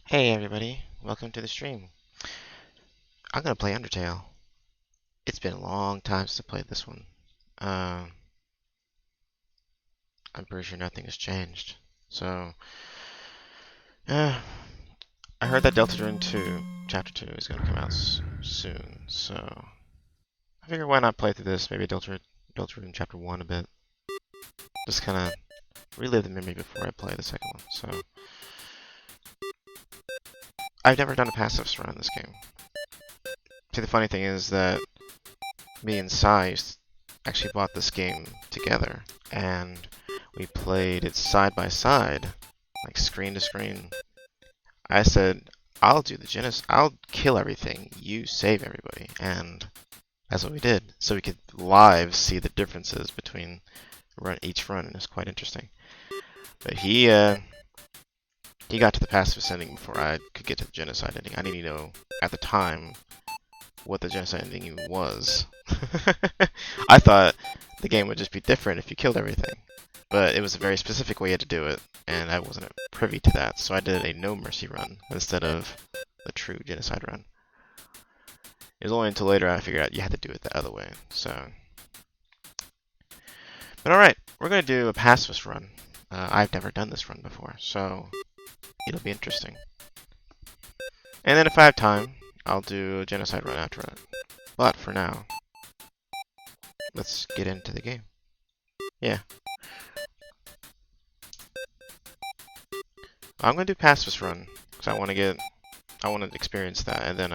Hey everybody, welcome to the stream. I'm gonna play Undertale. It's been a long time since I played this one. Um, I'm pretty sure nothing has changed. So, uh, I heard that Delta Rune 2, Chapter 2 is gonna come out soon, so I figure why not play through this, maybe Delta Rune Chapter 1 a bit. Just kinda relive the memory before I play the second one, so. I've never done a Pacifist Run in this game. See, the funny thing is that me and Sai actually bought this game together, and we played it side by side, like screen to screen. I said, I'll do the genocide, I'll kill everything, you save everybody, and that's what we did. So we could live see the differences between each run, and it's quite interesting. But he got to the pacifist ending before I could get to the genocide ending. I didn't even know, at the time, what the genocide ending even was. I thought the game would just be different if you killed everything. But it was a very specific way you had to do it, and I wasn't privy to that, so I did a no mercy run instead of the true genocide run. It was only until later I figured out you had to do it the other way, so. But alright, we're going to do a pacifist run. I've never done this run before, so it'll be interesting. And then if I have time, I'll do a genocide run after it. But for now, let's get into the game. Yeah. I'm gonna do Pacifist Run, because I want to experience that, and then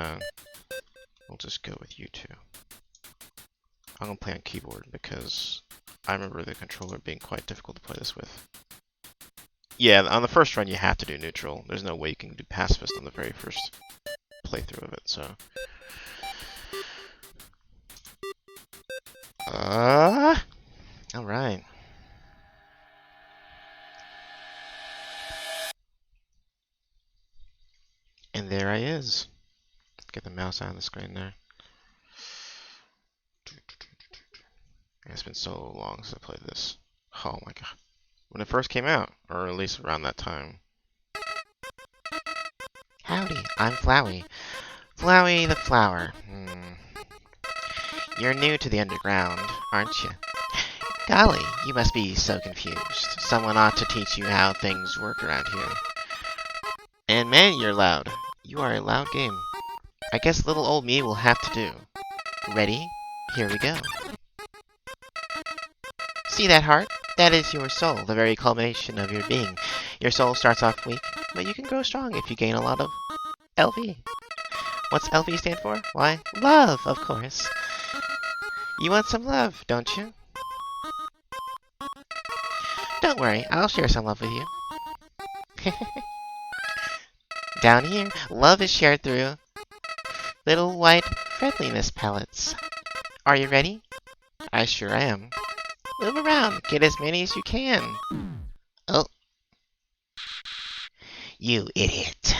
we'll just go with you two. I'm gonna play on keyboard, because I remember the controller being quite difficult to play this with. Yeah, on the first run you have to do neutral. There's no way you can do Pacifist on the very first playthrough of it, so. Alright. And there I is. Get the mouse out of the screen there. It's been so long since I played this. Oh my god. When it first came out, or at least around that time. Howdy, I'm Flowey. Flowey the Flower. You're new to the underground, aren't you? Golly, you must be so confused. Someone ought to teach you how things work around here. And man, you're loud. You are a loud game. I guess little old me will have to do. Ready? Here we go. See that heart? That is your soul, the very culmination of your being. Your soul starts off weak, but you can grow strong if you gain a lot of LV. What's LV stand for? Why, love, of course. You want some love, don't you? Don't worry, I'll share some love with you. Down here, love is shared through little white friendliness pellets. Are you ready? I sure am. Move around, get as many as you can. Oh. You idiot.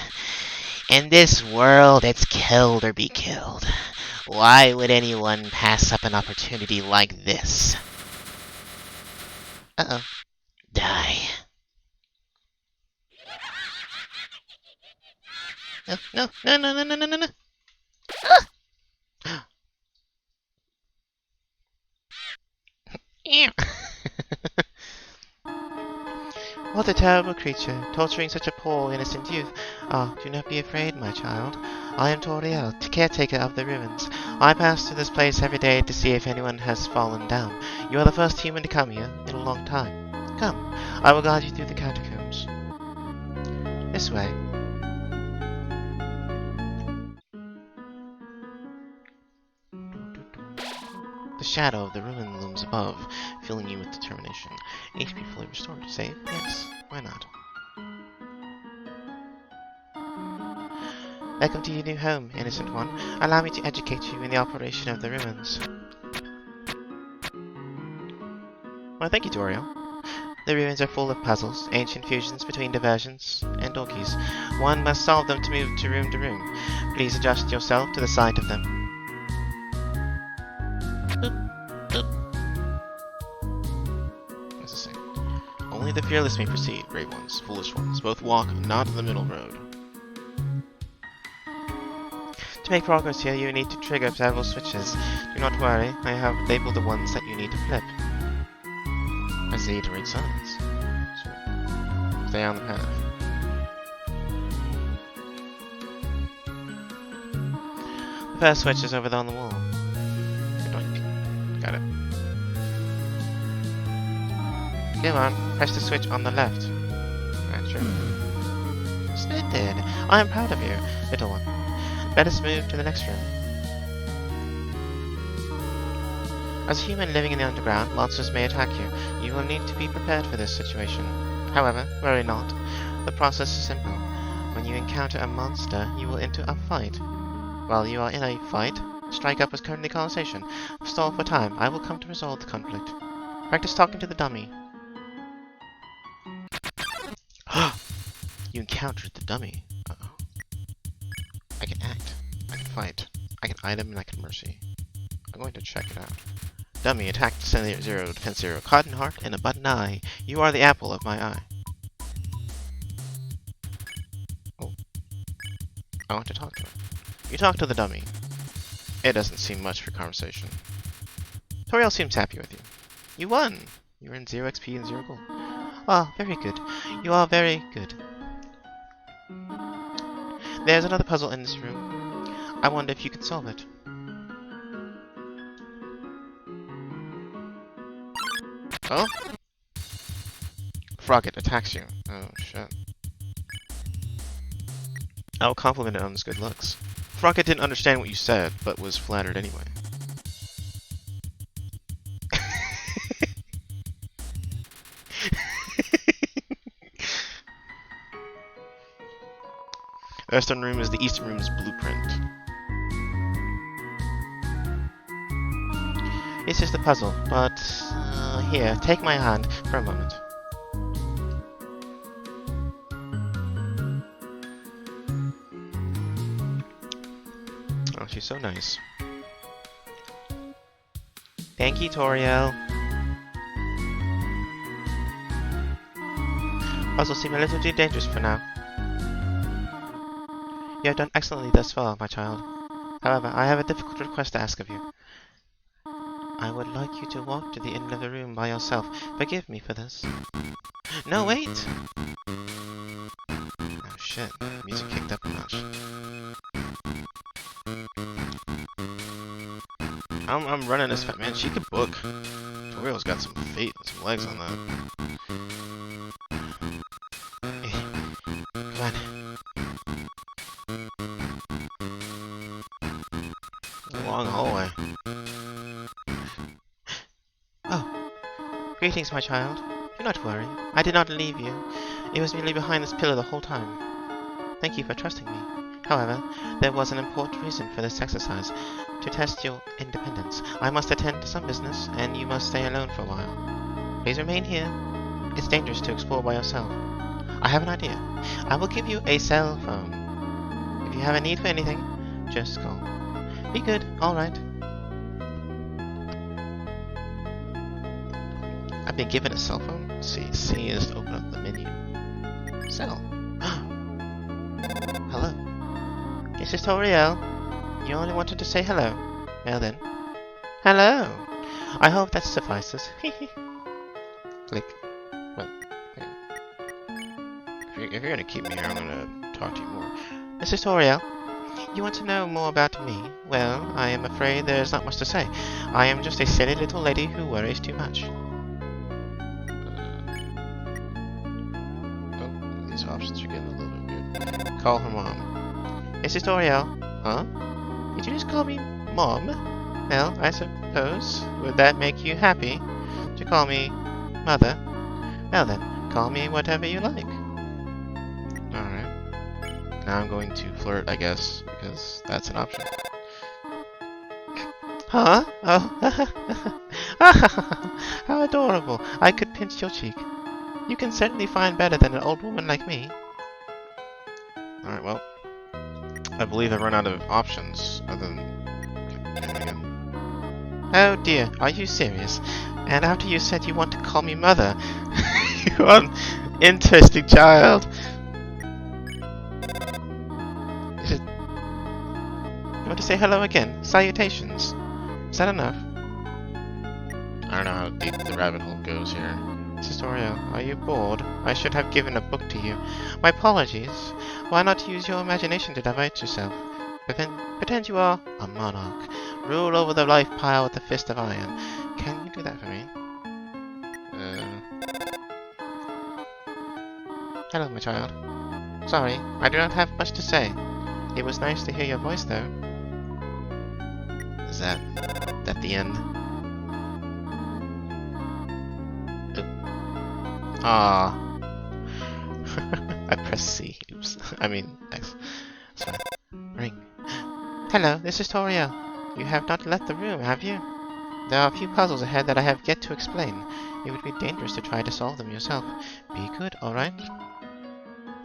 In this world, it's killed or be killed. Why would anyone pass up an opportunity like this? Uh-oh. Die. No, no, no, no, no, no, no, no, no. Ah! What a terrible creature, torturing such a poor, innocent youth. Ah, do not be afraid, my child. I am Toriel, caretaker of the ruins. I pass through this place every day to see if anyone has fallen down. You are the first human to come here in a long time. Come, I will guide you through the catacombs. This way. The shadow of the ruin looms above, filling you with determination. HP fully restored. Save? Yes. Why not? Welcome to your new home, innocent one. Allow me to educate you in the operation of the ruins. Well, thank you, Toriel. The ruins are full of puzzles, ancient fusions between diversions, and door keys. One must solve them to move to room. Please adjust yourself to the sight of them. What's this saying? Only the fearless may proceed, brave ones, foolish ones. Both walk not the middle road. To make progress here, you need to trigger several switches. Do not worry, I have labeled the ones that you need to flip. I see to read signs. So, stay on the path. The first switch is over there on the wall. Doink. Got it. Come on, press the switch on the left. Right, sure. Splendid! I am proud of you, little one. Let us move to the next room. As a human living in the underground, monsters may attack you. You will need to be prepared for this situation. However, worry not. The process is simple. When you encounter a monster, you will enter a fight. While you are in a fight, strike up a currently conversation. Stall for time. I will come to resolve the conflict. Practice talking to the dummy. You encountered the dummy. Uh-oh. I can act. I can fight. I can item and I can mercy. I'm going to check it out. Dummy, attack, defense 0, defense 0, cotton heart, and a button eye. You are the apple of my eye. Oh. I want to talk to him. You talk to the dummy. It doesn't seem much for conversation. Toriel seems happy with you. You won! You're in 0 XP and 0 gold. Ah, very good. You are very good. There's another puzzle in this room. I wonder if you can solve it. Oh? Frogget attacks you. Oh, shit. I'll compliment it on his good looks. Frogget didn't understand what you said, but was flattered anyway. The western room is the eastern room's blueprint. This is the puzzle, but here, take my hand for a moment. Oh, she's so nice. Thank you, Toriel. Puzzles seem a little too dangerous for now. You have done excellently thus far, my child. However, I have a difficult request to ask of you. I would like you to walk to the end of the room by yourself. Forgive me for this. No, wait! Oh shit, music kicked up a notch. I'm running this fat man. She could book. Toriel's got some feet and some legs on that. Come on. It's a long hallway. Oh. Greetings, my child. Do not worry. I did not leave you. It was merely behind this pillar the whole time. Thank you for trusting me. However, there was an important reason for this exercise. To test your independence. I must attend to some business, and you must stay alone for a while. Please remain here. It's dangerous to explore by yourself. I have an idea. I will give you a cell phone. If you have a need for anything, just call. Be good. Alright. I've been given a cell phone. Let's see. C is to open up the menu. Cell. Hello. This is Toriel. You only wanted to say hello. Well then. Hello! I hope that suffices. Click. Well, yeah. If you're gonna keep me here, I'm gonna talk to you more. This is Toriel. You want to know more about me? Well, I am afraid there's not much to say. I am just a silly little lady who worries too much. Oh, these options are getting a little bit weird. Call her mom. This is Toriel. Huh? Did you just call me Mom? Well, I suppose, would that make you happy to call me Mother? Well then, call me whatever you like. Alright. Now I'm going to flirt, I guess, because that's an option. Huh? Oh. How adorable. I could pinch your cheek. You can certainly find better than an old woman like me. Alright, well. I believe I've run out of options other than again. Oh dear, are you serious? And after you said you want to call me Mother, you are an interesting child. Come want to say hello again? Salutations. Is that enough? I don't know how deep the rabbit hole goes here. Tutorial, are you bored? I should have given a book to you. My apologies. Why not use your imagination to divert yourself? Pretend you are a monarch. Rule over the life pile with a fist of iron. Can you do that for me? Hello, my child. Sorry, I do not have much to say. It was nice to hear your voice, though. Is that the end? Ah. I pressed C. Oops. I mean X. That's fine. Ring. Hello, this is Toriel. You have not left the room, have you? There are a few puzzles ahead that I have yet to explain. It would be dangerous to try to solve them yourself. Be good, alright?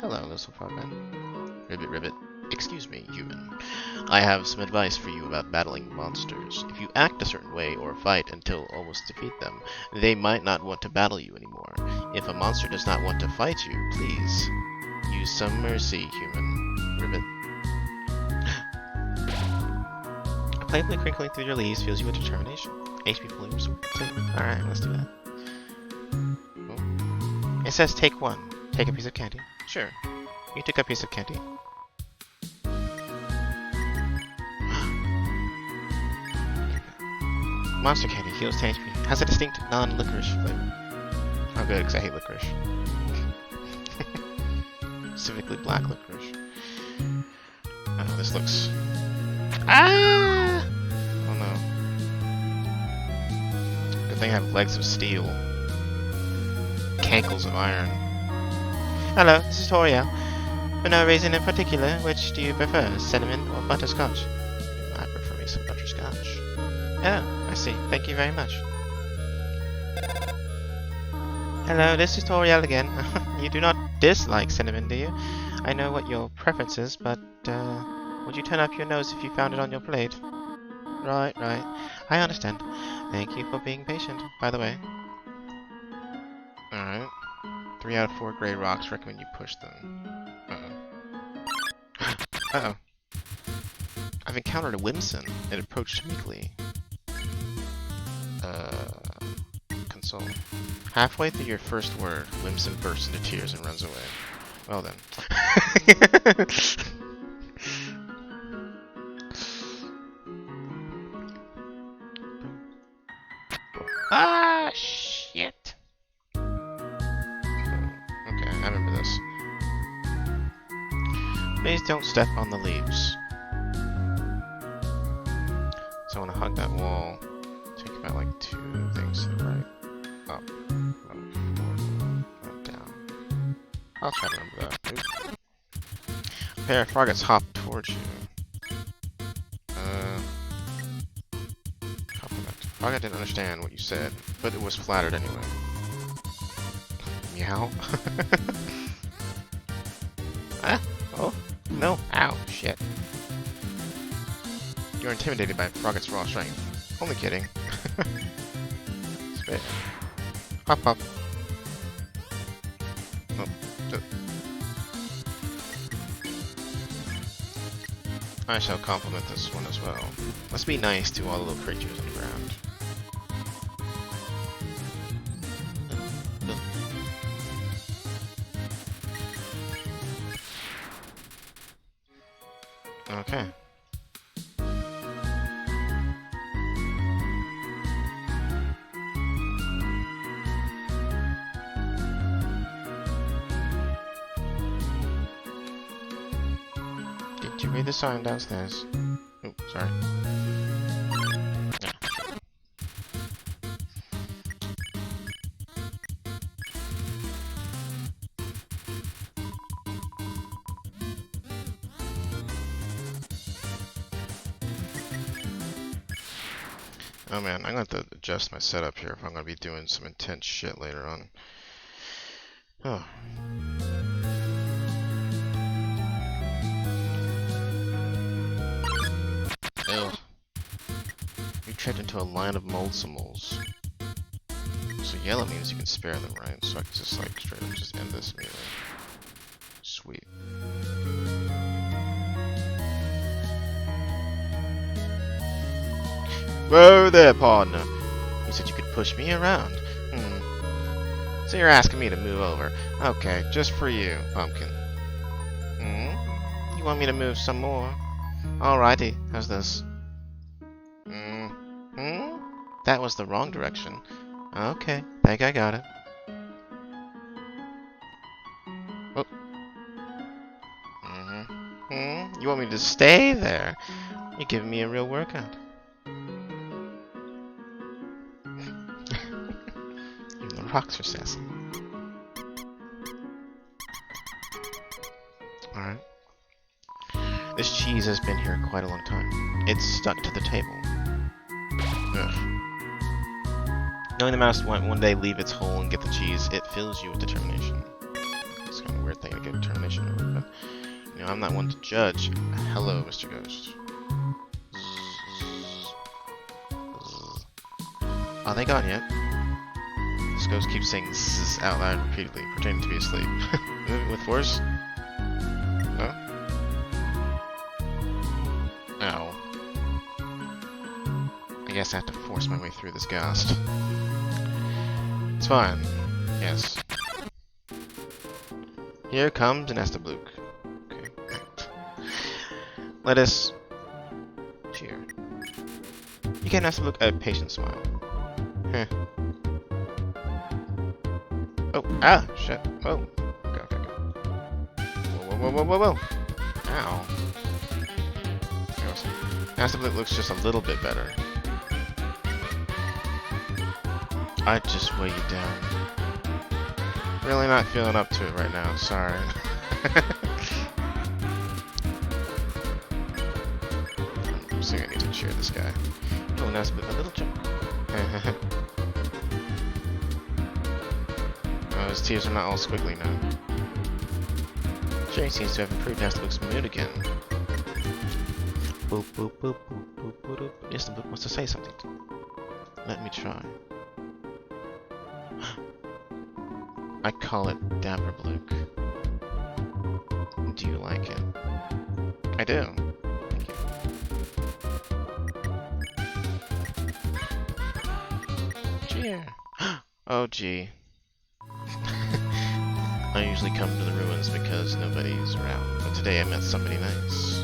Hello, little frogman. Ribbit, ribbit. Excuse me, human. I have some advice for you about battling monsters. If you act a certain way or fight until almost defeat them, they might not want to battle you anymore. If a monster does not want to fight you, please use some mercy, human. Ribbit. Playfully crinkling through your leaves fills you with determination. HP fully restored. Alright, let's do that. Oh. It says take one. Take a piece of candy. Sure. You took a piece of candy. Monster candy heals 10 HP. Has a distinct non-licorice flavor. Oh good, because I hate licorice. Specifically black licorice. Oh, this looks... Ah! Oh no. Good thing I have legs of steel. Cankles of iron. Hello, this is Toria. For no reason in particular, which do you prefer, cinnamon or butterscotch? I prefer me some butterscotch. Oh, I see. Thank you very much. Hello, this is Toriel again. You do not dislike cinnamon, do you? I know what your preference is, but, would you turn up your nose if you found it on your plate? Right. I understand. Thank you for being patient, by the way. Alright. 3 out of 4 gray rocks. Recommend you push them. Uh-oh. I've encountered a Whimsun. It approached meekly. Console. Halfway through your first word, Whimsun bursts into tears and runs away. Well then. Ah, shit. Okay, I remember this. Please don't step on the leaves. So I want to hug that wall. Take about like 2 things to the right. Up. Down. I'll try to remember that. Oop. A pair of froggets hop towards you. Compliment. Frogget didn't understand what you said, but it was flattered anyway. Meow. Ah! Oh! No! Ow! Shit. You're intimidated by Frogget's raw strength. Only kidding. Spit. Hop, hop. Oh. I shall compliment this one as well. Let's be nice to all the little creatures on the ground. Okay. Did you read the sign downstairs? Oh, sorry. Yeah, sure. Oh man, I'm going to have to adjust my setup here if I'm going to be doing some intense shit later on. Oh. Ew. You tripped into a line of Moldsumals. So yellow means you can spare them, right? So I can just like straight up just end this immediately. Sweet. Whoa there, partner. You said you could push me around. So you're asking me to move over. Okay, just for you, Pumpkin. You want me to move some more? Alrighty, how's this? That was the wrong direction. Okay, think I got it. Oh. You want me to stay there? You're giving me a real workout. Even the rocks are sassy. Alright. This cheese has been here quite a long time. It's stuck to the table. Ugh. Knowing the mouse won't one day leave its hole and get the cheese, it fills you with determination. It's kind of a weird thing to get determination over, but you know, I'm not one to judge. Hello, Mr. Ghost. Are they gone yet? This ghost keeps saying zzz out loud repeatedly, pretending to be asleep. Moving with force? No? Ow. I guess I have to force my way through this ghost. It's fine. Yes. Here comes an Establuke. Okay. Let us cheer. You can Establuke a patient smile. Heh. Oh, ah, shit. Whoa. Okay, okay, okay. Whoa. Ow. Establuke looks just a little bit better. I just weigh you down. Really not feeling up to it right now, sorry. I'm saying I need to cheer this guy. Oh, nice, but a little jump. Oh, his tears are not all squiggly now. Jerry seems to have improved Establuke's mood again. Boop, boop, boop, boop, boop, boop, boop. Establuke wants to say something. Let me try. I call it Dapper Bluke. Do you like it? I do. Thank you. Cheer. Oh gee. I usually come to the ruins because nobody's around, but today I met somebody nice.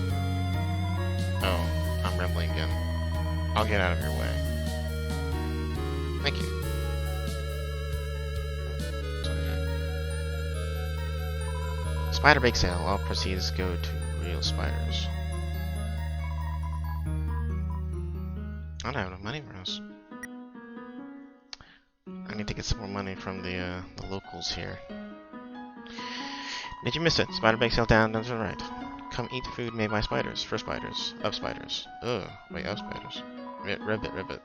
Oh, I'm rambling again. I'll get out of your way. Thank you. Spider bake sale. All proceeds go to real spiders. I don't have enough money for us. I need to get some more money from the locals here. Did you miss it? Spider bake sale down to the right. Come eat food made by spiders. For spiders. Of spiders. Ugh. Wait, of spiders. Ribbit.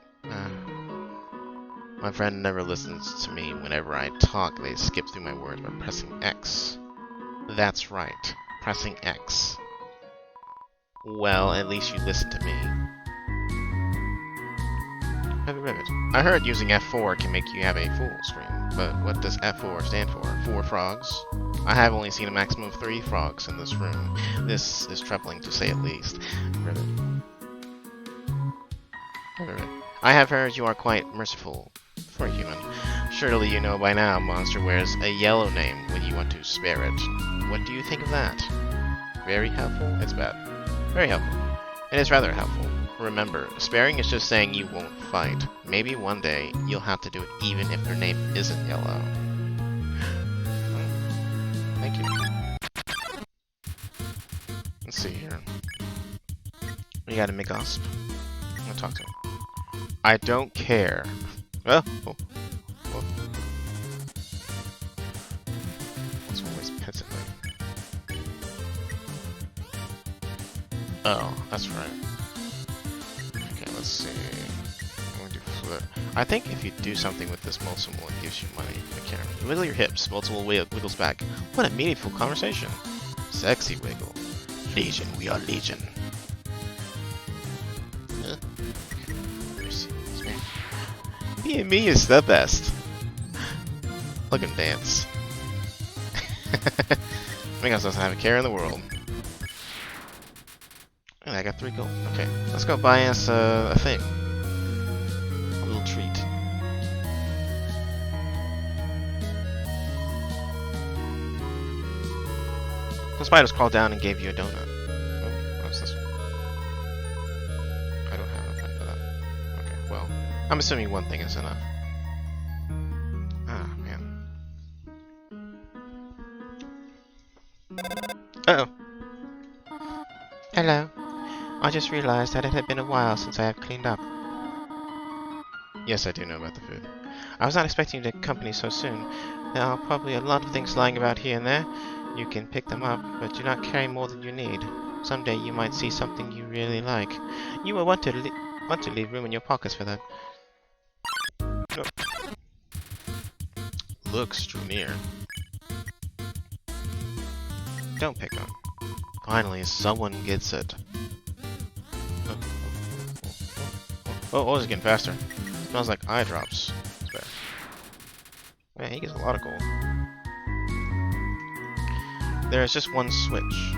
My friend never listens to me. Whenever I talk, they skip through my words by pressing X. That's right. Pressing X. Well, at least you listen to me. Ribbit. I heard using F4 can make you have a full screen, but what does F4 stand for? 4 frogs? I have only seen a maximum of 3 frogs in this room. This is troubling to say at least. Ribbit. I have heard you are quite merciful for a human. Surely you know by now a monster wears a yellow name when you want to spare it. What do you think of that? Very helpful? It's bad. Very helpful. It is rather helpful. Remember, sparing is just saying you won't fight. Maybe one day you'll have to do it even if their name isn't yellow. Thank you. Let's see here. We got a McGosp. I'm gonna talk to him. I don't care. Oh. What's always pensively? Oh, that's right. Okay, let's see. I'm gonna do flip. I think if you do something with this multiple, it gives you money. I can't remember. Wiggle your hips. Multiple wiggles back. What a meaningful conversation. Sexy wiggle. Legion, we are Legion. Me and me is the best. Look at him dance. Mingos doesn't have a care in the world. And I got 3 gold. Okay, let's go buy us a thing. The spiders crawled down and gave you a donut. Oh, what's this one? I don't have enough time for that. Okay, well, I'm assuming one thing is enough. Ah, man. Uh-oh. Hello. I just realized that it had been a while since I have cleaned up. Yes, I do know about the food. I was not expecting you to accompany so soon. There are probably a lot of things lying about here and there. You can pick them up, but do not carry more than you need. Someday you might see something you really like. You will want to leave room in your pockets for that. No. Looks drew near. Don't pick on. Finally, someone gets it. Oh, it's getting faster. Smells like eye drops. Man, he gets a lot of gold. There is just one switch.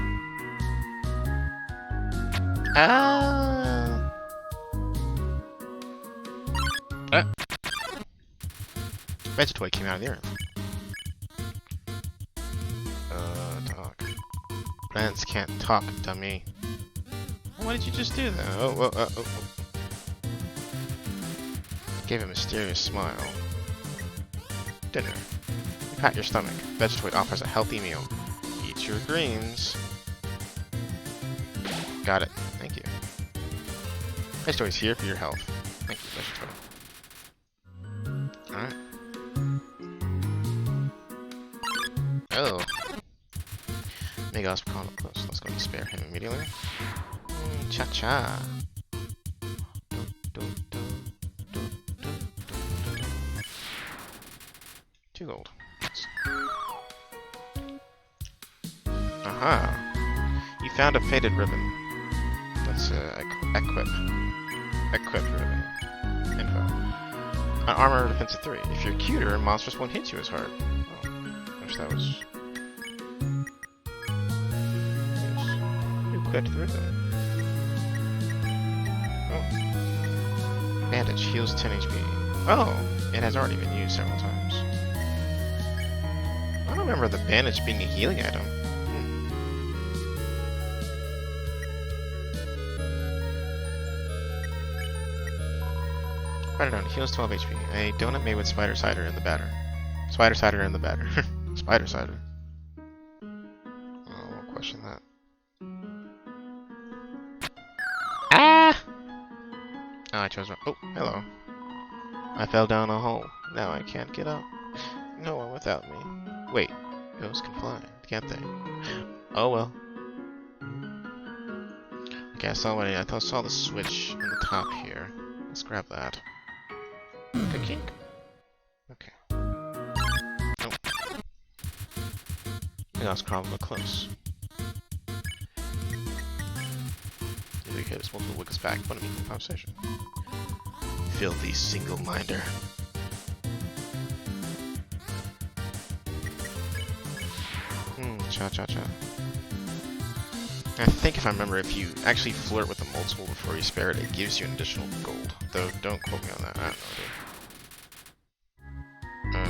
Ah! Vegetoid came out of the earth. Talk. Plants can't talk, dummy. What did you just do then? Oh. Gave a mysterious smile. Dinner. You pat your stomach. Vegetoid offers a healthy meal. Eat your greens. Got it. Thank you. Vegetoid's here for your health. Thank you, Vegetoid. Alright. Oh. Megas call up close. Let's go and spare him immediately. Cha-cha. 2 gold. Aha! You found a faded ribbon. Let's equip ribbon. Info. An armor defense of 3. If you're cuter, monsters won't hit you as hard. Oh, wish that was. You equipped the ribbon. Oh. Bandage heals 10 HP. Oh, it has already been used several times. I don't remember the bandage being a healing item. Spider Down heals 12 HP. A donut made with spider cider in the batter. Spider cider in the batter. Spider cider. Oh, we'll question that. Ah! Oh, I chose wrong. Oh, hello. I fell down a hole. Now I can't get up. No one without me. Wait, ghosts can fly, can't they? Oh well. Okay, I saw the switch on the top here. Let's grab that. Good kink. Okay. Oh. I got probably close. We hit us multiple wickets back, but a meaningful conversation. Filthy single-minder. Cha-cha-cha. I think if I remember, if you actually flirt with the multiple before you spare it, it gives you an additional gold. Though, don't quote me on that. I don't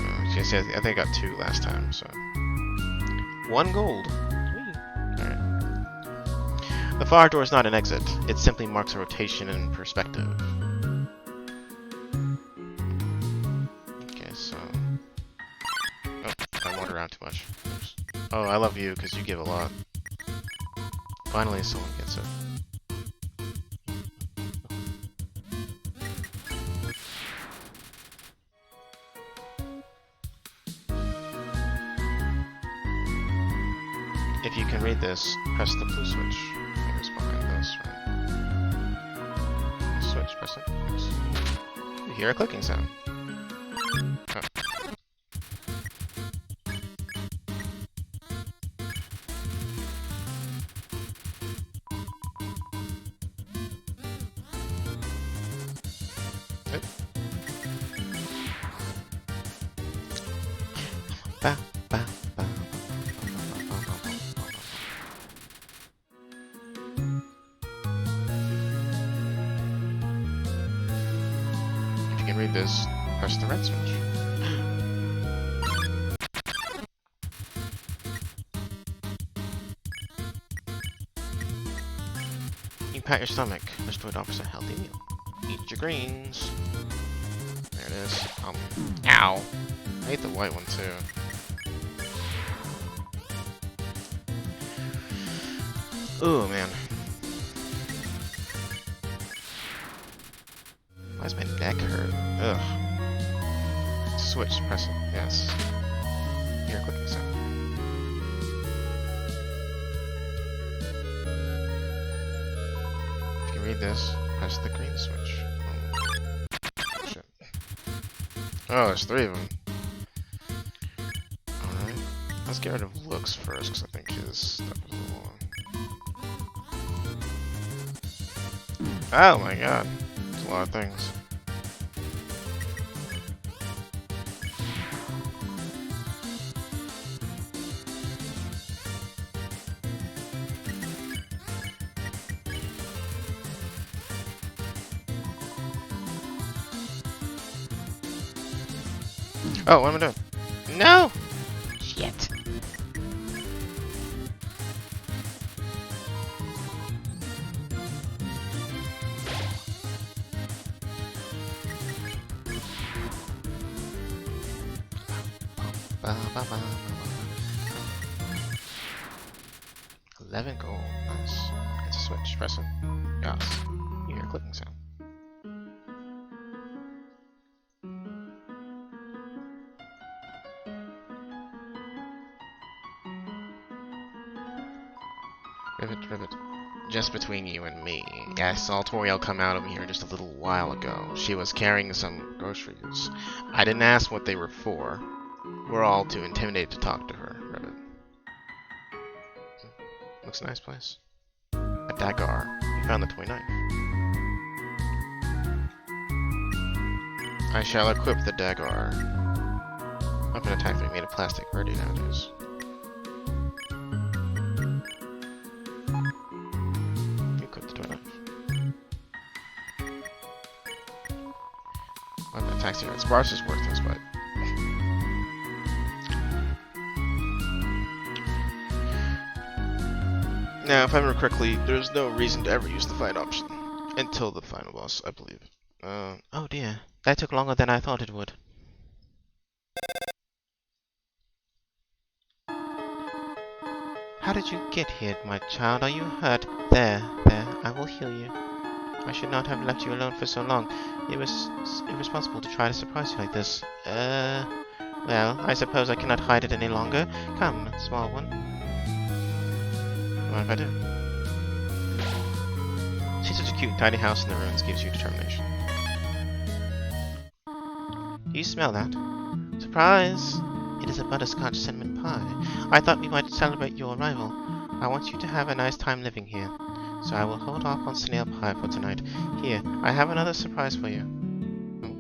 know, dude. I think I got 2 last time, so... 1 gold. Alright. The far door is not an exit. It simply marks a rotation in perspective. Okay, so... Oh, I wander around too much. Oops. Oh, I love you, because you give a lot. Finally, someone gets it. If you can read this, press the blue switch. I think it's behind this, right? Switch, press it. Yes. You hear a clicking sound. Oh. Ba, ba, ba. If you can read this, press the red switch. pat your stomach. Destroyed offers a healthy meal. Eat your greens. There it is. Ow. I hate the white one too. Ooh, man. Why does my neck hurt? Ugh. Switch, press it. Yes. Here, clicking sound. If you can read this, press the green switch. Oh, shit. Oh, there's 3 of them. Alright. Let's get rid of looks first, because I think his stuff is a little long. Oh my god. There's a lot of things. Oh, what am I doing? No! Shit. Ba, ba, ba, ba, ba. 11 gold. Nice. It's a switch. Press it. Yes. You hear a clicking sound. Rivet. Just between you and me. Yeah, I saw Toriel come out of here just a little while ago. She was carrying some groceries. I didn't ask what they were for. We're all too intimidated to talk to her, Rivet. Looks a nice place. A dagger. You found the toy knife. I shall equip the dagger. Weapon attack that made of plastic. Ready nowadays. Equip the toy knife. Weapon attack zero. Sparse is worthless, but now, if I remember correctly, there's no reason to ever use the fight option until the final boss, I believe. Oh dear, that took longer than I thought it would. How did you get here, my child? Are you hurt? There, I will heal you. I should not have left you alone for so long. It was irresponsible to try to surprise you like this. Well, I suppose I cannot hide it any longer. Come, small one. What if I do? See, such a cute, tiny house in the ruins gives you determination. Do you smell that? Surprise! It is a butterscotch cinnamon pie. I thought we might celebrate your arrival. I want you to have a nice time living here, so I will hold off on snail pie for tonight. Here, I have another surprise for you. Oh.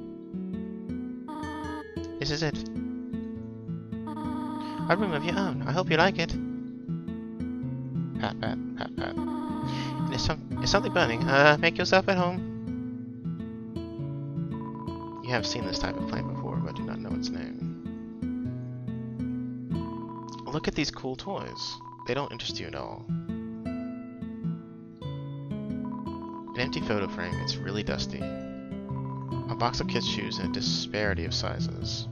This is it. A room of your own. I hope you like it. Pat, pat, pat, pat. Is something burning? Make yourself at home. You have seen this type of plant before, but do not know its name. Look at these cool toys. They don't interest you at all. An empty photo frame. It's really dusty. A box of kids' shoes in a disparity of sizes.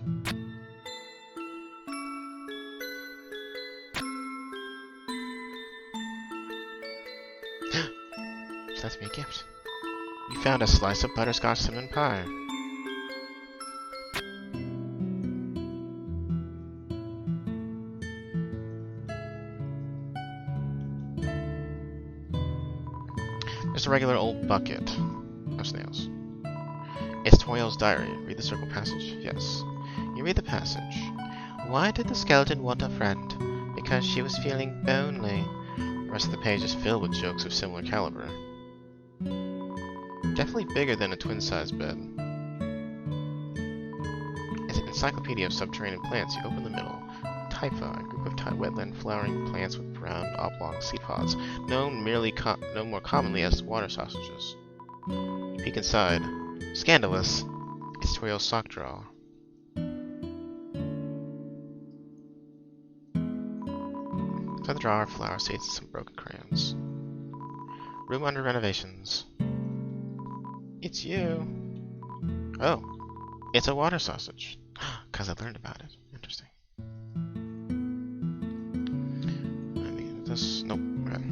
That's me a gift. You found a slice of butterscotch cinnamon pie. Just a regular old bucket of snails. It's Toriel's diary. Read the circle passage? Yes. You read the passage. Why did the skeleton want a friend? Because she was feeling lonely. The rest of the page is filled with jokes of similar caliber. Definitely bigger than a twin-sized bed. It's an encyclopedia of subterranean plants. You open the middle. Typha, a group of wetland flowering plants with brown oblong seed pods, known more commonly as water sausages. You peek inside. Scandalous! It's Toriel's sock drawer. Inside the drawer are flower seeds and some broken crayons. Room under renovations. It's you. Oh, it's a water sausage. Because I learned about it. Interesting. Let me get this. Nope. Okay.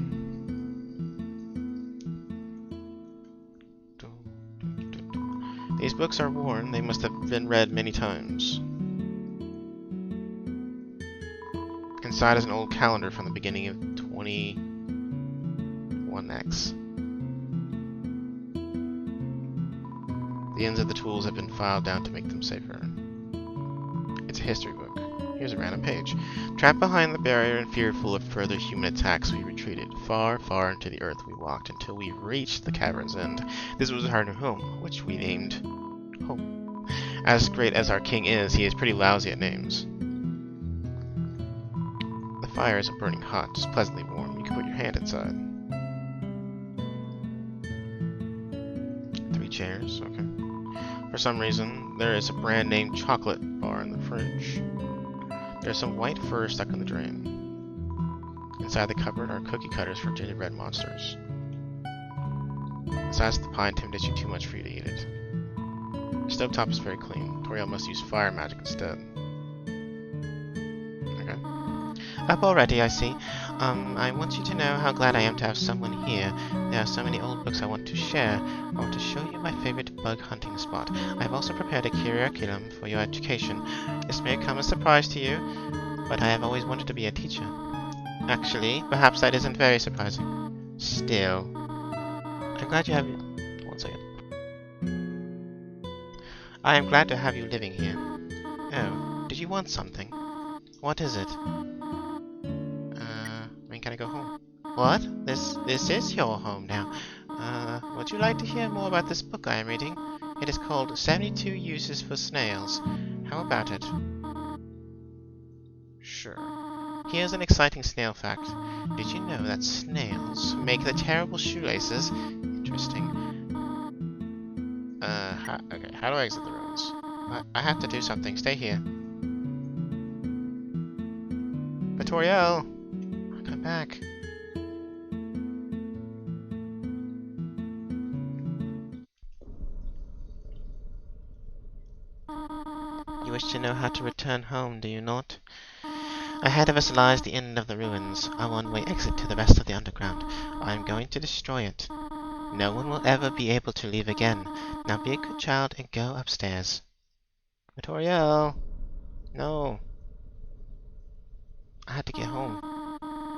These books are worn. They must have been read many times. Inside is an old calendar from the beginning of 21X. The ends of the tools have been filed down to make them safer. It's a history book. Here's a random page. Trapped behind the barrier and fearful of further human attacks, we retreated. Far, far into the earth we walked until we reached the cavern's end. This was our new home, which we named Home. As great as our king is, he is pretty lousy at names. The fire isn't burning hot, just pleasantly warm. You can put your hand inside. 3 chairs, okay. For some reason, there is a brand name chocolate bar in the fridge. There's some white fur stuck in the drain. Inside the cupboard are cookie cutters for gingerbread monsters. The size of the pie intimidates you too much for you to eat it. The stovetop is very clean. Toriel must use fire magic instead. Okay. Up already, I see. I want you to know how glad I am to have someone here. There are so many old books I want to share. I want to show you my favorite bug hunting spot. I have also prepared a curriculum for your education. This may come as a surprise to you, but I have always wanted to be a teacher. Actually, perhaps that isn't very surprising. Still, I'm glad you have... One second. I am glad to have you living here. Oh, did you want something? What is it? When can I go home? What? This is your home now. Would you like to hear more about this book I am reading? It is called 72 Uses for Snails. How about it? Sure. Here's an exciting snail fact. Did you know that snails make the terrible shoelaces? Interesting. Okay, how do I exit the ruins? I have to do something. Stay here. Toriel! Come back. You wish to know how to return home, do you not? Ahead of us lies the end of the ruins, a one-way exit to the rest of the underground. I am going to destroy it. No one will ever be able to leave again. Now be a good child and go upstairs. Toriel! No. I had to get home.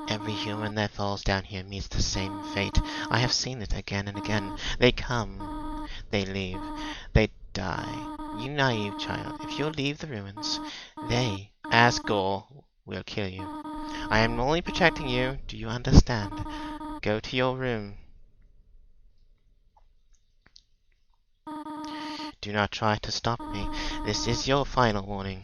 Every human that falls down here meets the same fate. I have seen it again and again. They come, they leave, they die. You naive child, if you leave the ruins, they, as Gore, will kill you. I am only protecting you, do you understand? Go to your room. Do not try to stop me. This is your final warning.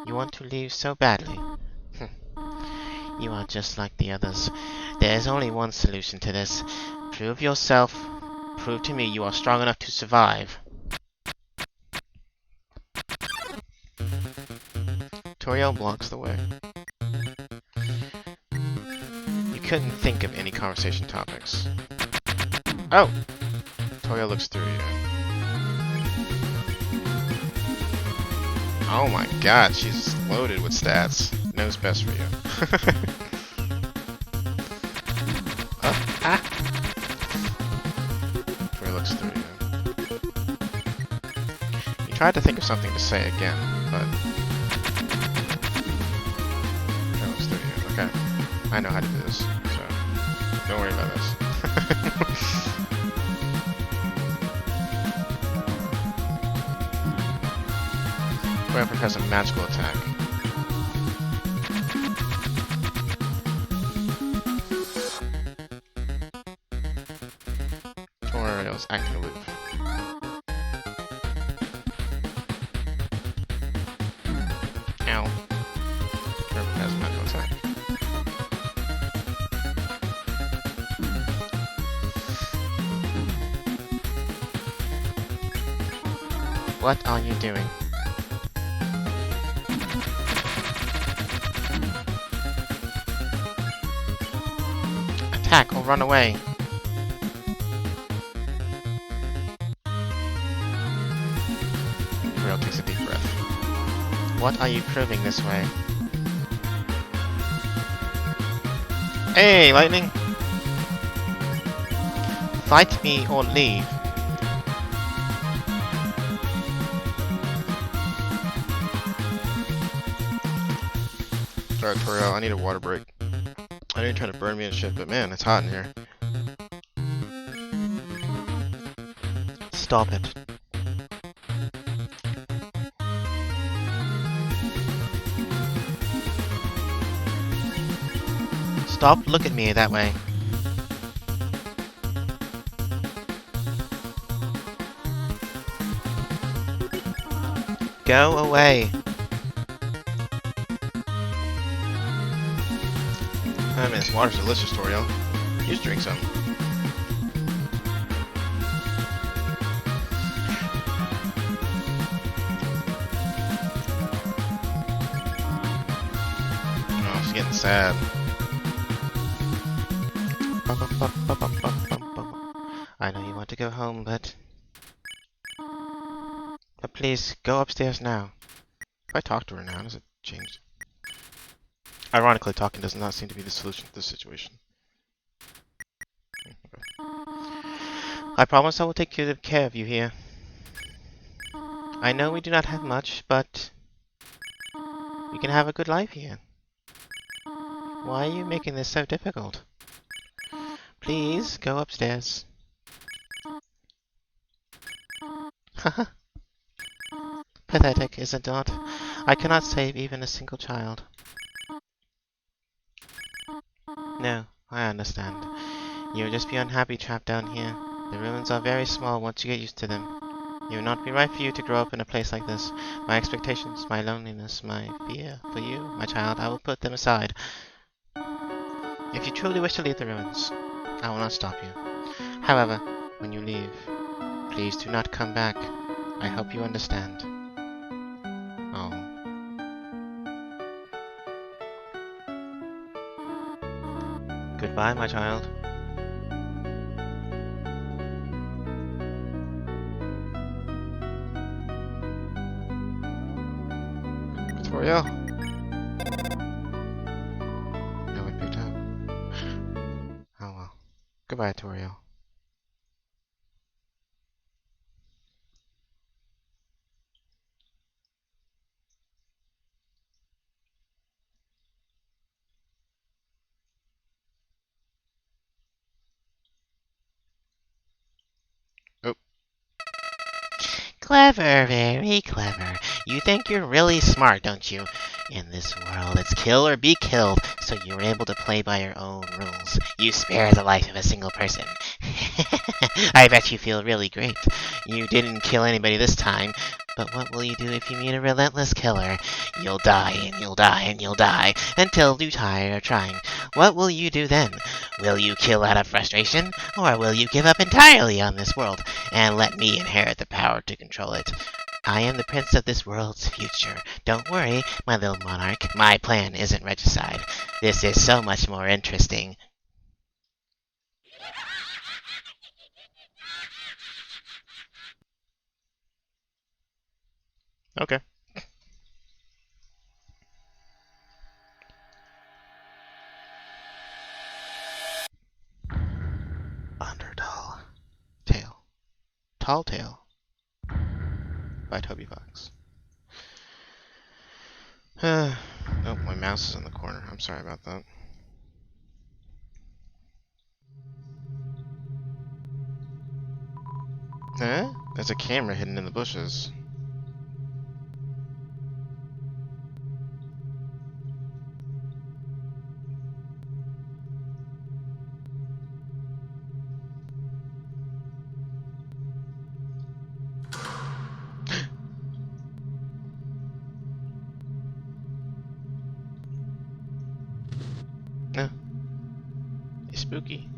You want to leave so badly? You are just like the others. There is only one solution to this. Prove yourself. Prove to me you are strong enough to survive. Toriel blocks the way. You couldn't think of any conversation topics. Oh! Toriel looks through you. Oh my god, she's loaded with stats. Knows best for you. Toriel looks through you. You tried to think of something to say again, but... Toriel looks through you. Okay. I know how to do this, so... Don't worry about this. Whoever has a magical attack. Toriel's acting aloof. Ow. Whoever has a magical attack. What are you doing? attack or run away. Toriel takes a deep breath. What are you proving this way? Hey, Lightning! Fight me or leave. Sorry, Toriel, I need a water break. I know you're trying to burn me and shit, but man, it's hot in here. Stop it. Stop looking at me that way. Go away. I mean, this water's delicious, Toriel. You just drink some. Oh, she's getting sad. I know you want to go home, but please, go upstairs now. If I talk to her now, does it change? Ironically, talking does not seem to be the solution to this situation. I promise I will take good care of you here. I know we do not have much, but we can have a good life here. Why are you making this so difficult? Please, go upstairs. Haha. Pathetic, is it not? I cannot save even a single child. No, I understand. You will just be unhappy trapped down here. The ruins are very small once you get used to them. It would not be right for you to grow up in a place like this. My expectations, my loneliness, my fear for you, my child, I will put them aside. If you truly wish to leave the ruins, I will not stop you. However, when you leave, please do not come back. I hope you understand. Oh. Goodbye, my child. Toriel. No one picked up. Oh well. Goodbye, Toriel. Oh. Clever, very clever. You think you're really smart, don't you? In this world, it's kill or be killed, so you're able to play by your own rules. You spare the life of a single person. I bet you feel really great. You didn't kill anybody this time, but what will you do if you meet a relentless killer? You'll die and you'll die and you'll die until you tire of trying. What will you do then? Will you kill out of frustration, or will you give up entirely on this world and let me inherit the power to control it? I am the prince of this world's future. Don't worry, my little monarch. My plan isn't regicide. This is so much more interesting. Okay. Undertale. Tale. Tall Tale. By Toby Fox. Oh, my mouse is in the corner. I'm sorry about that. Huh? There's a camera hidden in the bushes. No. It's spooky.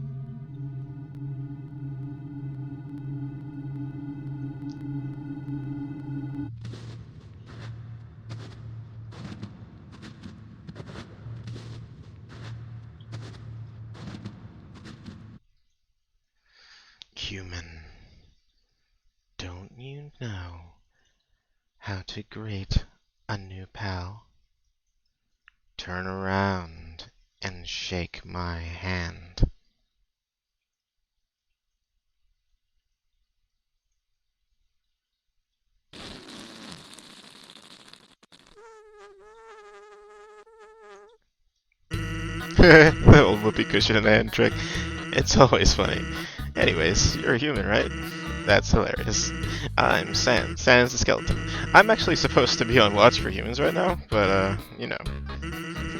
human. Don't you know how to greet a new pal? Turn around and shake my hand. The old whoopee cushion and hand trick. It's always funny. Anyways, you're a human, right? That's hilarious. I'm Sans the skeleton. I'm actually supposed to be on watch for humans right now, but, you know,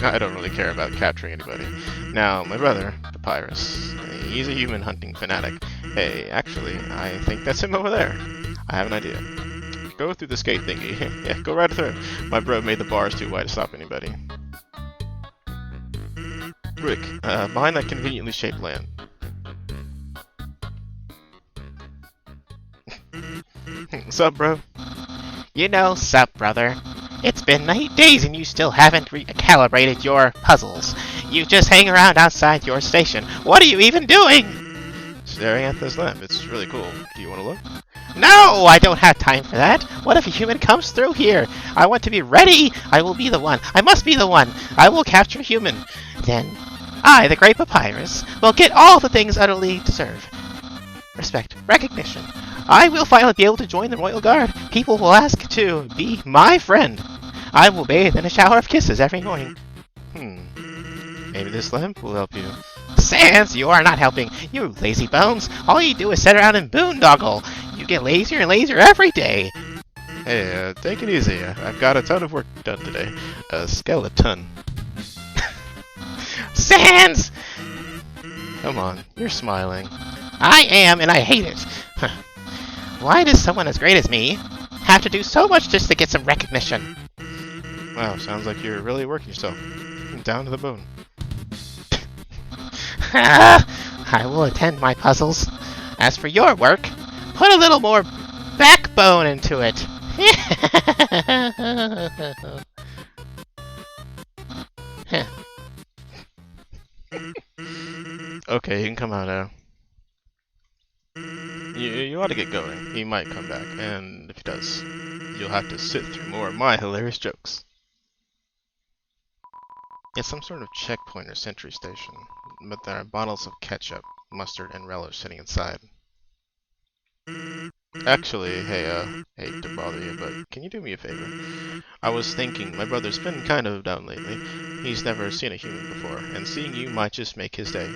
I don't really care about capturing anybody. Now, my brother, Papyrus, he's a human hunting fanatic. Hey, actually, I think that's him over there. I have an idea. Go through this gate thingy. Yeah, go right through. My bro made the bars too wide to stop anybody. Rick, behind that conveniently shaped lamp. Sup, bro? You know, sup, brother. It's been 9 days and you still haven't recalibrated your puzzles. You just hang around outside your station. What are you even doing? Staring at this lamp. It's really cool. Do you want to look? No, I don't have time for that. What if a human comes through here? I want to be ready. I will be the one. I must be the one. I will capture a human. Then, I, the great Papyrus, will get all the things utterly deserve. Respect, recognition. I will finally be able to join the Royal Guard. People will ask to be my friend. I will bathe in a shower of kisses every morning. Maybe this lamp will help you. Sans, you are not helping. You lazy bones. All you do is sit around and boondoggle. You get lazier and lazier every day. Hey, take it easy. I've got a ton of work done today. A skeleton. Sans! Come on, you're smiling. I am, and I hate it. Why does someone as great as me have to do so much just to get some recognition? Wow, sounds like you're really working yourself. Down to the bone. I will attend my puzzles. As for your work, put a little more backbone into it. Okay, you can come out now. You ought to get going. He might come back, and if he does, you'll have to sit through more of my hilarious jokes. It's some sort of checkpoint or sentry station, but there are bottles of ketchup, mustard, and relish sitting inside. Actually, hey, hate to bother you, but can you do me a favor? I was thinking, my brother's been kind of down lately. He's never seen a human before, and seeing you might just make his day.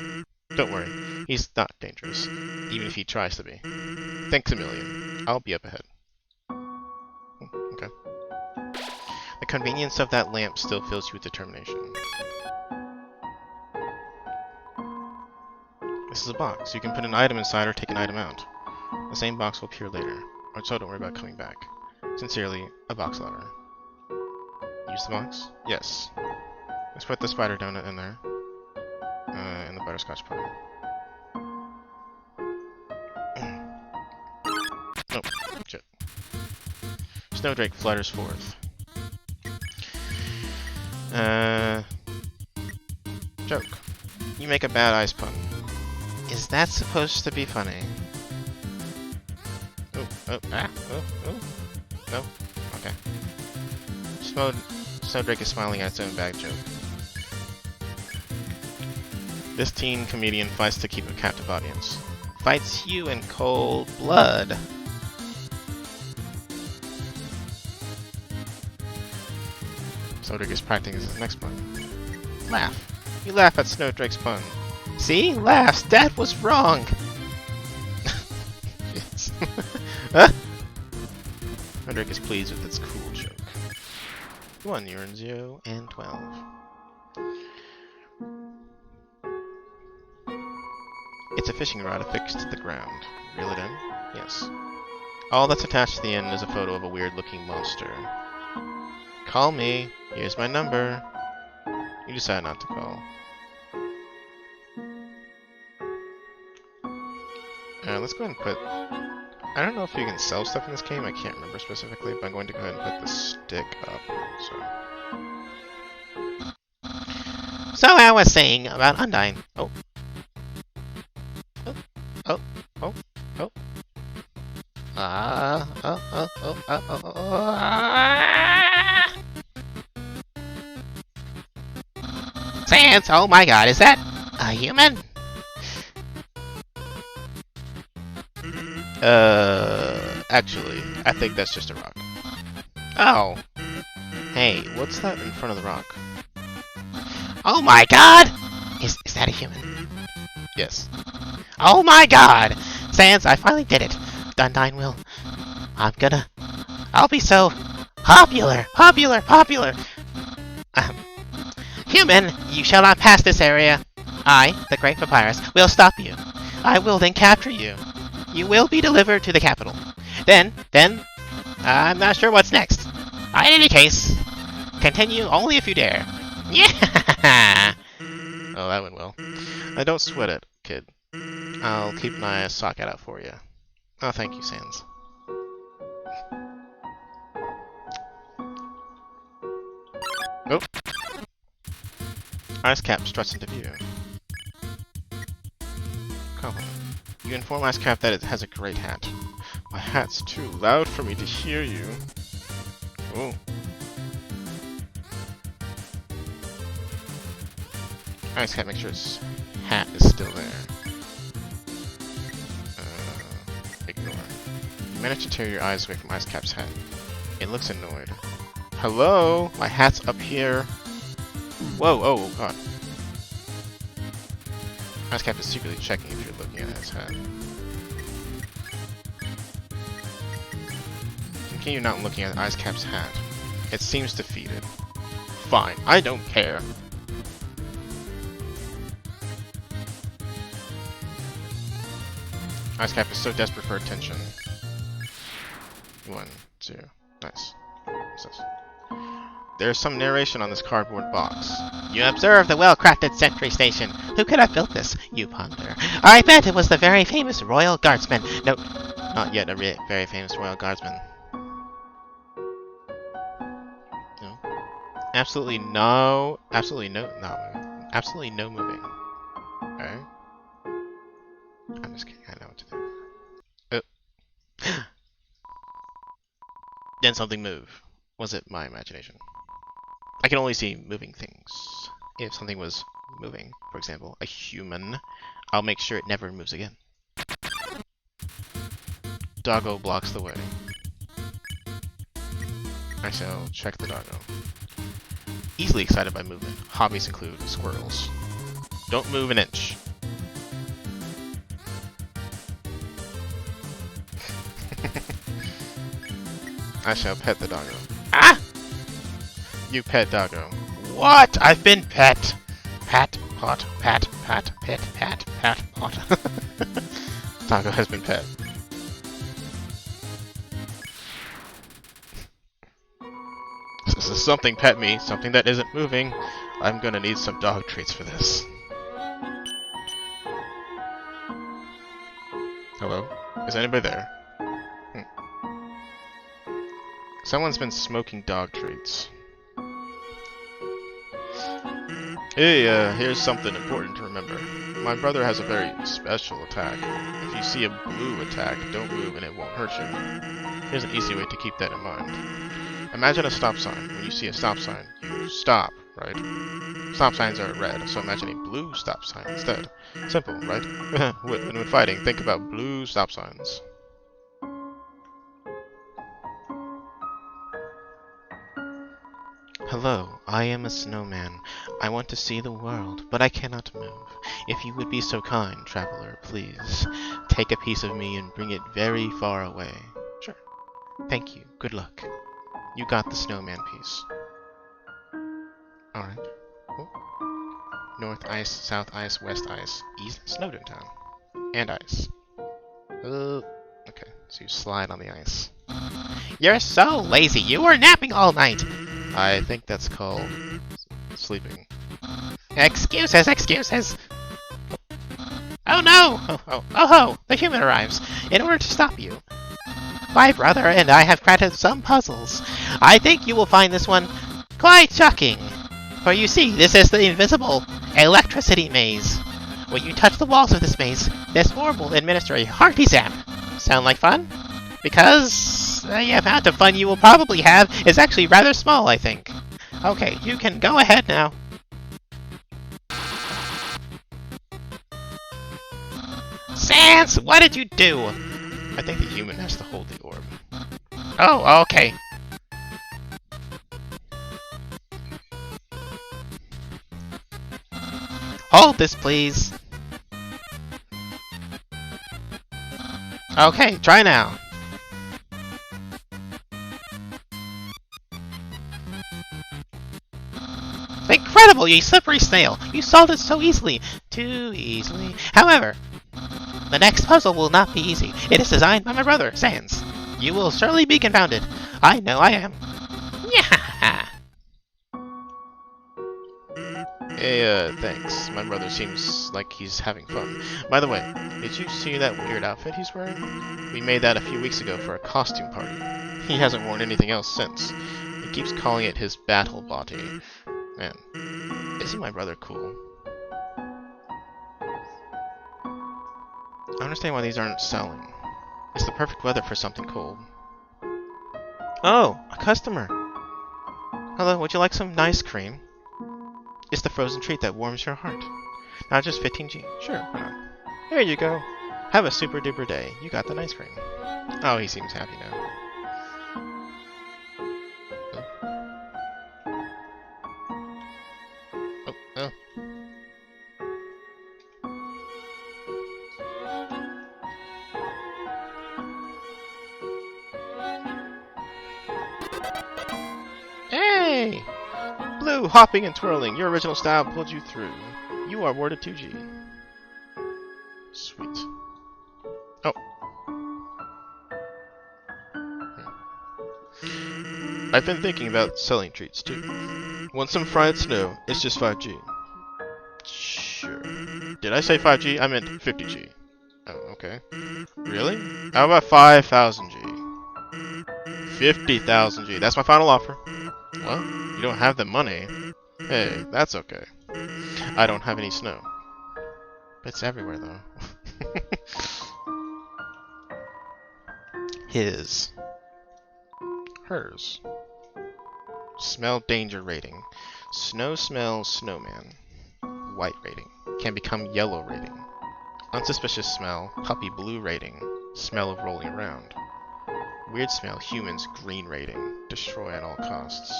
Don't worry, he's not dangerous, even if he tries to be. Thanks a million. I'll be up ahead. Okay. The convenience of that lamp still fills you with determination. This is a box. You can put an item inside or take an item out. The same box will appear later, so don't worry about coming back. Sincerely, a box lover. Use the box? Yes. Let's put the spider donut in there. And the butterscotch pie. Oh, shit. Snowdrake flutters forth. Joke. You make a bad ice pun. Is that supposed to be funny? No? Okay. Snowdrake is smiling at its own bad joke. This teen comedian fights to keep a captive audience. Fights you in cold blood. Snowdrake is practicing his next pun. Laugh. You laugh at Snowdrake's pun. See? Laughs. That was wrong. Yes. Snowdrake is pleased with its cool joke. 1, you're in 0 and 12. It's a fishing rod affixed to the ground. Reel it in? Yes. All that's attached to the end is a photo of a weird-looking monster. Call me. Here's my number. You decide not to call. Let's go ahead and put... I don't know if you can sell stuff in this game. I can't remember specifically, but I'm going to go ahead and put the stick up. So I was saying about Undyne. Sans, oh my god, is that a human? Actually, I think that's just a rock. Oh. Hey, what's that in front of the rock? Oh my god! Is that a human? Yes. Oh my god! Sans, I finally did it. Dundine will. I'll be so popular! Human, you shall not pass this area. I, the Great Papyrus, will stop you. I will then capture you. You will be delivered to the capital. Then, I'm not sure what's next. In any case, continue only if you dare. Yeah! Oh, that went well. Don't sweat it, kid. I'll keep my socket out for you. Oh, thank you, Sans. Oh. Ice Cap struts into view. Compliment. You inform Ice Cap that it has a great hat. My hat's too loud for me to hear you. Ooh. Ice Cap, make sure his hat is still there. Ignore. You managed to tear your eyes away from Ice Cap's hat. It looks annoyed. Hello? My hat's up here. Whoa, oh god. Ice Cap is secretly checking if you're looking at his hat. Continue not looking at Ice Cap's hat. It seems defeated. Fine, I don't care. Ice Cap is so desperate for attention. 1, 2, nice. What's this? There's some narration on this cardboard box. You observe the well-crafted sentry station. Who could have built this, you ponder? I bet it was the very famous Royal Guardsman. No, not yet a very famous Royal Guardsman. No. Absolutely no moving. Alright. I'm just kidding, I know what to do. Oh. Then something moved. Was it my imagination? I can only see moving things. If something was moving, for example, a human, I'll make sure it never moves again. Doggo blocks the way. I shall check the doggo. Easily excited by movement. Hobbies include squirrels. Don't move an inch. I shall pet the doggo. Ah! You pet doggo. What? I've been pet. Pat, pot, pat, pat, pet, pat, pat, pot. Doggo has been pet. This is something pet me, something that isn't moving. I'm gonna need some dog treats for this. Hello? Is anybody there? Someone's been smoking dog treats. Hey, here's something important to remember. My brother has a very special attack. If you see a blue attack, don't move and it won't hurt you. Here's an easy way to keep that in mind. Imagine a stop sign. When you see a stop sign, you stop, right? Stop signs are red, so imagine a blue stop sign instead. Simple, right? When fighting, think about blue stop signs. Hello, I am a snowman. I want to see the world, but I cannot move. If you would be so kind, traveler, please, take a piece of me and bring it very far away. Sure. Thank you. Good luck. You got the snowman piece. Alright. Oh. North ice, south ice, west ice. East Snowdon town. And ice. Okay, so you slide on the ice. You're so lazy. You were napping all night. I think that's called sleeping. Excuses, excuses. Oh no! Oh, the human arrives. In order to stop you, my brother and I have crafted some puzzles. I think you will find this one quite shocking. For you see, this is the invisible electricity maze. When you touch the walls of this maze, this orb will administer a hearty zap. Sound like fun? Because The amount of fun you will probably have is actually rather small, I think. Okay, you can go ahead now. Sans, what did you do? I think the human has to hold the orb. Oh, okay. Hold this, please. Okay, try now. Incredible, you slippery snail! You solved it so easily. Too easily. However, the next puzzle will not be easy. It is designed by my brother, Sans. You will surely be confounded. I know I am. Yeah. Hey, thanks. My brother seems like he's having fun. By the way, did you see that weird outfit he's wearing? We made that a few weeks ago for a costume party. He hasn't worn anything else since. He keeps calling it his battle body. Man, isn't my brother cool? I understand why these aren't selling. It's the perfect weather for something cold. Oh, a customer. Hello, would you like some nice cream? It's the frozen treat that warms your heart. Now just 15G. Sure, why not? Here you go. Have a super duper day. You got the nice cream. Oh, he seems happy now. Oh. Hey! Blue, hopping and twirling. Your original style pulled you through. You are awarded 2G. Sweet. Oh. I've been thinking about selling treats too. Want some fried snow? It's just 5G. Sure. Did I say 5G? I meant 50G. Oh, okay. Really? How about 5,000G? 50,000G. That's my final offer. Well, you don't have the money. Hey, that's okay. I don't have any snow. It's everywhere, though. His. Hers. Smell danger rating. Snow smell snowman. White rating. Can become yellow rating. Unsuspicious smell. Puppy blue rating. Smell of rolling around. Weird smell humans green rating. Destroy at all costs.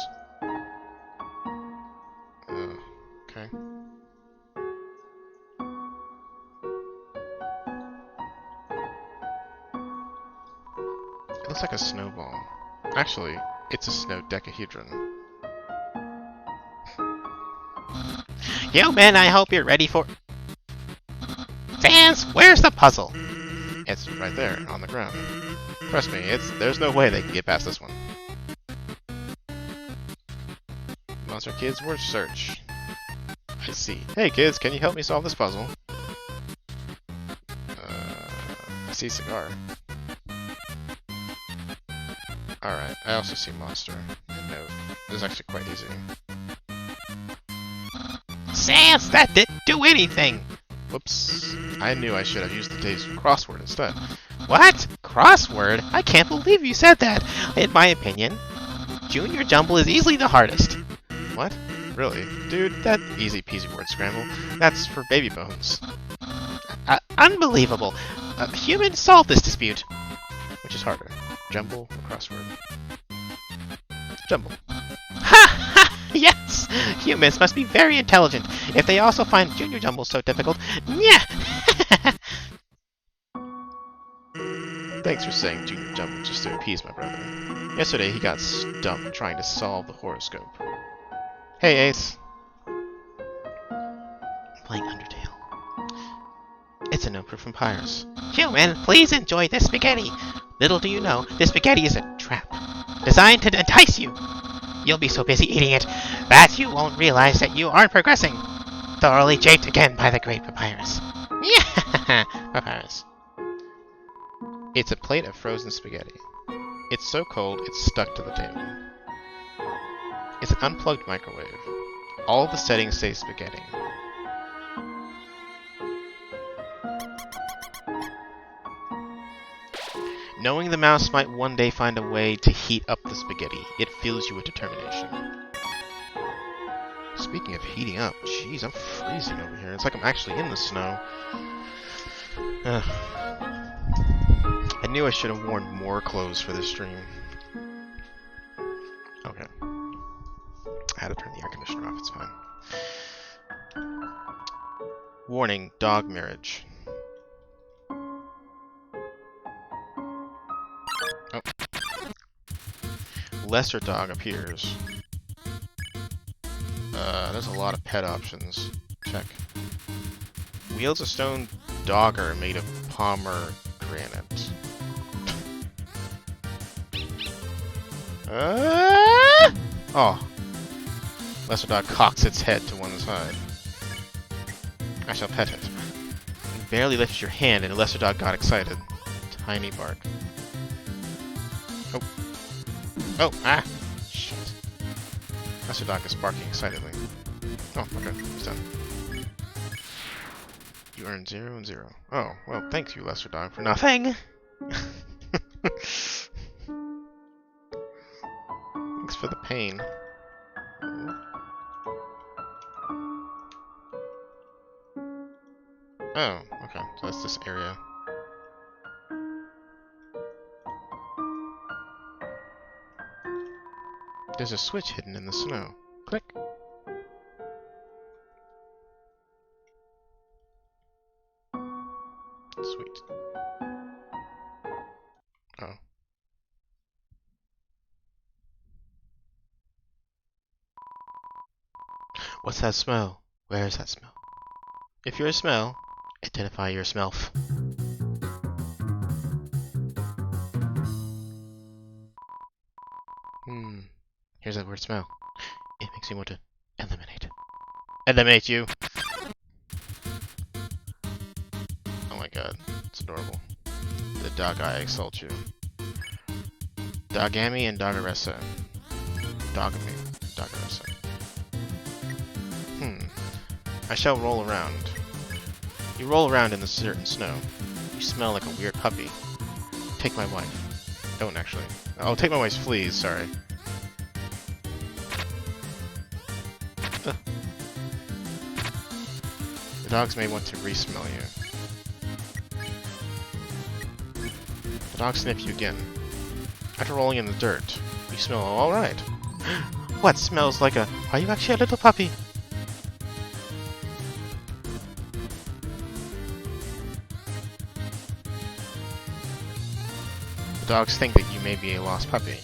Okay. It looks like a snowball. Actually, it's a snow decahedron. Yo, man, I hope you're ready for... Sans, where's the puzzle? It's right there, on the ground. Trust me, there's no way they can get past this one. Monster Kids word search. I see. Hey kids, can you help me solve this puzzle? I see cigar. Alright, I also see monster. And note. This is actually quite easy. Sans, that didn't do anything! Whoops. I knew I should have used the day's crossword instead. What? Crossword? I can't believe you said that! In my opinion, Junior Jumble is easily the hardest. What? Really? Dude, that easy peasy word scramble, that's for baby bones. Unbelievable. Humans solve this dispute. Which is harder? Jumble or crossword? Jumble. Ha ha! Yes! Humans must be very intelligent if they also find Junior Jumble so difficult. Yeah! Thanks for saying Junior Jumble just to appease my brother. Yesterday he got stumped trying to solve the horoscope. Hey Ace. Playing Undertale. It's a no proof from Pyrus. Human, please enjoy this spaghetti. Little do you know, this spaghetti is a trap. Designed to entice you. You'll be so busy eating it that you won't realize that you aren't progressing. Thoroughly japed again by the great Papyrus. Yeah, Papyrus. It's a plate of frozen spaghetti. It's so cold it's stuck to the table. It's an unplugged microwave. All the settings say spaghetti. Knowing the mouse might one day find a way to heat up the spaghetti, it fills you with determination. Speaking of heating up, jeez, I'm freezing over here. It's like I'm actually in the snow. Ugh. I knew I should have worn more clothes for this stream. Okay. I had to turn the air conditioner off, it's fine. Warning, dog marriage. Oh. Lesser dog appears. There's a lot of pet options. Check. Wields a stone dogger made of pomegranate. Oh. Lesser dog cocks its head to one side. I shall pet it. You barely lifted your hand and the lesser dog got excited. Tiny bark. Oh. Oh, ah! Shit. Lesser dog is barking excitedly. Oh, okay. It's done. You earned 0 and 0. Oh, well, thanks you, lesser dog, for nothing! Thanks for the pain. Oh, okay. So that's this area. There's a switch hidden in the snow. Click. Sweet. Oh. What's that smell? Where is that smell? If you're a smell, identify your smell. Here's that weird smell. It makes me want to eliminate. Eliminate you! Oh my god, it's adorable. The dog eye exalts you. Dogami and Dogaressa. Dogami. Dogaressa. I shall roll around. You roll around in the certain snow. You smell like a weird puppy. Take my wife. Don't actually. Oh, take my wife's fleas, sorry. The dogs may want to re-smell you. The dogs sniff you again. After rolling in the dirt, you smell alright. What smells like a... Are you actually a little puppy? The dogs think that you may be a lost puppy.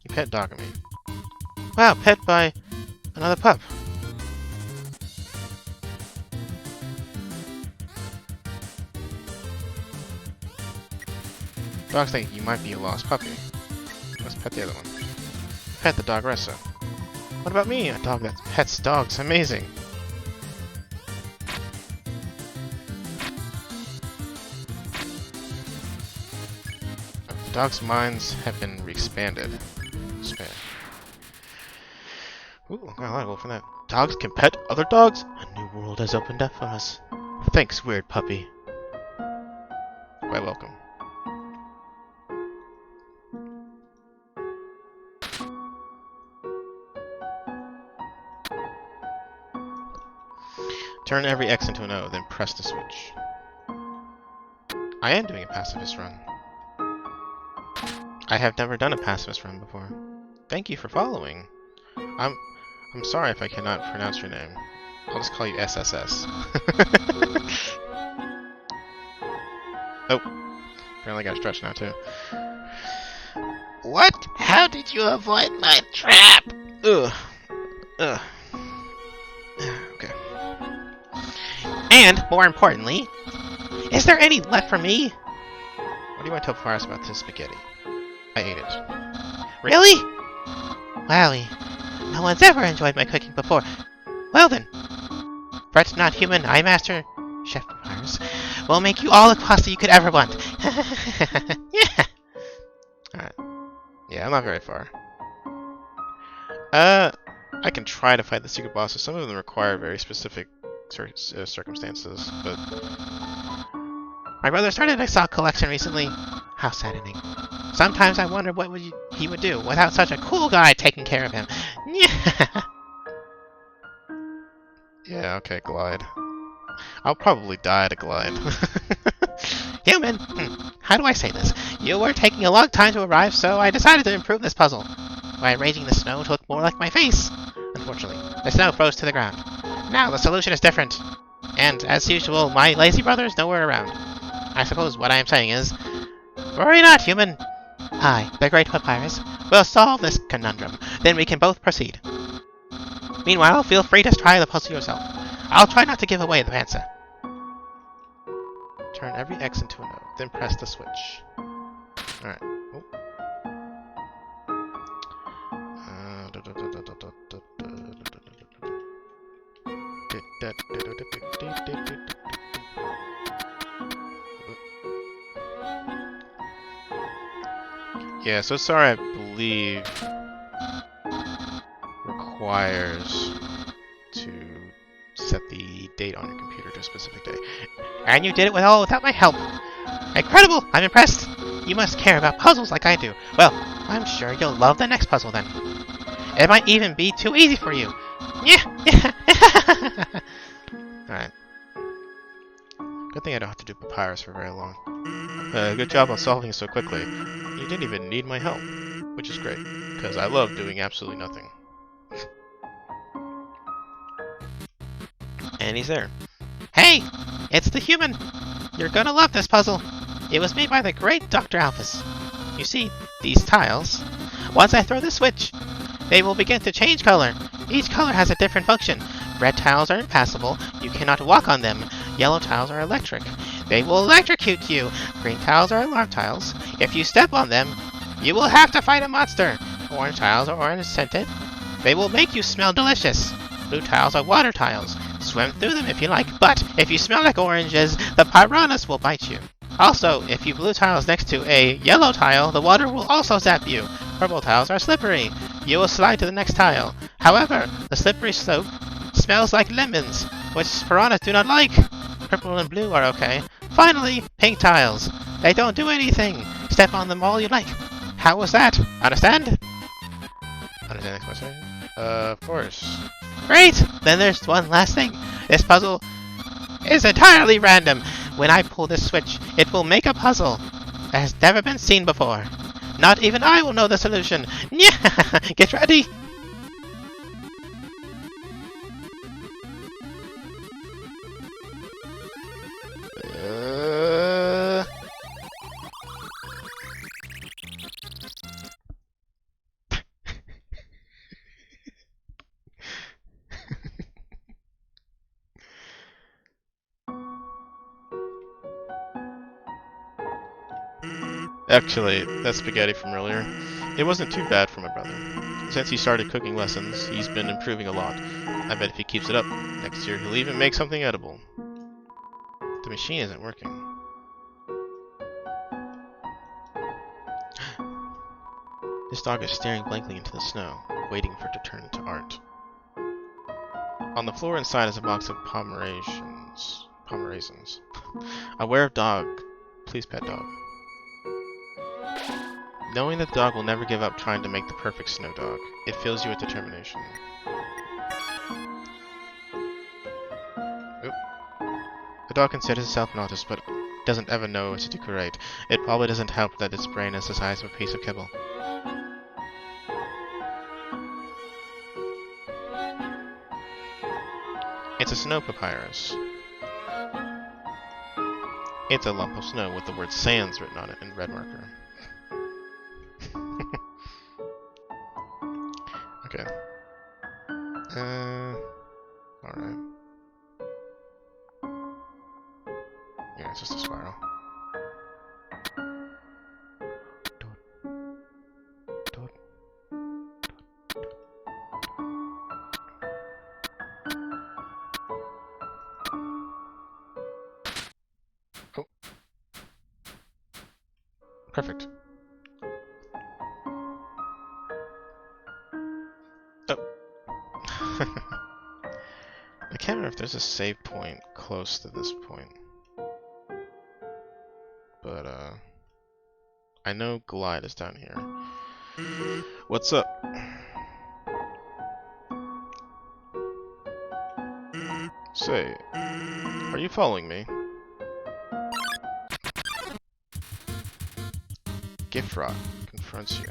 You pet Dogami. Wow, pet by another pup. Dogs think you might be a lost puppy. Let's pet the other one. Pet the Dogressa. What about me? A dog that pets dogs. Amazing. The dogs' minds have been re-expanded. Expand. Ooh, got a lot of gold from that. Dogs can pet other dogs? A new world has opened up for us. Thanks, weird puppy. Quite welcome. Turn every X into an O, then press the switch. I am doing a pacifist run. I have never done a pacifist run before. Thank you for following. I'm sorry if I cannot pronounce your name. I'll just call you SSS. Oh, apparently I got stretched now too. What? How did you avoid my trap? Ugh. Ugh. Okay. And, more importantly, is there any left for me? What do you want to tell Fires about this spaghetti? I ate it. Really? Wowie. No one's ever enjoyed my cooking before. Well then, Fret not, human eye master, Chef Fires, will make you all the pasta you could ever want. Yeah. Alright. Yeah, I'm not very far. I I can try to fight the secret bosses. Some of them require very specific circumstances, but... My brother started a sock collection recently. How saddening. Sometimes I wonder what he would do without such a cool guy taking care of him. Yeah, okay, glide. I'll probably die to glide. Human! How do I say this? You were taking a long time to arrive, so I decided to improve this puzzle by arranging the snow to look more like my face. Unfortunately, the snow froze to the ground. Now the solution is different. And, as usual, my lazy brother is nowhere around. I suppose what I am saying is, worry not, human! I, the great papyrus, will solve this conundrum. Then we can both proceed. Meanwhile, feel free to try the puzzle yourself. I'll try not to give away the answer. Turn every X into a node, then press the switch. Alright. Oh. Yeah, so sorry, I believe requires to set the date on your computer to a specific day. And you did it without my help. Incredible! I'm impressed. You must care about puzzles like I do. Well, I'm sure you'll love the next puzzle then. It might even be too easy for you. Yeah. Alright. Good thing I don't have to do Papyrus for very long. Good job on solving it so quickly. You didn't even need my help, which is great, because I love doing absolutely nothing. And he's there. Hey! It's the human! You're gonna love this puzzle. It was made by the great Dr. Alphys. You see, these tiles, once I throw the switch, they will begin to change color. Each color has a different function. Red tiles are impassable. You cannot walk on them. Yellow tiles are electric. They will electrocute you. Green tiles are alarm tiles. If you step on them, you will have to fight a monster. Orange tiles are orange scented. They will make you smell delicious. Blue tiles are water tiles. Swim through them if you like, but if you smell like oranges, the piranhas will bite you. Also, if you blue tiles next to a yellow tile, the water will also zap you. Purple tiles are slippery. You will slide to the next tile. However, the slippery slope smells like lemons, which piranhas do not like. Purple and blue are okay. Finally, pink tiles. They don't do anything. Step on them all you like. How was that? Understand? Understand the next question? Of course. Great! Then there's one last thing. This puzzle is entirely random. When I pull this switch, it will make a puzzle that has never been seen before. Not even I will know the solution. Get ready! Actually, that spaghetti from earlier, it wasn't too bad for my brother. Since he started cooking lessons, he's been improving a lot. I bet if he keeps it up, next year he'll even make something edible. The machine isn't working. This dog is staring blankly into the snow, waiting for it to turn into art. On the floor inside is a box of Pomeranians. Aware of dog. Please pet dog. Knowing that the dog will never give up trying to make the perfect snow dog, it fills you with determination. Oop. The dog considers itself an artist, but doesn't ever know what to decorate. It probably doesn't help that its brain is the size of a piece of kibble. It's a snow papyrus. It's a lump of snow with the word sands written on it in red marker. Okay. Alright. Yeah, it's just a spiral. Oh. Perfect. I can't remember if there's a save point close to this point. But, I know Glide is down here. What's up? Say, are you following me? Gift Rot confronts you.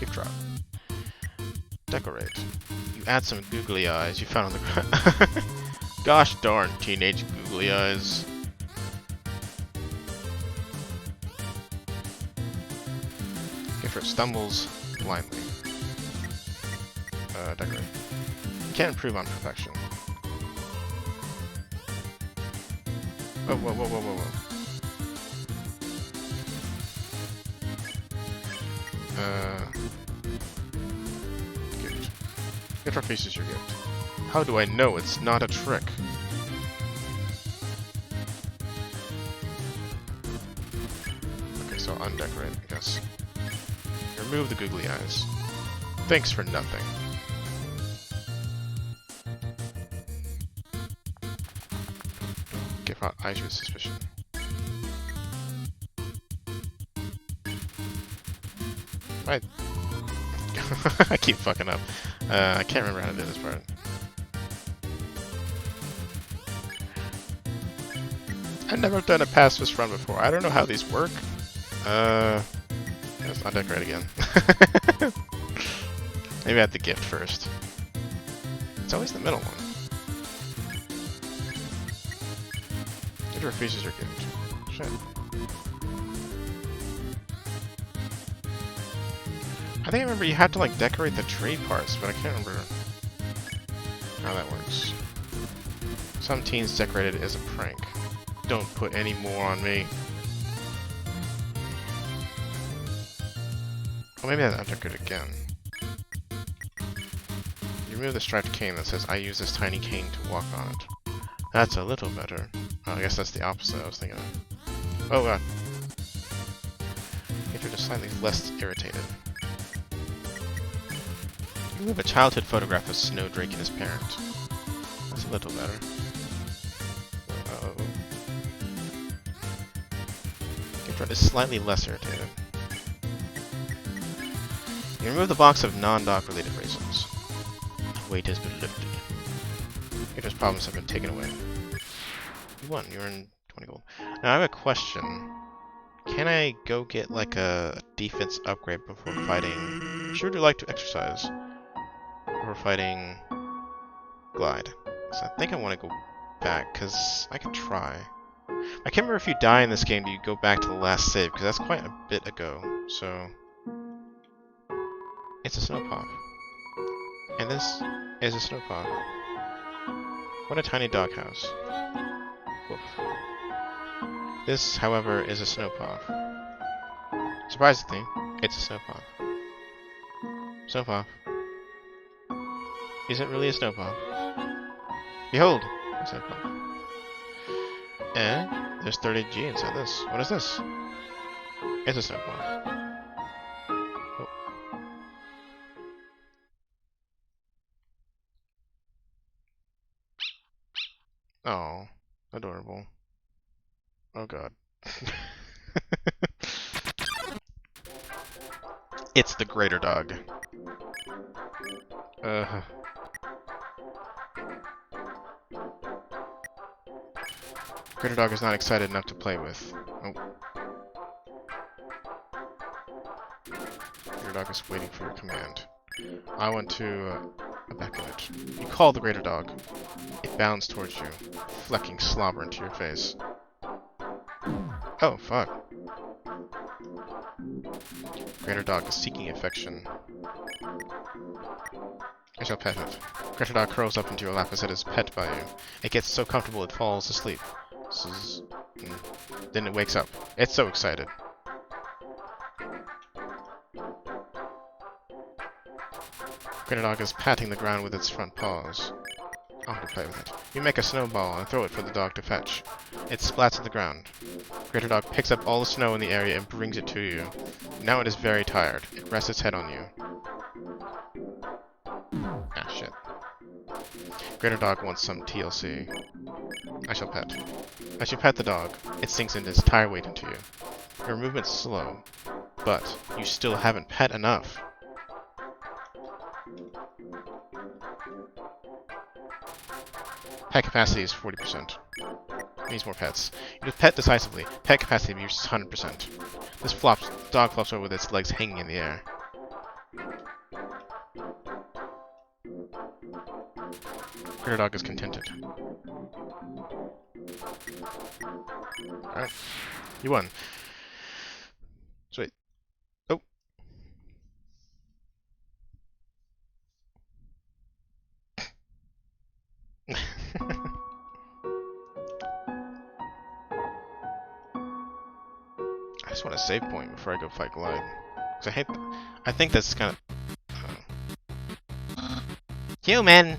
Gift Rot. Decorate. You add some googly eyes you found on the ground. Gosh darn, teenage googly eyes. Gifford stumbles blindly. Decorate. You can't improve on perfection. Oh, whoa, whoa, whoa, whoa, whoa. Gift. Gift refuses your gift. How do I know it's not a trick? Okay, so undecorate, I guess. Remove the googly eyes. Thanks for nothing. Gift Rot eyes you with suspicion. Right. I keep fucking up. I can't remember how to do this part. I've never done a Pacifist Run before. I don't know how these work. Let's undecorate again. Maybe I have the gift first. It's always the middle one. It refuses your gift. Shit. I think I remember you had to like decorate the tree parts, but I can't remember how that works. Some teens decorated it as a prank. Don't put any more on me. Well, maybe I'll decorate it again. You remove the striped cane that says, I use this tiny cane to walk on it. That's a little better. Oh, I guess that's the opposite I was thinking of. Oh god. If you're just slightly less irritated. You have a childhood photograph of Snowdrake and his parent. That's a little better. Uh-oh. Gift is slightly less irritated. You remove the box of non-dog related raisins. The weight has been lifted. Gifter's problems have been taken away. You won. You earned 20 gold. Now I have a question. Can I go get like a defense upgrade before fighting? Sure do like to exercise. Before fighting Glide. So I think I want to go back, because I can try. I can't remember if you die in this game, do you go back to the last save, because that's quite a bit ago. So it's a Snowpop. And this is a Snowpop. What a tiny doghouse. Woof. This, however, is a Snowpop. Surprisingly, it's a Snowpop. Snowpop. Is it really a Snowpop? Behold! A Snowpop. And there's 30G inside this. What is this? It's a Snowpop. Oh. Oh, adorable. Oh god. It's the greater dog. Greater dog is not excited enough to play with. Oh. Greater dog is waiting for your command. I want to beckon it. You call the greater dog. It bounds towards you, flecking slobber into your face. Oh, fuck. Greater dog is seeking affection. I shall pet it. Greater dog curls up into your lap as it is pet by you. It gets so comfortable it falls asleep. Then it wakes up. It's so excited. Greater dog is patting the ground with its front paws. I want to play with it. You make a snowball and throw it for the dog to fetch. It splats on the ground. Greater dog picks up all the snow in the area and brings it to you. Now it is very tired. It rests its head on you. Ah, shit. Greater Dog wants some TLC. I shall pet. As you pet the dog, it sinks its entire weight into you. Your movement's slow, but you still haven't pet enough. Pet capacity is 40%. Needs more pets. You just pet decisively. Pet capacity reaches 100%. This dog flops over with its legs hanging in the air. Greater Dog is contented. Alright. You won. Sweet. Oh. I just want a save point before I go fight Glide. Cause I think that's kind of... Human!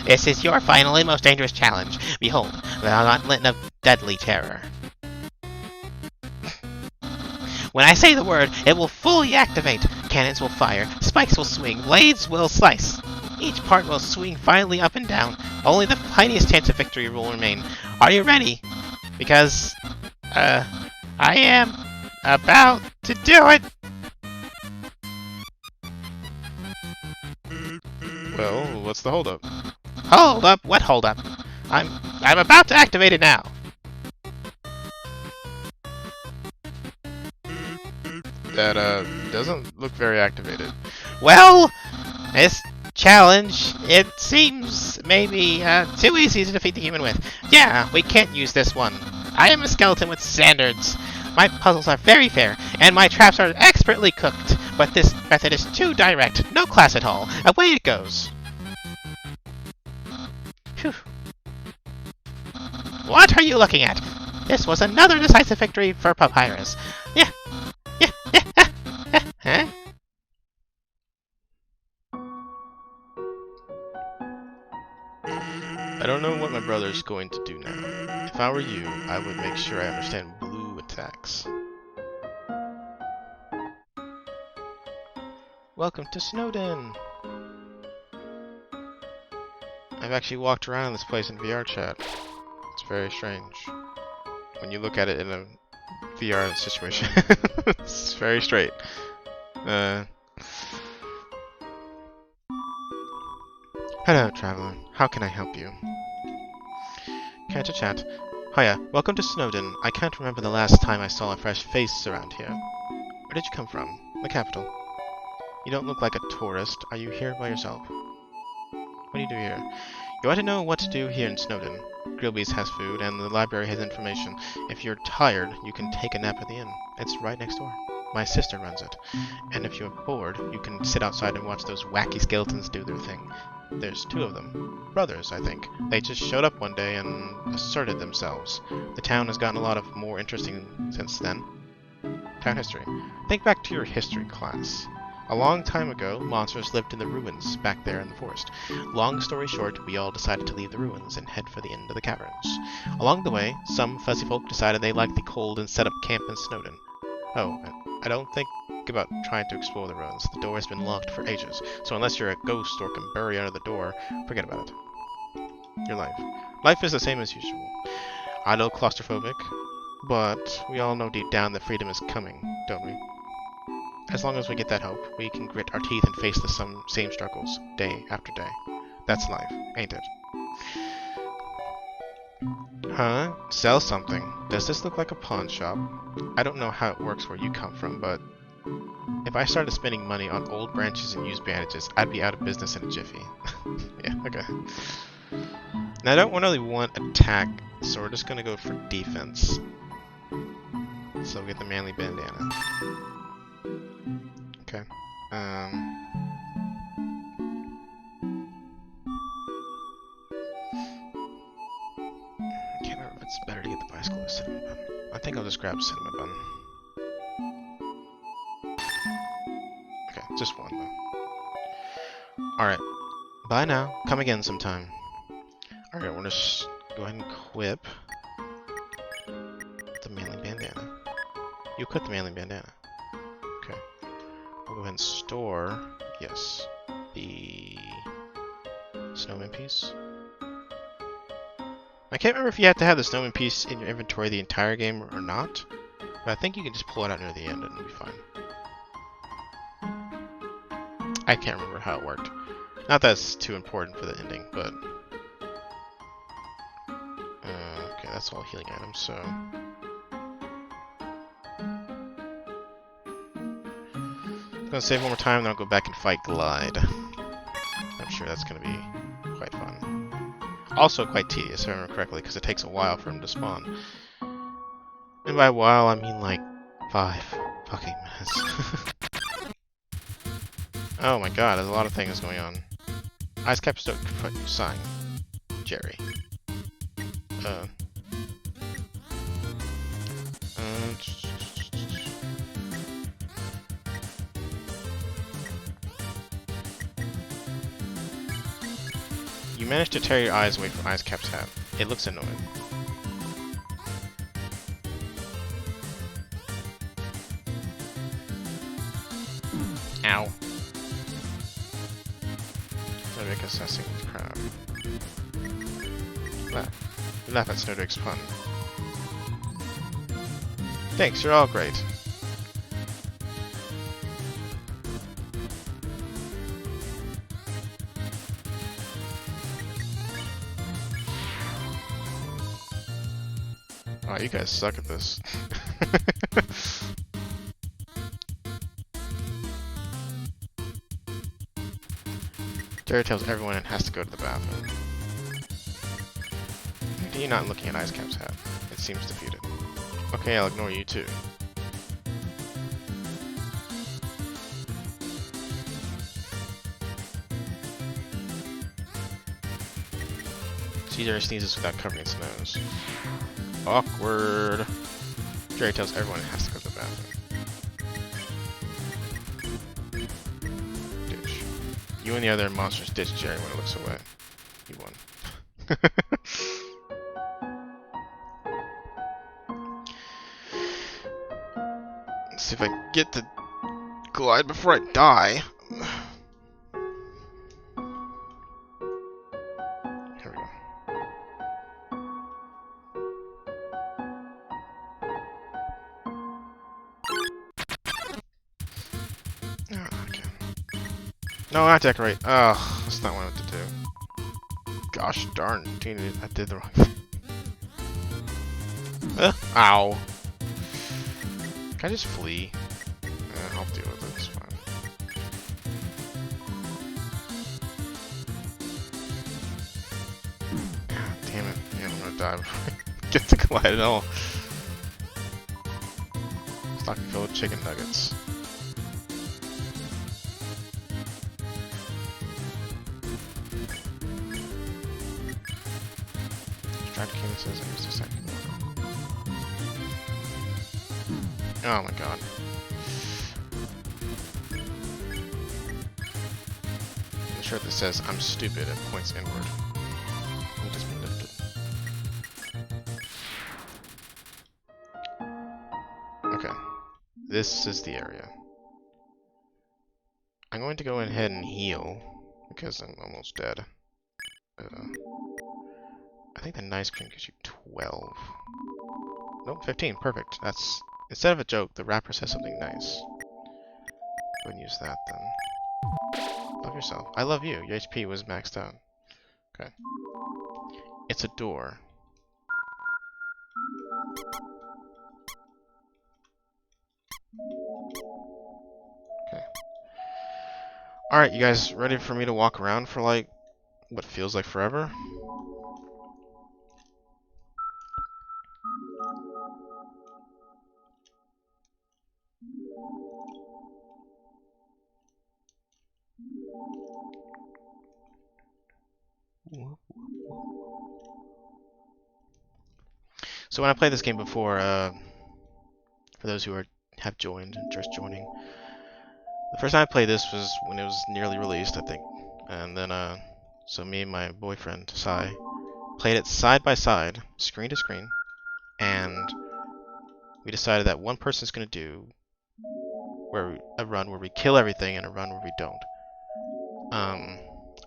This is your final and most dangerous challenge. Behold, the gauntlet of deadly terror. When I say the word, it will fully activate. Cannons will fire, spikes will swing, blades will slice. Each part will swing violently up and down. Only the tiniest chance of victory will remain. Are you ready? Because, I am about to do it! Well, what's the holdup? Hold up? What hold up? I'm about to activate it now. That, doesn't look very activated. Well, this challenge, it seems maybe too easy to defeat the human with. Yeah, we can't use this one. I am a skeleton with standards. My puzzles are very fair, and my traps are expertly cooked. But this method is too direct. No class at all. Away it goes. Phew. What are you looking at? This was another decisive victory for Papyrus. Yeah. Huh? I don't know what my brother's going to do now. If I were you, I would make sure I understand blue attacks. Welcome to Snowden! I've actually walked around this place in VR chat. It's very strange. When you look at it in a VR situation. It's very straight. Hello, traveler. How can I help you? Care to chat? Hiya, welcome to Snowden. I can't remember the last time I saw a fresh face around here. Where did you come from? The capital. You don't look like a tourist. Are you here by yourself? What do you do here? You ought to know what to do here in Snowden. Grillby's has food, and the library has information. If you're tired, you can take a nap at the inn. It's right next door. My sister runs it. And if you're bored, you can sit outside and watch those wacky skeletons do their thing. There's 2 of them. Brothers, I think. They just showed up one day and asserted themselves. The town has gotten a lot more interesting since then. Town history. Think back to your history class. A long time ago, monsters lived in the ruins back there in the forest. Long story short, we all decided to leave the ruins and head for the end of the caverns. Along the way, some fuzzy folk decided they liked the cold and set up camp in Snowden. Oh, I don't think about trying to explore the ruins. The door has been locked for ages, so unless you're a ghost or can bury under the door, forget about it. Your life. Life is the same as usual. A little claustrophobic, but we all know deep down that freedom is coming, don't we? As long as we get that hope, we can grit our teeth and face the same struggles, day after day. That's life, ain't it? Huh? Sell something. Does this look like a pawn shop? I don't know how it works where you come from, but if I started spending money on old branches and used bandages, I'd be out of business in a jiffy. Yeah, okay. Now I don't really want attack, so we're just gonna go for defense. So we get the manly bandana. Okay. Can't remember if it's better to get the bicycle or cinnamon bun. I think I'll just grab cinnamon bun. Okay, just one though. Alright. Bye now. Come again sometime. Alright, we're gonna go ahead and equip the manly bandana. You equip the manly bandana. Okay. We'll go ahead and store, yes, the snowman piece. I can't remember if you have to have the snowman piece in your inventory the entire game or not, but I think you can just pull it out near the end and it'll be fine. I can't remember how it worked. Not that it's too important for the ending, but... okay, that's all healing items, so... I'm gonna save one more time, then I'll go back and fight Glide. I'm sure that's gonna be quite fun. Also quite tedious, if I remember correctly, because it takes a while for him to spawn. And by a while, I mean like 5 fucking minutes. Oh my god, there's a lot of things going on. Ice Cap Stoke sign. Jerry. You managed to tear your eyes away from Ice Cap's hat. It looks annoying. Ow. Snowdrake assessing the crowd. Laugh. You laugh at Snowdrake's fun. Thanks, you're all great. Wow, you guys suck at this. Jerry tells everyone it has to go to the bathroom. Do you not looking at Ice Cap's hat? It seems defeated. Okay, I'll ignore you too. Caesar sneezes without covering its nose. Awkward. Jerry tells everyone it has to go to the bathroom. Ditch. You and the other monsters ditch Jerry when it looks away. You won. Let's see if I can get to Glide before I die. Here we go. Okay. No, not decorate. Oh, that's not what I meant to do. Gosh darn, I did the wrong thing. Ow. Can I just flee? I'll deal with it, it's fine. God damn it. Yeah, I'm gonna die before I get to Glide at all. Stocking filled with chicken nuggets. Distract King says I used a second. Oh my god. The shirt that says I'm stupid and points inward. Will just be lifted. Okay. This is the area. I'm going to go ahead and heal because I'm almost dead. I think the nice cream gives you 12. Nope, 15. Perfect. That's... Instead of a joke, the rapper says something nice. Go and use that then. Love yourself. I love you. Your HP was maxed out. Okay. It's a door. Okay. Alright, you guys ready for me to walk around for like what feels like forever? So when I played this game before, for those who have joined, just joining, the first time I played this was when it was nearly released, I think. And then, so me and my boyfriend, Sai, played it side by side, screen to screen, and we decided that one person's going to do a run where we kill everything and a run where we don't.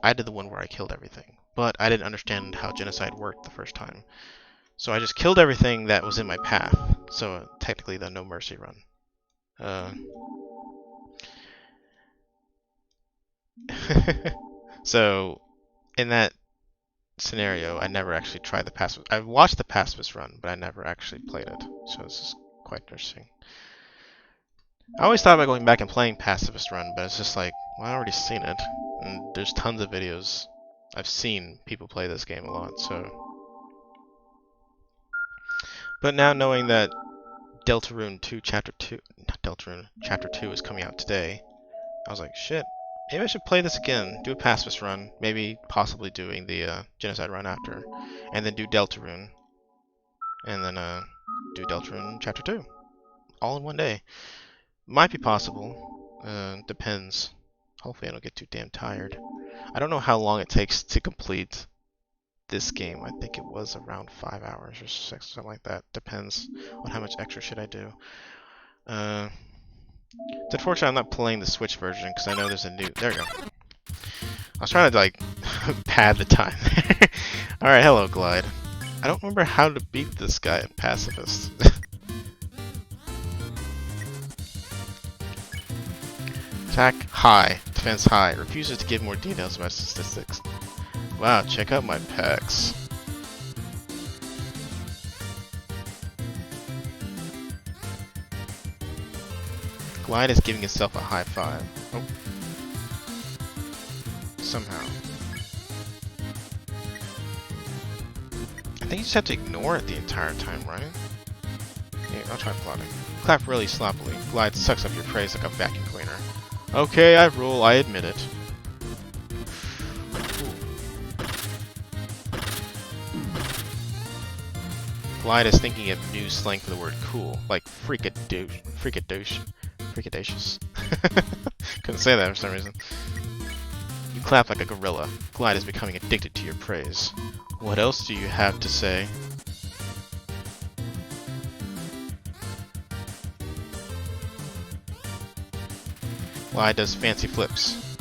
I did the one where I killed everything, but I didn't understand how genocide worked the first time. So I just killed everything that was in my path. So technically the no mercy run. So in that scenario, I never actually tried the pacifist. I've watched the Pacifist Run, but I never actually played it. So this is quite interesting. I always thought about going back and playing Pacifist Run, but it's just like, well, I already seen it, and there's tons of videos. I've seen people play this game a lot, so. But now knowing that Deltarune 2 Chapter 2, not Deltarune, Chapter 2 is coming out today, I was like, shit, maybe I should play this again, do a Pacifist Run, maybe possibly doing the Genocide Run after, and then do Deltarune, and then do Deltarune Chapter 2, all in one day. Might be possible, depends. Hopefully I don't get too damn tired. I don't know how long it takes to complete this game. I think it was around 5 hours or 6, something like that. Depends on how much extra shit I do. It's unfortunate I'm not playing the Switch version because I know there's a new. There we go. I was trying to like pad the time. All right, hello Glide. I don't remember how to beat this guy at Pacifist. Attack high, defense high. Refuses to give more details about statistics. Wow, check out my pecs. Glide is giving itself a high five. Oh. Somehow. I think you just have to ignore it the entire time, right? Yeah, I'll try plotting. Clap really sloppily. Glide sucks up your praise like a vacuum cleaner. Okay, I rule, I admit it. Glide is thinking of new slang for the word cool, like freakadosh. Freakadacious. Couldn't say that for some reason. You clap like a gorilla. Glide is becoming addicted to your praise. What else do you have to say? Glide does fancy flips.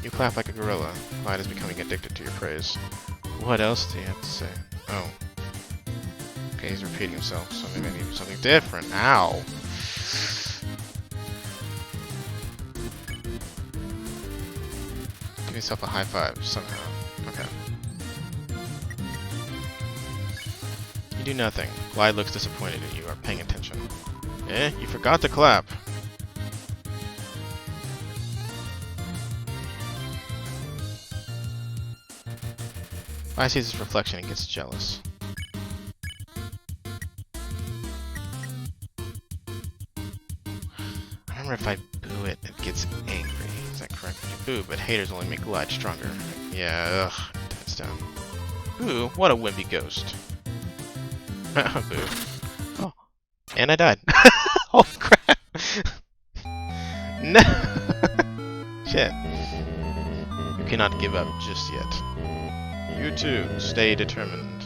You clap like a gorilla. Glide is becoming addicted to your praise. What else do you have to say? Oh. Okay, he's repeating himself, so maybe I need to do something different. Ow! Give yourself a high five, somehow. Okay. You do nothing. Glide looks disappointed and you are paying attention. Eh? You forgot to clap. I see his reflection and gets jealous. I remember if I boo it, it gets angry. Is that correct? When you boo, but haters only make Glide stronger. Yeah, ugh. That's down. Boo, what a wimpy ghost. Boo. Oh. And I died. Oh crap. No. Shit. You cannot give up just yet. You too, stay determined.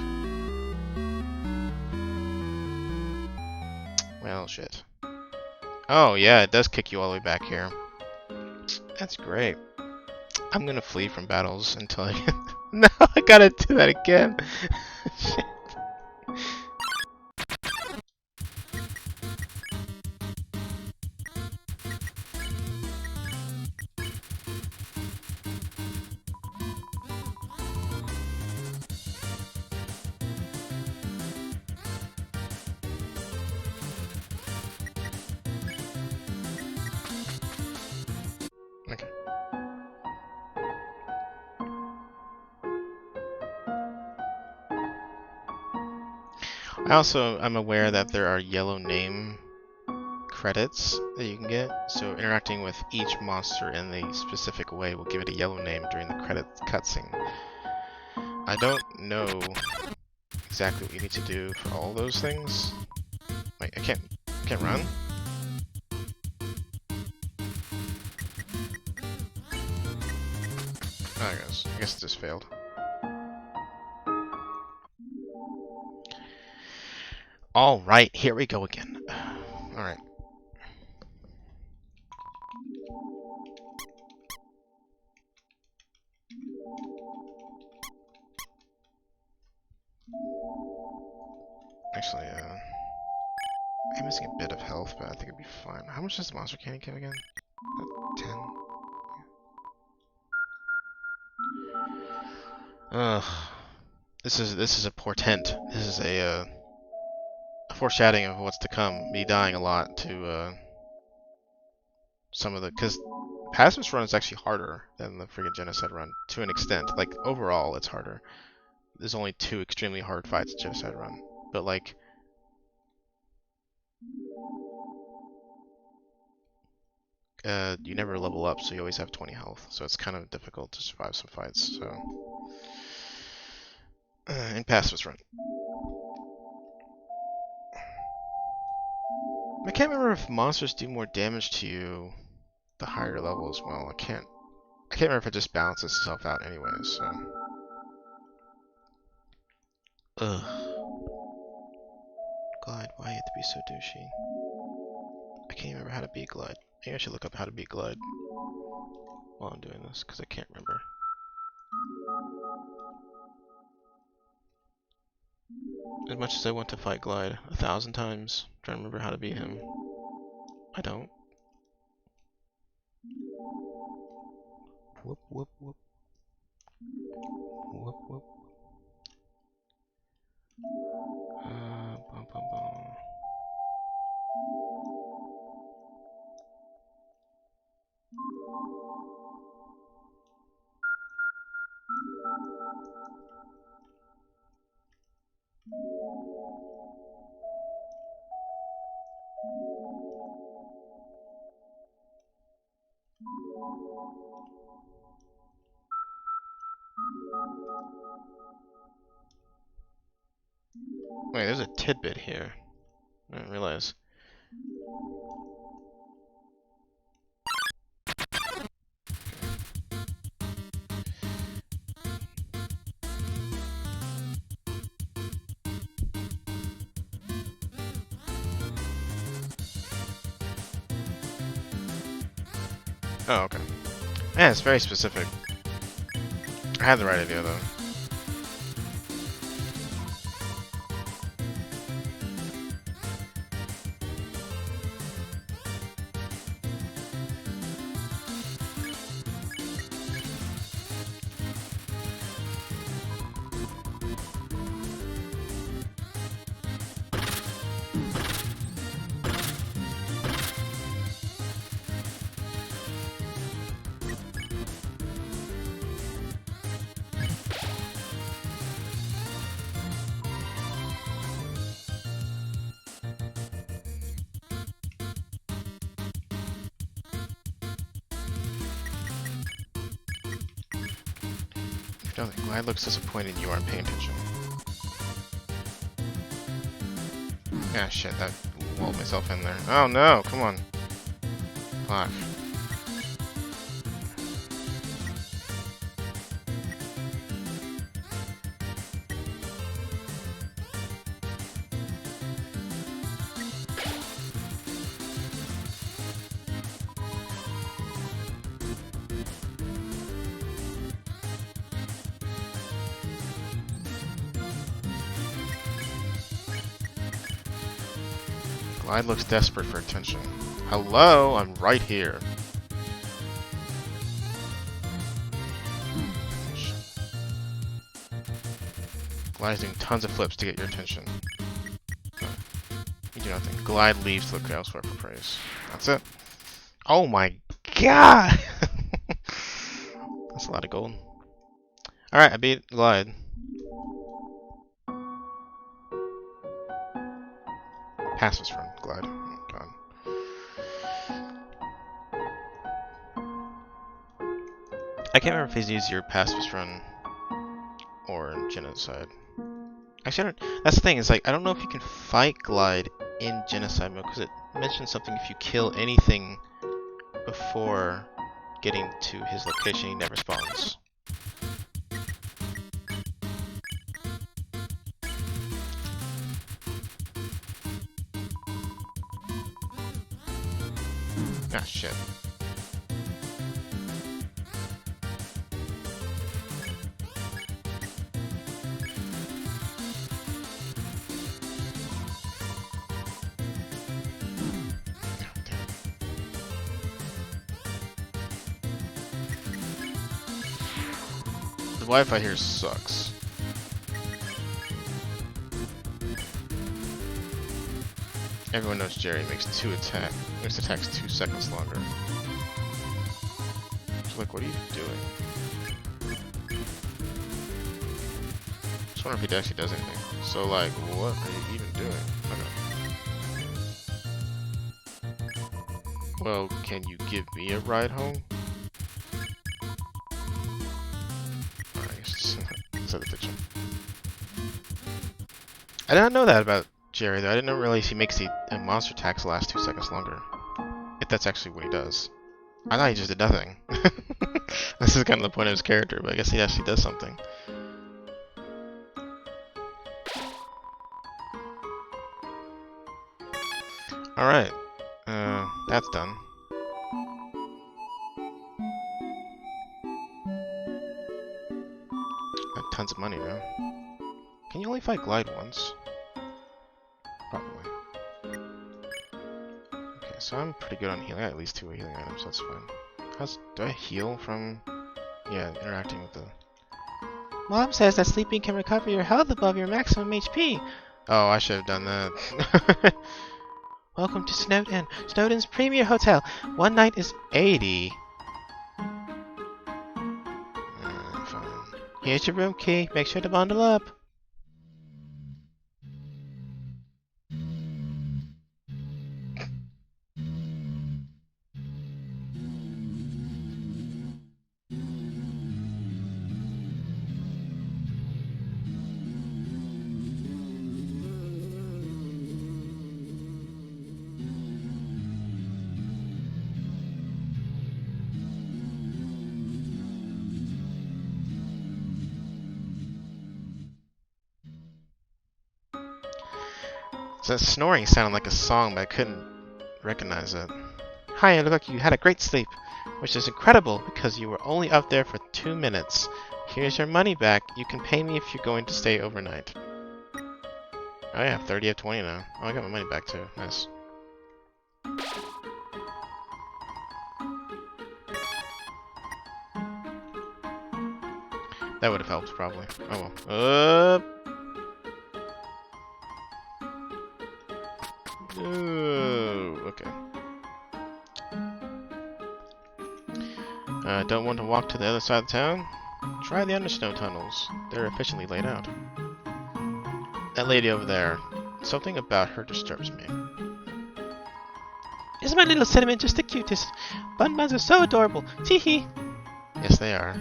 Well, shit. Oh, yeah, it does kick you all the way back here. That's great. I'm gonna flee from battles until I get... No, I gotta do that again. Shit. Okay. I'm aware that there are yellow name credits that you can get, so interacting with each monster in a specific way will give it a yellow name during the credit cutscene. I don't know exactly what you need to do for all those things. Wait, I can't run? Oh, I guess it just failed. Alright, here we go again. Alright. missing a bit of health, but I think it'd be fine. How much does the monster candy give again? 10? Ugh. This is a portent. This is a foreshadowing of what's to come. Me dying a lot to some of the, because Pacifist Run is actually harder than the friggin' Genocide Run to an extent. Like overall, it's harder. There's only 2 extremely hard fights in Genocide Run, but like you never level up, so you always have 20 health. So it's kind of difficult to survive some fights. So in Pacifist Run. I can't remember if monsters do more damage to you the higher level as well. I can't remember if it just balances itself out anyways, so. Ugh. Glide, why you have to be so douchey? I can't remember how to beat Glide. Maybe I should look up how to beat Glide while I'm doing this, because I can't remember. As much as I want to fight Glide 1,000 times, trying to remember how to beat him, I don't. Whoop, whoop, whoop. Whoop, whoop. Bum, bum, bum. Wait, there's a tidbit here. I didn't realize. Oh, okay. Yeah, it's very specific. I had the right idea, though. Nothing. Glide looks disappointed you aren't paying attention. Ah, shit, that walled myself in there. Oh no, come on. Fuck. Glide looks desperate for attention. Hello, I'm right here. Glide's doing tons of flips to get your attention. You do nothing. Glide leaves to look elsewhere for praise. That's it. Oh my god! That's a lot of gold. Alright, I beat Glide. Pacifist Run, Glide. Oh god. I can't remember if he's easier Pacifist Run or Genocide. Actually, that's the thing, is like, I don't know if you can fight Glide in Genocide mode, because it mentions something if you kill anything before getting to his location, he never spawns. Ah, shit. Wi-Fi here sucks. Everyone knows Jerry makes attacks 2 seconds longer. So like, what are you doing? Just wonder if he actually does anything. So like, what are you even doing? Okay. Well, can you give me a ride home? I guess it's at the kitchen. I did not know that about Jerry, though. I didn't realize he makes the monster attacks last 2 seconds longer. If that's actually what he does. I thought he just did nothing. This is kind of the point of his character, but I guess he actually does something. Alright. That's done. I have tons of money now. Can you only fight Glide once? Probably. Okay, so I'm pretty good on healing. I got at least 2 healing items, that's fine. Do I heal from... Yeah, interacting with the... Mom says that sleeping can recover your health above your maximum HP. Oh, I should have done that. Welcome to Snowden. Snowden's premier hotel. One night is 80. Fine. Here's your room key. Make sure to bundle up. So that snoring sounded like a song, but I couldn't recognize it. Hi, it looked like you had a great sleep, which is incredible because you were only up there for 2 minutes. Here's your money back. You can pay me if you're going to stay overnight. Oh yeah, 30 of 20 now. Oh, I got my money back too. Nice. That would have helped, probably. Oh well. Okay. Don't want to walk to the other side of town? Try the Undersnow tunnels. They're efficiently laid out. That lady over there. Something about her disturbs me. Isn't my little cinnamon just the cutest? Bun buns are so adorable. Tee-hee. Yes, they are.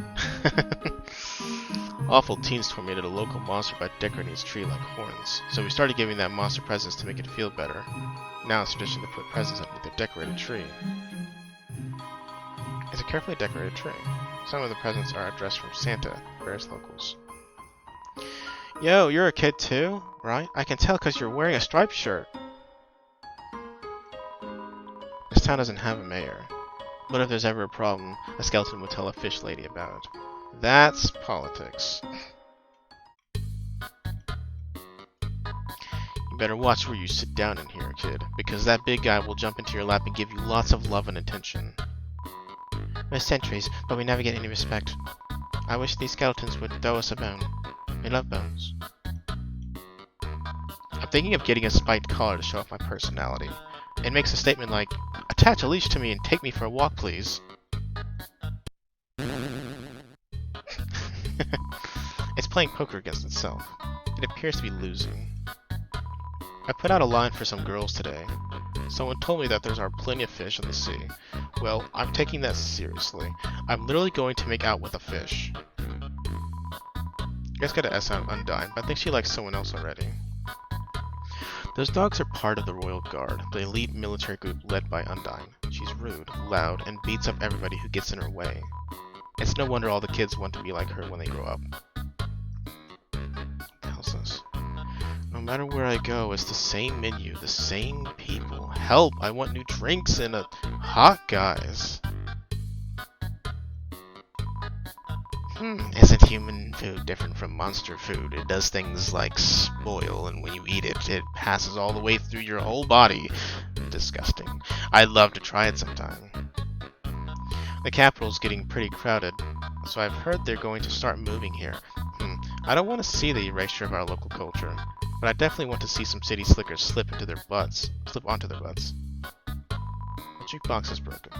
Awful teens tormented a local monster by decorating his tree like horns, so we started giving that monster presents to make it feel better. Now it's tradition to put presents underneath the decorated tree. It's a carefully decorated tree. Some of the presents are addressed from Santa, various locals. Yo, you're a kid too, right? I can tell because you're wearing a striped shirt. This town doesn't have a mayor. But if there's ever a problem, a skeleton will tell a fish lady about it. That's politics. You better watch where you sit down in here, kid, because that big guy will jump into your lap and give you lots of love and attention. We're sentries, but we never get any respect. I wish these skeletons would throw us a bone. We love bones. I'm thinking of getting a spiked collar to show off my personality. It makes a statement like, "Attach a leash to me and take me for a walk, please." It's playing poker against itself. It appears to be losing. I put out a line for some girls today. Someone told me that there are plenty of fish in the sea. Well, I'm taking that seriously. I'm literally going to make out with a fish. You guys got to S out Undyne, but I think she likes someone else already. Those dogs are part of the Royal Guard, the elite military group led by Undyne. She's rude, loud, and beats up everybody who gets in her way. It's no wonder all the kids want to be like her when they grow up. What the hell's this? No matter where I go, it's the same menu, the same people. Help! I want new drinks and a hot guys. Isn't human food different from monster food? It does things like spoil, and when you eat it, it passes all the way through your whole body. Disgusting. I'd love to try it sometime. The capital's getting pretty crowded. So I've heard they're going to start moving here. I don't want to see the erasure of our local culture, but I definitely want to see some city slickers slip onto their butts. The jukebox is broken.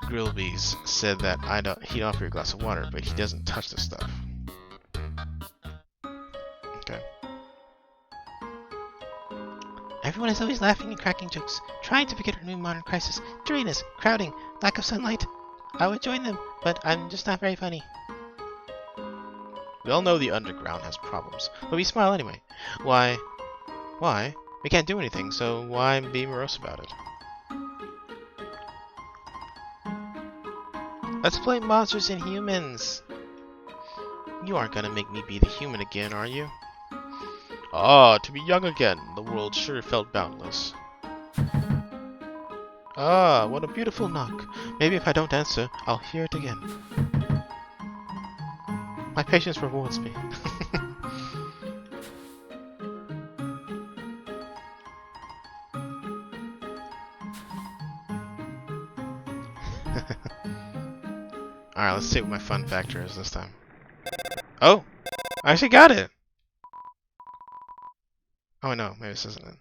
Grillbees said that he'd offer you a glass of water, but he doesn't touch the stuff. Okay. Everyone is always laughing and cracking jokes, trying to forget our new modern crisis. Dryness, crowding, lack of sunlight. I would join them, but I'm just not very funny. We all know the underground has problems, but we smile anyway. Why? We can't do anything, so why be morose about it? Let's play Monsters and Humans. You aren't gonna make me be the human again, are you? Ah, to be young again. The world sure felt boundless. Ah, what a beautiful knock. Maybe if I don't answer, I'll hear it again. My patience rewards me. Alright, let's see what my fun factor is this time. Oh! I actually got it! Oh no, maybe this isn't it.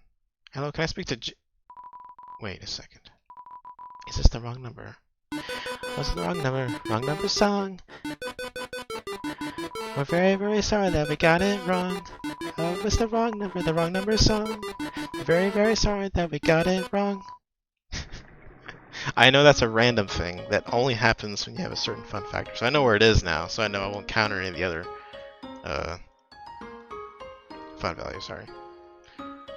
Hello, can I speak to Wait a second. Is this the wrong number? Was it the wrong number? Wrong number song. We're very, very sorry that we got it wrong. Oh, it was the wrong number song. We're very, very sorry that we got it wrong. I know that's a random thing that only happens when you have a certain fun factor. So I know where it is now, so I know I won't counter any of the other fun values, sorry.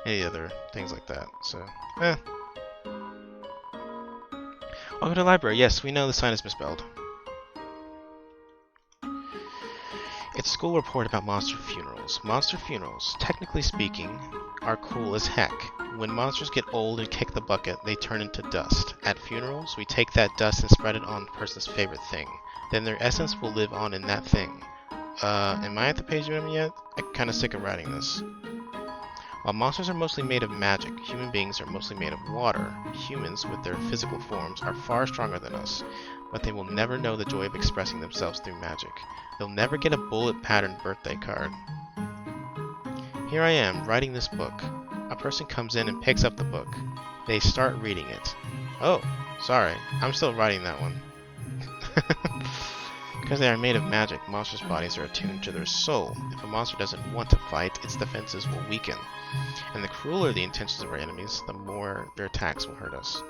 Any other things like that, so Welcome to the library. Yes, we know the sign is misspelled. It's a school report about monster funerals. Monster funerals, technically speaking, are cool as heck. When monsters get old and kick the bucket, they turn into dust. At funerals, we take that dust and spread it on the person's favorite thing. Then their essence will live on in that thing. Am I at the page number yet? I'm kinda sick of writing this. While monsters are mostly made of magic, human beings are mostly made of water. Humans, with their physical forms, are far stronger than us, but they will never know the joy of expressing themselves through magic. They'll never get a bullet-patterned birthday card. Here I am, writing this book. A person comes in and picks up the book. They start reading it. Oh, sorry, I'm still writing that one. Because they are made of magic, monsters' bodies are attuned to their soul. If a monster doesn't want to fight, its defenses will weaken. And the crueler the intentions of our enemies, the more their attacks will hurt us.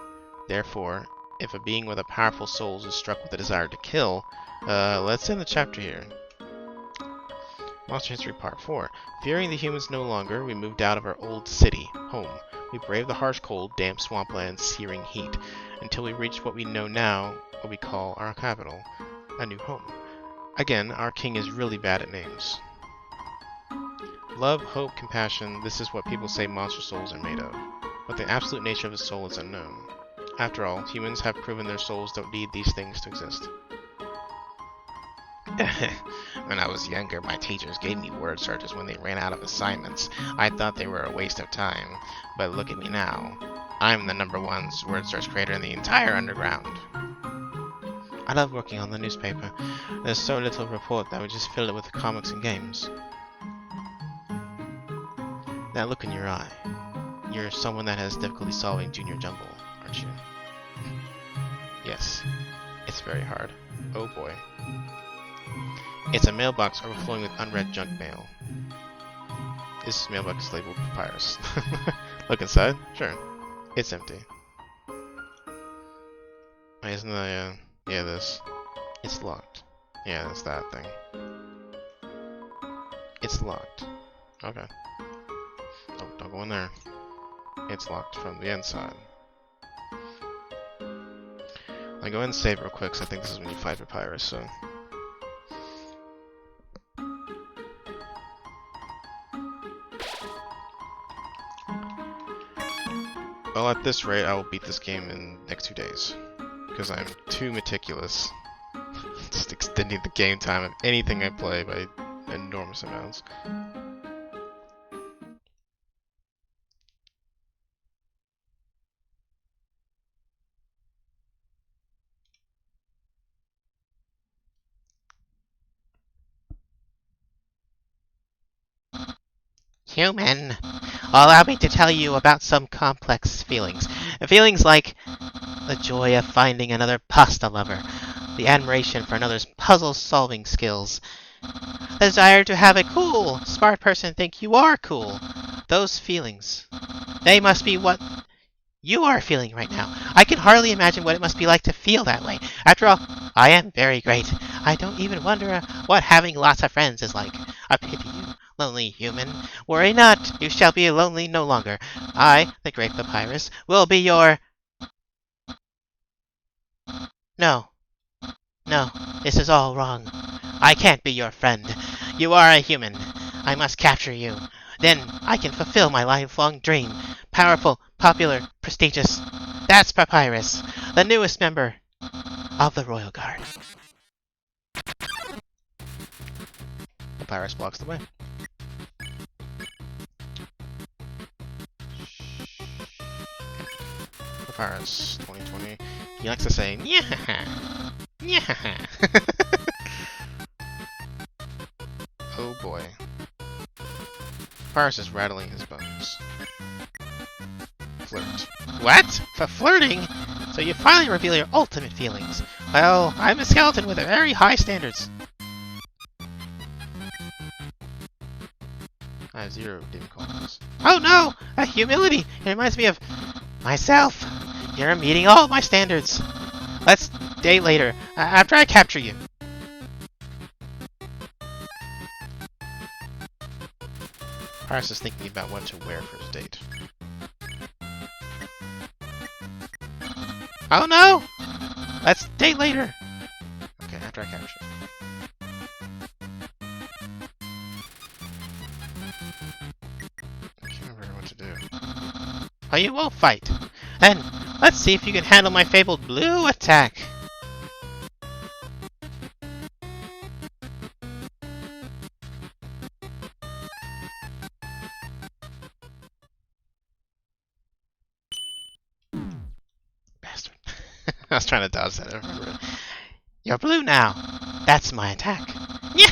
Therefore, if a being with a powerful soul is struck with a desire to kill, let's end the chapter here. Monster History Part 4. Fearing the humans no longer, we moved out of our old city, home. We braved the harsh cold, damp swampland, searing heat, until we reached what we know now, what we call our capital, a new home. Again, our king is really bad at names. Love, hope, compassion, this is what people say monster souls are made of. But the absolute nature of a soul is unknown. After all, humans have proven their souls don't need these things to exist. When I was younger, my teachers gave me word searches when they ran out of assignments. I thought they were a waste of time. But look at me now. I'm the #1 word search creator in the entire underground. I love working on the newspaper. There's so little report that we just fill it with comics and games. That look in your eye. You're someone that has difficulty solving Junior Jumble, aren't you? Yes. It's very hard. Oh boy. It's a mailbox overflowing with unread junk mail. This mailbox is labeled Papyrus. Look inside? Sure. It's empty. Isn't that, yeah, this. It's locked. Yeah, that's that thing. It's locked. Okay. Oh, don't go in there. It's locked from the inside. I'll go ahead and save real quick, because I think this is when you fight Papyrus, so... Well, at this rate, I will beat this game in the next 2 days. Because I'm too meticulous. Just extending the game time of anything I play by enormous amounts. Human, allow me to tell you about some complex feelings. Feelings like the joy of finding another pasta lover, the admiration for another's puzzle-solving skills, the desire to have a cool, smart person think you are cool. Those feelings, they must be what you are feeling right now. I can hardly imagine what it must be like to feel that way. After all, I am very great. I don't even wonder what having lots of friends is like. I pity you, lonely human. Worry not, you shall be lonely no longer. I, the great Papyrus, will be your... No, no, this is all wrong. I can't be your friend. You are a human. I must capture you. Then I can fulfill my lifelong dream. Powerful, popular, prestigious. That's Papyrus, the newest member of the Royal Guard. Papyrus blocks the way. Papyrus 2020. He likes to say, yeah, yeah. Oh boy. Papyrus is rattling his bones. Flirt. What? For flirting? So you finally reveal your ultimate feelings. Well, I'm a skeleton with very high standards. I have zero difficulties. Oh no! A humility! It reminds me of myself. You're meeting all my standards. Let's date later, after I capture you. Paris is thinking about what to wear for his date. Oh no! Let's date later! Okay, after I capture you. I can't remember what to do. Oh, you won't fight. Then, let's see if you can handle my fabled blue attack. Bastard. I was trying to dodge that. I remember it. You're blue now. That's my attack. Yeah!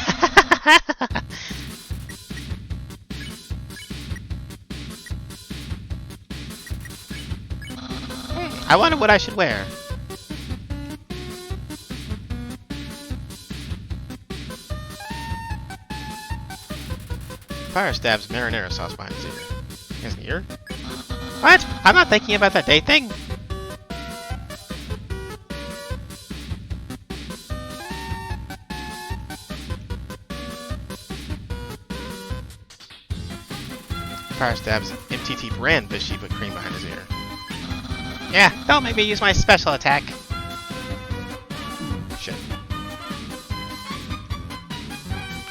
I wonder what I should wear. Fire stabs marinara sauce behind his ear. He has an ear? What? I'm not thinking about that date thing. Fire stabs MTT brand fishy whipped cream behind his ear. Yeah, don't make me use my special attack. Shit.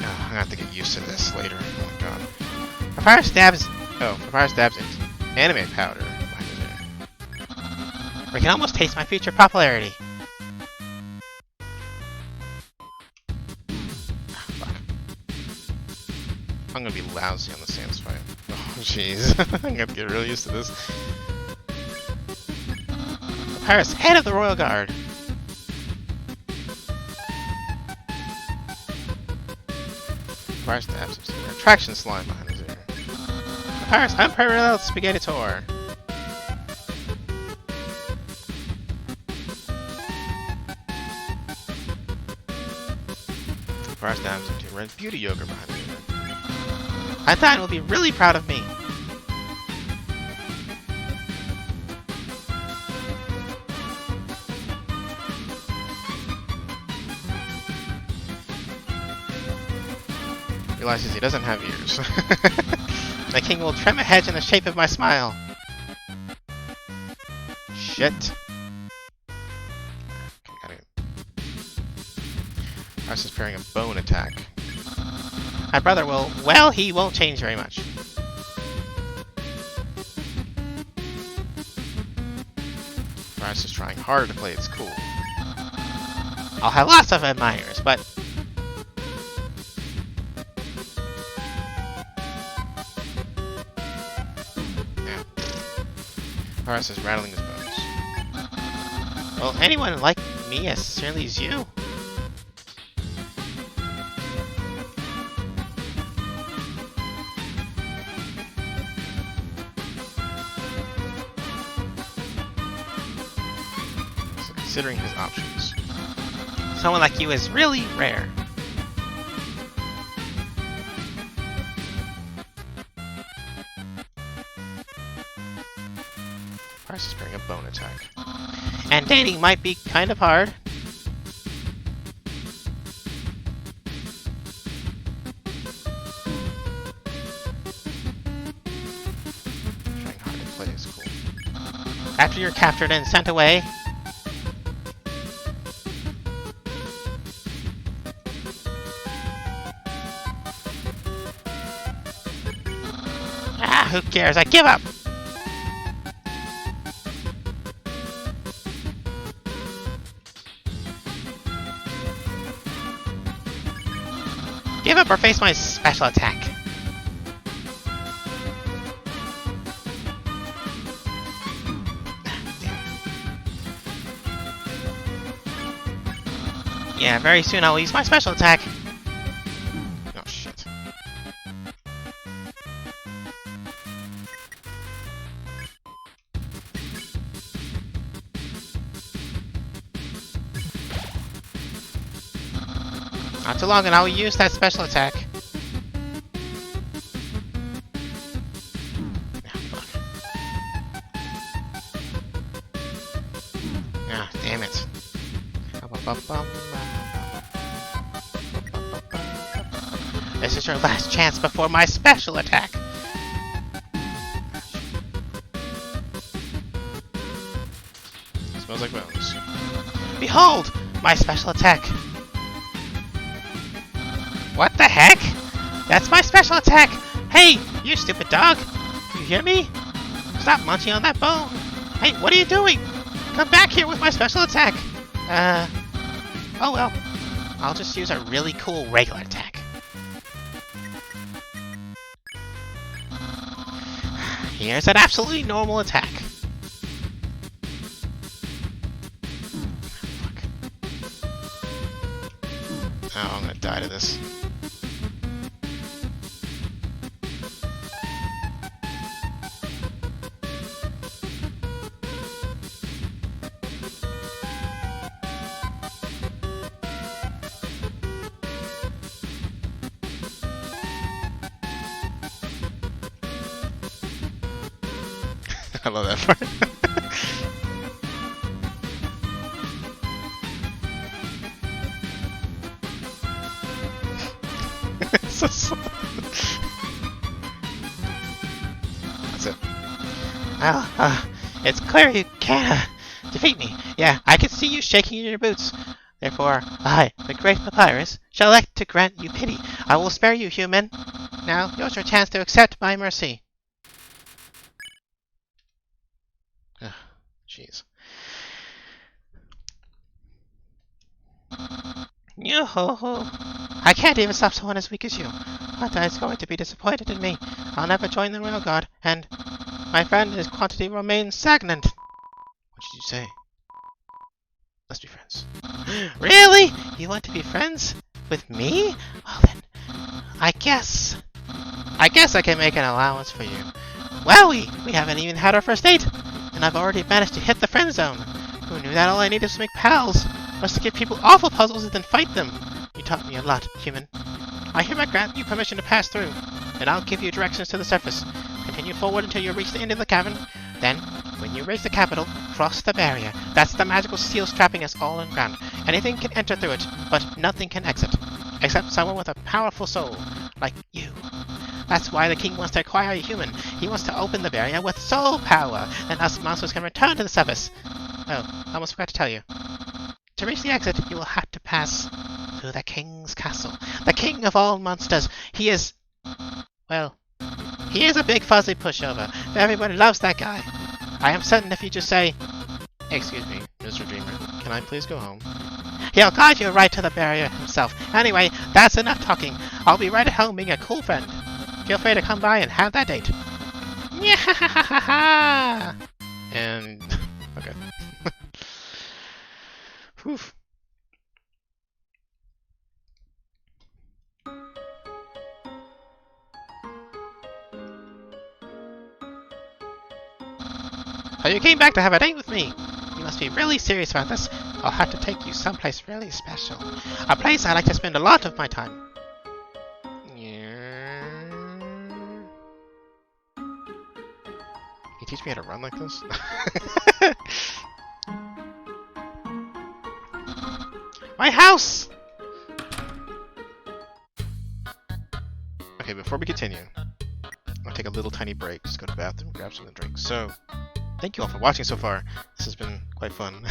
Oh, I'm gonna have to get used to this later. Oh my god. Papyrus stabs. Oh, Papyrus stabs anime powder behind his ear. We can almost taste my future popularity. Ah, fuck. I'm gonna be lousy on the Sans fight. Oh, jeez. I'm gonna get really used to this. Papyrus, head of the Royal Guard! Papyrus stabs his ear. Attraction slime behind his ear. Papyrus, unparalleled spaghettitor! Papyrus stabs into red beauty yogurt behind his ear. I thought it would be really proud of me. Realizes he doesn't have ears. My king will trim a hedge in the shape of my smile. Shit. Okay, got it. Paris is pairing a bone attack. My brother will... Well, he won't change very much. Paris is trying hard to play it cool. I'll have lots of admirers, but... Paris is rattling his bones. Well, anyone like me as certainly as you? considering his options. Someone like you is really rare. Price is bringing a bone attack. And dating might be kind of hard. Trying hard to play is cool. After you're captured and sent away, who cares? I give up! Give up or face my special attack. Yeah, very soon I'll use my special attack. Oh shit. Not too long and I'll use that special attack. Ah, damn it. This is your last chance before my special attack. Smells like bones. Behold, my special attack. What the heck? That's my special attack! Hey, you stupid dog! You hear me? Stop munching on that bone! Hey, what are you doing? Come back here with my special attack! Oh well. I'll just use a really cool regular attack. Here's an absolutely normal attack. Fuck. Oh, I'm gonna die to this. I love that part. So that's it. Well, it's clear you can't defeat me. Yeah, I can see you shaking in your boots. Therefore, I, the great Papyrus, shall elect to grant you pity. I will spare you, human. Now, here's your chance to accept my mercy. Jeez. Yo-ho-ho. I can't even stop someone as weak as you. Hunta is going to be disappointed in me. I'll never join the Royal Guard, and my friend, his quantity remains stagnant. What did you say? Let's be friends. Really? You want to be friends with me? Well then, I guess I can make an allowance for you. Well, we haven't even had our first date, and I've already managed to hit the friend zone. Who knew that all I needed was to make pals, was to give people awful puzzles and then fight them? You taught me a lot, human. I hereby grant you permission to pass through, and I'll give you directions to the surface. Continue forward until you reach the end of the cavern. Then, when you reach the capital, cross the barrier. That's the magical seal trapping us all in ground. Anything can enter through it, but nothing can exit. Except someone with a powerful soul, like you. That's why the king wants to acquire a human. He wants to open the barrier with soul power, and us monsters can return to the surface. Oh, I almost forgot to tell you. To reach the exit, you will have to pass through the king's castle. The king of all monsters. He is... well, he is a big fuzzy pushover. Everybody loves that guy. I am certain if you just say, Excuse me, Mr. Dreamer. Can I please go home? he'll guide you right to the barrier himself. Anyway, that's enough talking. I'll be right at home being a cool friend. Feel free to come by and have that date. Yeah. And... okay. Whew. So you came back to have a date with me. You must be really serious about this. I'll have to take you someplace really special. A place I like to spend a lot of my time. Yeah. You teach me how to run like this? My house! Okay, before we continue, I'll take a little tiny break. Just go to the bathroom, grab something to drink. So, thank you all for watching so far. This has been quite fun.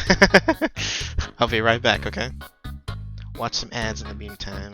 I'll be right back, okay? Watch some ads in the meantime.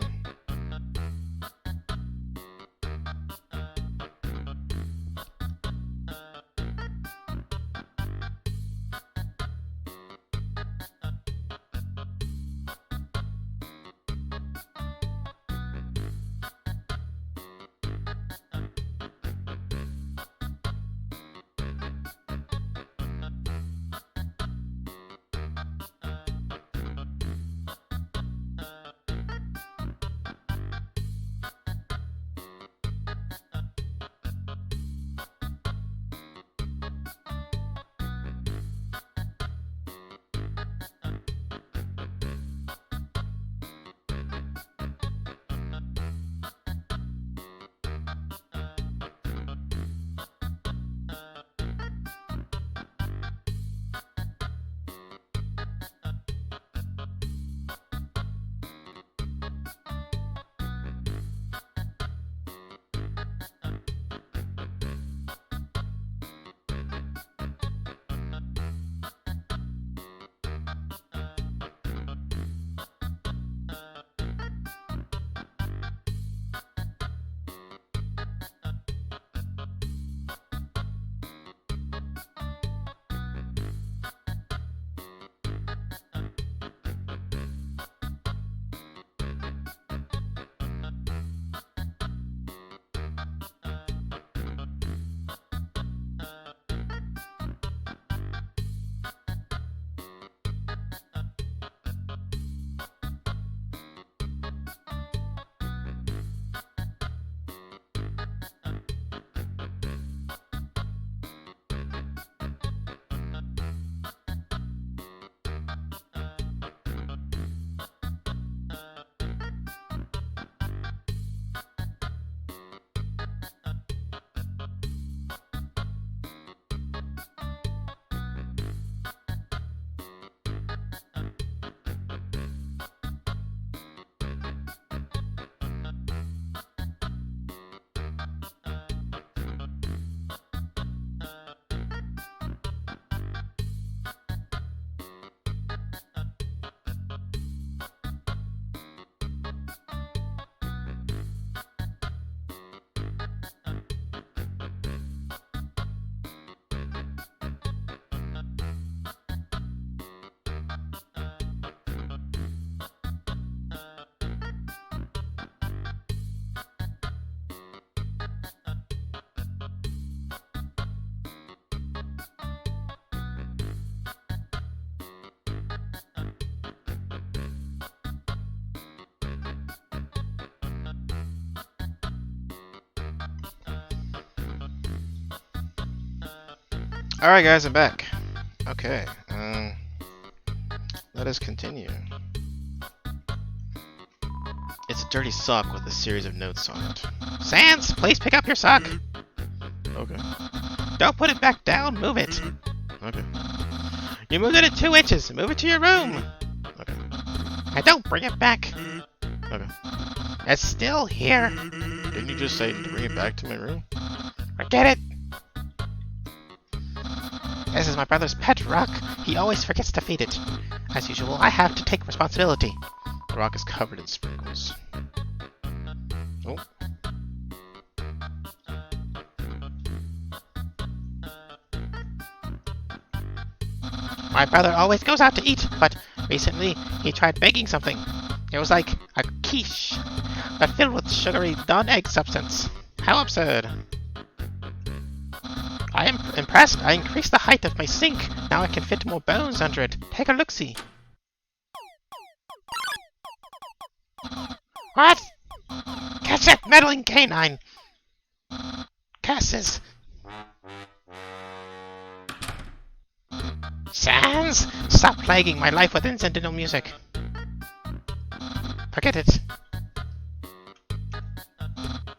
Alright guys, I'm back. Okay, let us continue. It's a dirty sock with a series of notes on it. Sans, please pick up your sock. Okay, Don't put it back down, move it. okay, You moved it at 2 inches, move it to your room. okay, And don't bring it back. okay. It's still here. Didn't you just say to bring it back to my room? Forget it. This is my brother's pet rock. He always forgets to feed it. As usual, I have to take responsibility. The rock is covered in sprinkles. Oh. My brother always goes out to eat, but recently he tried baking something. It was like a quiche, but filled with sugary non-egg substance. How absurd. I am impressed. I increased the height of my sink. Now I can fit more bones under it. Take a look-see. What? Catch that meddling canine! Curses! Sans! Stop plaguing my life with incidental music. Forget it.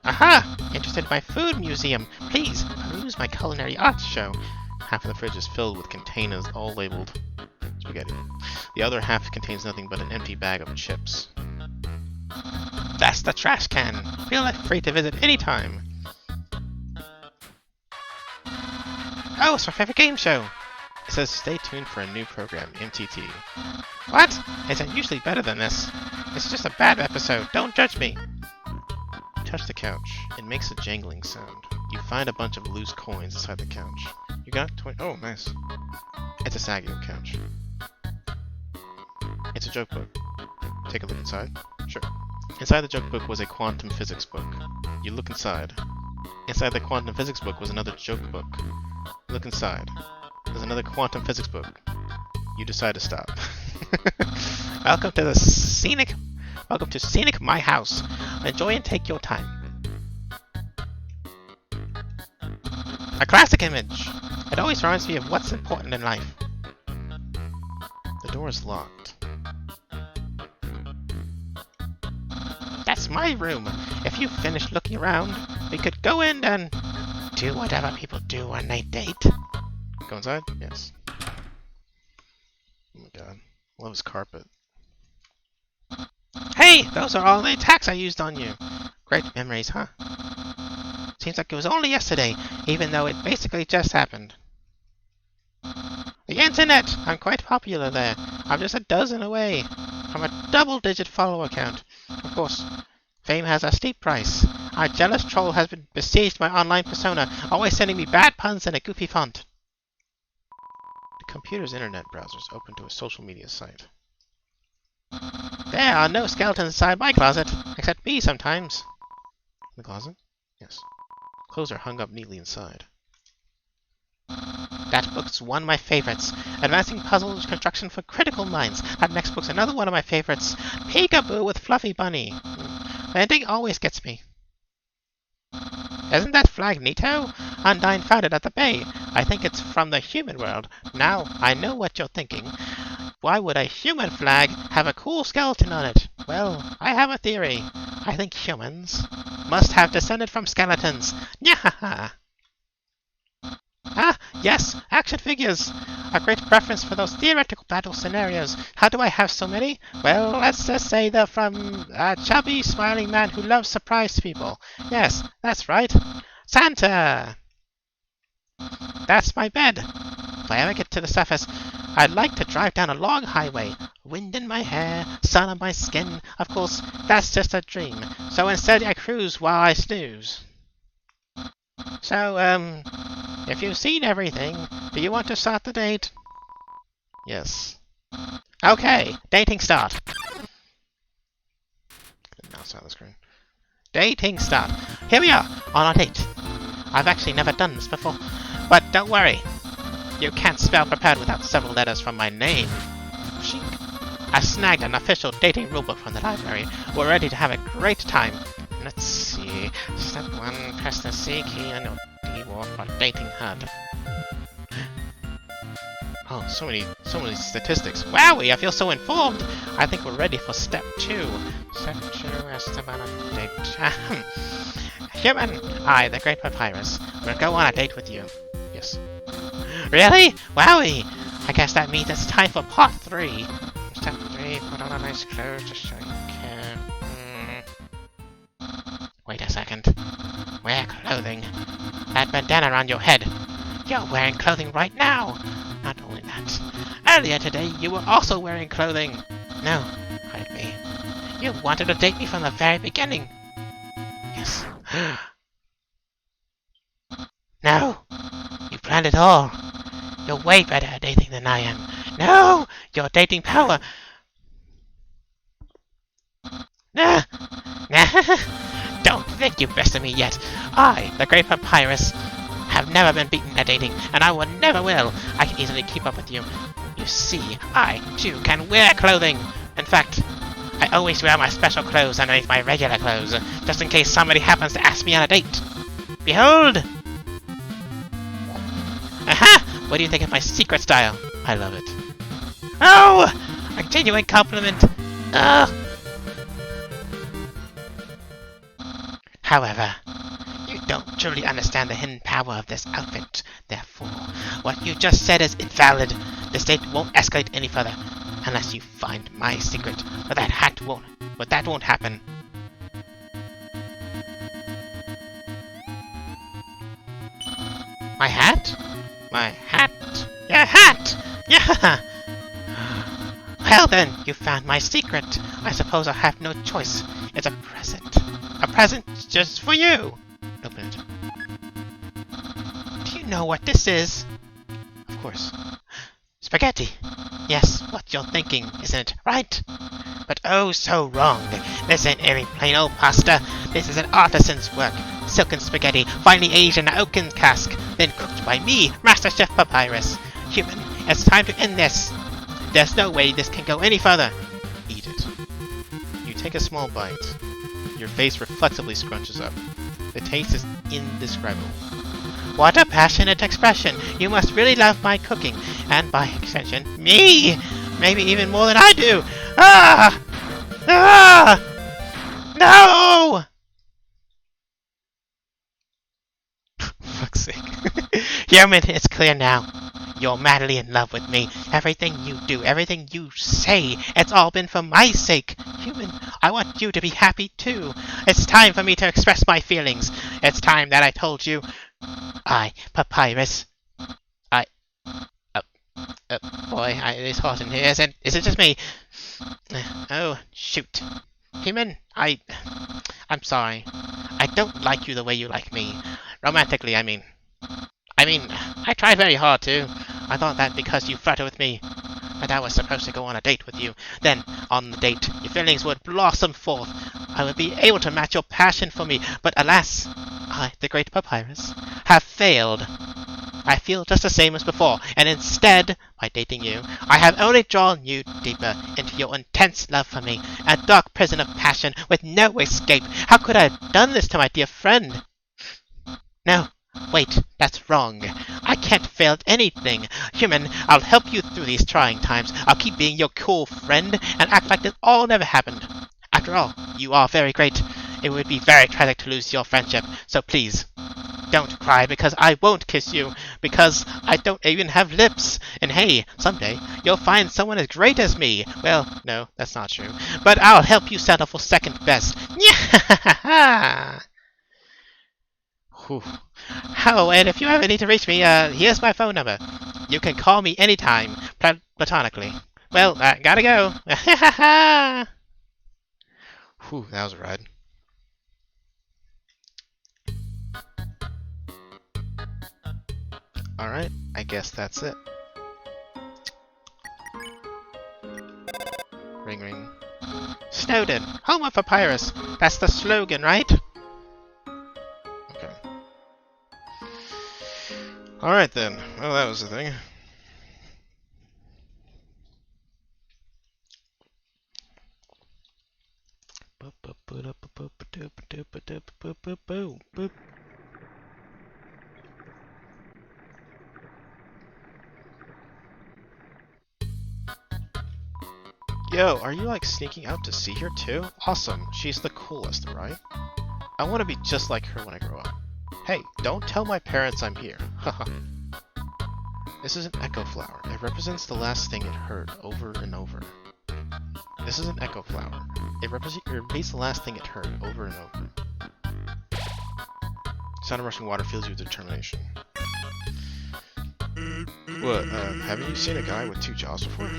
Aha! Interested in my food museum. Please, peruse my culinary arts show. Half of the fridge is filled with containers all labeled spaghetti. The other half contains nothing but an empty bag of chips. That's the trash can. Feel free to visit anytime. Oh, it's my favorite game show. It says stay tuned for a new program, MTT. What? It's usually better than this. It's just a bad episode. Don't judge me. Touch the couch. It makes a jangling sound. You find a bunch of loose coins inside the couch. You got 20. Oh, nice. It's a sagging couch. It's a joke book. Take a look inside. Sure. Inside the joke book was a quantum physics book. You look inside. Inside the quantum physics book was another joke book. Look inside. There's another quantum physics book. You decide to stop. Welcome to Scenic My House. Enjoy and take your time. A classic image. It always reminds me of what's important in life. The door is locked. That's my room. If you've finished looking around, we could go in and do whatever people do when they date. Go inside? Yes. Oh my god. Love his carpet. Hey! Those are all the attacks I used on you! Great memories, huh? Seems like it was only yesterday, even though it basically just happened. The internet! I'm quite popular there. I'm just a dozen away from a double-digit follower count. Of course, fame has a steep price. Our jealous troll has besieged my online persona, always sending me bad puns in a goofy font. The computer's internet browser is open to a social media site. There are no skeletons inside my closet, except me sometimes. The closet? Yes. Clothes are hung up neatly inside. That book's one of my favorites. Advancing Puzzle Construction for Critical Minds. That next book's another one of my favorites. Peekaboo with Fluffy Bunny. The ending always gets me. Isn't that flag neato? Undyne found it at the bay. I think it's from the human world. Now, I know what you're thinking. Why would a human flag have a cool skeleton on it? Well, I have a theory. I think humans must have descended from skeletons. Nyahaha! Ah, yes, action figures! A great preference for those theoretical battle scenarios. How do I have so many? Well, let's just say they're from a chubby, smiling man who loves surprise people. Yes, that's right. Santa! That's my bed. If I ever get to the surface, I'd like to drive down a long highway. Wind in my hair, sun on my skin. Of course, that's just a dream. So instead I cruise while I snooze. So, if you've seen everything, do you want to start the date? Yes. Okay, dating start. Mouse out of the screen. Dating start. Here we are, on our date. I've actually never done this before, but don't worry. You can't spell prepared without several letters from my name. Chic. I snagged an official dating rulebook from the library. We're ready to have a great time. Let's see. Step 1, press the C key on your D-War for dating HUD. Oh, so many statistics. Wowie, I feel so informed. I think we're ready for step 2. Step 2 is about a date. Human, I, the Great Papyrus, will go on a date with you. Yes. Really? Wowie! I guess that means it's time for part 3. Step 3, put on a nice clothes to show you care. Wait a second. Wear clothing. That bandana around your head. You're wearing clothing right now. Not only that, earlier today you were also wearing clothing. No, hide me. You wanted to date me from the very beginning. Yes. No, you planned it all. You're way better at dating than I am. No, your dating power. Nah. Don't think you've bested me yet. I, the Great Papyrus, have never been beaten at dating, and I never will. I can easily keep up with you. You see, I, too, can wear clothing. In fact, I always wear my special clothes underneath my regular clothes, just in case somebody happens to ask me on a date. Behold! Aha! What do you think of my secret style? I love it. Oh! A genuine compliment! Ugh! However, you don't truly understand the hidden power of this outfit. Therefore, what you just said is invalid. The state won't escalate any further unless you find my secret. But that won't happen. My hat? My hat? Your hat! Yeah! Well then, you found my secret. I suppose I have no choice. It's a present. A present just for you. Open it. Do you know what this is? Of course. Spaghetti. Yes, what you're thinking, isn't it? Right? But oh so wrong. This ain't any plain old pasta. This is an artisan's work. Silken spaghetti, finely aged in an oaken cask, then cooked by me, Master Chef Papyrus. Human, it's time to end this. There's no way this can go any further. Eat it. You take a small bite. Your face reflexively scrunches up. The taste is indescribable. What a passionate expression. You must really love my cooking, and by extension, me! Maybe even more than I do. Ah! Ah! No! Fuck's sake. Human, it's clear now. You're madly in love with me. Everything you do, everything you say, it's all been for my sake. Human, I want you to be happy too. It's time for me to express my feelings. It's time that I told you. Papyrus. Boy, it's hot in here. Is it just me? Oh, shoot. Human, I'm sorry. I don't like you the way you like me. Romantically, I mean, I tried very hard to. I thought that because you flirted with me, and I was supposed to go on a date with you. Then, on the date, your feelings would blossom forth. I would be able to match your passion for me, but alas, I, the great Papyrus, have failed. I feel just the same as before, and instead, by dating you, I have only drawn you deeper into your intense love for me, a dark prison of passion with no escape. How could I have done this to my dear friend? No. Wait, that's wrong. I can't fail at anything. Human, I'll help you through these trying times. I'll keep being your cool friend and act like this all never happened. After all, you are very great. It would be very tragic to lose your friendship, so please, don't cry because I won't kiss you, because I don't even have lips. And hey, someday you'll find someone as great as me. Well, no, that's not true. But I'll help you settle for second best. Yeah. Oh, and if you ever need to reach me, here's my phone number. You can call me anytime, platonically. Well, gotta go. Whew, that was a ride. Alright, I guess that's it. Ring ring. Snowden, home of Papyrus. That's the slogan, right? Okay. Alright then. Well, that was the thing. Yo, are you like sneaking out to see her too? Awesome, she's the coolest, right? I want to be just like her when I grow up. Hey, don't tell my parents I'm here. Haha. This is an echo flower. It represents the last thing it heard over and over. This is an echo flower. It repeats the last thing it heard over and over. Sound of rushing water fills you with determination. What, haven't you seen a guy with 2 jobs before?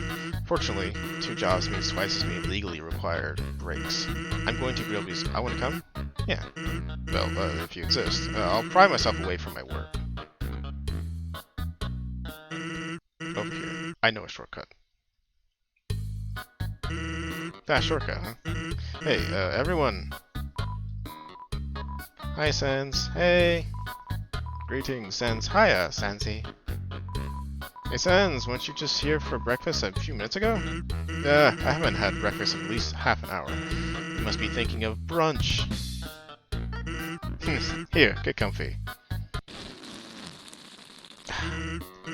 Fortunately, 2 jobs means twice as many legally required breaks. I'm going to grill because I want to come? Yeah. Well, if you insist. I'll pry myself away from my work. Over here. I know a shortcut. That shortcut, huh? Hey, everyone. Hi, Sans. Hey. Greetings, Sans. Hiya, Sansy. Hey, Sans, weren't you just here for breakfast a few minutes ago? I haven't had breakfast in at least half an hour. You must be thinking of brunch. Here, get comfy.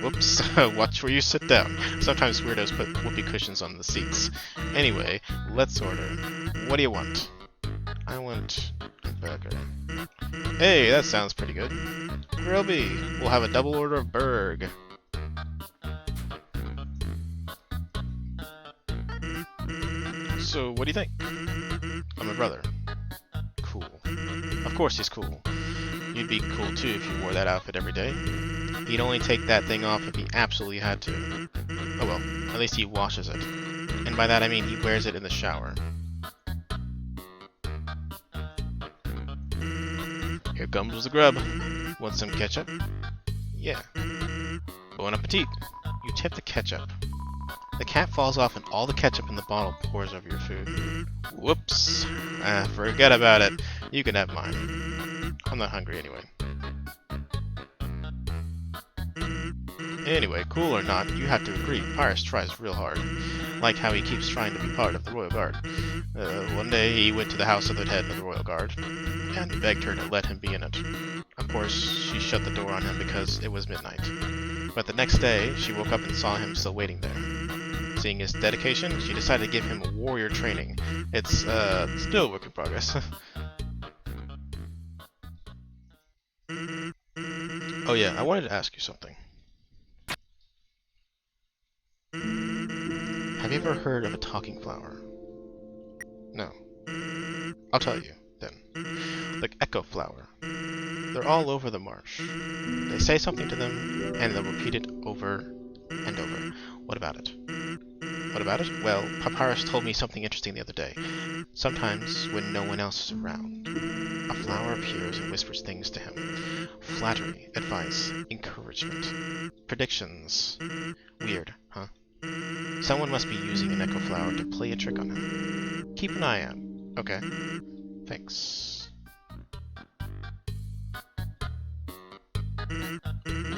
Whoops, watch where you sit down. Sometimes weirdos put whoopee cushions on the seats. Anyway, let's order. What do you want? I want a burger. Hey, that sounds pretty good. Grillby, we'll have a double order of burg. So, what do you think? I'm a brother. Cool. Of course he's cool. You'd be cool too if you wore that outfit every day. He'd only take that thing off if he absolutely had to. Oh well, at least he washes it. And by that I mean he wears it in the shower. Here comes the grub. Want some ketchup? Yeah. Bon appetit. You tip the ketchup. The cap falls off and all the ketchup in the bottle pours over your food. Whoops. Forget about it. You can have mine. I'm not hungry anyway. Anyway, cool or not, you have to agree, Pyrus tries real hard. Like how he keeps trying to be part of the Royal Guard. One day he went to the house of the head of the Royal Guard, and begged her to let him be in it. Of course, she shut the door on him because it was midnight. But the next day, she woke up and saw him still waiting there. Seeing his dedication, she decided to give him warrior training. It's, still a work in progress. Oh yeah, I wanted to ask you something. Have you ever heard of a talking flower? No. I'll tell you, then. The echo flower. They're all over the marsh. They say something to them, and they'll repeat it over and over. What about it? What about it? Well, Papyrus told me something interesting the other day. Sometimes, when no one else is around, a flower appears and whispers things to him. Flattery, advice, encouragement, predictions. Weird, huh? Someone must be using an echo flower to play a trick on him. Keep an eye out. Okay. Thanks.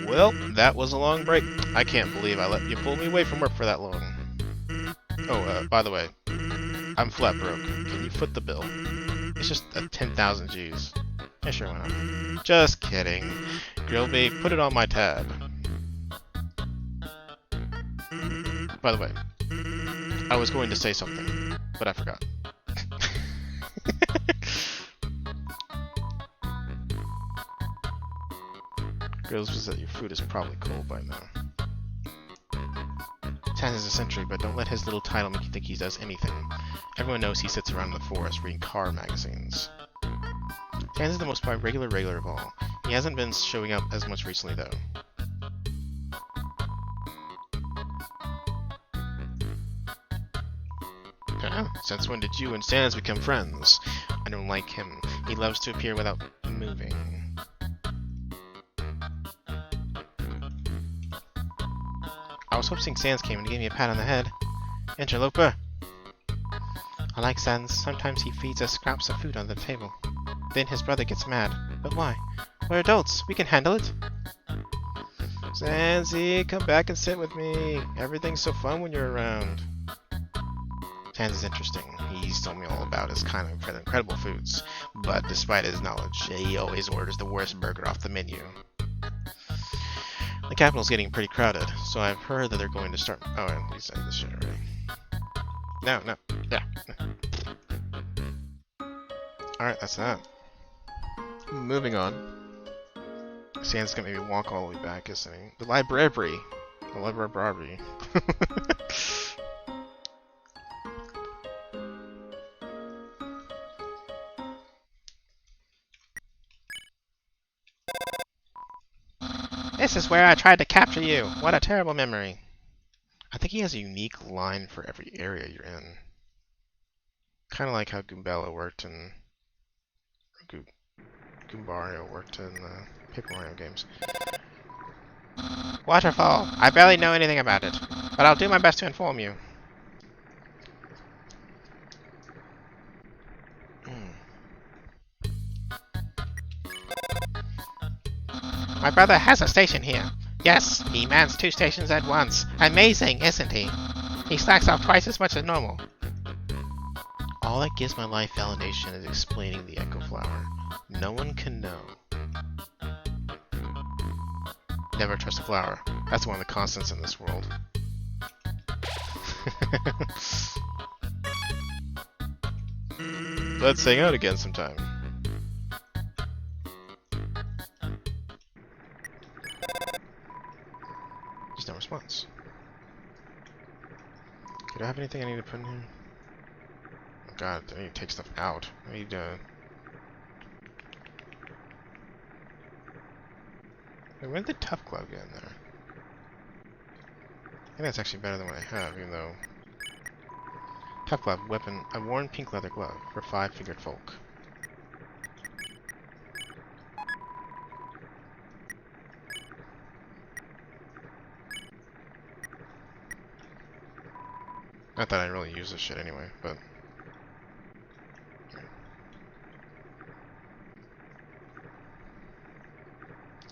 Well, that was a long break. I can't believe I let you pull me away from work for that long. Oh, by the way, I'm flat broke. Can you foot the bill? It's just 10,000 G's. Yeah, sure, why not? Just kidding. Grillby, put it on my tab. By the way, I was going to say something, but I forgot. Grills was that your food is probably cold by now. Taz is a sentry, but don't let his little title make you think he does anything. Everyone knows he sits around in the forest reading car magazines. Taz is the most regular of all. He hasn't been showing up as much recently, though. Since when did you and Sans become friends? I don't like him. He loves to appear without moving. I was hoping Sans came and gave me a pat on the head. Interloper! I like Sans. Sometimes he feeds us scraps of food on the table. Then his brother gets mad. But why? We're adults. We can handle it. Sansy, come back and sit with me. Everything's so fun when you're around. Sans is interesting. He's told me all about his kind of incredible foods. But despite his knowledge, he always orders the worst burger off the menu. The capital's getting pretty crowded, so I've heard that they're going to start... Oh, and we said this shit already. No. Yeah. Alright, that's that. Moving on. Sans gonna maybe walk all the way back, isn't he? The library. The library. This is where I tried to capture you. What a terrible memory. I think he has a unique line for every area you're in. Kind of like how Goombella worked in... Goombario worked in the Paper Mario games. Waterfall. I barely know anything about it, but I'll do my best to inform you. My brother has a station here. Yes, he mans 2 stations at once. Amazing, isn't he? He slacks off twice as much as normal. All that gives my life validation is explaining the Echo Flower. No one can know. Never trust a flower. That's one of the constants in this world. Let's hang out again sometime. There's no response. Do I have anything I need to put in here? Oh god, I need to take stuff out. I need to... Wait, when did the tough glove get in there? I think that's actually better than what I have, even though... Tough glove, weapon, a worn pink leather glove for 5-fingered folk. Not that I really use this shit anyway, but... Here.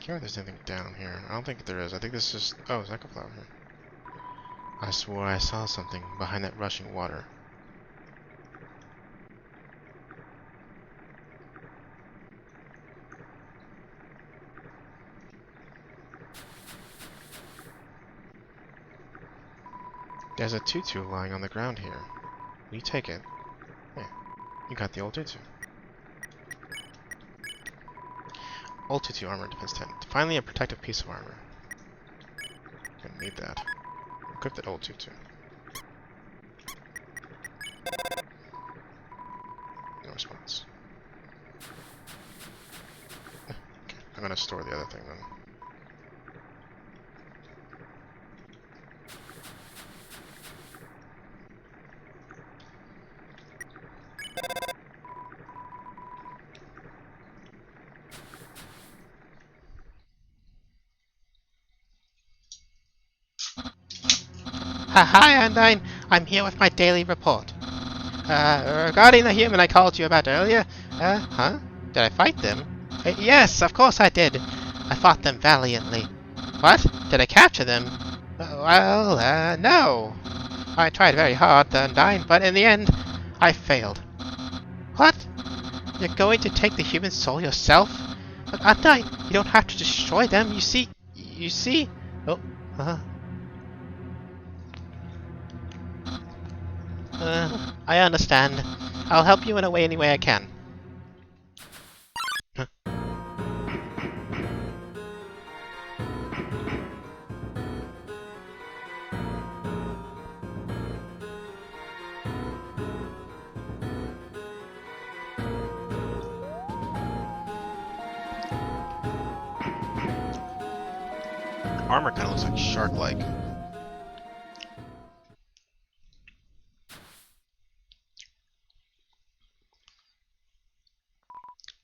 Can't remember if there's anything down here. I don't think there is. I think this is... Oh, there's a flower here. I swore I saw something behind that rushing water. There's a tutu lying on the ground here. Will you take it? Yeah, you got the old tutu. Old tutu armor, defense 10. Finally a protective piece of armor. Gonna need that. Equip that old tutu. No response. Okay, I'm gonna store the other thing then. Hi, Undyne. I'm here with my daily report. Regarding the human I called you about earlier, huh? Did I fight them? Yes, of course I did. I fought them valiantly. What? Did I capture them? Well, no. I tried very hard, Undyne, but in the end, I failed. What? You're going to take the human soul yourself? But Undyne, you don't have to destroy them. You see? Oh, I understand. I'll help you in any way I can. Huh? Armor kind of looks like shark-like.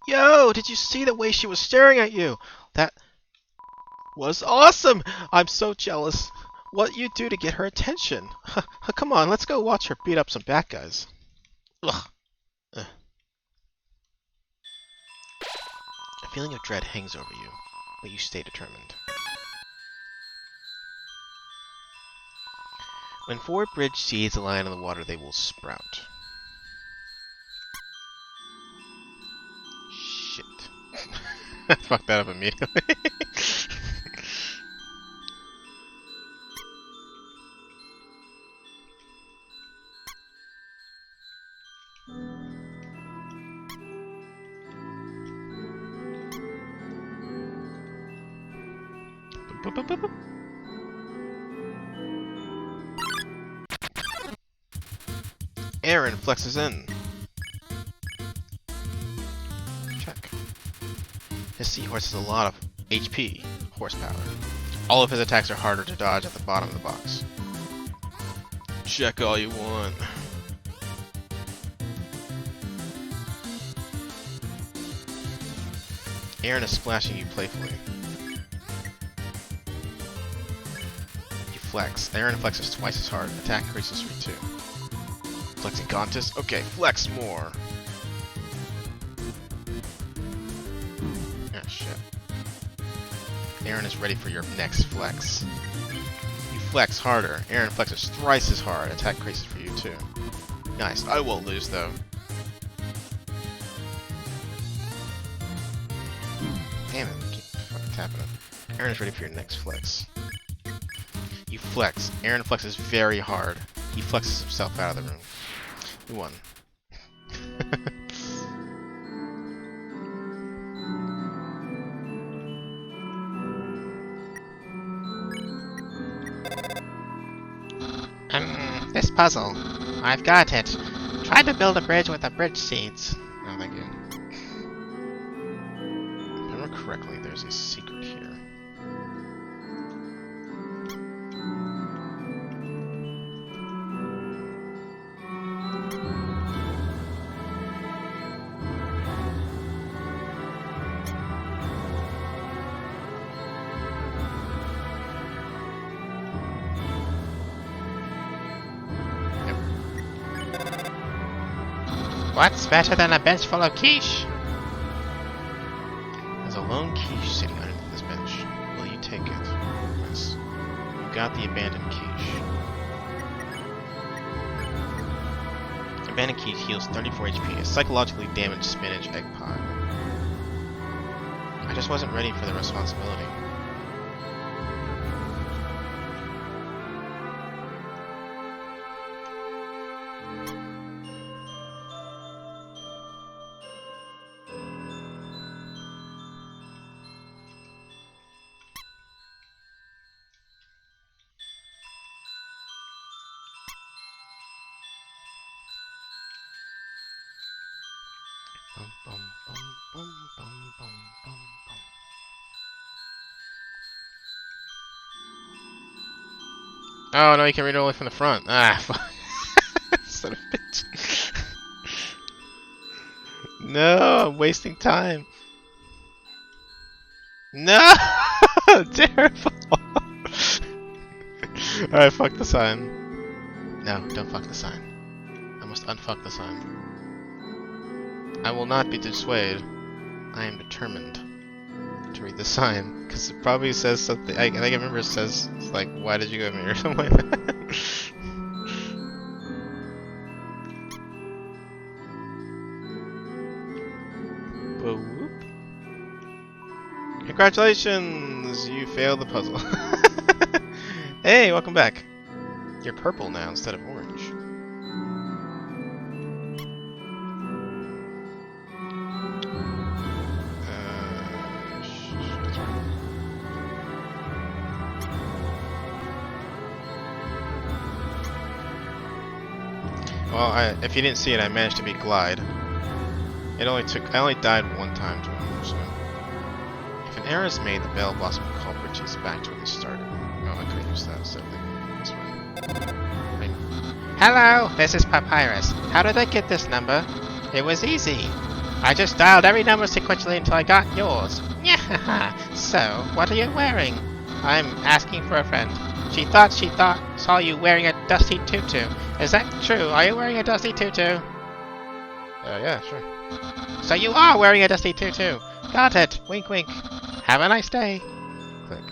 Yo, did you see the way she was staring at you? That was awesome! I'm so jealous. What you do to get her attention? Come on, let's go watch her beat up some bad guys. Ugh. A feeling of dread hangs over you, but you stay determined. When 4 bridge seeds lie in the water, they will sprout. Shit. I fucked that up immediately. Boop, boop, boop, boop. Aaron flexes in. Check. His seahorse has a lot of HP, horsepower. All of his attacks are harder to dodge at the bottom of the box. Check all you want. Aaron is splashing you playfully. You flex. Aaron flexes twice as hard. Attack increases for 2. Flexing contest? Okay, flex more. Ah, shit. Aaron is ready for your next flex. You flex harder. Aaron flexes thrice as hard. Attack increases for you too. Nice. I won't lose though. Damn it. Keep fucking tapping it. Aaron's ready for your next flex. You flex. Aaron flexes very hard. He flexes himself out of the room. You won. This puzzle. I've got it. Try to build a bridge with the bridge seeds. Oh, thank you. If I remember correctly, there's a secret here. What's better than a bench full of quiche? There's a lone quiche sitting underneath this bench. Will you take it? Yes. You got the abandoned quiche. Abandoned quiche heals 34 HP. A psychologically damaged spinach egg pie. I just wasn't ready for the responsibility. Bum, bum, bum, bum, bum, bum, bum, bum. Oh no, you can read it only from the front. Ah, fuck. Son of a bitch. No, I'm wasting time. No! Terrible! Alright, fuck the sign. No, don't fuck the sign. I must unfuck the sign. I will not be dissuaded. I am determined to read the sign, because it probably says something. I think I remember it says, like, why did you go with me, or something like that. Whoop. Congratulations! You failed the puzzle. Hey, welcome back. You're purple now instead of orange. Well, if you didn't see it, I managed to beat Glide. I only died one time to him, so. If an error is made, the Bell Blossom call bridges back to where they started. Oh, I could've used that instead. That's fine. Hello, this is Papyrus. How did I get this number? It was easy. I just dialed every number sequentially until I got yours. Yeah. So, what are you wearing? I'm asking for a friend. She thought saw you wearing a dusty tutu. Is that true? Are you wearing a dusty tutu? Yeah, sure. So you are wearing a dusty tutu. Got it. Wink, wink. Have a nice day. Click.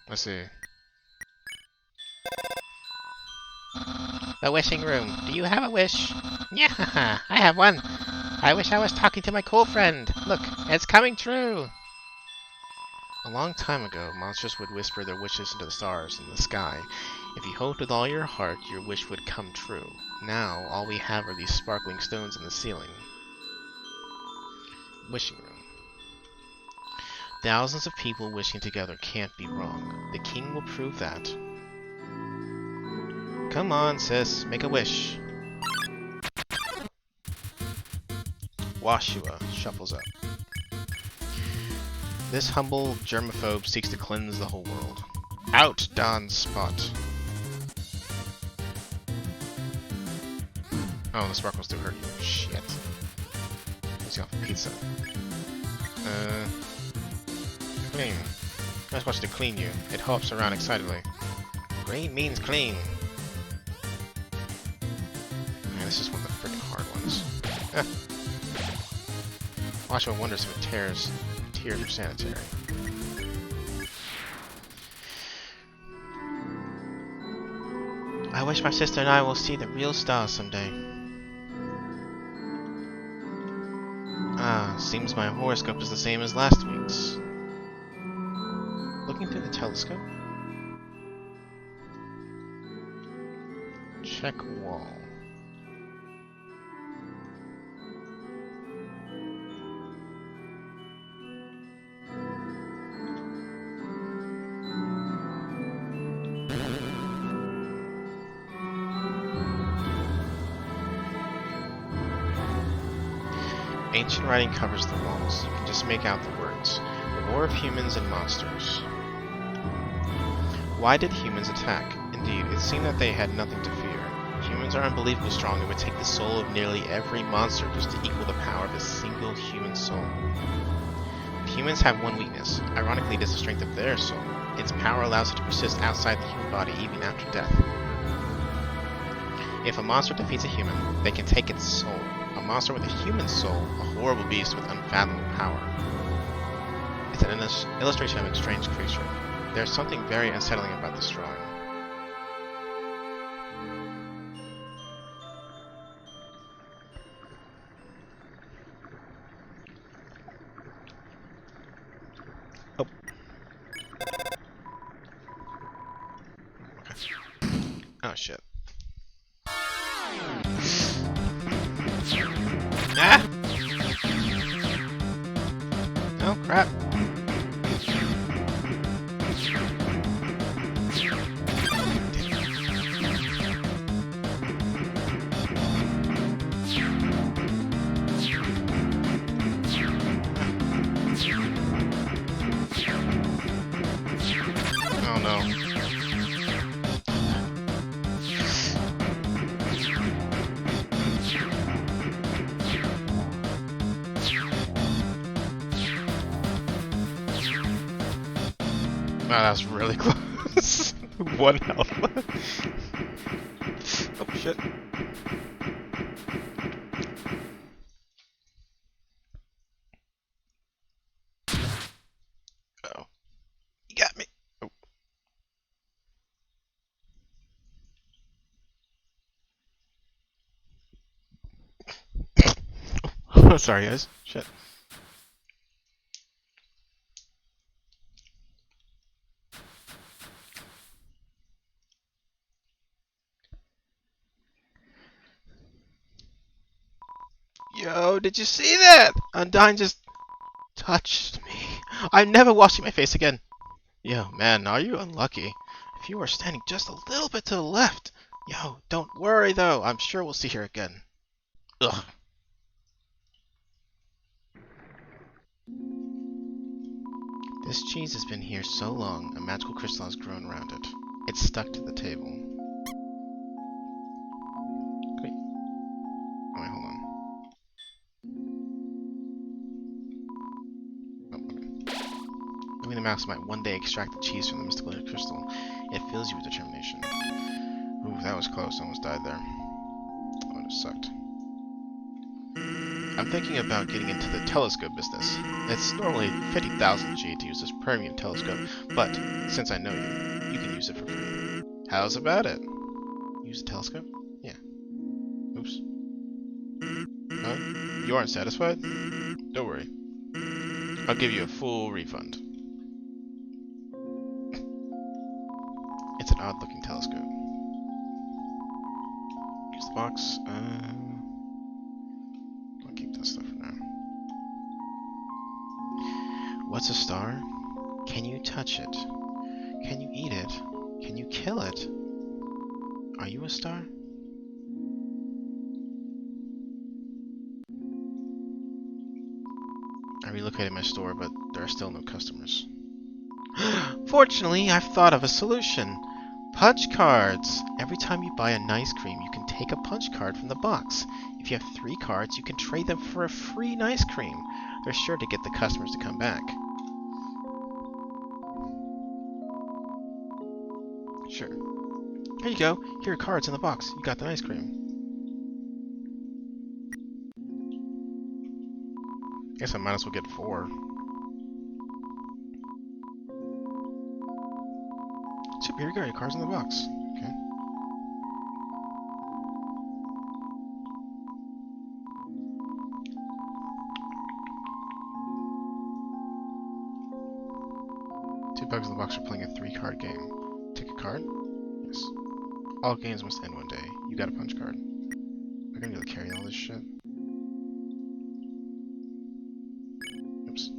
Let's see. The wishing room. Do you have a wish? Yeah, I have one. I wish I was talking to my cool friend. Look, it's coming true. A long time ago, monsters would whisper their wishes into the stars and the sky. If you hoped with all your heart, your wish would come true. Now, all we have are these sparkling stones in the ceiling. Wishing room. Thousands of people wishing together can't be wrong. The king will prove that. Come on, sis, make a wish. Washua shuffles up. This humble germaphobe seeks to cleanse the whole world. Out, Don Spot! Oh, the sparkles do hurt you. Shit. Let's go for pizza. Clean. I just want you to clean you. It hops around excitedly. Green means clean. Man, this is one of the freaking hard ones. Washua wonders if it tears are sanitary. I wish my sister and I will see the real stars someday. Ah, Seems my horoscope is the same as last week's. Looking through the telescope. Check wall. Ancient writing covers the walls. You can just make out the words. The War of Humans and Monsters. Why did humans attack? Indeed, it seemed that they had nothing to fear. Humans are unbelievably strong. It would take the soul of nearly every monster just to equal the power of a single human soul. Humans have one weakness. Ironically, it is the strength of their soul. Its power allows it to persist outside the human body even after death. If a monster defeats a human, they can take its soul. A monster with a human soul, a horrible beast with unfathomable power. It's an illustration of a strange creature. There's something very unsettling about this drawing. Oh. Okay. Oh shit. Ah! Oh crap. Oh no. Wow, that was really close. 1 health. Oh shit. Uh-oh. You got me. Oh. Sorry guys. Shit. Yo, did you see that? Undyne just touched me. I'm never washing my face again. Yo, man, are you unlucky? If you were standing just a little bit to the left. Yo, don't worry though. I'm sure we'll see her again. Ugh. This cheese has been here so long, a magical crystal has grown around it. It's stuck to the table. Wait. Oh, wait, hold on. Moving the mouse might one day extract the cheese from the mystical crystal. It fills you with determination. Ooh, that was close. I almost died there. That would have sucked. I'm thinking about getting into the telescope business. It's normally 50,000 G to use this premium telescope, but since I know you, you can use it for free. How's about it? Use a telescope? Yeah. Oops. Huh? You aren't satisfied? Don't worry. I'll give you a full refund. It's an odd-looking telescope. Use the box. I'll keep that stuff for now. What's a star? Can you touch it? Can you eat it? Can you kill it? Are you a star? I relocated my store, but there are still no customers. Fortunately, I've thought of a solution. Punch cards! Every time you buy an ice cream, you can take a punch card from the box. If you have 3 cards, you can trade them for a free ice cream. They're sure to get the customers to come back. Sure. Here you go. Here are cards in the box. You got the ice cream. Guess I might as well get 4. Super, here you go. Your cards in the box. Okay. bugs in the box are playing a 3-card game. Take a card? Yes. All games must end one day. You got a punch card. Am I gonna be able to carry all this shit? Oops.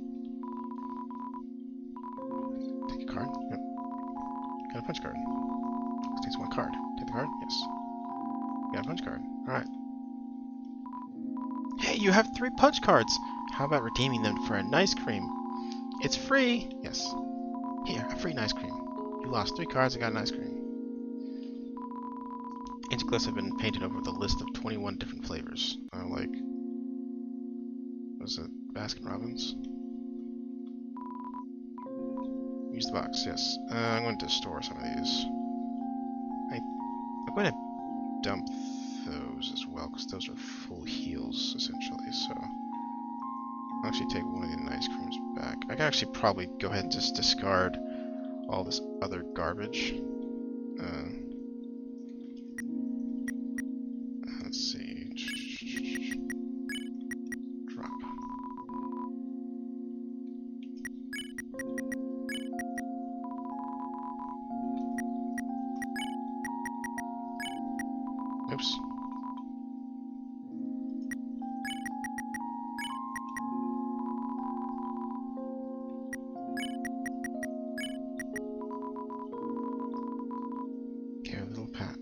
Take a card? Yep. Got a punch card. This takes 1 card. Take the card? Yes. Got a punch card. Alright. Hey, you have 3 punch cards! How about redeeming them for an ice cream? It's free! Yes. Here, a free ice cream. You lost 3 cards and got an ice cream. Ancient glyphs have been painted over with a list of 21 different flavors. Like... Was it Baskin Robbins? Use the box, yes. I'm going to store some of these. I'm going to dump those as well, because those are full heals, essentially, so... I'll actually take one of the ice creams back. I can actually probably go ahead and just discard all this other garbage. Let's see. Drop. Oops. Give a little pat.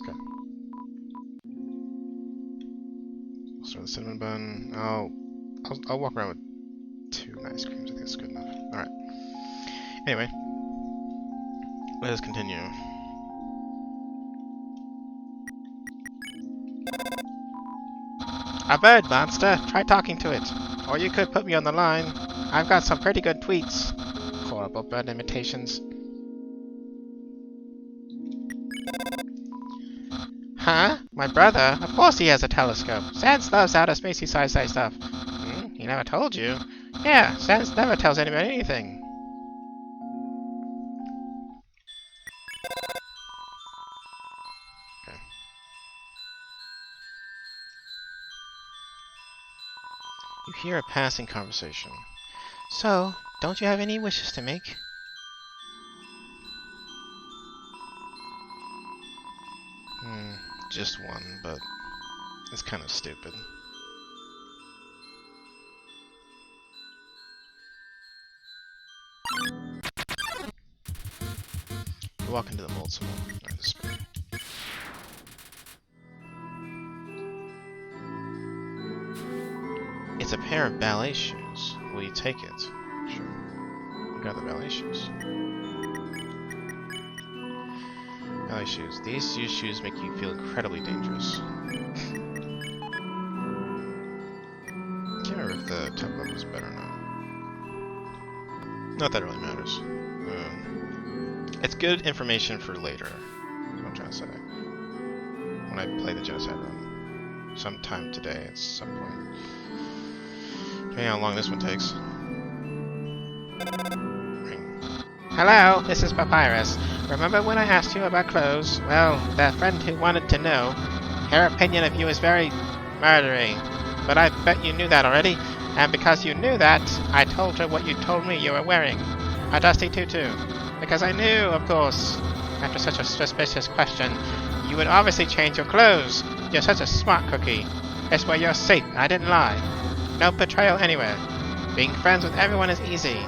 Okay. I'll start the cinnamon bun. I'll walk around with 2 ice creams. I think that's good enough. Alright. Anyway. Let us continue. A bird monster. Try talking to it. Or you could put me on the line. I've got some pretty good tweets. Horrible bird imitations. Huh? My brother? Of course he has a telescope. Sans loves outer spacey sci-fi stuff. He never told you? Yeah, Sans never tells anybody anything. Okay. You hear a passing conversation. So, don't you have any wishes to make? Just one, but it's kind of stupid. You walk into the mold salon. Alright, this is better. It's a pair of ballet shoes. Will you take it? Sure. You got the ballet shoes. Ballet shoes. These shoes make you feel incredibly dangerous. I can't remember if the template was better or not. Not that it really matters. It's good information for later, is what I'm trying to say. When I play the Genocide Run. Sometime today, at some point. Depending on how long this one takes. Ring. Hello, this is Papyrus. Remember when I asked you about clothes? Well, that friend who wanted to know, her opinion of you is very murdery. But I bet you knew that already, and because you knew that, I told her what you told me you were wearing. A dusty tutu. Because I knew, of course, after such a suspicious question, you would obviously change your clothes. You're such a smart cookie. It's where you're safe, I didn't lie. No betrayal anywhere. Being friends with everyone is easy.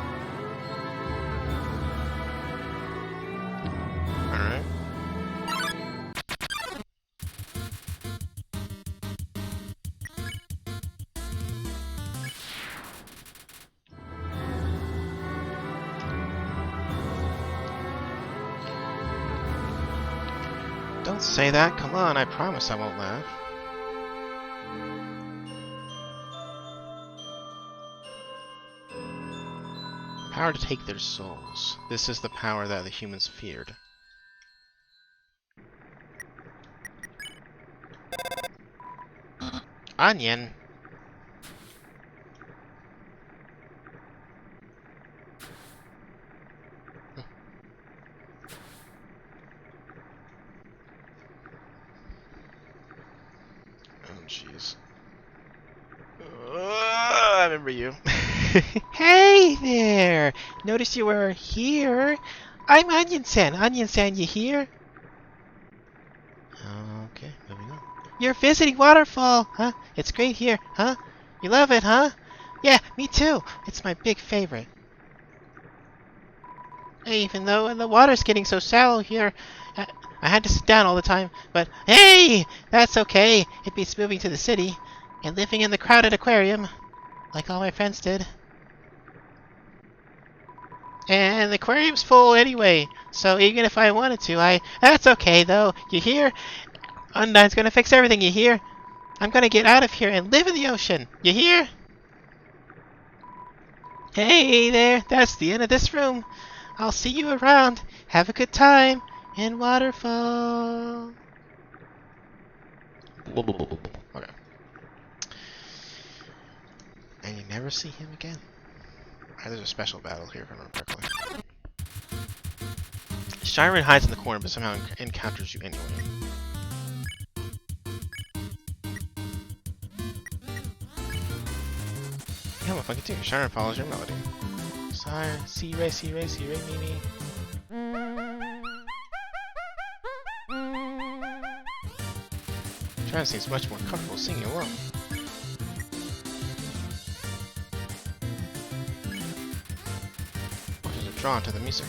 Alright. Don't say that. Come on, I promise I won't laugh. Power to take their souls. This is the power that the humans feared. Onion. Oh, jeez. I remember you. Hey! Hey there! Notice you were here. I'm Onion-san. Onion-san, you here? Okay, moving on. You're visiting Waterfall, huh? It's great here, huh? You love it, huh? Yeah, me too. It's my big favorite. Even though the water's getting so shallow here, I had to sit down all the time. But hey, that's okay. It beats moving to the city and living in the crowded aquarium, like all my friends did. And the aquarium's full anyway, so even if I wanted to, that's okay though. You hear? Undyne's gonna fix everything, you hear? I'm gonna get out of here and live in the ocean, you hear? Hey there, that's the end of this room. I'll see you around. Have a good time in Waterfall. Okay. And you never see him again. There's a special battle here, if I remember correctly. Shiren hides in the corner, but somehow encounters you anyway. Yeah, what fucking too. Shiren follows your melody. Sire, see ray, me, me. Shiren seems much more comfortable singing alone. Watchers are drawn to the music.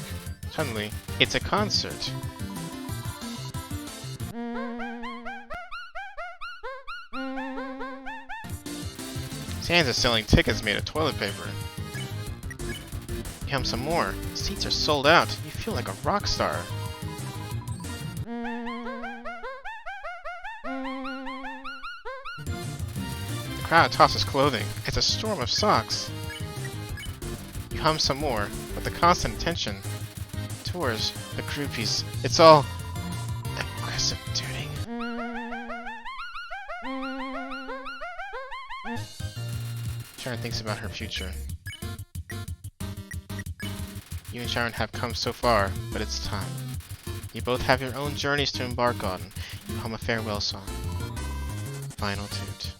Suddenly, it's a concert. Sands is selling tickets made of toilet paper. Come some more. Seats are sold out. You feel like a rock star. The crowd tosses clothing. It's a storm of socks. You hum some more, but the constant attention towards the groupies, it's all aggressive tuning. Sharon thinks about her future. You and Sharon have come so far, but it's time. You both have your own journeys to embark on. You hum a farewell song. Final toot.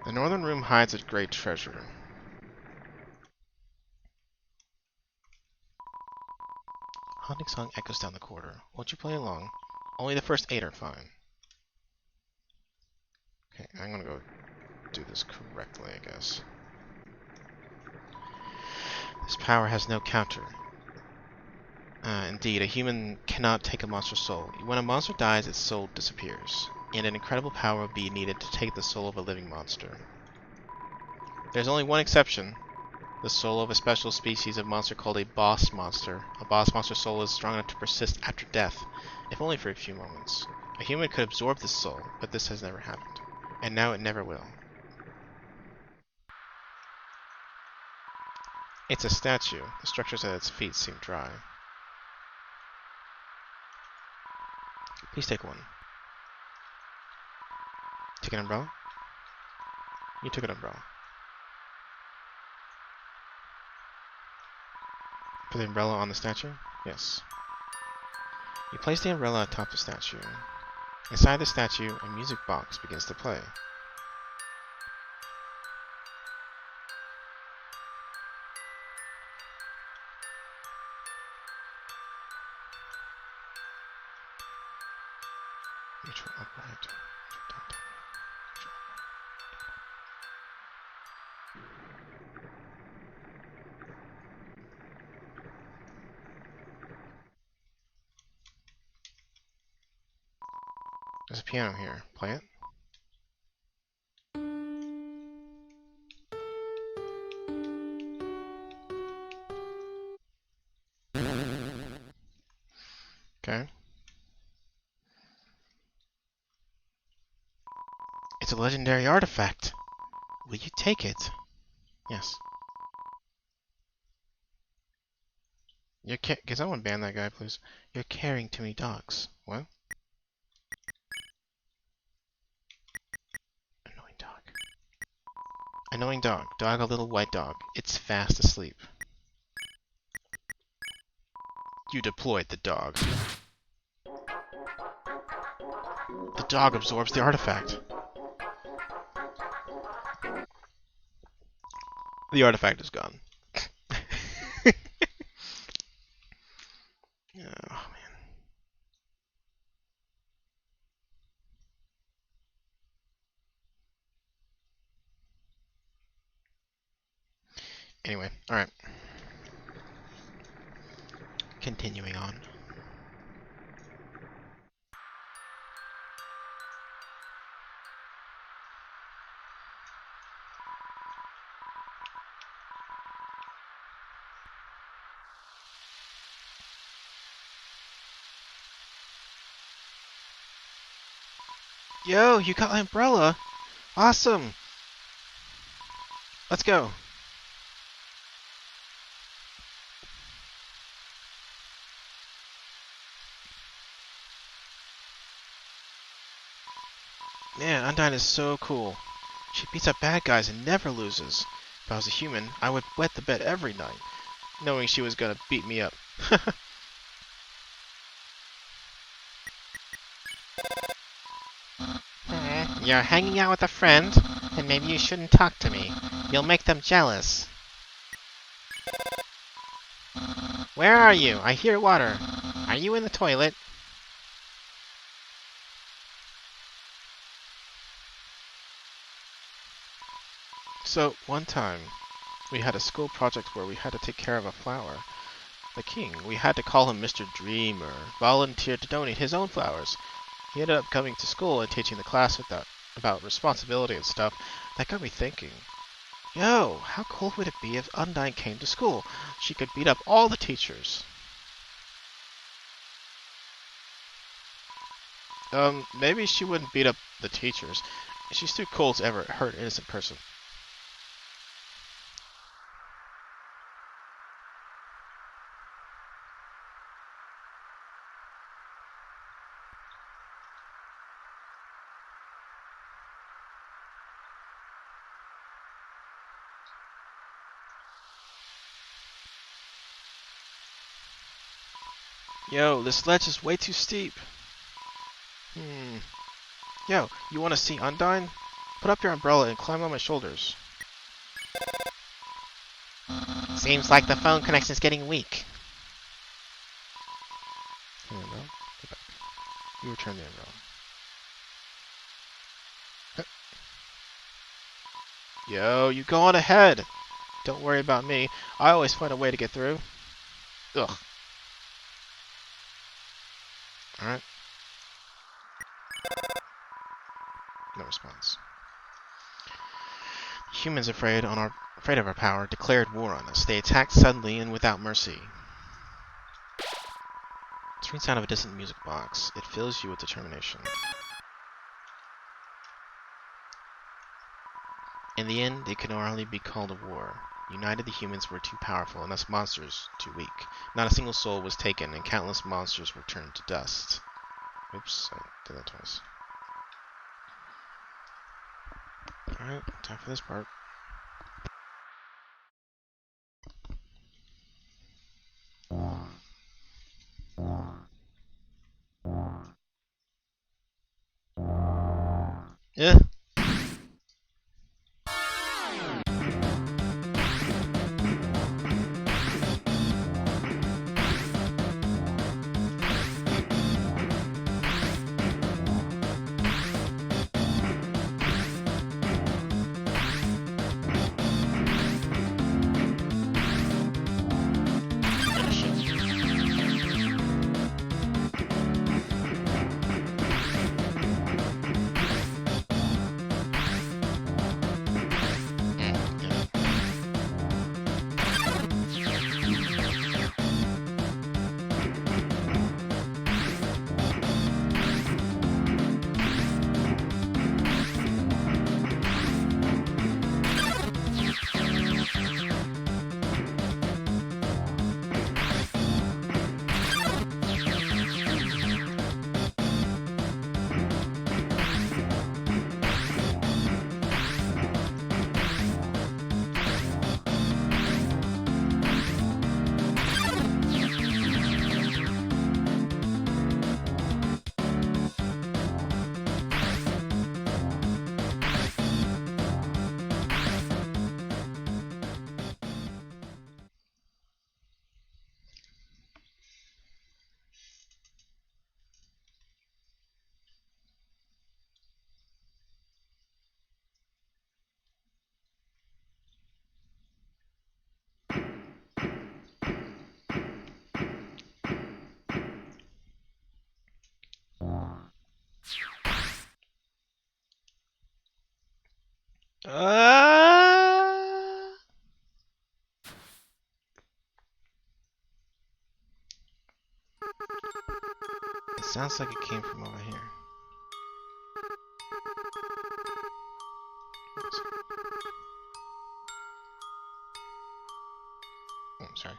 The northern room hides a great treasure. Haunting song echoes down the corridor. Won't you play along? Only the first 8 are fine. Okay, I'm gonna go do this correctly, I guess. This power has no counter. Indeed, a human cannot take a monster's soul. When a monster dies, its soul disappears, and an incredible power will be needed to take the soul of a living monster. There's only one exception. The soul of a special species of monster called a boss monster. A boss monster's soul is strong enough to persist after death, if only for a few moments. A human could absorb this soul, but this has never happened. And now it never will. It's a statue. The structures at its feet seem dry. Please take one. Take an umbrella? You took an umbrella. Put the umbrella on the statue? Yes. You place the umbrella atop the statue. Inside the statue, a music box begins to play. Neutral upright. Neutral down. There's a piano here. Play it. Okay. It's a legendary artifact. Will you take it? Yes. Can someone ban that guy, please? You're carrying too many dogs. What? Annoying dog. Dog, a little white dog. It's fast asleep. You deployed the dog. The dog absorbs the artifact. The artifact is gone. Oh, man. Anyway, alright. Continuing on. Yo, you got my umbrella! Awesome! Let's go! Man, Undyne is so cool. She beats up bad guys and never loses. If I was a human, I would wet the bed every night, knowing she was gonna beat me up. You're hanging out with a friend, and maybe you shouldn't talk to me. You'll make them jealous. Where are you? I hear water. Are you in the toilet? So, one time, we had a school project where we had to take care of a flower. The king, we had to call him Mr. Dreamer, volunteered to donate his own flowers. He ended up coming to school and teaching the class about responsibility and stuff. That got me thinking. Yo, how cool would it be if Undyne came to school? She could beat up all the teachers. Maybe she wouldn't beat up the teachers. She's too cool to ever hurt an innocent person. Yo, this ledge is way too steep. Yo, you want to see Undyne? Put up your umbrella and climb on my shoulders. Seems like the phone connection's getting weak. Here, umbrella. Get back. You return the umbrella. Yo, you go on ahead. Don't worry about me. I always find a way to get through. Ugh. Alright. No response. Humans afraid of our power declared war on us. They attacked suddenly and without mercy. Sweet sound of a distant music box. It fills you with determination. In the end, it could only be called a war. United, the humans were too powerful, and us monsters too weak. Not a single soul was taken, and countless monsters were turned to dust. Oops, I did that twice. Alright, time for this part. Yeah. It sounds like it came from over here. Oh, sorry.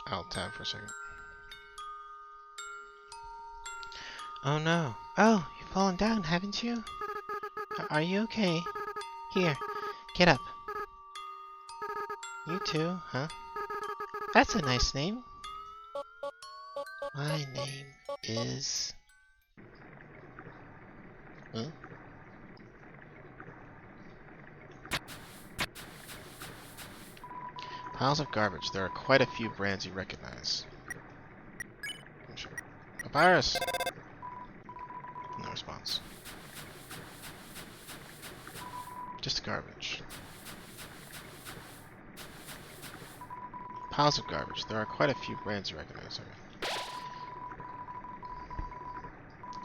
I'll tab for a second. Oh no. Oh, you've fallen down, haven't you? Are you okay? Here, get up. You too, huh? That's a nice name. My name is... Huh? Piles of garbage. There are quite a few brands you recognize. Papyrus! No response. Just garbage. Piles of garbage. There are quite a few brands you recognize. Okay.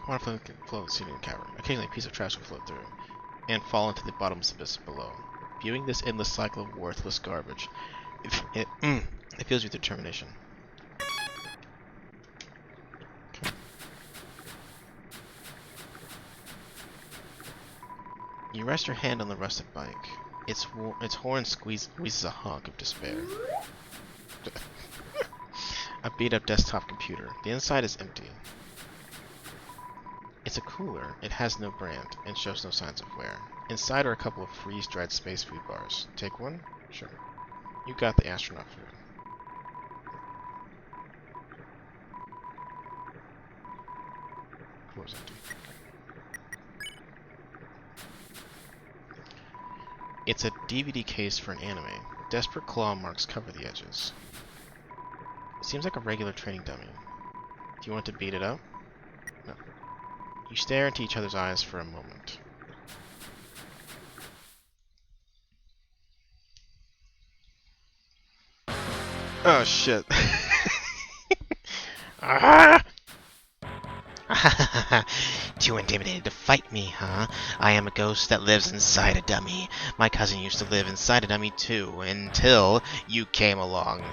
Water flow seen in the cavern. Occasionally a piece of trash will float through and fall into the bottomless abyss below. Viewing this endless cycle of worthless garbage, it fills you with determination. Okay. You rest your hand on the rusted bike. Its horn squeezes a honk of despair. A beat-up desktop computer. The inside is empty. It's a cooler. It has no brand and shows no signs of wear. Inside are a couple of freeze-dried space food bars. Take one? Sure. You got the astronaut food. Cooler's empty. It's a DVD case for an anime. Desperate claw marks cover the edges. It seems like a regular training dummy. Do you want to beat it up? No. You stare into each other's eyes for a moment. Oh shit. Ah! Too intimidated to fight me, huh? I am a ghost that lives inside a dummy. My cousin used to live inside a dummy too, until you came along.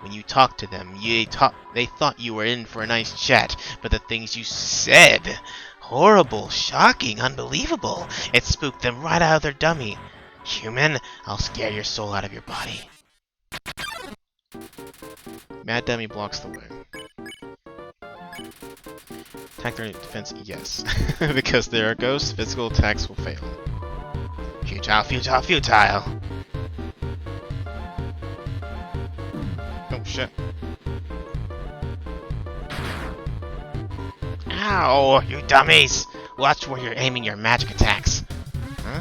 When you talked to them, they thought you were in for a nice chat, but the things you said... Horrible, shocking, unbelievable. It spooked them right out of their dummy. Human, I'll scare your soul out of your body. Mad Dummy blocks the way. Attack their defense, yes. Because there are ghosts, physical attacks will fail. Futile, futile, futile. Oh shit. Ow, you dummies! Watch where you're aiming your magic attacks. Huh?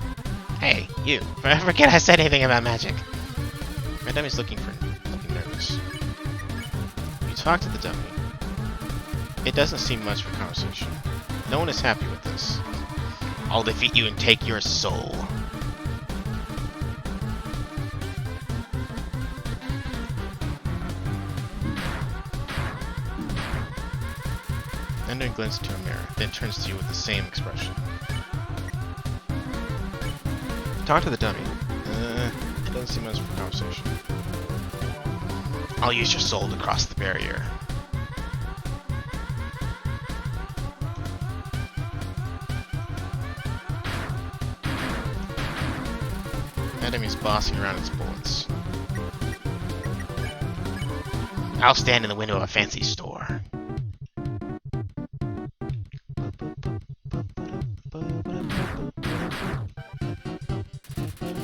Hey, you. Forget I said anything about magic. Mad Dummy's looking nervous. You talk to the dummy. It doesn't seem much for conversation. No one is happy with this. I'll defeat you and take your soul. Ender glances into a mirror, then turns to you with the same expression. Talk to the dummy. It doesn't seem much for conversation. I'll use your soul to cross the barrier. Enemy's bossing around its bullets. I'll stand in the window of a fancy store.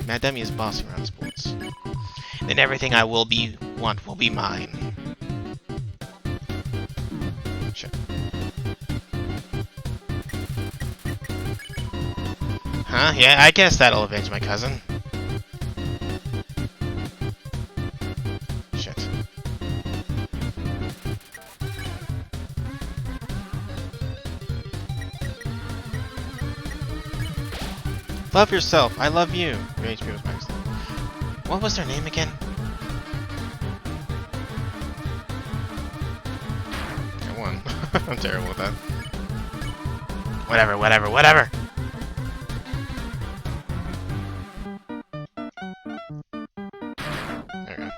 Mad Dummy is bossing around its bullets. Then everything I want will be mine. Shit. Huh? Yeah, I guess that'll avenge my cousin. Shit. Love yourself. I love you. Your HP was maxed out. What was their name again? I won. I'm terrible with that. Whatever, whatever, whatever. There we go.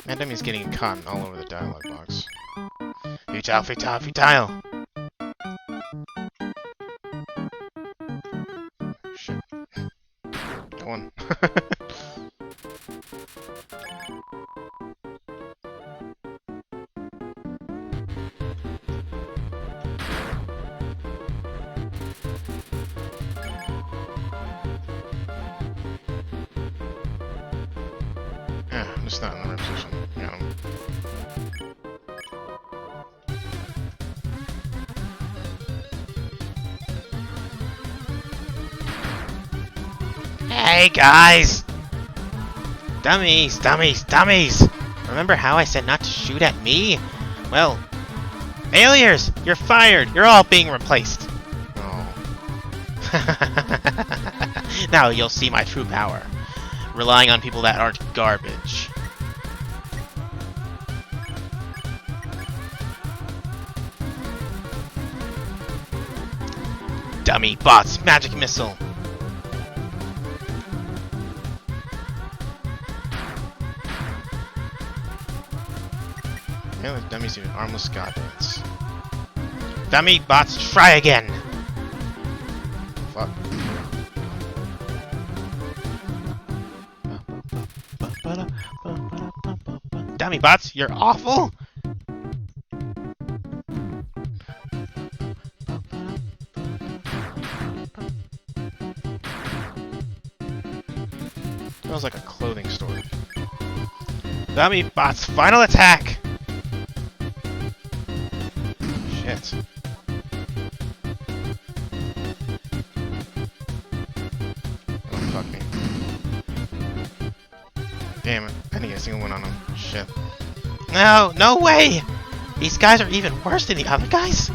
Mad Dummy's getting cotton all over the dialogue box. Futile, futile, futile. Shit. Go on. Yeah, I'm just not in the right position. Got him. Hey, guys! Dummies, dummies, dummies! Remember how I said not to shoot at me? Well, failures! You're fired! You're all being replaced! Oh. Now you'll see my true power. Relying on people that aren't garbage. Dummy bots, magic missile. Yeah, the dummies do armless goblins. Dummy bots, try again. Fuck. Dummy bots, you're awful. Smells like a clothing store. Dummy bots, final attack. Shit. Oh, fuck me. Damn it. I didn't get a single one on him. Shit. No, no way. These guys are even worse than the other guys.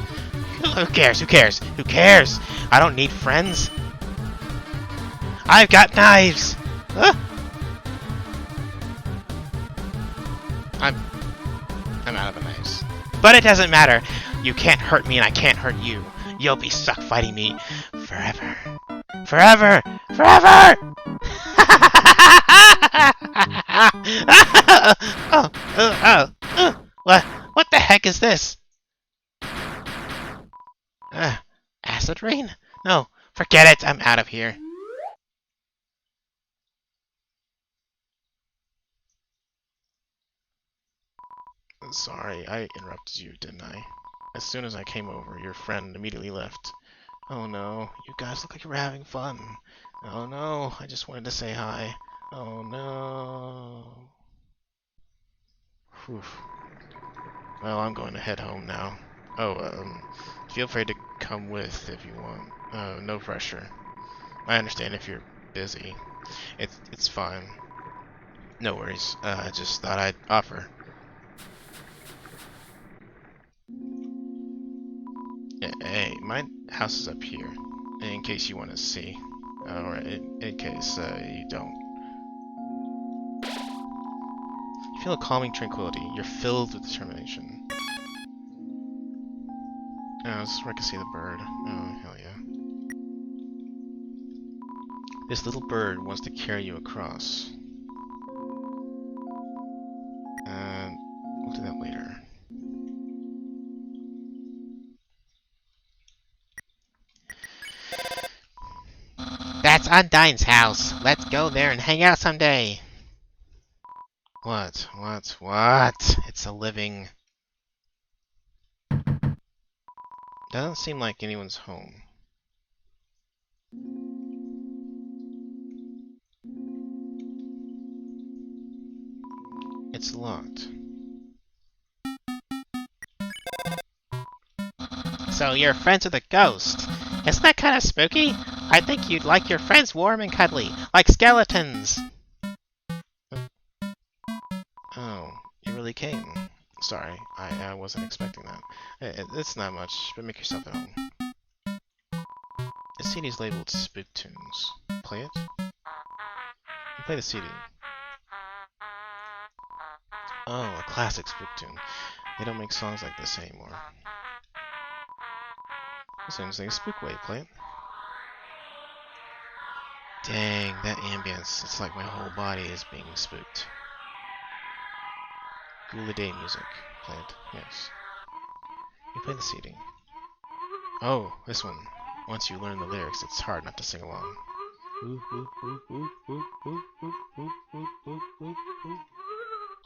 Who cares? Who cares? Who cares? I don't need friends. I've got knives. I'm out of the knives. But it doesn't matter. You can't hurt me and I can't hurt you. You'll be stuck fighting me forever. Forever! Forever! What the heck is this? Acid rain? No, forget it. I'm out of here. Sorry, I interrupted you, didn't I? As soon as I came over, your friend immediately left. Oh no, you guys look like you're having fun. Oh no, I just wanted to say hi. Oh no. Whew. Well, I'm going to head home now. Oh, feel free to come with if you want. No pressure. I understand if you're busy. It's fine. No worries. I just thought I'd offer. Hey, my house is up here, in case you want to see. Or in case you don't. You feel a calming tranquility. You're filled with determination. Oh, this is where I can see the bird. Oh, hell yeah. This little bird wants to carry you across. And we'll do that later. That's Undine's house. Let's go there and hang out someday. What? It's a living. Doesn't seem like anyone's home. It's locked. So you're friends with a ghost. Isn't that kind of spooky? I think you'd like your friends warm and cuddly, like skeletons. Oh, you really came. Sorry, I wasn't expecting that. It's not much, but make yourself at home. The CD is labeled Spook Tunes. Play it? You play the CD. Oh, a classic spook tune. They don't make songs like this anymore. This sounds like a spook way. Play it. Dang, that ambience. It's like my whole body is being spooked. Gula Day music. Play it. Yes. Play the CD. Oh, this one. Once you learn the lyrics, it's hard not to sing along.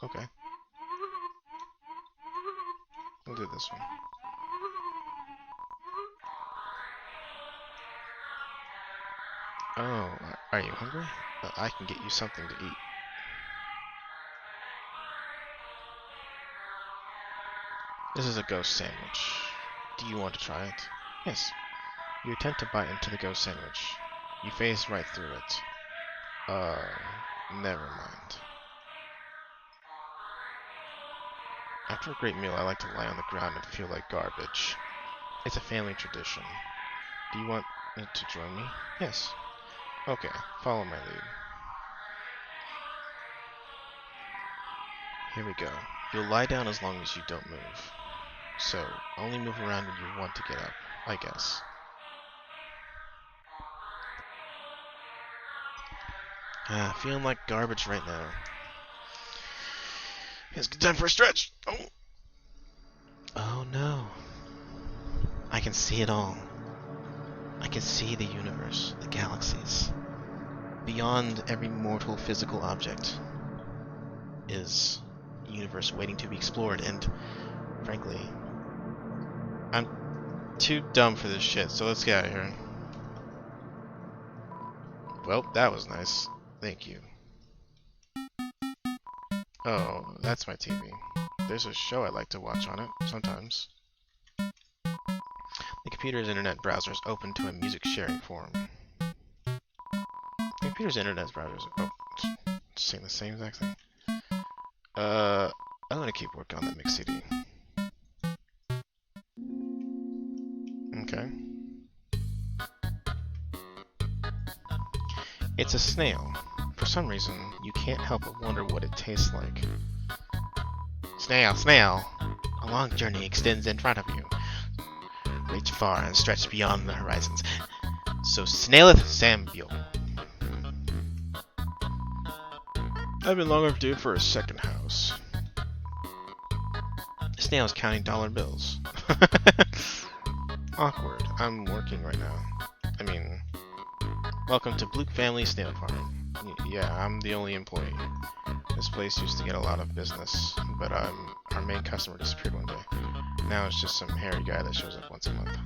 Okay. We'll do this one. Oh, are you hungry? I can get you something to eat. This is a ghost sandwich. Do you want to try it? Yes. You attempt to bite into the ghost sandwich. You phase right through it. Never mind. After a great meal, I like to lie on the ground and feel like garbage. It's a family tradition. Do you want to join me? Yes. Okay, follow my lead. Here we go. You'll lie down as long as you don't move. So, only move around when you want to get up, I guess. Feeling like garbage right now. It's good time for a stretch. Oh no. I can see it all. I can see the universe, the galaxies. Beyond every mortal physical object is a universe waiting to be explored, and frankly, I'm too dumb for this shit, so let's get out of here. Well, that was nice. Thank you. Oh, that's my TV. There's a show I like to watch on it, sometimes. The computer's internet browser is open to a music sharing forum. The computer's internet browser is... Oh, just saying the same exact thing. I'm gonna keep working on that mix CD. Okay. It's a snail. For some reason, you can't help but wonder what it tastes like. Snail, snail! A long journey extends in front of you. Reach far and stretch beyond the horizons. So snaileth Samuel. I've been long overdue for a second house. The snail's counting dollar bills. Awkward. I'm working right now. I mean, welcome to Blue Family Snail Farm. Yeah, I'm the only employee. This place used to get a lot of business, but our main customer disappeared one day. Now it's just some hairy guy that shows up once a month.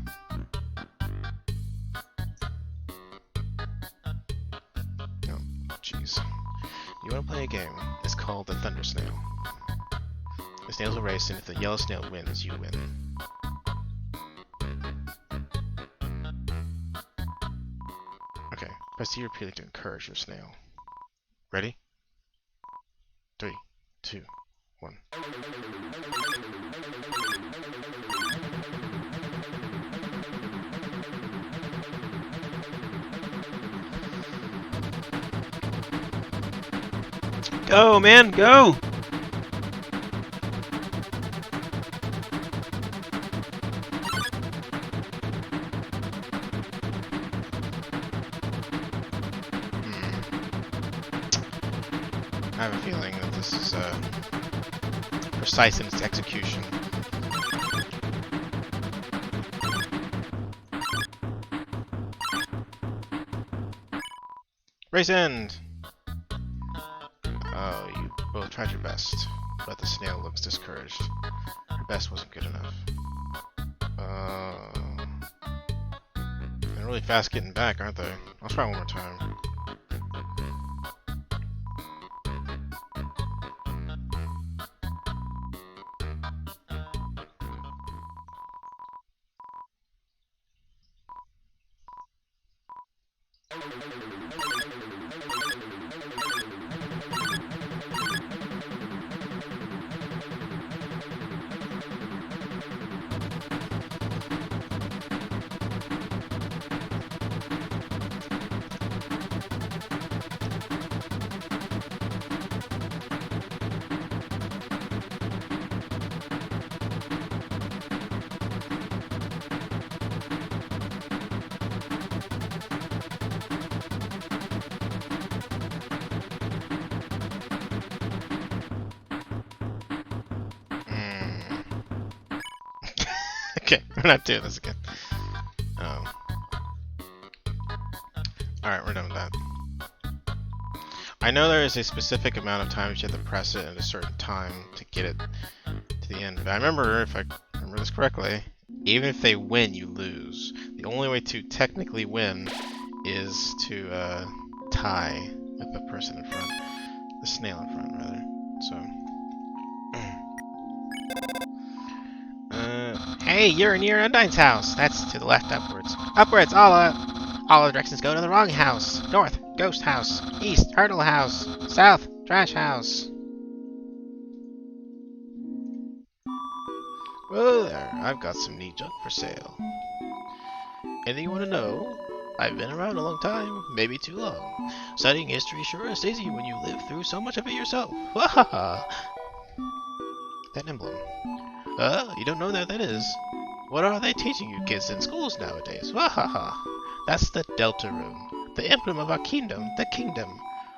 Oh, jeez. You want to play a game? It's called the Thunder Snail. The snails will race, and if the yellow snail wins, you win. Okay, press C repeatedly to encourage your snail. Ready? 3, 2, 1. Go, man, go! I have a feeling that this is precise in its execution. Race end! Oh, you both tried your best, but the snail looks discouraged. Her best wasn't good enough. They're really fast getting back, aren't they? I'll try one more time. Okay, we're not doing this again. Alright, we're done with that. I know there is a specific amount of times you have to press it at a certain time to get it to the end. But I remember, if I remember this correctly, even if they win, you lose. The only way to technically win is to tie with the person in front. The snail in front, rather. So. Hey, you're near Undine's house. That's to the left, upwards. Upwards, all the directions go to the wrong house. North, ghost house. East, turtle house. South, trash house. Well there, I've got some neat junk for sale. Anything you want to know? I've been around a long time, maybe too long. Studying history sure is easy when you live through so much of it yourself. Wahaha! That emblem. You don't know what that is? What are they teaching you kids in schools nowadays? Wahaha! That's the Delta Rune, the emblem of our kingdom, the kingdom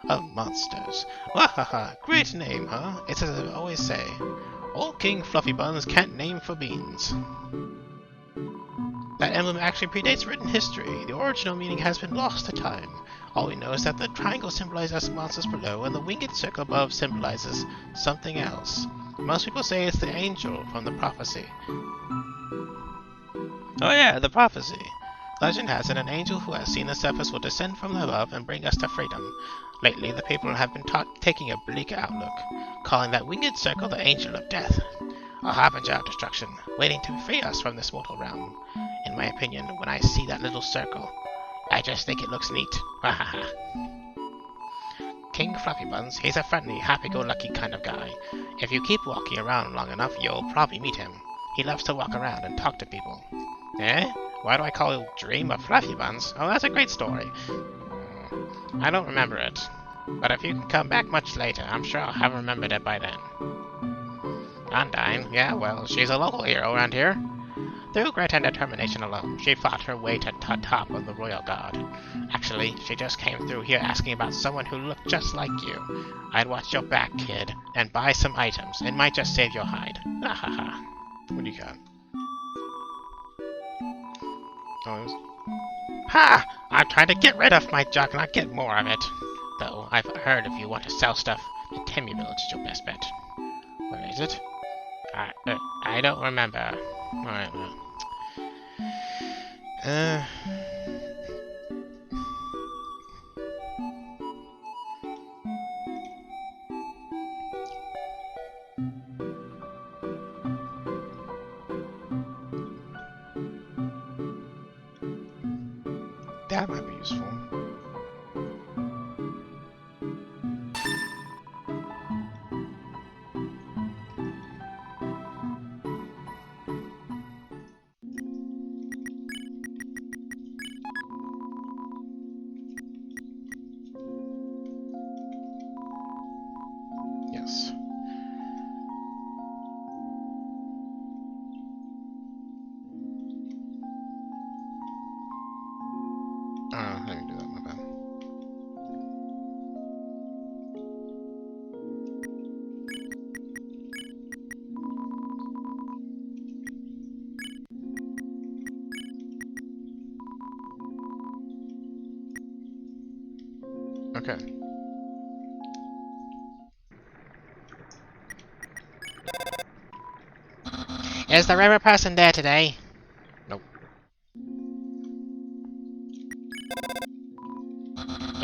of monsters. Wahaha! Great name, huh? It's as I always say. Old King Fluffy Buns can't name for beans. That emblem actually predates written history. The original meaning has been lost to time. All we know is that the triangle symbolizes us monsters below, and the winged circle above symbolizes something else. Most people say it's the angel from the prophecy. Oh yeah, the prophecy. Legend has it an angel who has seen the surface will descend from above and bring us to freedom. Lately, the people have been taking a bleak outlook, calling that winged circle the angel of death, a harbinger of destruction, waiting to free us from this mortal realm. In my opinion, when I see that little circle, I just think it looks neat. Wahaha. King Fluffy Buns, he's a friendly, happy-go-lucky kind of guy. If you keep walking around long enough, you'll probably meet him. He loves to walk around and talk to people. Eh? Why do I call it Dream of Fluffy Buns? Oh, that's a great story. I don't remember it. But if you can come back much later, I'm sure I'll have remembered it by then. Undine, yeah, well, she's a local hero around here. Through grit and determination alone, she fought her way to the top of the Royal Guard. Actually, she just came through here asking about someone who looked just like you. I'd watch your back, kid, and buy some items. It might just save your hide. Ha ha ha. What do you got? Oh, Ha! I'm trying to get rid of my junk, not get more of it. Though, I've heard if you want to sell stuff, the Timmy Village is your best bet. Where is it? I don't remember. Alright, well. That might be useful. Yes. I didn't do that, my bad. Okay. Is the river person there today? Nope.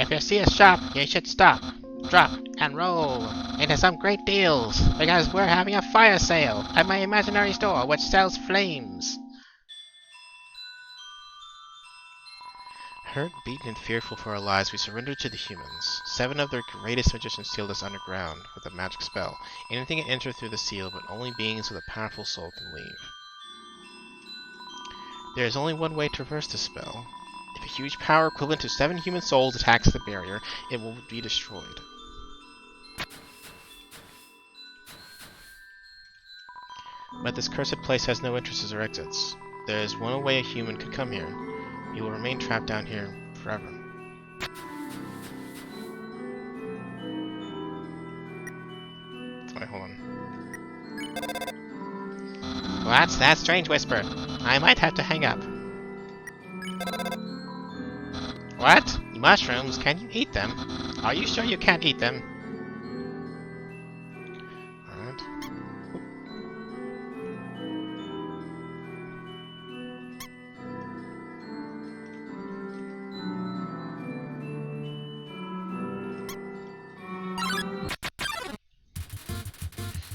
If you see a shop, you should stop, drop, and roll into some great deals, because we're having a fire sale at my imaginary store which sells flames. Hurt, beaten, and fearful for our lives, we surrendered to the humans. 7 of their greatest magicians sealed us underground with a magic spell. Anything can enter through the seal, but only beings with a powerful soul can leave. There is only one way to reverse this spell. If a huge power equivalent to 7 human souls attacks the barrier, it will be destroyed. But this cursed place has no entrances or exits. There is one way a human could come here. He will remain trapped down here forever. Wait, hold on. What's that strange whisper? I might have to hang up. What? Mushrooms? Can you eat them? Are you sure you can't eat them? Alright.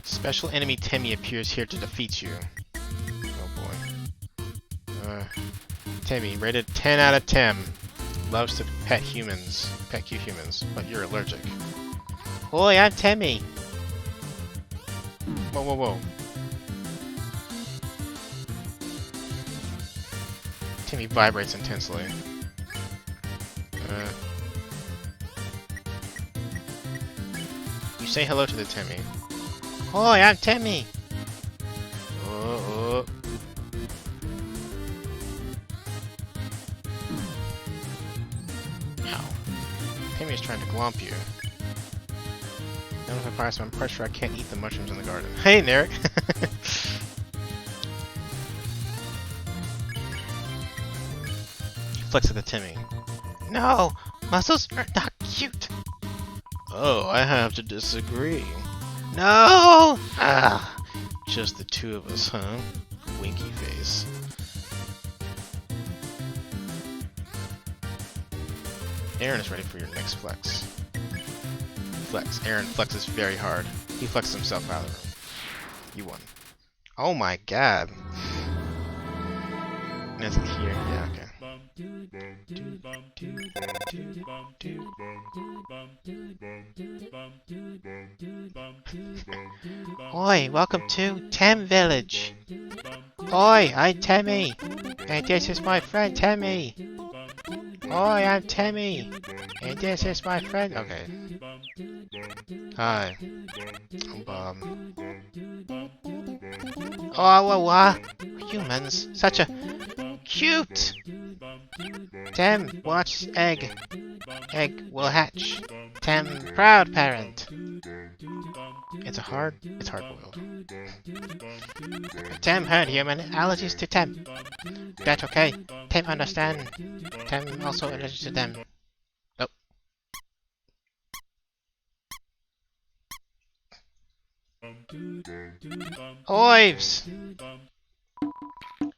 Special enemy Timmy appears here to defeat you. Oh boy. Timmy, rated 10 out of 10. Loves to pet cute humans, but you're allergic. Oi, I'm Timmy! Whoa, whoa, whoa. Timmy vibrates intensely. You say hello to the Timmy. Oi, I'm Timmy! Oh. Ow. Timmy's trying to glomp you. Now if I fire some pressure, I can't eat the mushrooms in the garden. Hey, Narek! Flicks at the Timmy. No! Muscles are not cute! Oh, I have to disagree. No! Ah, just the two of us, huh? Winky face. Aaron is ready for your next flex. Flex. Aaron flexes very hard. He flexes himself out of the room. You won. Oh my god. Is it here? Yeah, okay. Oi, welcome to Tem Village. Oi, I'm Timmy. And this is my friend Timmy. Oi, I'm Timmy. And this is my friend. Okay. Hi. I'm Bob. Oh, wow. Humans. Such a cute. Tem, watch egg. Egg will hatch. Tem, proud parent. It's hard boiled. Tem heard human allergies to Tem. That's okay. Tem understand. Tem also allergic to them. Oh. Oives!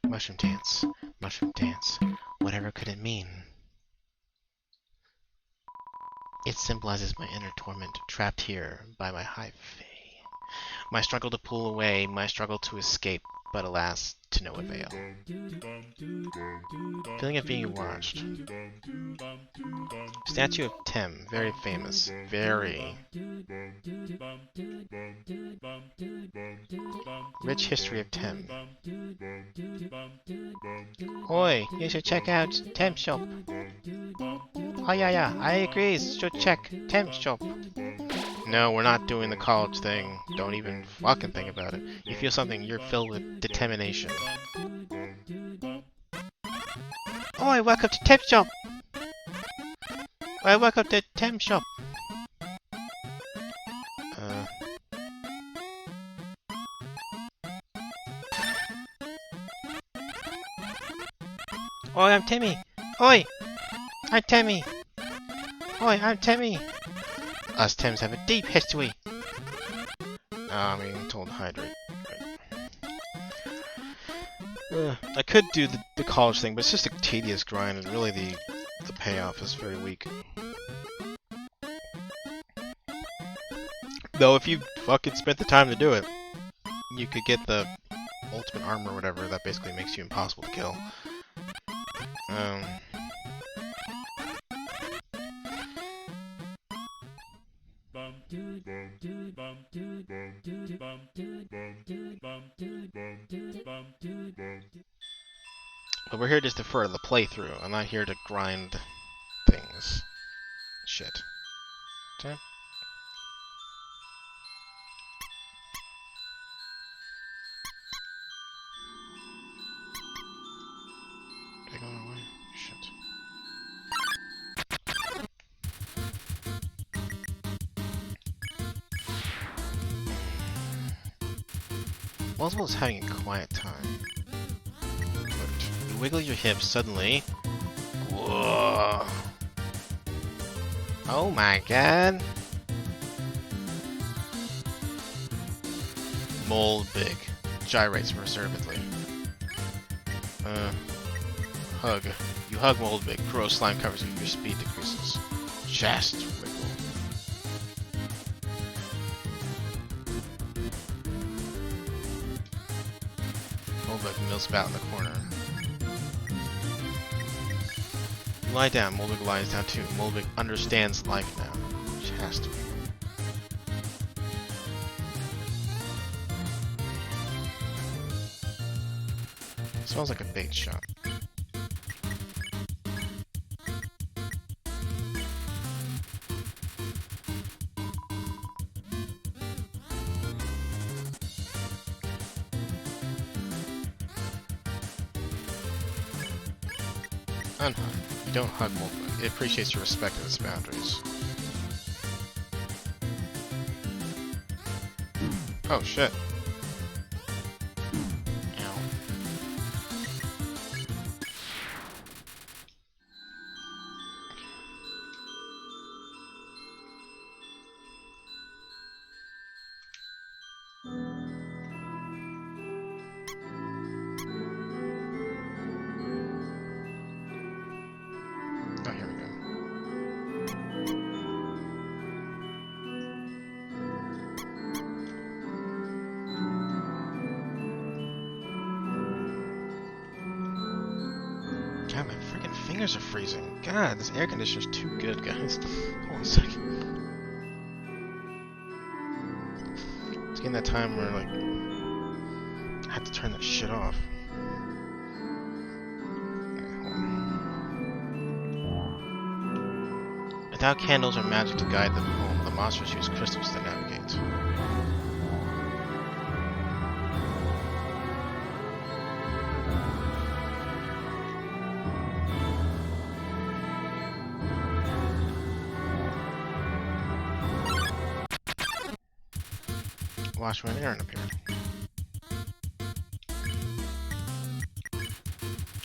Mushroom dance. Mushroom dance. Whatever could it mean? It symbolizes my inner torment, trapped here by my high fae. My struggle to pull away, my struggle to escape, but alas, to no avail. Feeling of being watched. Statue of Tem, very famous, very. Rich history of Tem. Oi, you should check out Tem shop. Oh yeah, I agree, should check Tem shop. No, we're not doing the college thing. Don't even fucking think about it. You feel something, you're filled with determination. Oi, welcome to Tem shop. Oi, welcome to Tem shop. Oi, I'm Timmy. Oi, I'm Timmy. Oi, I'm Timmy. Us Tims have a deep history. I mean, told hydrate. Right. I could do the college thing, but it's just a tedious grind, and really the payoff is very weak. Though if you fucking spent the time to do it, you could get the ultimate armor or whatever that basically makes you impossible to kill. But we're here just for the playthrough. I'm not here to grind things. Shit. Okay. Did I go that way? Shit. Oswald's having a quiet time. you wiggle your hips suddenly. Whoa. Oh my god. Moldbig gyrates reservedly. Hug. You hug Moldbig. Gross slime covers you. Your speed decreases. Chest wiggle. Moldbig mills about in the corner. You lie down. Moldbig lies down too. Moldbig understands life now. Chest wiggle. Smells like a baked shop. Unhug. You don't hug Moldbug. It appreciates your respect of its boundaries. Oh shit. Ow. Oh, here we go. God, my freaking fingers are freezing. God, this air conditioner's too good, guys. Hold on a second. It's getting that time where, like, I have to turn that shit off. Without candles or magic to guide them home, the monsters use crystals to navigate. Watch when an errand appeared.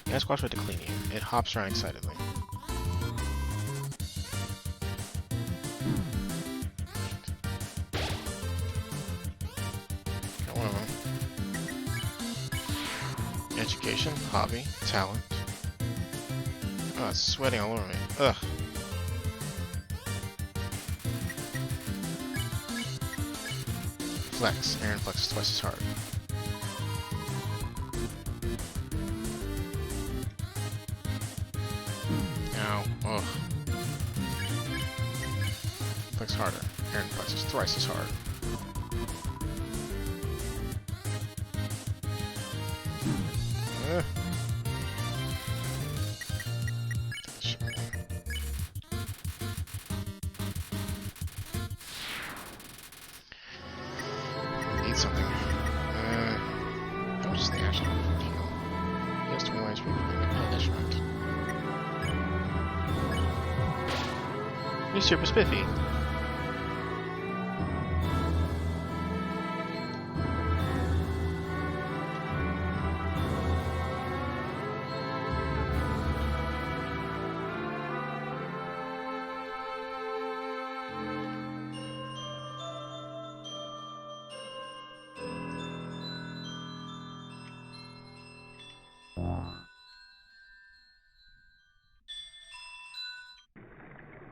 You ask Watchwood to clean you. It hops around excitedly. Got one of them. Education, hobby, talent. Oh, it's sweating all over me. Ugh. Flex. Aaron flexes twice as hard. Ow. Ugh. Flex harder. Aaron flexes thrice as hard. Ugh. Eat something. How much is the actual heal? He has 21 HP. Oh, that's right. You're super spiffy.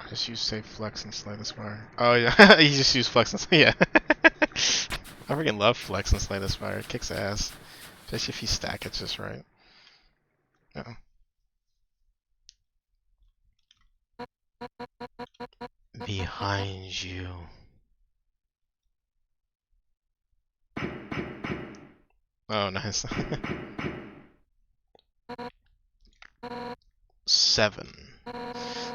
Just use save flex and slay this fire. Oh yeah, you just use flex and slay. Yeah. I freaking love flex and slay this fire. It kicks ass, especially if you stack it just right. Uh oh. Behind you. Oh, nice. 7.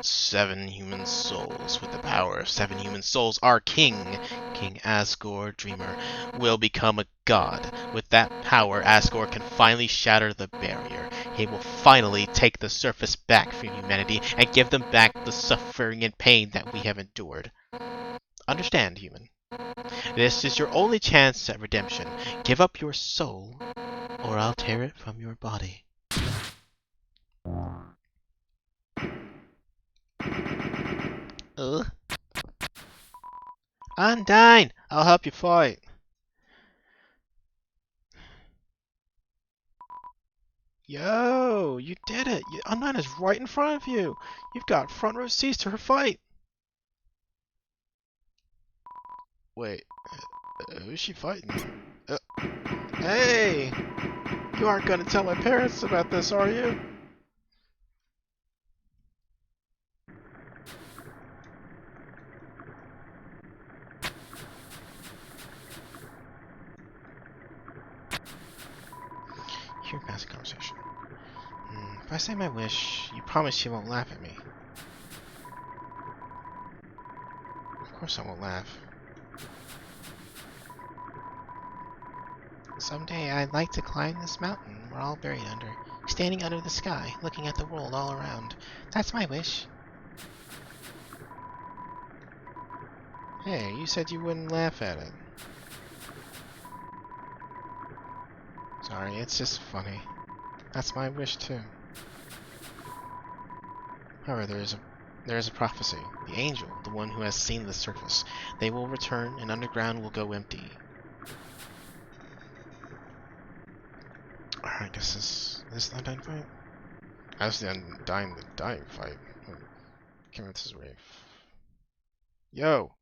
7 human souls. With the power of 7 human souls, our king, King Asgore Dreamer, will become a god. With that power, Asgore can finally shatter the barrier. He will finally take the surface back from humanity and give them back the suffering and pain that we have endured. Understand, human. This is your only chance at redemption. Give up your soul, or I'll tear it from your body. Undyne, I'll help you fight. Yo, you did it. Undyne is right in front of you. You've got front row seats to her fight. Wait, who's she fighting? Hey! You aren't gonna tell my parents about this, are you? Hear past conversation. If I say my wish, you promise you won't laugh at me. Of course I won't laugh. Someday I'd like to climb this mountain we're all buried under, standing under the sky, looking at the world all around. That's my wish. Hey, you said you wouldn't laugh at it. Sorry, it's just funny. That's my wish too. However, there is a prophecy. The angel, the one who has seen the surface. They will return, and underground will go empty. Alright, I guess this the Undyne fight? That's the Undyne fight. Can't remember if this is Rafe. Yo!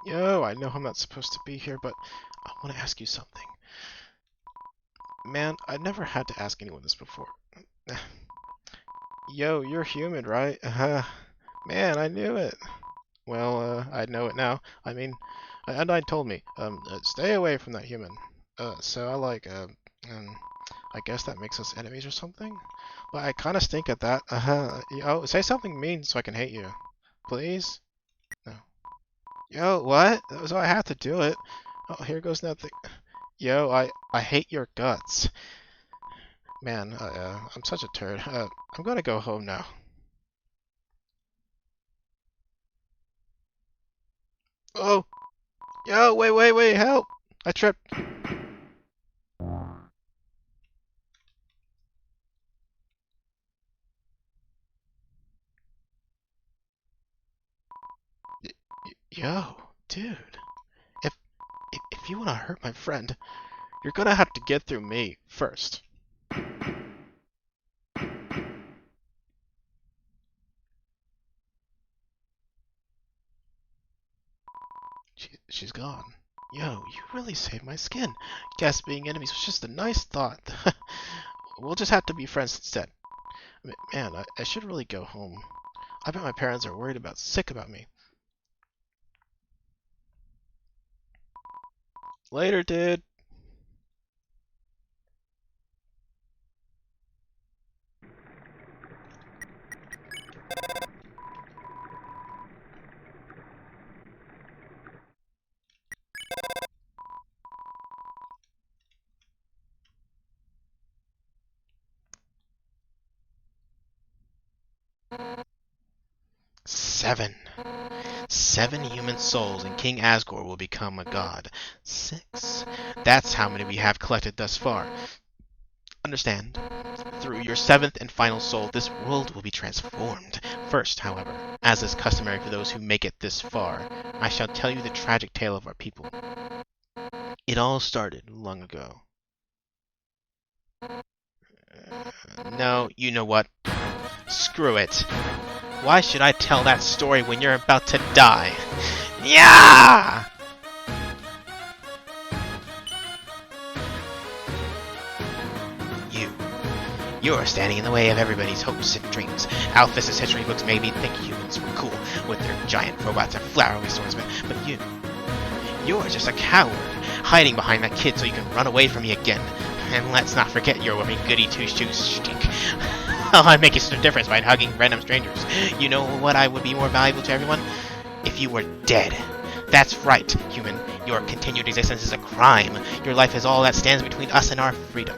Yo, I know I'm not supposed to be here, but I want to ask you something. Man, I never had to ask anyone this before. Yo, you're human, right? Man, I knew it. Well, I know it now. I mean, Undyne told me, stay away from that human. So I guess that makes us enemies or something? But I kinda stink at that. Oh, say something mean so I can hate you. Please? No. Yo, what? So I have to do it. Oh, here goes nothing. Yo, I hate your guts. Man, I'm such a turd. I'm gonna go home now. Oh! Yo, wait, help! I tripped. Yo, dude. If, if you wanna hurt my friend, you're gonna have to get through me first. She's gone. Yo, you really saved my skin. Guess being enemies was just a nice thought. We'll just have to be friends instead. Man, I should really go home. I bet my parents are worried sick about me. Later, dude. Seven. 7 human souls and King Asgore will become a god. 6. That's how many we have collected thus far. Understand? Through your 7th and final soul, this world will be transformed. First, however, as is customary for those who make it this far, I shall tell you the tragic tale of our people. It all started long ago. No, you know what? Screw it. Why should I tell that story when you're about to die? Yeah! You're standing in the way of everybody's hopes and dreams. Alphys's history books made me think humans were cool with their giant robots and flowery swordsmen, but you're just a coward, hiding behind that kid so you can run away from me again. And let's not forget your wearing goody two-shoes stink. I'd make a certain difference by hugging random strangers. You know what I would be more valuable to everyone? If you were dead. That's right, human. Your continued existence is a crime. Your life is all that stands between us and our freedom.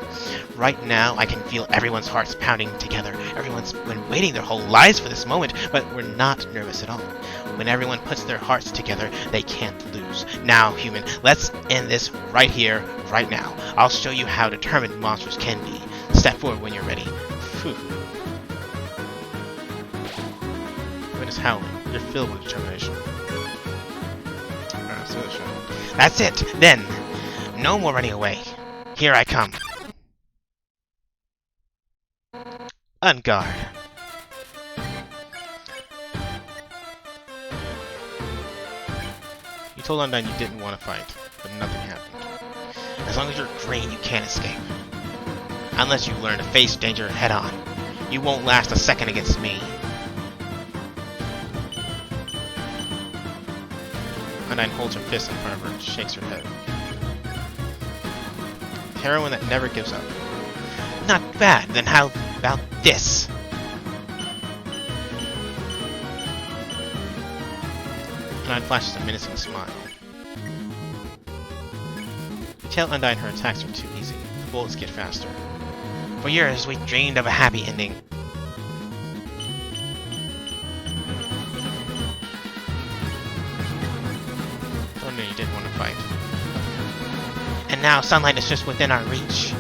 Right now, I can feel everyone's hearts pounding together. Everyone's been waiting their whole lives for this moment, but we're not nervous at all. When everyone puts their hearts together, they can't lose. Now, human, let's end this right here, right now. I'll show you how determined monsters can be. Step forward when you're ready. Phew. What is howling? You're filled with determination. Alright, so let's show. That's it! Then! No more running away. Here I come. On guard. You told Undyne you didn't want to fight, but nothing happened. As long as you're green, you can't escape. Unless you learn to face danger head-on. You won't last a second against me. Undyne holds her fist in front of her and shakes her head. Heroine that never gives up. Not bad, then how about this? Undyne flashes a menacing smile. You tell Undyne her attacks are too easy. The bullets get faster. For years, we dreamed of a happy ending. Told me you didn't want to fight. And now sunlight is just within our reach.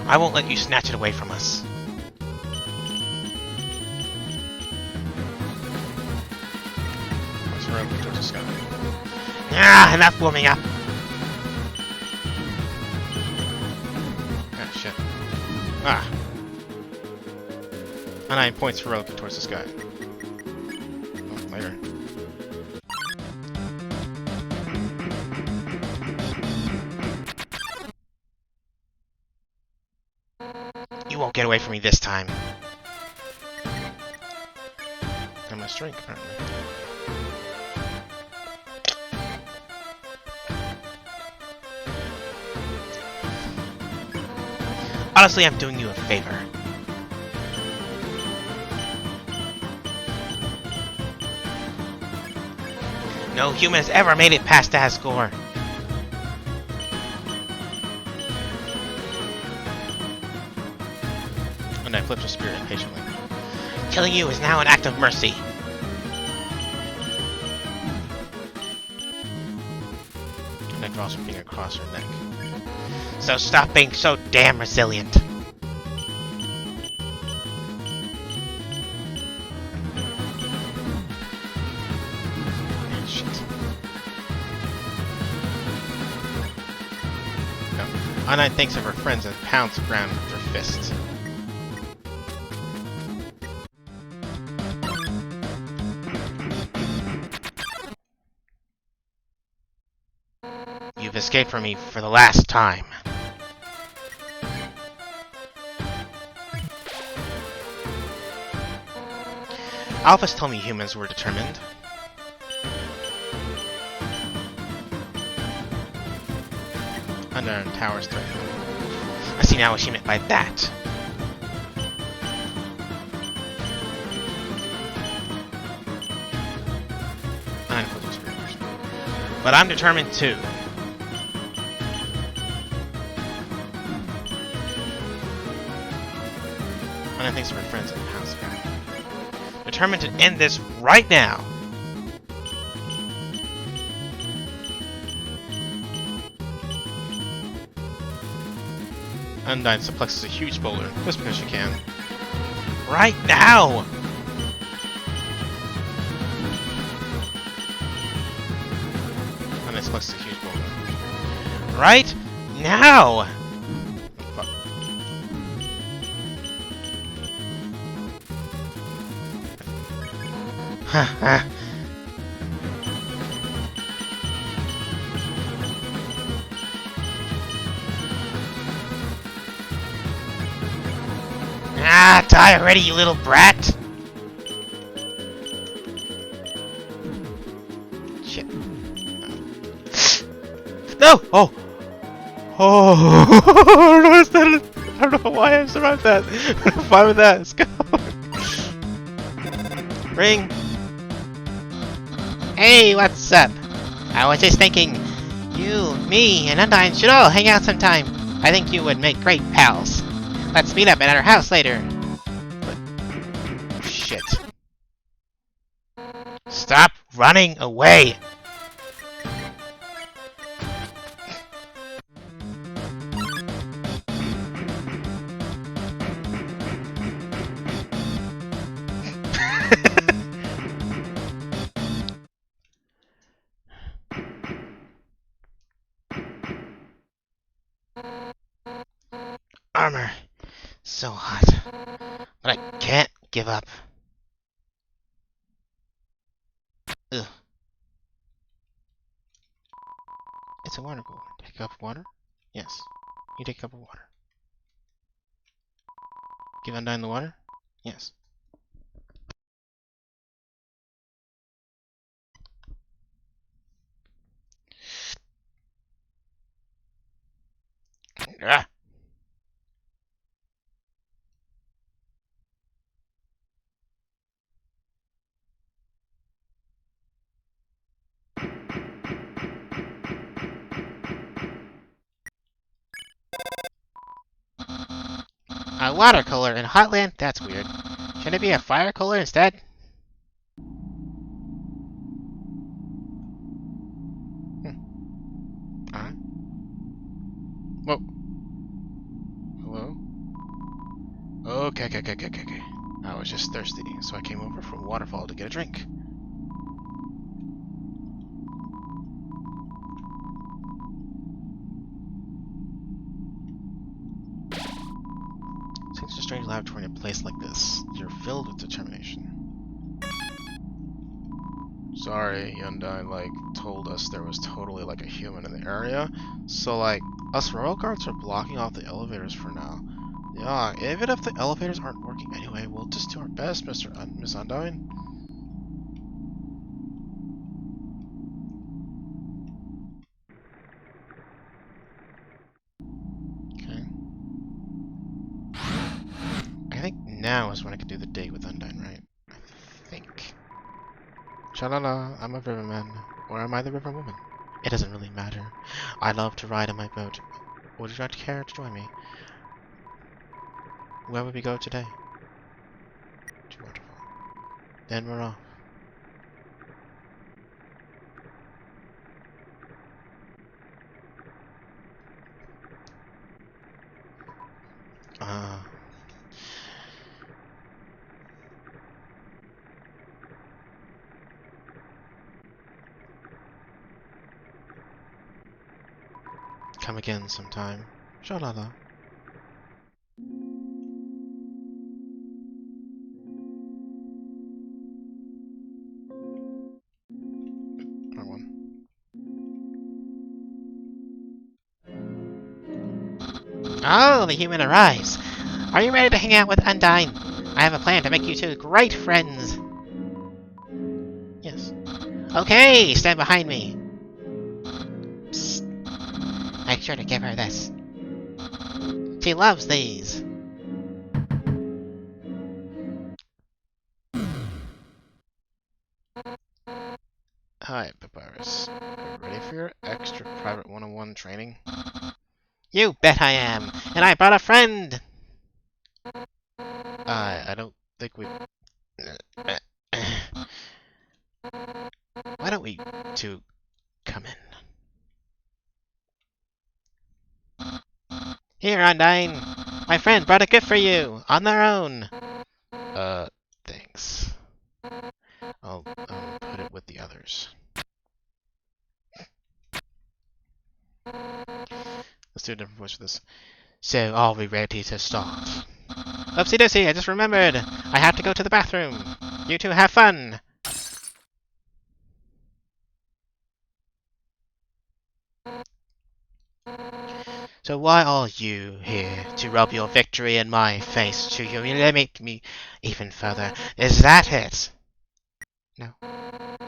I won't let you snatch it away from us. Let's run towards the sky. Ah, enough warming up. Ah, shit. Ah. Undyne points heroically towards the sky. Oh, later. You won't get away from me this time. Got my strength, apparently. Honestly, I'm doing you a favor. No human has ever made it past Asgore. Undyne flips her spear impatiently. Killing you is now an act of mercy. Undyne draws her finger across her neck. So stop being so damn resilient. Shit. No. Undyne thinks of her friends and pounds the ground with her fist. You've escaped from me for the last time. Alphas told me humans were determined. Undyne towers threatening. I see now what she meant by that. Undyne flips her spear. But I'm determined too. Undyne thinks of her friends and pounds the ground. Determined to end this right now. Undyne suplexes a huge boulder, just because she can. Right now! Undyne suplexes a huge boulder. Right now! Oh, fuck. Ah, die already, you little brat! Shit. No! Oh! Oh! I don't know what that is. I don't know why I survived that. I'm fine with that. Let's go. Ring. Hey, what's up? I was just thinking, you, me, and Undyne should all hang out sometime. I think you would make great pals. Let's meet up at our house later. Shit. Stop running away! Armor. So hot. But I can't give up. Ugh. It's a water cooler. Take a cup of water? Yes. You take a cup of water. Give Undyne the water? Yes. Ah. A water cooler in Hotland? That's weird. Shouldn't it be a fire cooler instead? Alright. Whoa. Hello? Okay. I was just thirsty, so I came over from a waterfall to get a drink. Since a strange laboratory in a place like this, you're filled with determination. Sorry, Hyundai, told us there was totally, a human in the area. So, us royal guards are blocking off the elevators for now. Yeah, even if the elevators aren't working anyway, we'll just do our best, Miss Undyne. Okay. I think now is when I can do the date with Undyne, right? I think. Shalala, I'm a riverman. Or am I the river woman? It doesn't really matter. I love to ride in my boat. Would you not care to join me? Where would we go today? To waterfall. Then we're off. Come again sometime. Shalala. Wrong one. Oh, the human arrives. Are you ready to hang out with Undyne? I have a plan to make you two great friends. Yes. Okay, stand behind me. Psst. Make sure to give her this. She loves these. Hi, Papyrus. Are you ready for your extra private 101 training? You bet I am! And I brought a friend! I don't think we... Why don't we two come in? Here, Undyne! My friend brought a gift for you! On their own! Thanks. I'll put it with the others. Let's do a different voice for this. So, are we ready to start? Oopsie doopsie, I just remembered! I have to go to the bathroom! You two have fun! So why are you here? To rub your victory in my face, to humiliate me even further? Is that it? No.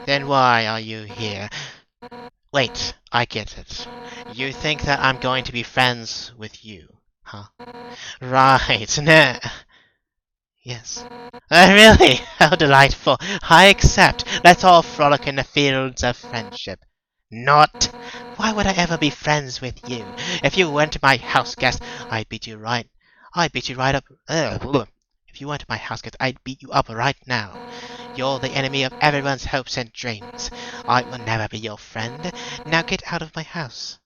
Then why are you here? Wait, I get it. You think that I'm going to be friends with you, huh? Right, nah. Yes. Really? How delightful. I accept. Let's all frolic in the fields of friendship. Not. Why would I ever be friends with you? If you weren't my house guest, I'd beat you right up. If If you weren't in my house, kid, I'd beat you up right now. You're the enemy of everyone's hopes and dreams. I will never be your friend. Now get out of my house.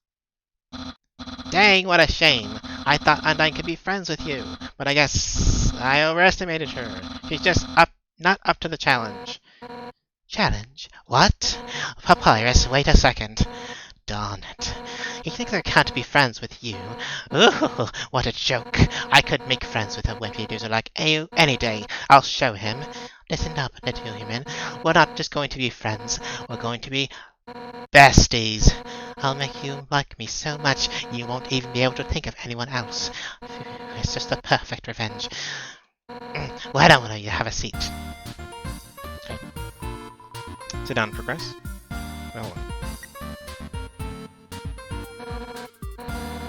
Dang, what a shame. I thought Undyne could be friends with you, but I guess I overestimated her. She's just not up to the challenge. Challenge? What? Papyrus, wait a second. Darn it. He thinks I can't be friends with you. Ooh, what a joke. I could make friends with a wimpy loser like you any day. I'll show him. Listen up, little human. We're not just going to be friends. We're going to be besties. I'll make you like me so much you won't even be able to think of anyone else. It's just the perfect revenge. Why don't you have a seat? Okay. Sit down and progress. Well,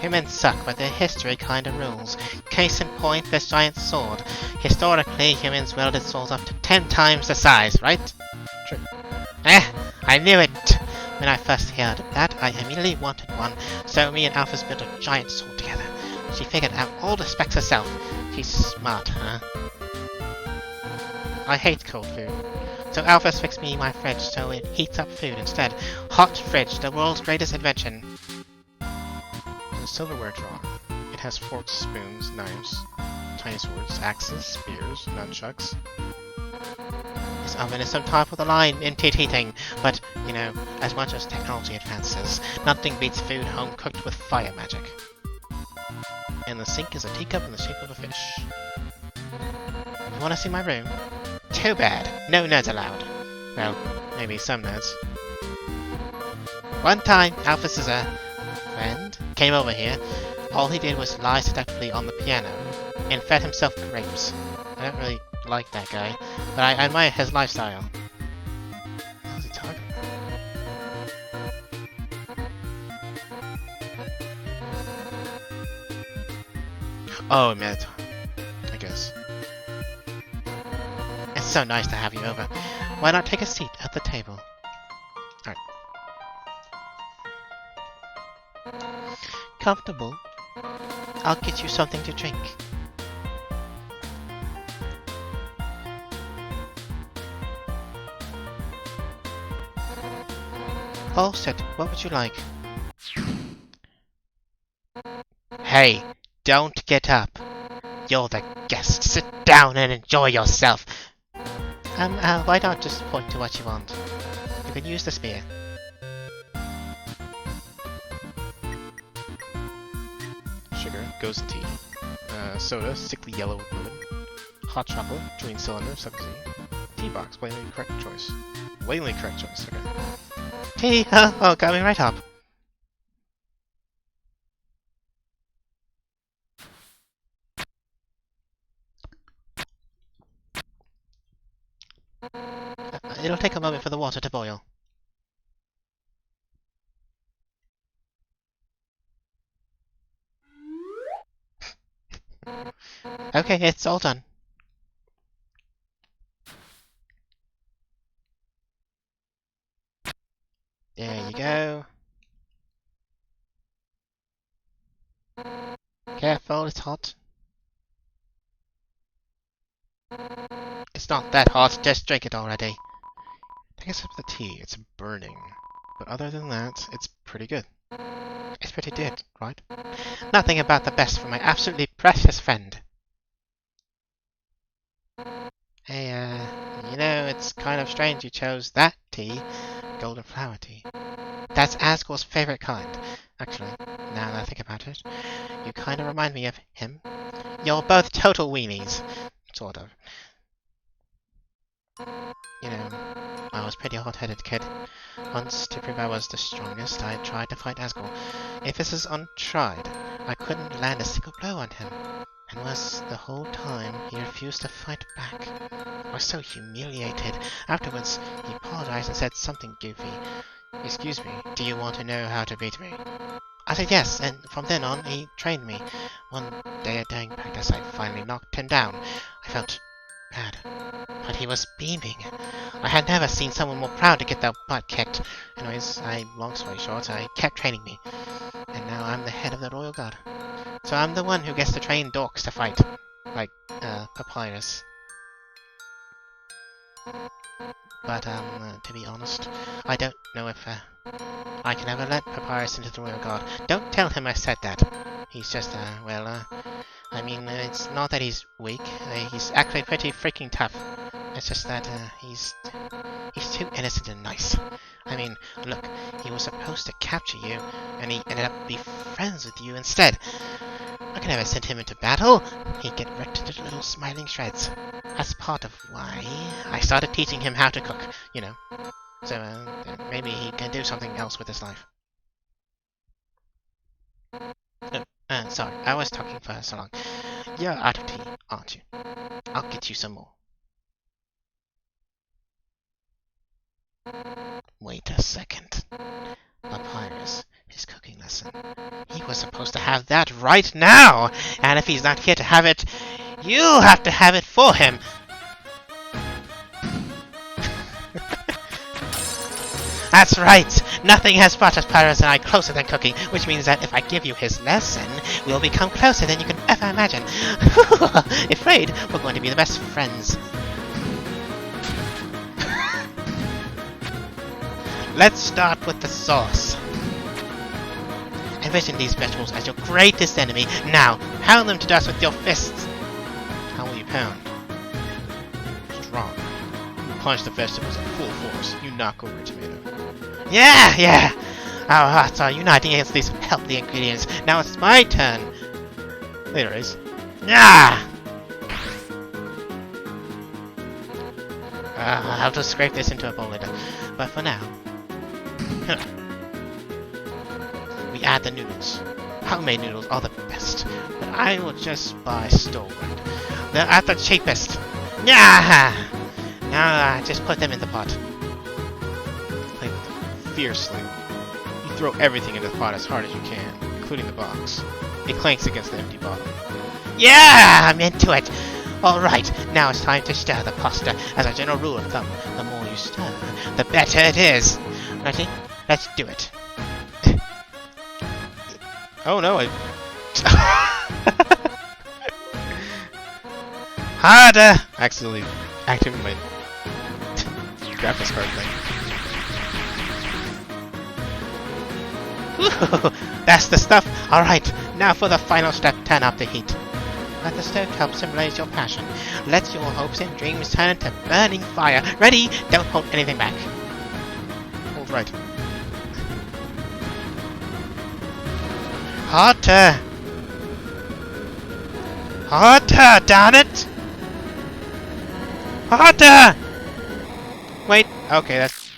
Humans suck, but their history kinda rules. Case in point, this giant sword. Historically, humans wielded swords up to 10 times the size, right? True. I knew it! When I first heard of that, I immediately wanted one, so me and Alphys built a giant sword together. She figured out all the specs herself. She's smart, huh? I hate cold food. So Alphys fixed me my fridge so it heats up food instead. Hot fridge, the world's greatest invention. the silverware drawer. It has forks, spoons, knives, tiny swords, axes, spears, nunchucks. This oven is so top of the line in heating, but, you know, as much as technology advances, nothing beats food home cooked with fire magic. And the sink is a teacup in the shape of a fish. You wanna see my room? Too bad. No nerds allowed. Well, maybe some nerds. One time, Alphys' friend came over here. All he did was lie seductively on the piano and fed himself grapes. I don't really like that guy, but I admire his lifestyle. What was he talking about? Oh, man. I guess. It's so nice to have you over. Why not take a seat at the table? Alright. Comfortable? I'll get you something to drink. All set. What would you like? Hey, don't get up. You're the guest. Sit down and enjoy yourself. Why not just point to what you want? You can use the spear. Sugar, goes tea. Soda, sickly yellow with lemon. Hot chocolate, green cylinder, sub-Z. Tea box, blatantly correct choice. Blatantly correct choice, okay. Tea! Oh, got me right up. It'll take a moment for the water to boil. Okay, it's all done. There you go. Careful, it's hot. It's not that hot, just drink it already. Take a sip of the tea, it's burning. But other than that, it's pretty good. It's pretty good, right? Nothing about the best for my absolutely precious friend. Hey, you know, it's kind of strange you chose that tea. Golden flower tea. That's Asgore's favorite kind. Actually, now that I think about it, you kind of remind me of him. You're both total weenies. Sort of. You know, I was a pretty hot-headed kid. Once, to prove I was the strongest, I tried to fight Asgore. Emphasis on tried. I couldn't land a single blow on him. And was the whole time he refused to fight back. I was so humiliated. Afterwards, he apologized and said something goofy. Excuse me, do you want to know how to beat me? I said yes, and from then on, he trained me. One day during practice, I finally knocked him down. I felt bad, but he was beaming. I had never seen someone more proud to get their butt kicked. Anyways, long story short, I kept training me. And now I'm the head of the Royal Guard. So I'm the one who gets to train dorks to fight. like, Papyrus. But, to be honest, I don't know if, I can ever let Papyrus into the Royal Guard. Don't tell him I said that. He's just, I mean, it's not that he's weak. He's actually pretty freaking tough. It's just that, he's too innocent and nice. I mean, look, he was supposed to capture you, and he ended up being friends with you instead. I could never send him into battle. He'd get ripped into little smiling shreds. That's part of why I started teaching him how to cook, you know. So, maybe he can do something else with his life. Oh, sorry, I was talking for so long. You're out of tea, aren't you? I'll get you some more. Wait a second. Papyrus, his cooking lesson. He was supposed to have that right now! And if he's not here to have it, you'll have to have it for him! That's right! Nothing has brought us Papyrus and I closer than cooking, which means that if I give you his lesson, we'll become closer than you can ever imagine. Afraid we're going to be the best friends. Let's start with the sauce. Envision these vegetables as your greatest enemy. Now, pound them to dust with your fists. How will you pound? Strong. You punch the vegetables at full force. You knock over a tomato. Yeah! Our hearts are uniting against these healthy ingredients. Now it's my turn. Later, Ace. Yeah! I'll just scrape this into a bowl later. But for now... We add the noodles. Homemade noodles are the best, but I will just buy store-bought. They're at the cheapest. Yeah! Now just put them in the pot. Play with them fiercely. You throw everything into the pot as hard as you can, including the box. It clanks against the empty bottle. Yeah! I'm into it! Alright, now it's time to stir the pasta. As a general rule of thumb, the more you stir, the better it is. Ready? Let's do it. Oh no, harder! Accidentally activated my graphics card thing. Woohoo! That's the stuff! Alright, now for the final step, turn up the heat. Let the stove help symbolize your passion. Let your hopes and dreams turn into burning fire. Ready? Don't hold anything back. Hold right. Hotter! Hotter, darn it! Hotter! Wait, okay, that's...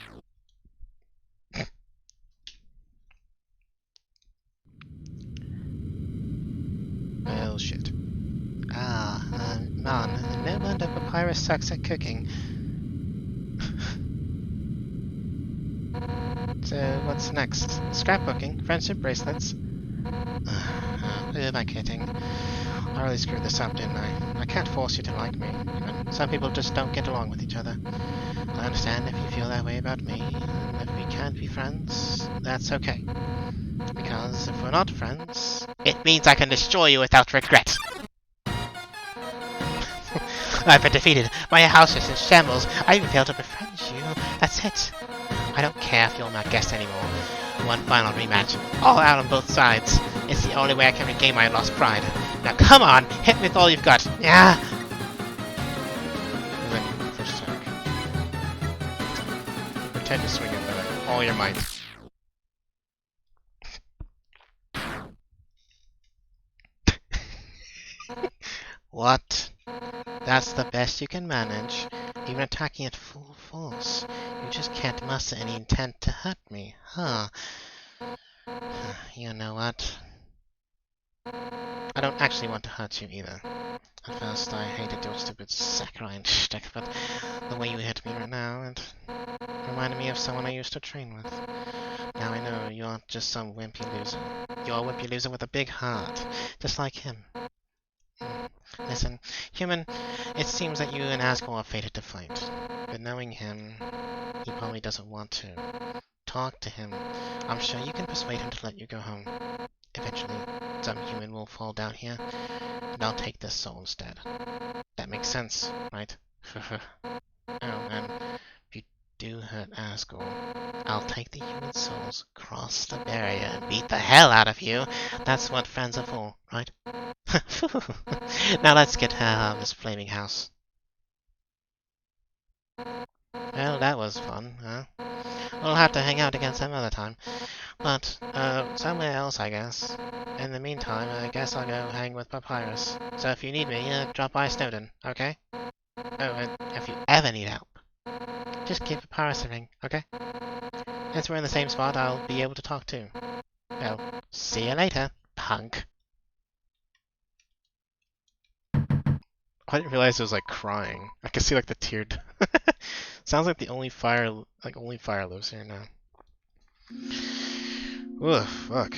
Well, shit. Man, no wonder Papyrus sucks at cooking. So, what's next? Scrapbooking? Friendship bracelets? Who am I kidding? I really screwed this up, didn't I? I can't force you to like me. Some people just don't get along with each other. I understand if you feel that way about me, and if we can't be friends, that's okay. Because if we're not friends, it means I can destroy you without regret. I've been defeated. My house is in shambles. I even failed to befriend you. That's it. I don't care if you're my guest anymore. One final rematch. All out on both sides. It's the only way I can regain my lost pride. Now come on, hit me with all you've got. Yeah. First attack. Pretend to swing it with all your might. What? That's the best you can manage? Even attacking at full force? You just can't muster any intent to hurt me, huh? You know what? I don't actually want to hurt you either. At first I hated your stupid saccharine shtick, but the way you hit me right now, it reminded me of someone I used to train with. Now I know you aren't just some wimpy loser. You're a wimpy loser with a big heart, just like him. Listen, human, it seems that you and Asgore are fated to fight. But knowing him, he probably doesn't want to. Talk to him. I'm sure you can persuade him to let you go home. Eventually, some human will fall down here. I'll take this soul instead. That makes sense, right? Oh, and if you do hurt Asgore, I'll take the human souls, cross the barrier, and beat the hell out of you. That's what friends are for, right? Now let's get out of this flaming house. Well, that was fun, huh? We'll have to hang out again some other time. But, somewhere else, I guess. In the meantime, I guess I'll go hang with Papyrus. So if you need me, drop by Snowden, okay? Oh, and if you ever need help, just give Papyrus a ring, okay? As we're in the same spot, I'll be able to talk too. Well, see you later, punk. I didn't realize it was like crying. I could see like the tear. Sounds like only fire lives here now. Ugh, fuck.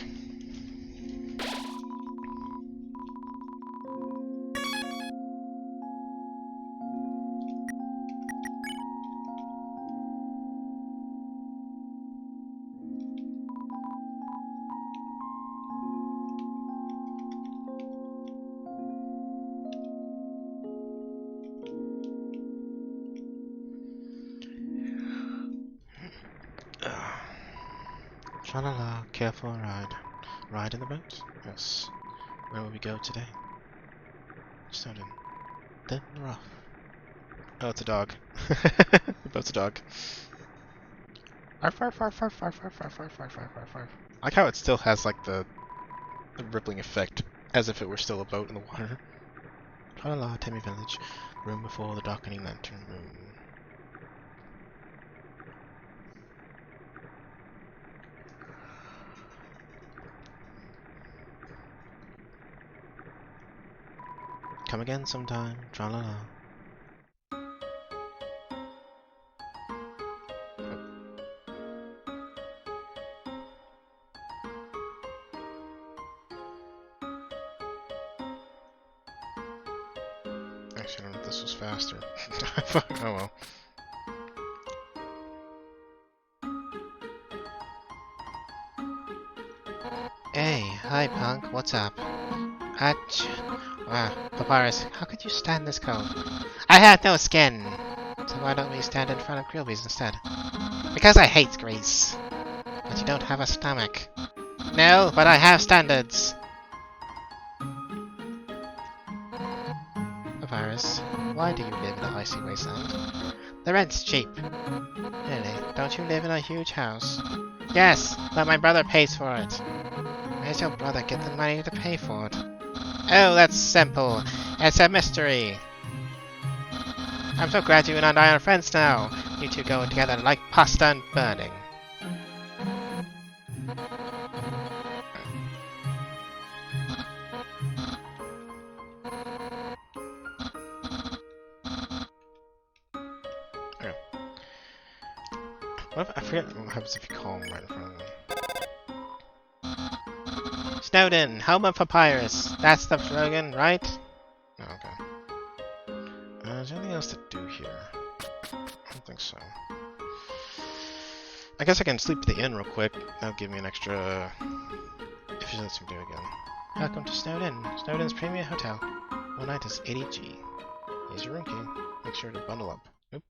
Tra-la-la, careful ride. Ride in the boat? Yes. Where will we go today? Snowden. Then we're off. Oh, it's a dog. The boat's a dog. Arf, arf, arf, arf, arf, arf, arf, arf, arf, arf, arf, arf. I like how it still has like the rippling effect, as if it were still a boat in the water. Tra-la-la, Timmy Village. Room before the darkening lantern room. Come again sometime. Tra-la-la. Actually, I don't know if this was faster. Fuck, oh well. Hey, hi punk, what's up? Hatch. Wow, Papyrus, how could you stand this cold? I have no skin! So why don't we stand in front of Grillby's instead? Because I hate grease. But you don't have a stomach. No, but I have standards! Papyrus, why do you live in a icy wasteland? The rent's cheap. Really, don't you live in a huge house? Yes, but my brother pays for it. Where's your brother get the money to pay for it? Oh, that's simple. It's a mystery. I'm so glad you and I are friends now. You two go together like pasta and burning. Okay. What if, I forget what happens if you call him right in front of them. Snowden, home of Papyrus. That's the slogan, right? Oh, okay. Is there anything else to do here? I don't think so. I guess I can sleep at the inn real quick. That'll give me an extra... if she lets me do it again. Welcome to Snowden. Snowden's Premier Hotel. One night is 80G. Here's your room key. Make sure to bundle up. Oop.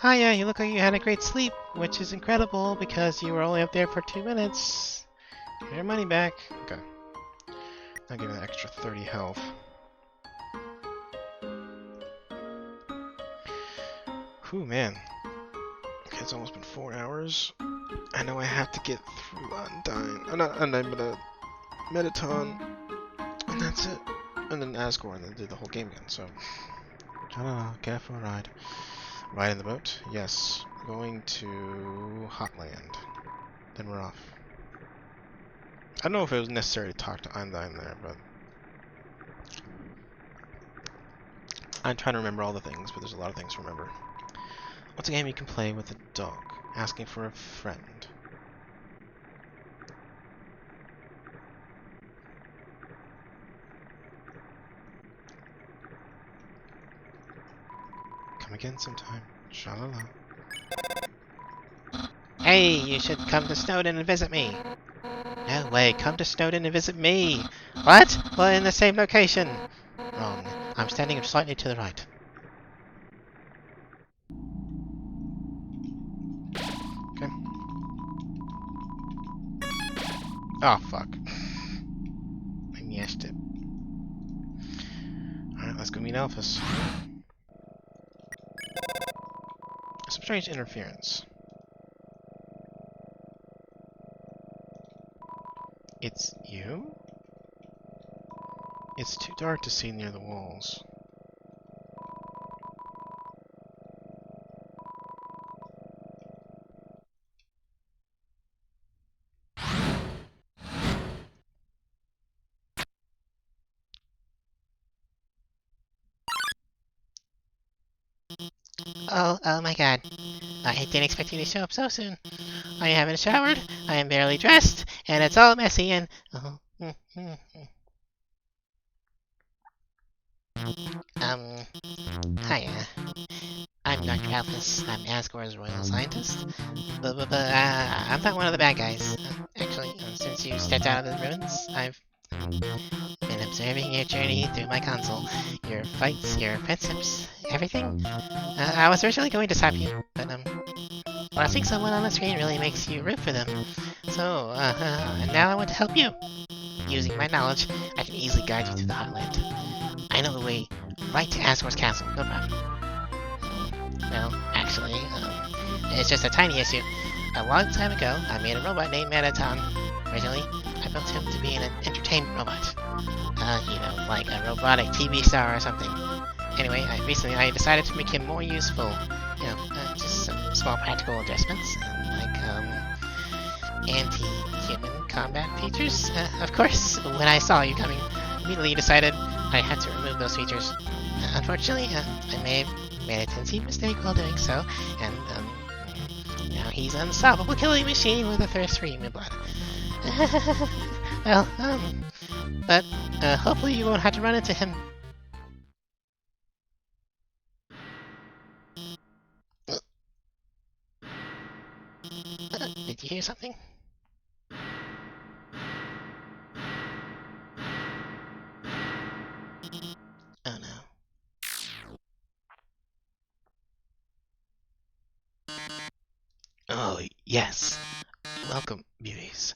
Hiya, you look like you had a great sleep, which is incredible because you were only up there for 2 minutes. Get your money back. Okay. I'll give you an extra 30 health. Whew, man. Okay, it's almost been 4 hours. I know I have to get through Undyne. Not Undyne, but Metaton. And that's it. And then Asgore, and then do the whole game again, so... I don't know, careful ride. Ride in the boat? Yes. Going to Hotland. Then we're off. I don't know if it was necessary to talk to Undyne there, but... I'm trying to remember all the things, but there's a lot of things to remember. What's a game you can play with a dog? Asking for a friend. Come again sometime. Shalala. Hey, you should come to Snowdon and visit me. No way, come to Snowdon and visit me. What? We're in the same location. Wrong. I'm standing slightly to the right. Okay. Oh, fuck. I missed it. Alright, let's go meet Elphys. Some strange interference. It's you? It's too dark to see near the walls. Oh my god. I didn't expect you to show up so soon. I haven't showered, I am barely dressed, and it's all messy and... Hiya. I'm Dr. Alphys. I'm Asgore's royal scientist. But I'm not one of the bad guys. Actually, since you stepped out of the ruins, I've been observing your journey through my console. Your fights, your friendships, everything. I was originally going to stop you, but watching someone on the screen really makes you root for them. So, now I want to help you. Using my knowledge, I can easily guide you through the Heartland. I know the way right to Asgore's castle, no problem. Well, actually, it's just a tiny issue. A long time ago, I made a robot named Metaton. Originally, I built him to be an entertainment robot. You know, like a robotic TV star or something. Anyway, recently I decided to make him more useful. You know, just some small practical adjustments, like, anti-human combat features. Of course, when I saw you coming, immediately decided I had to remove those features. Unfortunately, I may have made a teensy mistake while doing so, and, now he's an unstoppable killing machine with a thirst for human blood. Well, but, hopefully you won't have to run into him. Did you hear something? Oh no. Oh, yes. Welcome, beauties.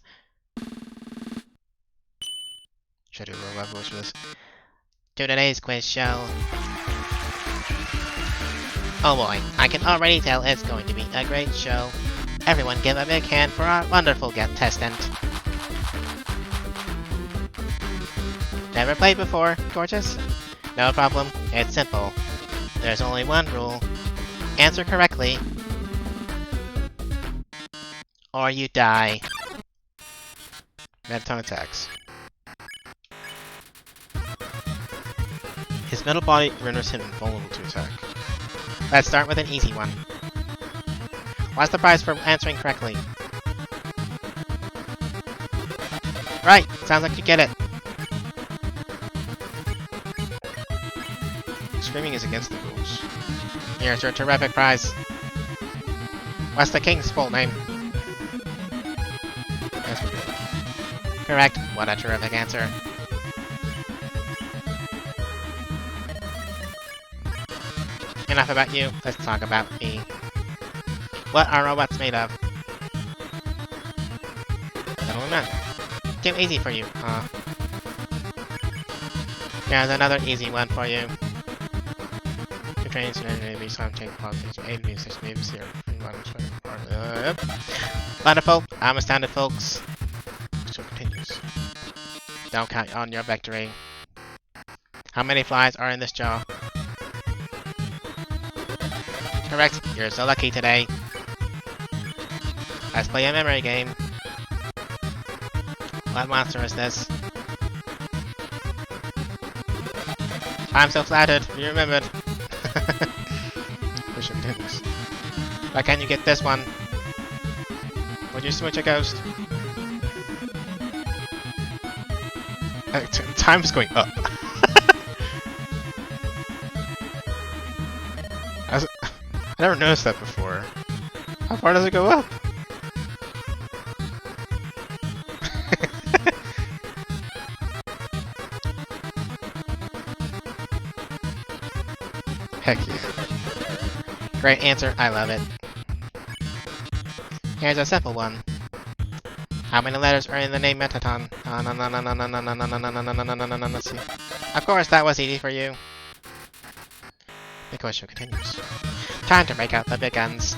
Should I do a robot voice for this? To today's quiz show. Oh boy, I can already tell it's going to be a great show. Everyone give a big hand for our wonderful contestant. Never played before, gorgeous? No problem, it's simple. There's only one rule. Answer correctly, or you die. Metaton attacks. His metal body Renders him invulnerable to attack. Let's start with an easy one. What's the prize for answering correctly? Right, sounds like you get it. Screaming is against the rules. Here's your terrific prize. What's the king's full name? That's what it is. Correct. What a terrific answer. Enough about you. Let's talk about me. What are robots made of? Metal and men. Too easy for you, huh? Here's another easy one for you. To train maybe some take politics, maybe such maybe zero. Yep. Wonderful. I'm astounded, folks. So it continues. Don't count on your victory. How many flies are in this jar? Correct. You're so lucky today. Let's play a memory game. What monster is this? I'm so flattered. You remembered. Push it continues. Why can't you get this one? Would you switch a ghost? Time is going up. I never noticed that before. How far does it go up? Heck yeah. Great answer. I love it. Here's a simple one. How many letters are in the name Metaton? Let's see. Of course, that was easy for you. The question continues. Time to break out the big guns.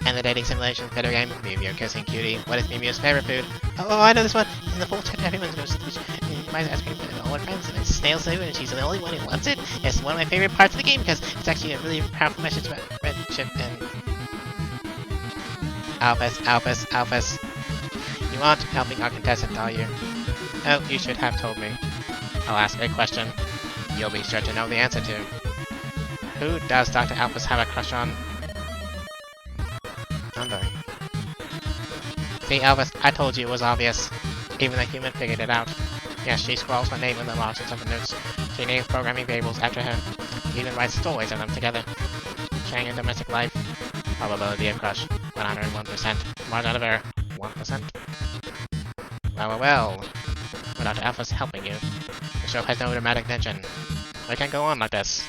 And the dating simulations video game, Mew Mew Kissing Cutie. What is Mew Mew's favorite food? Oh, I know this one. In the full chat, everyone knows which buys ice cream with all her friends, and it's snail food, and she's the only one who loves it. It's one of my favorite parts of the game because it's actually a really powerful message about friendship and Alphys. You aren't helping our contestant, are you? Oh, you should have told me. I'll ask a question. You'll be sure to know the answer to. Who does Dr. Alphys have a crush on? Under. See, Elvis, I told you it was obvious. Even the human figured it out. Yes, she scrawls her name in the margins of the notes. She names programming variables after her. She even writes stories of them together. Sharing a domestic life. Probability of crush, 101%. Margin of error, 1%. Well. Without Alphys helping you, the show has no dramatic tension. We can't go on like this.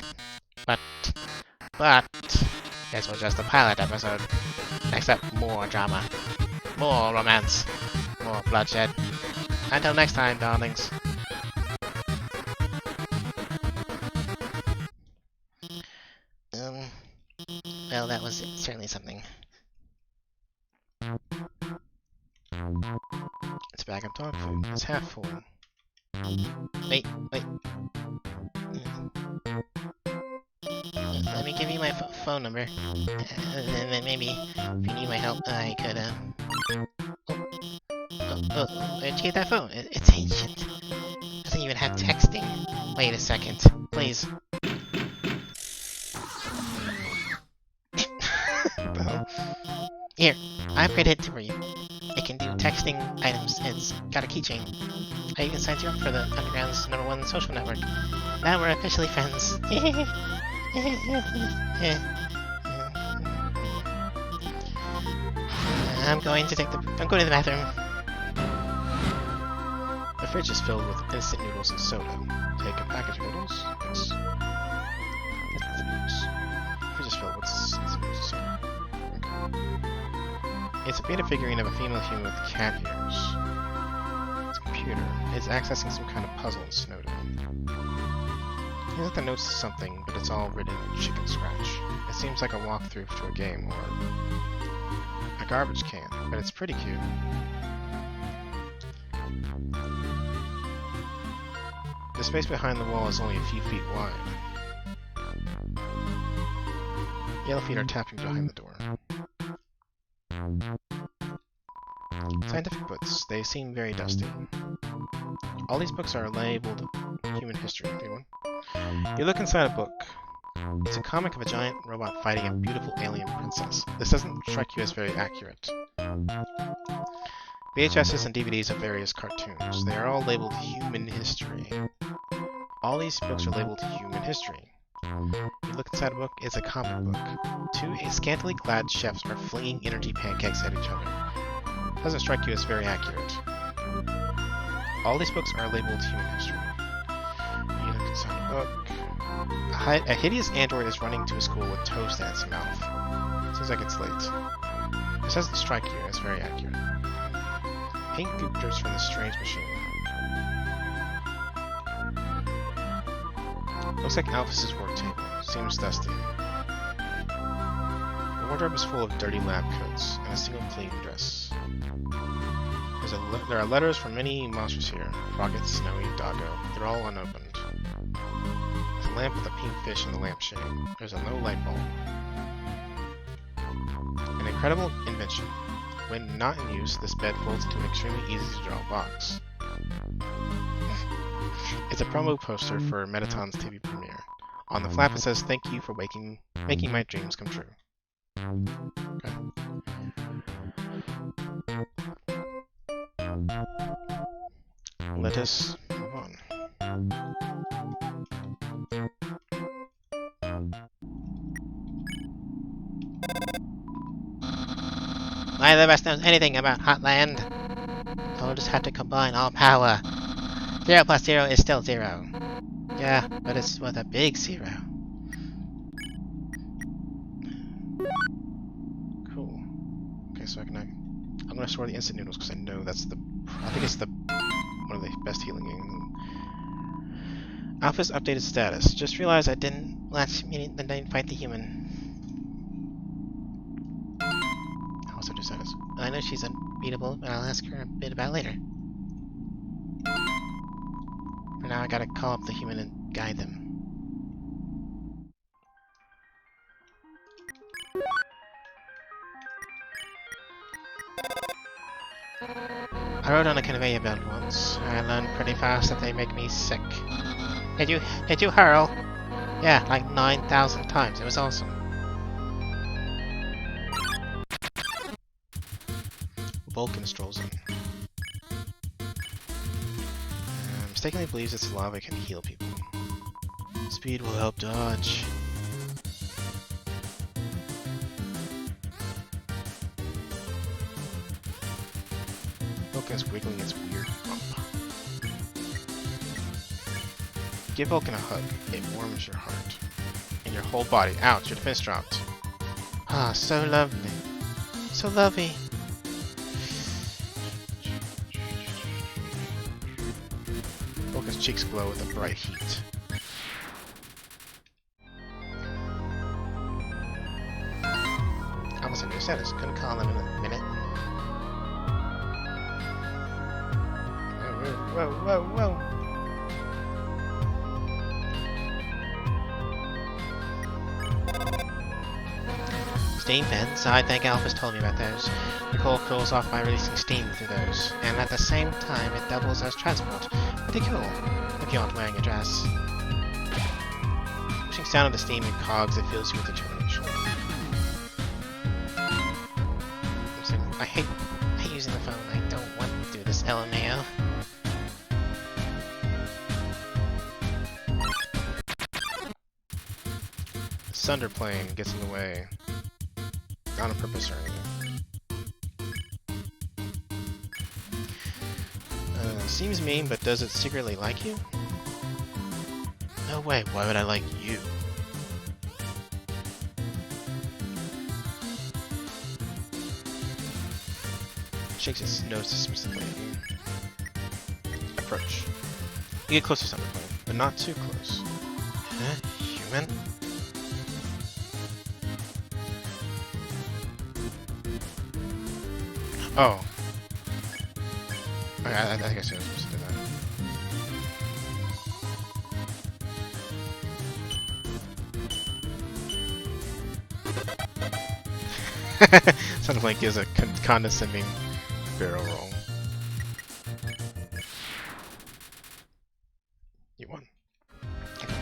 But, this was just a pilot episode. Next up, more drama. More romance. More bloodshed. Until next time, darlings. Well, that was certainly something. It's a bag of dog food. It's half full. Wait. Let me give you my phone number. And then maybe, if you need my help, I could, where'd you get that phone? It's ancient. It doesn't even have texting. Wait a second, please. Well, Here, I upgraded it for you. It can do texting items. It's got a keychain. I even signed you up for the Underground's #1 social network. Now we're officially friends. I'm going to the bathroom. the fridge is filled with instant noodles and soda. Take a package of noodles. Yes. That's the noodles. The fridge is filled with instant noodles and soda. Okay. It's a beta figurine of a female human with cat ears. It's a computer. It's accessing some kind of puzzle in Snowdome. You look at the notes to something, but it's all written in chicken scratch. It seems like a walkthrough to a game or a garbage can, but it's pretty cute. The space behind the wall is only a few feet wide. Yellow feet are tapping behind the door. Scientific books. They seem very dusty. All these books are labeled human history. Anyone? You look inside a book. It's a comic of a giant robot fighting a beautiful alien princess. This doesn't strike you as very accurate. VHSs and DVDs of various cartoons. They are all labeled human history. All these books are labeled human history. You look inside a book, it's a comic book. Two scantily clad chefs are flinging energy pancakes at each other. Doesn't strike you as very accurate. All these books are labeled human history. You look inside a book. A hideous android is running to a school with toast in its mouth. Seems like it's late. This doesn't strike you as very accurate. Pink goop drips from this strange machine. Looks like Alphys' work table. Seems dusty. The wardrobe is full of dirty lab coats and a single clean dress. There are letters from many monsters here. Rocket, Snowy, Doggo. They're all unopened. There's a lamp with a pink fish in the lampshade. There's a low light bulb. An incredible invention. When not in use, this bed folds into an extremely easy to draw box. It's a promo poster for Metaton's TV premiere. On the flap it says, "Thank you for making my dreams come true." Okay. Let us move on. neither of us knows anything about Hotland. So we'll just have to combine all power. 0 plus 0 is still 0. Yeah, but it's with a big 0. Cool. Okay, so I'm gonna store the instant noodles because I know that's I think it's one of the best healing games. Alpha's updated status. Just realized I didn't fight the human. Also just status. I know she's unbeatable, but I'll ask her a bit about later. For now, I gotta call up the human and guide them. I rode on a conveyor belt once. I learned pretty fast that they make me sick. Did you hurl? Yeah, like 9,000 times. It was awesome. Vulcan strolls in. Mistakenly believes its lava can heal people. Speed will help dodge. Vulcan's wiggling its weird bump. Give Vulcan a hug. It warms your heart. And your whole body. Ouch, your defense dropped. Ah, so lovely. So lovely. Vulcan's cheeks glow with a bright heat. Almost a new status. Couldn't call them in a minute. Whoa, whoa, whoa, whoa. Steam vents. I think Alpha's told me about those. The coal cools off by releasing steam through those, and at the same time it doubles as transport. Pretty cool, if you aren't wearing a dress. Pushing sound of the steam and cogs, it fills you with determination. I hate using the phone. I don't want to do this LMAO. The Sunder plane gets in the way. Not on purpose or anything. Seems mean, but does it secretly like you? No way, why would I like you? Shakes its nose dismissively at you. Approach. You get close to Sunder plane, but not too close. Huh? Human? Oh. Okay, I think I see what I'm supposed to do that. Sounds like gives a condescending barrel roll. You won. Okay.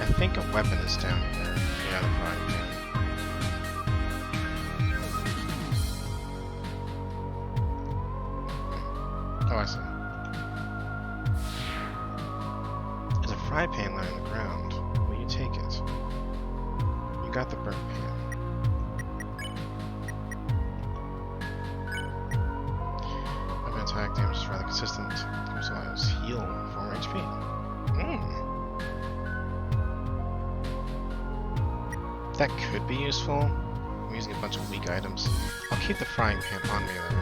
I think a weapon is down here. Yeah, the frying pan. Oh, I see. There's a fry pan lying on the ground. Will you take it? You got the burnt pan. Weapon attack damage is rather consistent. Comes allows heal 4 HP. That could be useful. I'm using a bunch of weak items. I'll keep the frying pan on me though.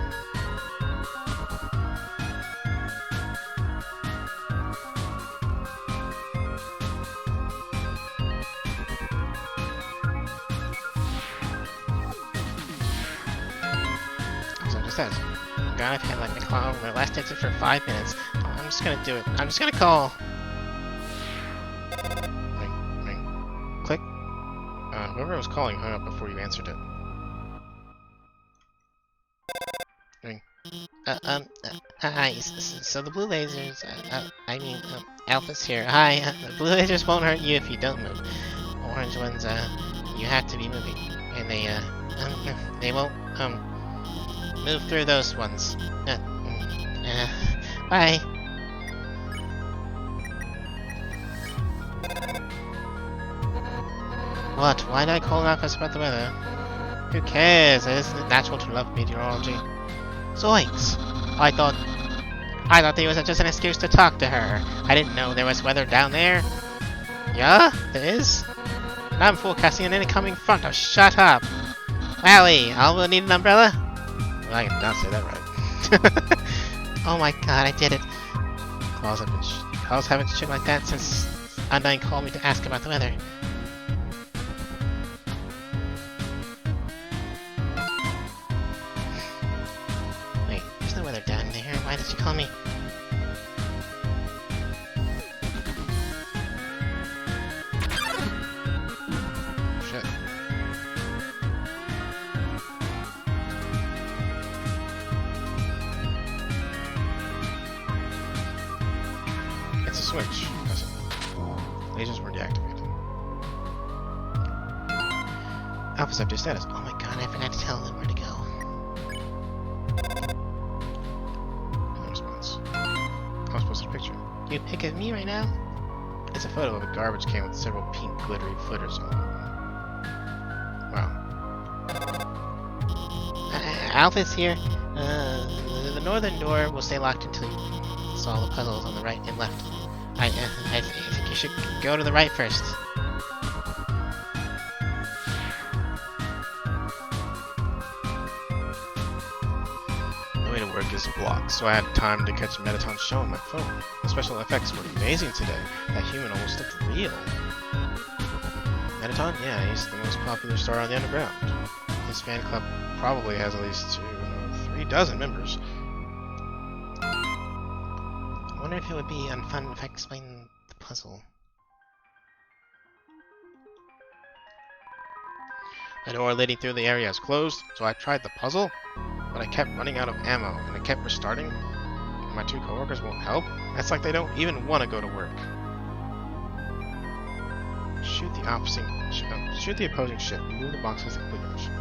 So it just says, God, I've had like a claw over my last exit for 5 minutes. I'm just gonna do it. I'm just gonna call. Ring, ring, click. Whoever was calling hung up before you answered it. Ring. Hi. So the blue lasers, Alpha's here. Hi. The blue lasers won't hurt you if you don't move. Orange ones, you have to be moving. And they won't, move through those ones. Bye. What? Why did I call an office about the weather? Who cares? Isn't it natural to love meteorology? Zoinks! I thought there was just an excuse to talk to her. I didn't know there was weather down there. Yeah? There is? And I'm forecasting an incoming front. Oh, shut up! Wowie! I'll need an umbrella? Well, I did not say that right. Oh my god, I did it. Calls haven't shit like that since Undyne called me to ask about the weather. Wait, there's no weather down there. Why did you call me? Shit. It's a switch. Lasers were deactivated. Alpha's up to status. Oh my god, I forgot to tell them where to go. No response. I was posted a picture. You pic of me right now? It's a photo of a garbage can with several pink glittery footers all over it. Wow. Alpha's here. The northern door will stay locked until you solve the puzzles on the right and left. I think you should go to the right first. The way to work is blocked, so I had time to catch Metaton's show on my phone. The special effects were amazing today. That human almost looked real. Metaton? Yeah, he's the most popular star on the Underground. His fan club probably has at least 3 dozen members. I wonder if it would be unfun if I explained the puzzle. The door leading through the area is closed, so I tried the puzzle, but I kept running out of ammo, and it kept restarting. My 2 coworkers won't help. It's like they don't even want to go to work. Shoot the opposing ship. Move the boxes and complete your mission.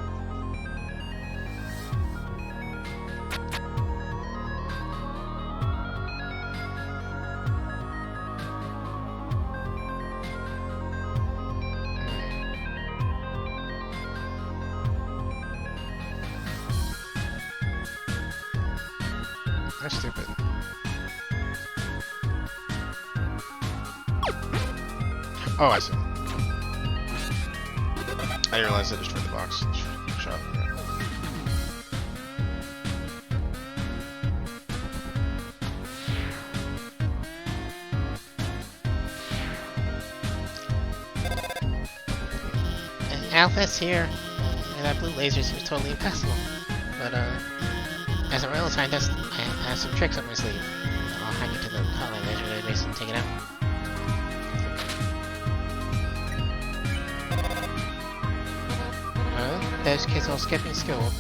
That's stupid. Oh, I see. I didn't realize I destroyed the box. Shut up. Alpha's here, and that blue laser seems totally impassable. But, as a royal scientist, I have some tricks up my sleeve. I'll hack into the hotline laser database and take it out. Well, those kids all skipping school.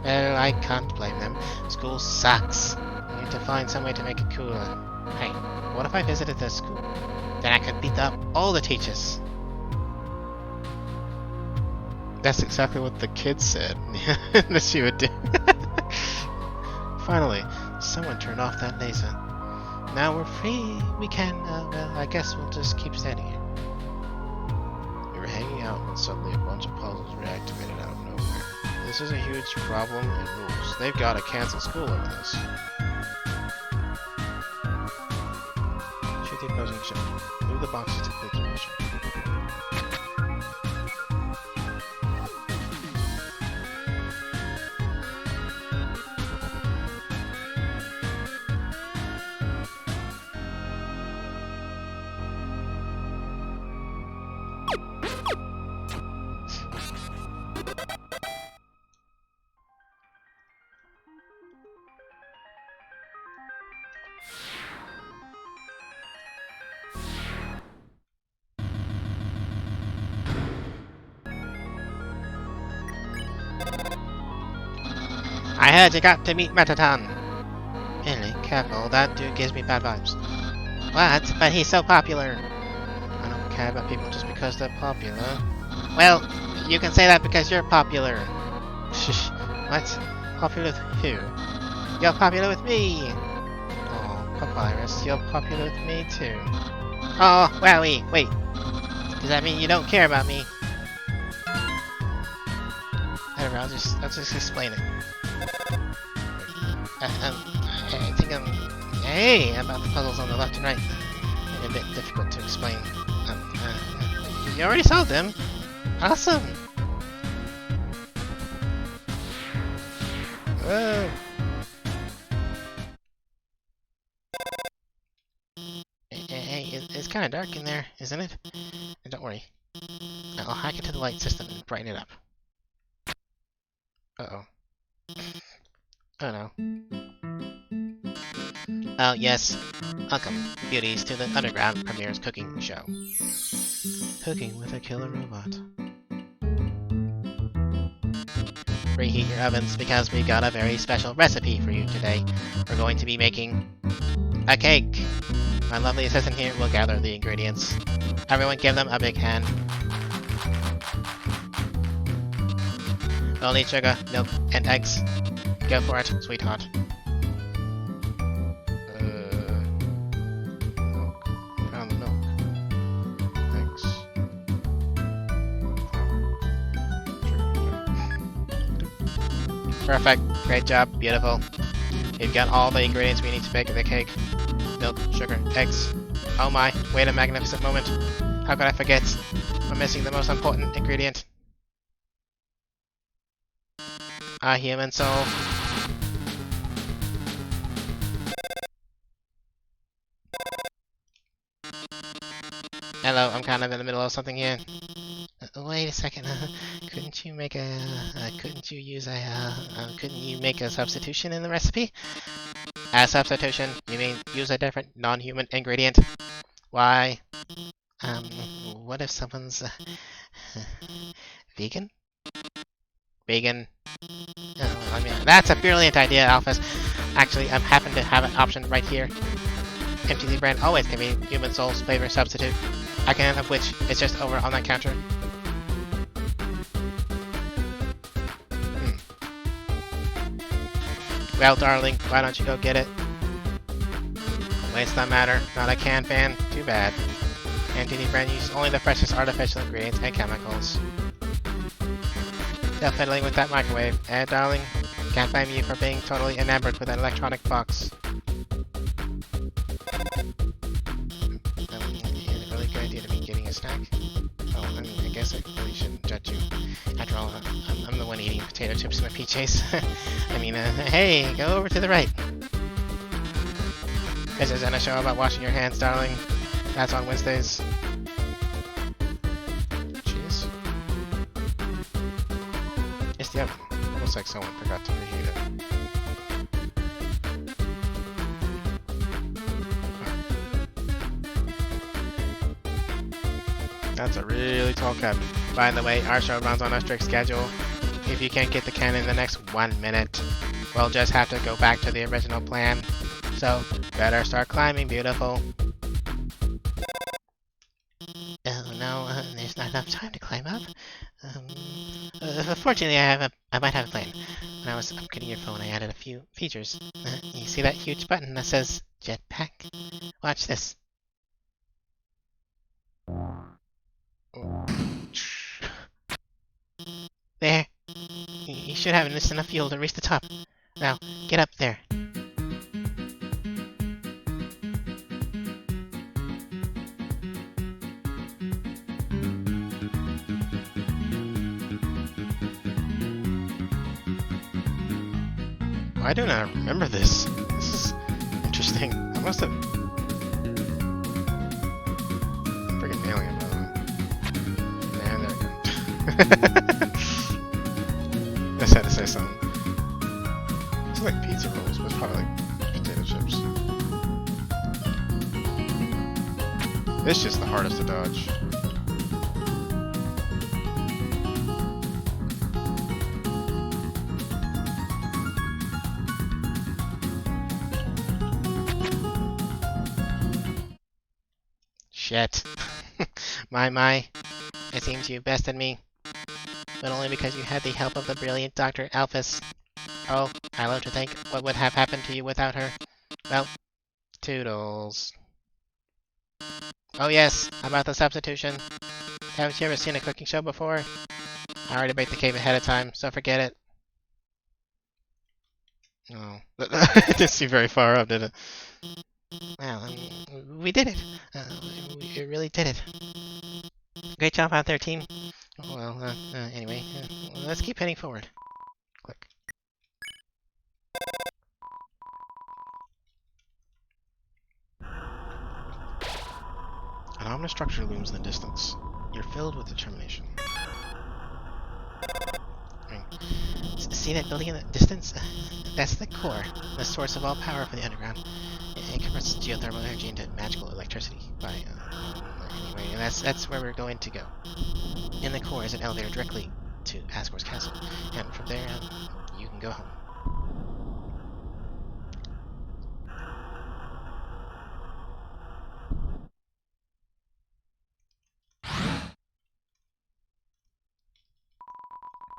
Well, I can't blame them. School sucks. I need to find some way to make it cooler. Hey, what if I visited their school? Then I could beat up all the teachers. That's exactly what the kids said that she would do. Finally, someone turned off that laser. Now we're free. We can, well, I guess we'll just keep standing here. We were hanging out when suddenly a bunch of puzzles reactivated out of nowhere. This is a huge problem in rules. They've got to cancel school over this. Shoot the opposing ship. Move the boxes to complete the mission. I heard you got to meet Metaton. Really? Careful, that dude gives me bad vibes. What? But he's so popular. I don't care about people just because they're popular. Well, you can say that because you're popular. What? Popular with who? You're popular with me! papyrus, you're popular with me too. Oh, wowie, wait. Does that mean you don't care about me? Whatever, I'll just explain it. I think hey, about the puzzles on the left and right. They're a bit difficult to explain. You already solved them. Awesome. Whoa. Hey, it's kind of dark in there, isn't it? Don't worry. I'll hack into the light system and brighten it up. Uh-oh. Oh no. Oh yes. Welcome, beauties, to the Underground Premieres cooking show. Cooking with a killer robot. Reheat your ovens because we got a very special recipe for you today. We're going to be making a cake. My lovely assistant here will gather the ingredients. Everyone give them a big hand. We'll need sugar, milk, and eggs. Go for it, sweetheart. Milk. Found the milk. Thanks. Perfect. Great job. Beautiful. We've got all the ingredients we need to bake the cake. Milk, sugar, eggs. Oh my, wait a magnificent moment. How could I forget? We're missing the most important ingredient. A human soul. Hello, I'm kind of in the middle of something here. Wait a second. Couldn't you make a? Couldn't you make a substitution in the recipe? A substitution? You mean use a different non-human ingredient? Why? What if someone's vegan? Vegan? Oh, I mean, that's a brilliant idea, Alphys. Actually, I happen to have an option right here. MTZ brand always can be human soul's flavor substitute. A can of which is just over on that counter. Well, darling, why don't you go get it? Weights don't matter. Not a can fan. Too bad. MTZ brand uses only the freshest artificial ingredients and chemicals. Still fiddling with that microwave. Darling, can't blame you for being totally enamored with an electronic box. Is it really a good idea to be getting a snack? Oh, I mean, I guess I really shouldn't judge you. After all, I'm the one eating potato chips in my PJs. I mean, hey, go over to the right. This isn't a show about washing your hands, darling. That's on Wednesdays. Cheese? It's the oven. Looks like someone forgot to reheat it. That's a really tall cut. By the way, our show runs on a strict schedule. If you can't get the can in the next 1 minute, we'll just have to go back to the original plan. So, better start climbing, beautiful. Oh no, there's not enough time to climb up. Fortunately, I might have a plan. When I was upgrading your phone, I added a few features. You see that huge button that says Jetpack? Watch this. There. You should have just enough fuel to reach the top. Now, get up there. Why don't I remember this? This is interesting. I must have... Freaking alien, by the way. And there we go. I just had to say something. It's like pizza rolls, but it's probably like potato chips. It's just the hardest to dodge. Shit. My. It seems you bested me. But only because you had the help of the brilliant Dr. Alphys. Oh, I love to think what would have happened to you without her. Well, Toodles. Oh yes, about the substitution. Haven't you ever seen a cooking show before? I already baked the cake ahead of time, so forget it. Oh, it didn't seem very far up, did it? Well, we did it. We really did it. Great job out there, team. Well, anyway, let's keep heading forward. Click. An ominous structure looms in the distance. You're filled with determination. See that building in the distance? That's the core, the source of all power for the underground. It converts geothermal energy into magical electricity. Anyway, and that's where we're going to go. In the core is an elevator directly to Asgore's castle, and from there you can go home.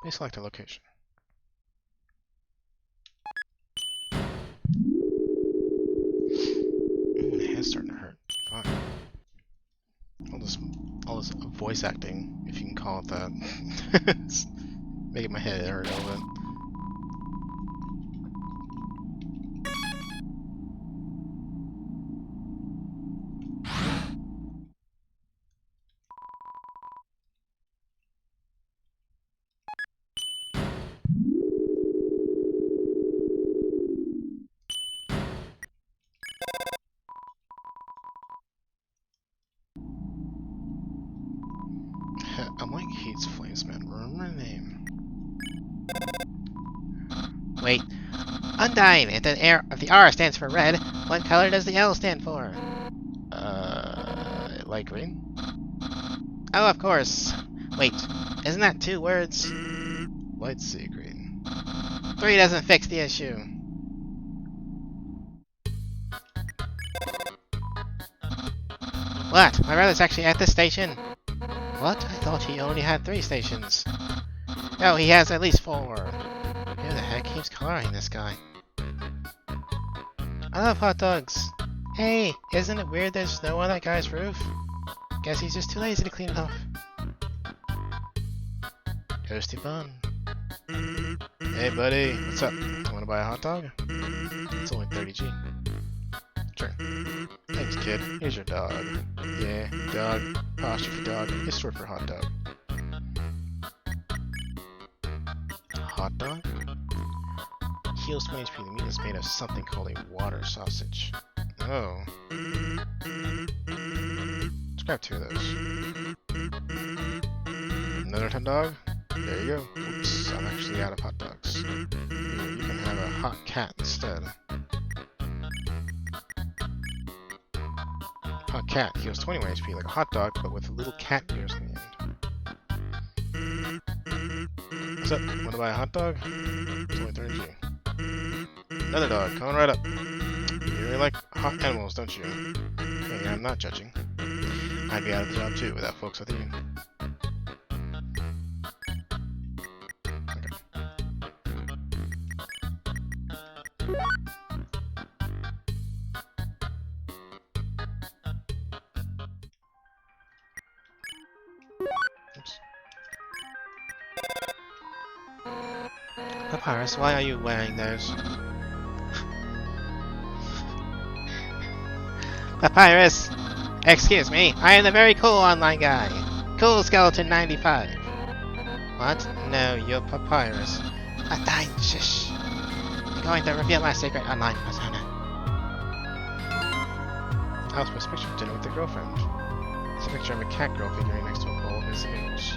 Please select a location. My head's starting to hurt. Fuck. All this voice acting, if you can call it that. It's making my head hurt a little bit. I'm like Heat's Flames, man. Remember my name. Wait. Undyne! If the R stands for red, what color does the L stand for? Light green? Oh, of course. Wait, isn't that 2 words? Light sea green. 3 doesn't fix the issue. What? My brother's actually at this station? What? I thought he only had 3 stations. No, he has at least 4. Who the heck keeps coloring this guy? I love hot dogs. Hey, isn't it weird there's snow on that guy's roof? Guess he's just too lazy to clean it off. Toasty bun. Hey, buddy. What's up? Want to buy a hot dog? It's only 30G. Sure. Thanks, kid. Here's your dog. Yeah, dog. Apostrophe dog. It's short for hot dog. Hot dog? Heals 20 HP. The meat is made of something called a water sausage. Oh. Let's grab 2 of those. Another hot dog? There you go. Oops, I'm actually out of hot dogs. You can have a hot cat instead. Hot cat heals 21 HP like a hot dog, but with little cat ears in the end. What's up? Want to buy a hot dog? It's only 30G. Another dog, coming right up. You really like hot animals, don't you? Hey, I'm not judging. I'd be out of the job too without folks with you. Oops. Papyrus, why are you wearing those? Papyrus! Excuse me, I am the very cool online guy. Cool Skeleton 95. What? No, you're Papyrus. Undyne, shush. I'm going to reveal my secret online persona. I was supposed to picture of dinner with a girlfriend. It's a picture of a cat girl figuring next to a bowl of his image.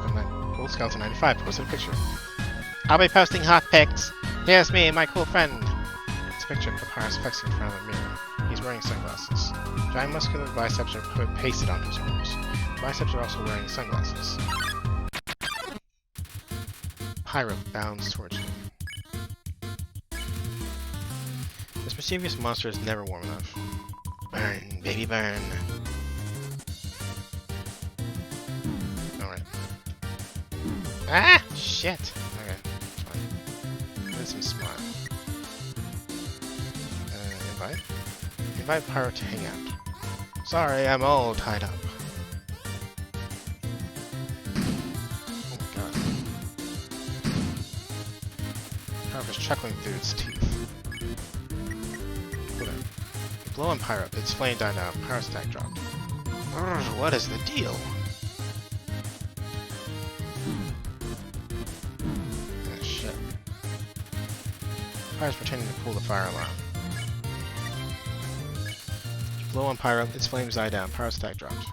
And that cool skeleton 95 posted a picture. I'll be posting hot pics. Here's me and my cool friend. It's a picture of Papyrus flexing in front of a mirror. He's wearing sunglasses. Giant muscular biceps are pasted onto his arms. The biceps are also wearing sunglasses. Pyro bounds towards you. This mischievous monster is never warm enough. Burn, baby, burn. Alright. Ah! Shit. Okay, it's fine. Let him smile. invite? Invite Pyro to hang out. Sorry, I'm all tied up. Oh my god. Pyro is chuckling through its teeth. Hold on. You blow on Pyro, its flame died out, Pyro stack dropped. What is the deal? Oh shit. Pyro's pretending to pull the fire alarm. Blow on Pyro, its flames die down, Pyro stack dropped.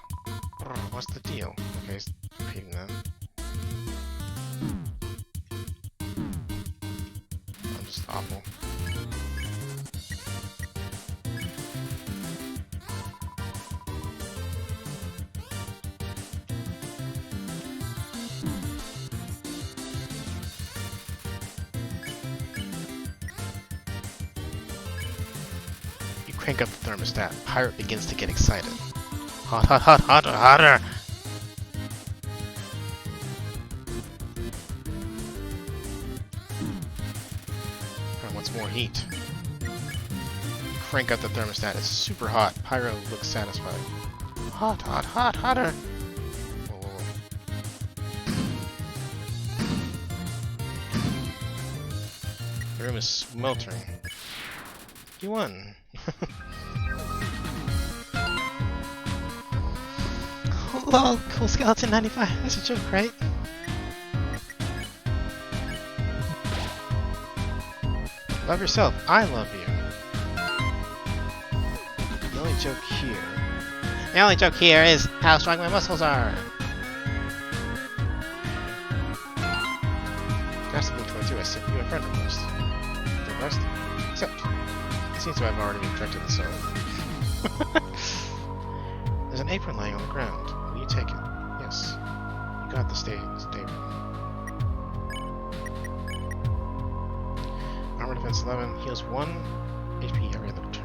What's the deal? Okay, he's repeating that. I'm just awful. Crank up the thermostat. Pirate begins to get excited. Hot, hot, hot, hotter, hotter! Pirate wants more heat. Crank up the thermostat. It's super hot. Pyro looks satisfied. Hot, hot, hot, hotter! Whoa, whoa, whoa. The room is smeltering. You won. Lol, cool skeleton 95. That's a joke, right? Love yourself. I love you. The only joke here. The only joke here is how strong my muscles are. That's the 22. I sent you a friend request. Request? Accept. It seems to have already been directed to soul. There's an apron lying on the ground. Will you take it? Yes. You got the apron. Armor defense 11. Heals 1 HP every other turn.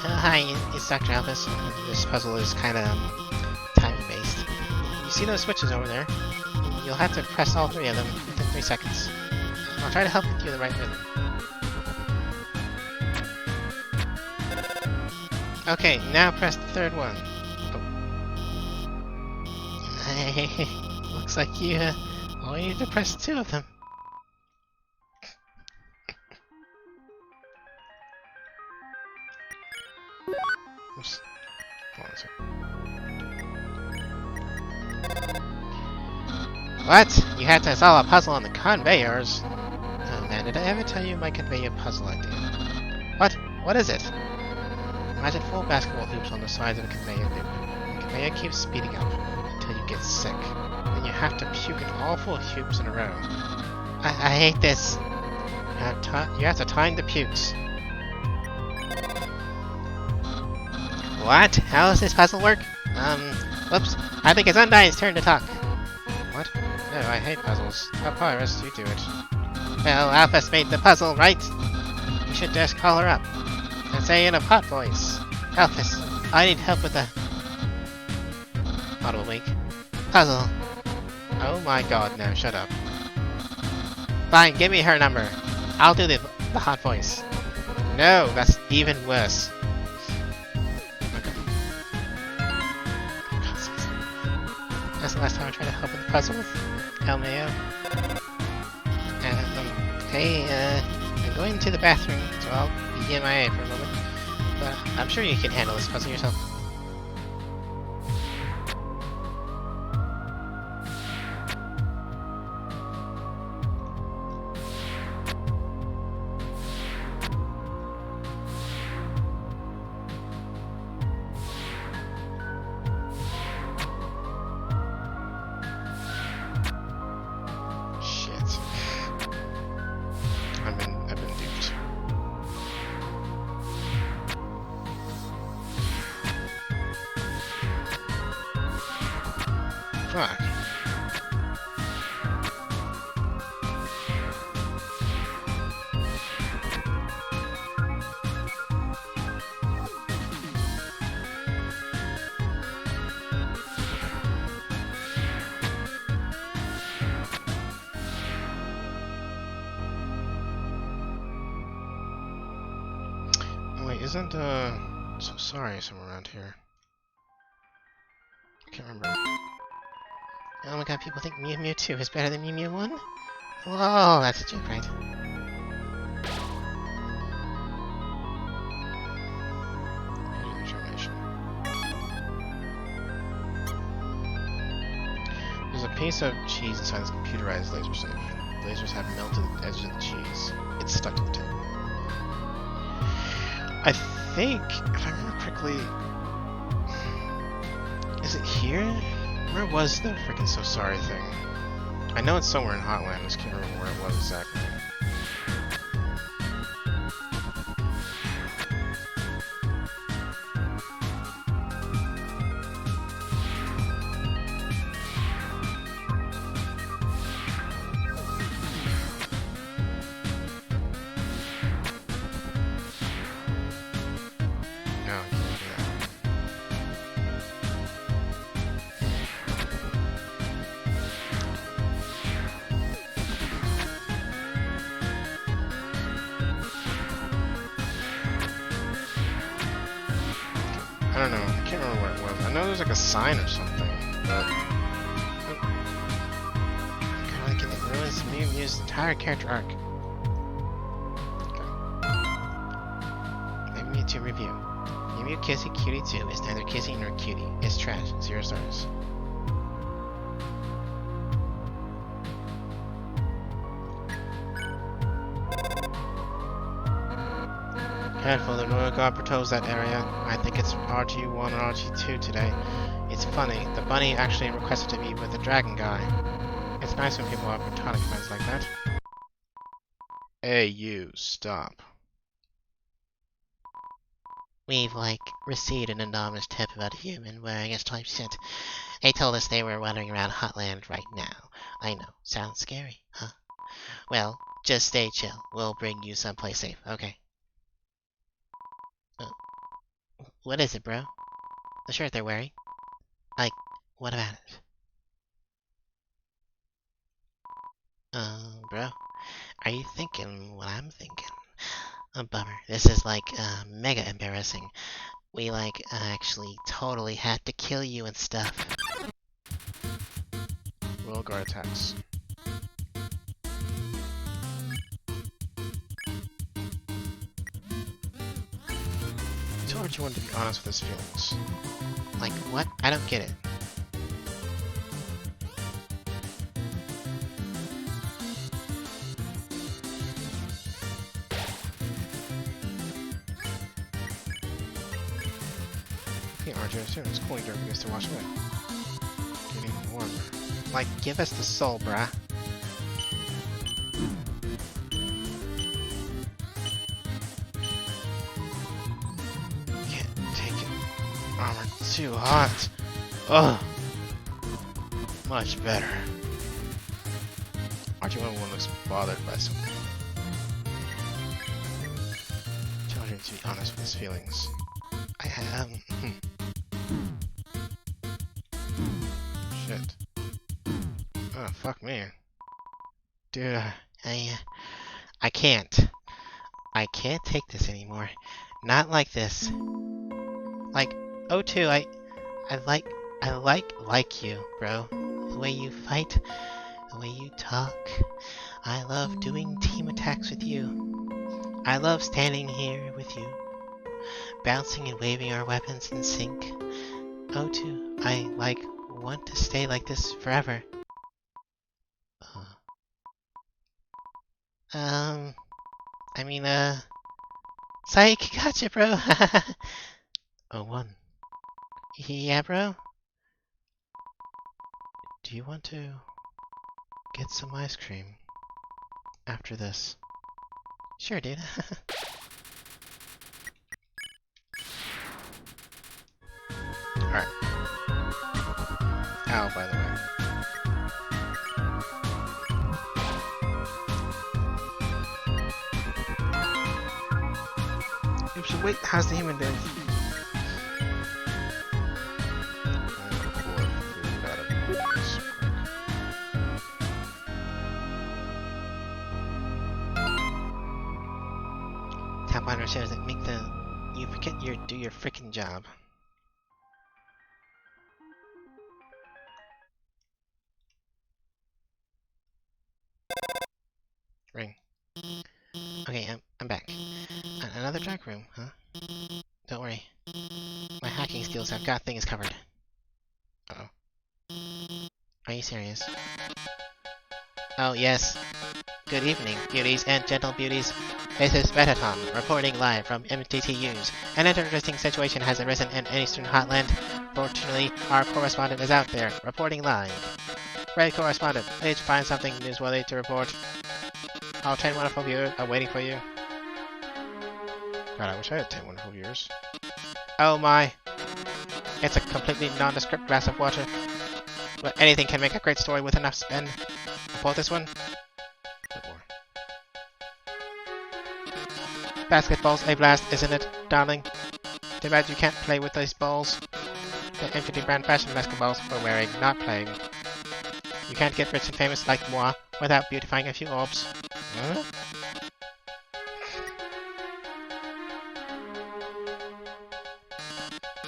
Hi, it's Dr. Albus. This puzzle is kind of time-based. You see those switches over there? You'll have to press all 3 of them within 3 seconds. I'll try to help with you the right rhythm. Okay, now press the 3rd one. Oh. Looks like you only need to press 2 of them. Oops. Hold on a second. What? You had to solve a puzzle on the conveyors? Oh man, did I ever tell you my conveyor puzzle idea? What? What is it? Imagine 4 basketball hoops on the sides of a conveyor loop. The conveyor keeps speeding up until you get sick. Then you have to puke in all 4 hoops in a row. I hate this. You have to time the pukes. What? How does this puzzle work? Whoops. I think it's Undyne's turn to talk. What? No, I hate puzzles. Papyrus, you do it. Well, Alphys made the puzzle, right? You should just call her up and say in a hot voice, Alphys, I need help with the Audible Week puzzle. Oh my god, no, shut up. Fine, give me her number. I'll do the hot voice. No, that's even worse. That's the last time I tried to help with the puzzle with LMAO. Hey, I'm going to the bathroom, so I'll be MIA for a moment. But I'm sure you can handle this puzzle yourself. I've been duped. Fuck. Isn't, So Sorry somewhere around here? Can't remember. Oh my god, people think Mew Mew 2 is better than Mew Mew 1? Whoa, that's a joke, right? There's a piece of cheese inside this computerized laser safe. Lasers have melted the edges of the cheese. It's stuck to the tip. I think, if I remember correctly, is it here? Where was the freaking So Sorry thing? I know it's somewhere in Hotland, I just can't remember where it was exactly. No, I can't do that. I don't know. I can't remember what it was. I know there's like a sign or something, but God, I think it ruins Mew Mew's entire character arc. Let me to review. Mew Mew Kissy Cutie 2 is neither kissy nor cutie. It's trash. 0 stars. Careful, the Royal Guard patrols that area. I think it's RG1 or RG2 today. It's funny, the bunny actually requested to meet with the dragon guy. It's nice when people have platonic friends like that. Hey, you, stop. We've, received an anonymous tip about a human wearing a striped suit. They told us they were wandering around Hotland right now. I know, sounds scary, huh? Well, just stay chill. We'll bring you someplace safe, okay? What is it, bro? The shirt they're wearing? What about it? Bro, are you thinking what I'm thinking? A bummer. This is, mega embarrassing. We, actually totally had to kill you and stuff. Royal Guard attacks. I told RG1 to be honest with his feelings. What? I don't get it. Okay, RG, soon it's cooling dirt begins to wash away. Getting warmer. Give us the soul, bruh. Can't take it. Armor too hot. Ugh. Much better. RG1 looks bothered by something. Tell him to be honest with his feelings. I am. Shit. Oh, fuck me. Dude, I can't. I can't take this anymore. Not like this. O2, I like you, bro. The way you fight, the way you talk. I love doing team attacks with you. I love standing here with you, bouncing and waving our weapons in sync. O2, I want to stay like this forever. Psych, gotcha, bro. 01. Yeah, bro? Do you want to get some ice cream after this? Sure, dude. alright. Ow, by the way. Oops, wait, how's the human doing? Tap on our shows that make the new you do your freaking job. Ring. Okay, I'm back. Another dark room, huh? Don't worry. My hacking skills have got things covered. Uh-oh. Are you serious? Oh, yes. Good evening, beauties and gentle beauties. This is Metaton, reporting live from MTTUs. An interesting situation has arisen in Eastern Hotland. Fortunately, our correspondent is out there, reporting live. Red correspondent, please find something newsworthy to report. Our 10 wonderful viewers are waiting for you. God, I wish I had 10 wonderful viewers. Oh my. It's a completely nondescript glass of water. But anything can make a great story with enough spin. Report this one. Bit more. Basketball's a blast, isn't it, darling? Too bad you can't play with these balls. The MTT brand fashion basketballs we're wearing, not playing. You can't get rich and famous like moi without beautifying a few orbs. Huh?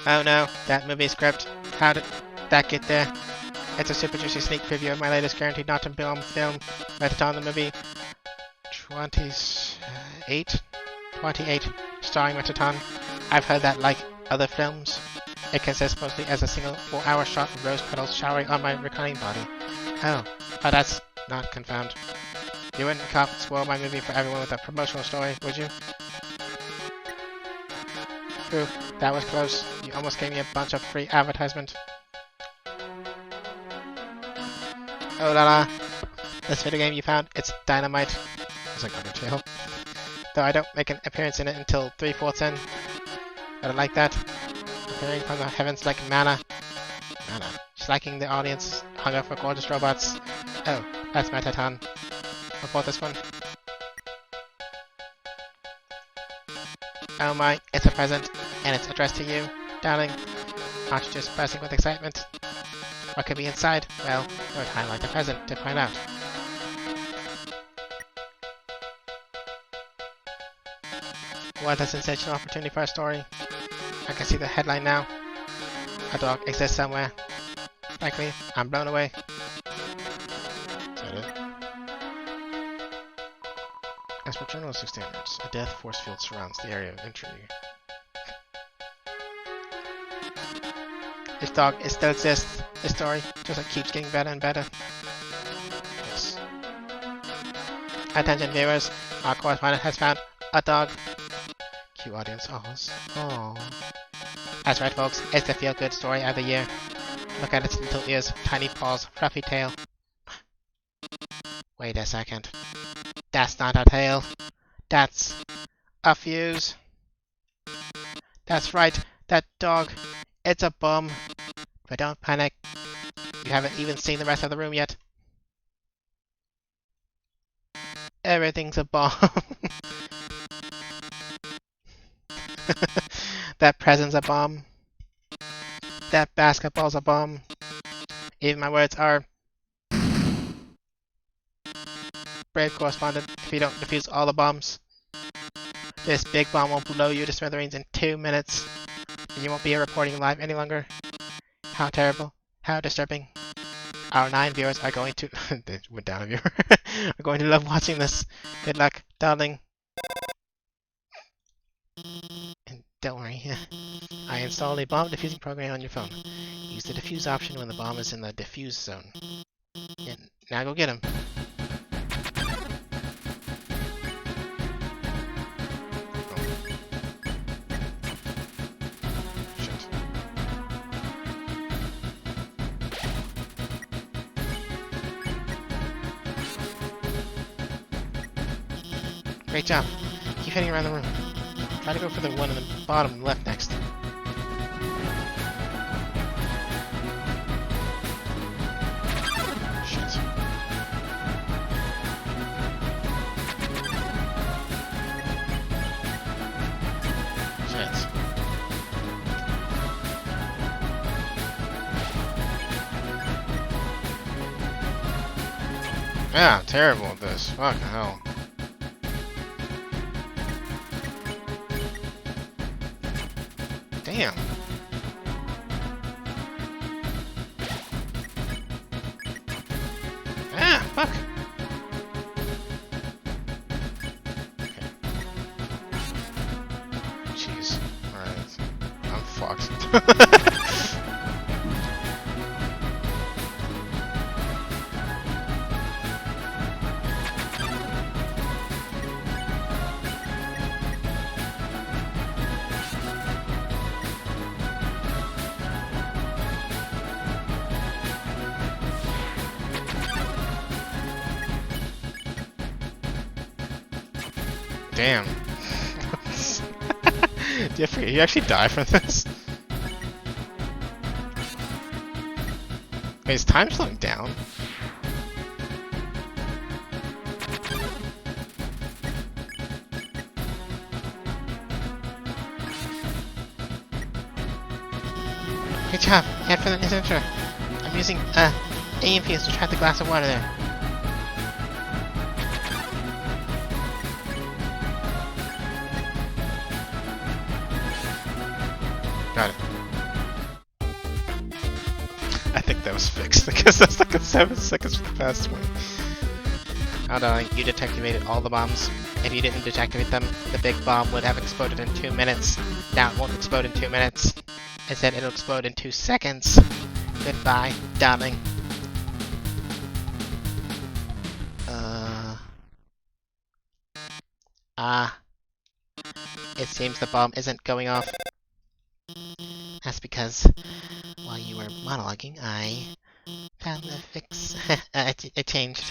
Oh no, that movie script. How did that get there? It's a super juicy sneak preview of my latest guaranteed not to film Metaton the movie 28? 28, starring Metaton. I've heard that, like other films, it consists mostly as a single 4-hour shot of rose petals showering on my reclining body. Oh, that's not confirmed. You wouldn't spoil my movie for everyone with a promotional story, would you? Ooh, that was close. You almost gave me a bunch of free advertisement. Oh la la. This video game you found, it's dynamite. It's like Undertale. Though I don't make an appearance in it until 3/4 in. But I like that. Appearing from the heavens like manna. Mana. Striking the audience hunger for gorgeous robots. Oh, that's Metaton. Report this one. Oh my, it's a present, and it's addressed to you, darling. Aren't you just bursting with excitement? What could be inside? Well, we'll highlight the present to find out. What a sensational opportunity for a story. I can see the headline now. A dog exists somewhere. Frankly, I'm blown away. Is that it? As per journalistic standards, a death force field surrounds the area of entry. This dog, it still exists. This story just keeps getting better and better. Yes. Attention viewers, our correspondent has found a dog. Cue audience ahs. Aww. That's right folks, it's the feel-good story of the year. Look at its little ears, tiny paws, fluffy tail. Wait a second. That's not a tail. That's a fuse. That's right, that dog. It's a bum. But don't panic. You haven't even seen the rest of the room yet. Everything's a bomb. That present's a bomb. That basketball's a bomb. Even my words are... Brave correspondent, if you don't defuse all the bombs, this big bomb will blow you to smithereens in 2 minutes. And you won't be reporting live any longer. How terrible. How disturbing. Our 9 viewers are going to... they went down a viewer. are going to love watching this. Good luck, darling. And don't worry. I installed a bomb defusing program on your phone. Use the defuse option when the bomb is in the defuse zone. And now go get him. Shit. Great job. Keep heading around the room. Try to go for the one in the bottom left next. Shit. Shit. Yeah, I'm terrible at this. Fucking hell. Damn. Ah, fuck. Okay. Jeez. Alright. I'm fucked. Damn. Do you actually die from this? Wait, is time slowing down? Good job. Head for the center. I'm using aim fuse to trap the glass of water there. Got it. I think that was fixed because that's like a 7 seconds for the past one. Oh no, you deactivated all the bombs. If you didn't deactivate them, the big bomb would have exploded in 2 minutes. Now it won't explode in 2 minutes. I said it'll explode in 2 seconds. Goodbye, darling. It seems the bomb isn't going off. That's because while you were monologuing, I found the fix. It changed.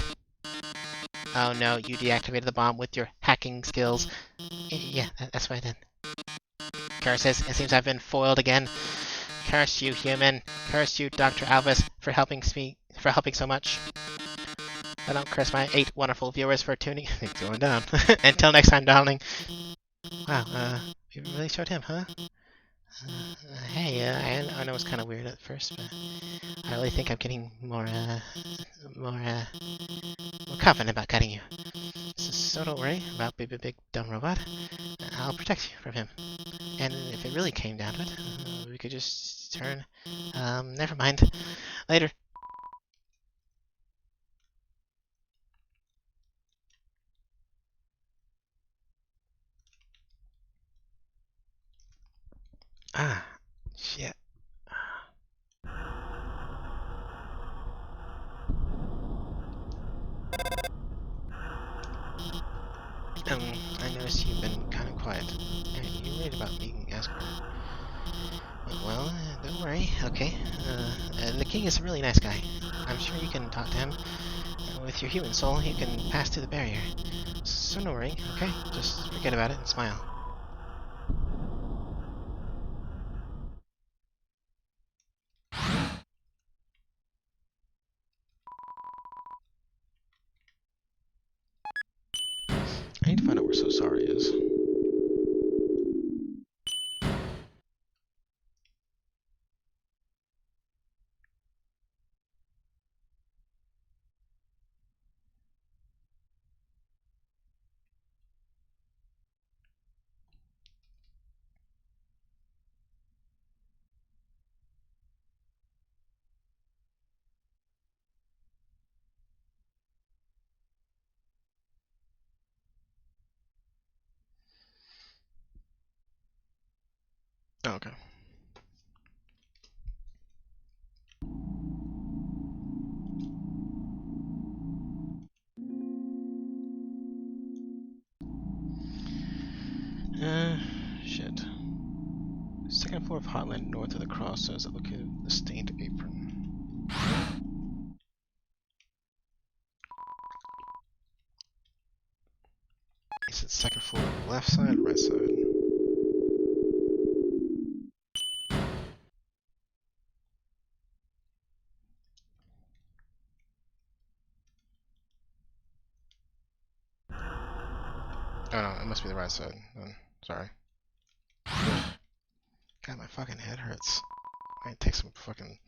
Oh no, you deactivated the bomb with your hacking skills. Yeah, that's what I did. Curses, it seems I've been foiled again. Curse you, human. Curse you, Dr. Alvis, for helping so much. I don't curse my 8 wonderful viewers for tuning. It's going down. Until next time, darling. Wow, you really showed him, huh? Hey, I know it's kind of weird at first, but I really think I'm getting more confident about cutting you. So don't worry about big dumb robot. I'll protect you from him. And if it really came down to it, we could just turn. Never mind. Later. Ah, shit. I noticed you've been kind of quiet. You worried about being asked. Well, don't worry, okay? The king is a really nice guy. I'm sure you can talk to him. With your human soul, you can pass through the barrier. So don't worry, okay? Just forget about it and smile. I need to find out where So Sorry is. Oh, okay. Shit. Second floor of Hotland, north of the crossroads, located in the stained apron. Is it second floor, left side, right side? Oh no, it must be the right side. Sorry. God, my fucking head hurts. I need to take some fucking.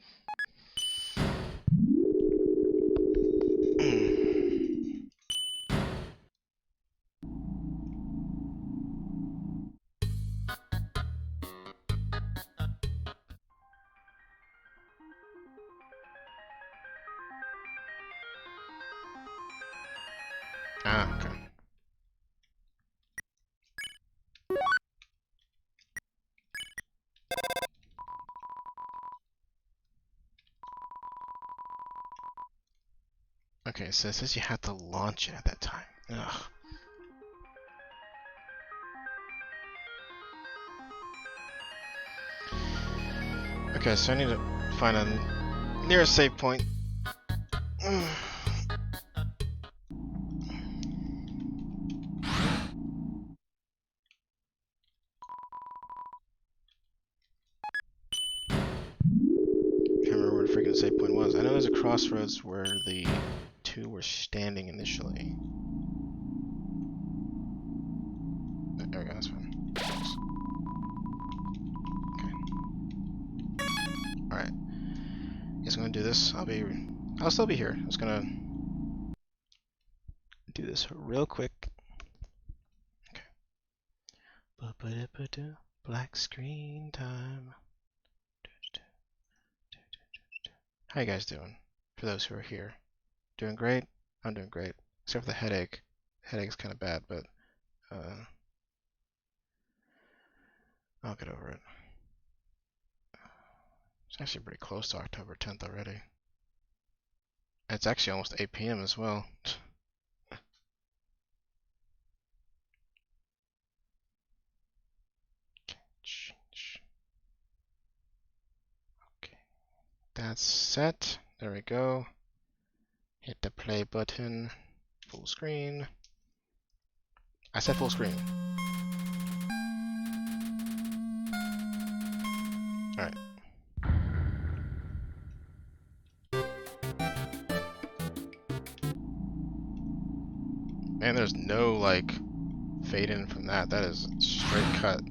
Ah, okay. Okay, so it says you have to launch it at that time. Ugh. Okay, so I need to find a nearest save point. Can't remember where the freaking save point was. I know there's a crossroads where the two were standing initially. There we go, that's fine. Thanks. Okay. Alright. Guess I'm gonna do this. I'll still be here. I'm just gonna do this real quick. Okay. Black screen time. How you guys doing? For those who are here. Doing great? I'm doing great. Except for the headache. The headache's kind of bad, but I'll get over it. It's actually pretty close to October 10th already. It's actually almost 8 p.m. as well. Change. Okay. That's set. There we go. Hit the play button. Full screen. I said full screen. Alright. Man, there's no, like, fade in from that. That is straight cut.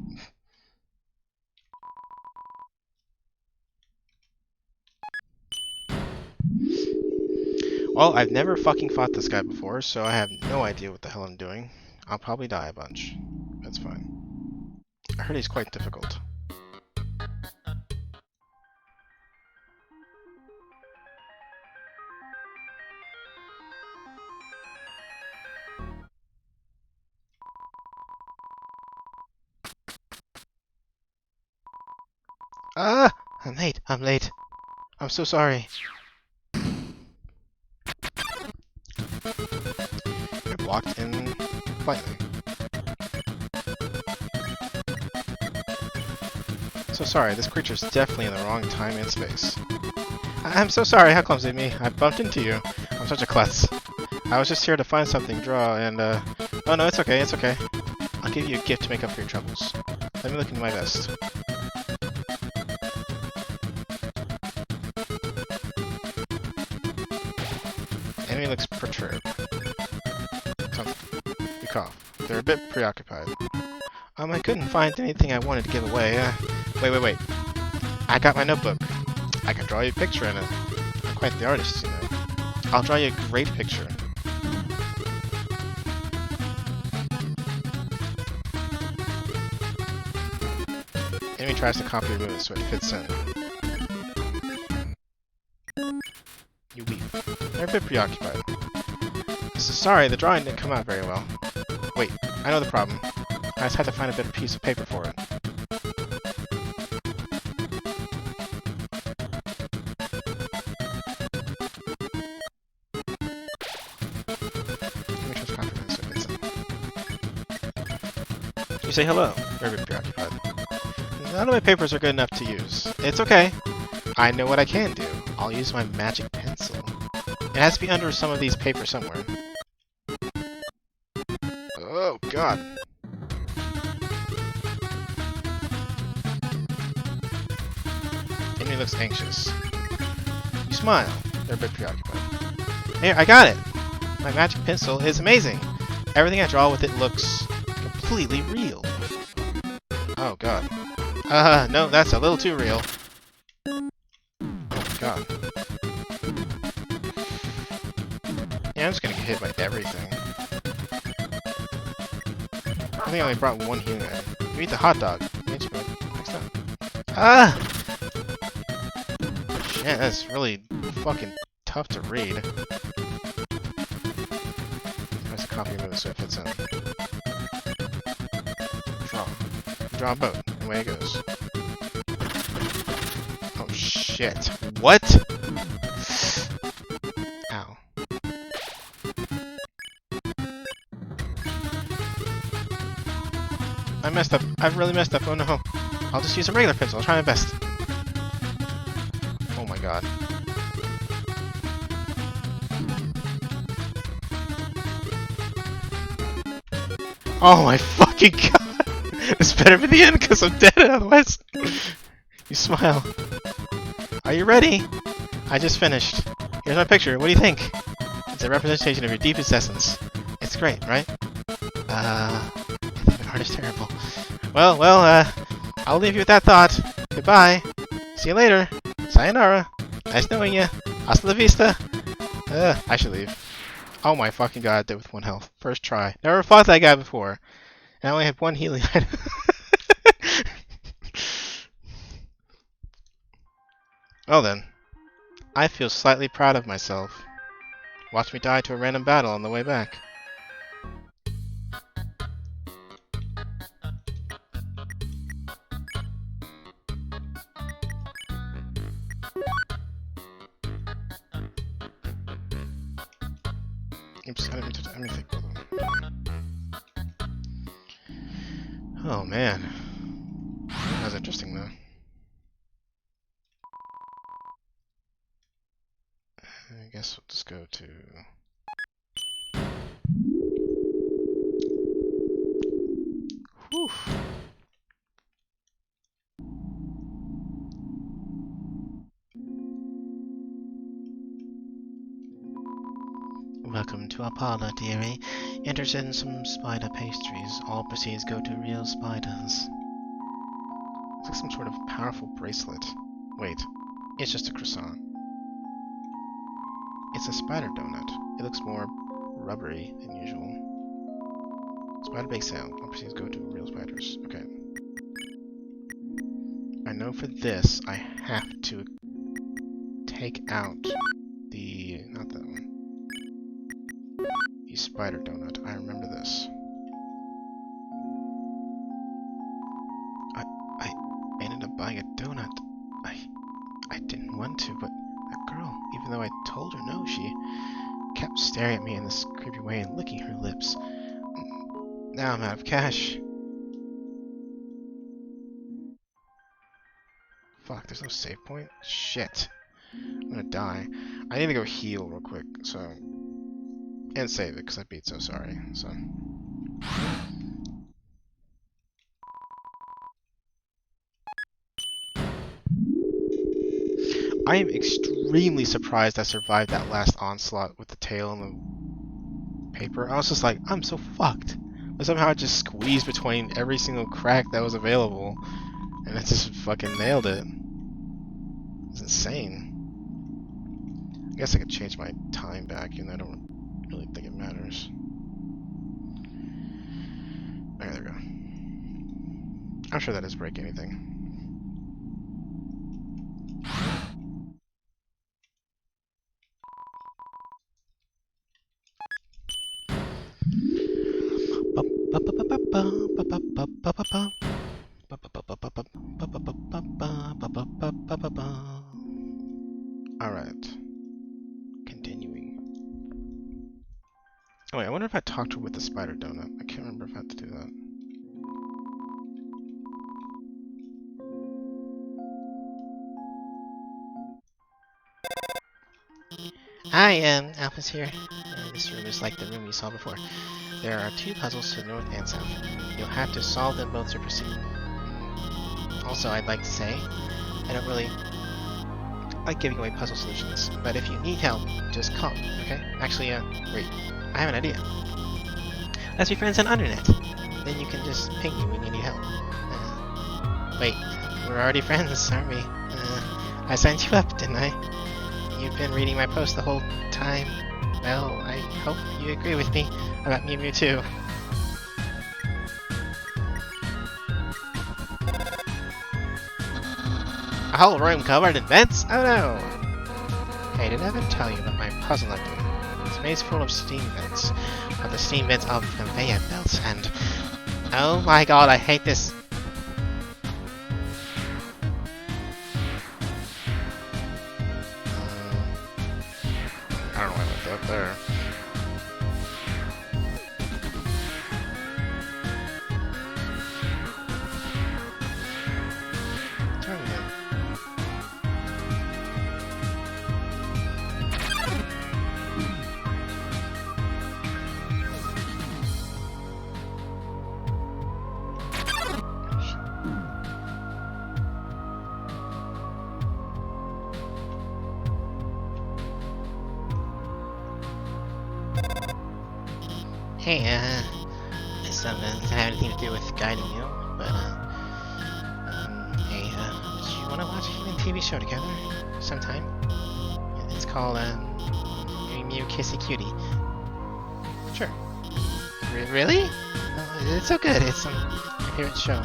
Well, I've never fucking fought this guy before, so I have no idea what the hell I'm doing. I'll probably die a bunch. That's fine. I heard he's quite difficult. Ah! I'm late. I'm so sorry. I walked in quietly. So sorry, this creature's definitely in the wrong time and space. I'm so sorry, how clumsy of me. I bumped into you. I'm such a klutz. I was just here to find something, draw, and oh no, it's okay, it's okay. I'll give you a gift to make up for your troubles. Let me look into my vest. Enemy looks perturbed. You cough. They're a bit preoccupied. I couldn't find anything I wanted to give away. Wait. I got my notebook. I can draw you a picture in it. I'm quite the artist, you know. I'll draw you a great picture. Enemy tries to copy your movement so it fits in. You weep. They're a bit preoccupied. Sorry, the drawing didn't come out very well. Wait, I know the problem. I just had to find a better piece of paper for it. Let me trust confidence if it's in. You say hello. They're a bit preoccupied. None of my papers are good enough to use. It's okay. I know what I can do. I'll use my magic pencil. It has to be under some of these papers somewhere. Oh, God. Enemy looks anxious. You smile. They're a bit preoccupied. Here, I got it! My magic pencil is amazing! Everything I draw with it looks completely real. Oh, God. No, that's a little too real. Oh, God. Yeah, I'm just gonna get hit by everything. I think I only brought one healing item. You eat the hot dog. Next time. Ah! Shit, that's really fucking tough to read. There's a copy move so it fits in. Draw. Draw a boat. Away it goes. Oh shit. What? Ow. I messed up. I've really messed up. Oh no. I'll just use a regular pencil. I'll try my best. Oh my god. Oh my fucking god! It's better for the end because I'm dead otherwise. You smile. Are you ready? I just finished. Here's my picture. What do you think? It's a representation of your deepest essence. It's great, right? I think my art is terrible. Well, I'll leave you with that thought. Goodbye. See you later. Sayonara. Nice knowing you. Hasta la vista. I should leave. Oh my fucking god, I did with 1 health. First try. Never fought that guy before. And I only had 1 healing item. Well then. I feel slightly proud of myself. Watch me die to a random battle on the way back. Oops, I didn't mean to take both of them. Oh man. That was interesting though. I guess we'll just go to... Whew. Welcome to our parlor, dearie. Enter in some spider pastries. All proceeds go to real spiders. It's like some sort of powerful bracelet. Wait, it's just a croissant. It's a spider donut. It looks more rubbery than usual. Spider bake sale. All proceeds go to real spiders. Okay. I know for this, I have to take out the... not that one. The spider donut. I remember this. I ended up buying a donut. I didn't want to, but that girl, even though I told her no, she kept staring at me in this creepy way and licking her lips. Now I'm out of cash. Fuck, there's no save point? Shit. I'm gonna die. I need to go heal real quick, so... and save it, because I beat So Sorry, so... I am extremely surprised I survived that last onslaught with the tail and the paper. I was just like, I'm so fucked. But somehow I just squeezed between every single crack that was available, and I just fucking nailed it. It's insane. I guess I could change my time back, even though I don't really think it matters. Okay, there we go. I'm sure that doesn't break anything. Alright. Continuing. Oh wait, I wonder if I talked to her with the spider donut. I can't remember if I had to do that. Hi, Alpha's here. This room is like the room you saw before. There are 2 puzzles to the north and south. You'll have to solve them both to proceed. Also, I'd like to say, I don't really like giving away puzzle solutions, but if you need help, just call me, okay? Actually, wait, I have an idea. Let's be friends on Undernet. Then you can just ping me when you need help. Wait, we're already friends, aren't we? I signed you up, didn't I? You've been reading my post the whole time. Well, I hope you agree with me about Mew Mew 2. A whole room covered in vents? Oh no! Hey, did I ever tell you about my puzzle I'm doing? This maze full of steam vents. But the steam vents are conveyor belts and... Oh my god, I hate this. I don't know why I went up there. Turn it in. Hey, this doesn't have anything to do with guiding you, but, hey, do you want to watch a human TV show together sometime? It's called, Mew Mew Kissy Cutie. Sure. Really? Oh, it's so good. It's my favorite show.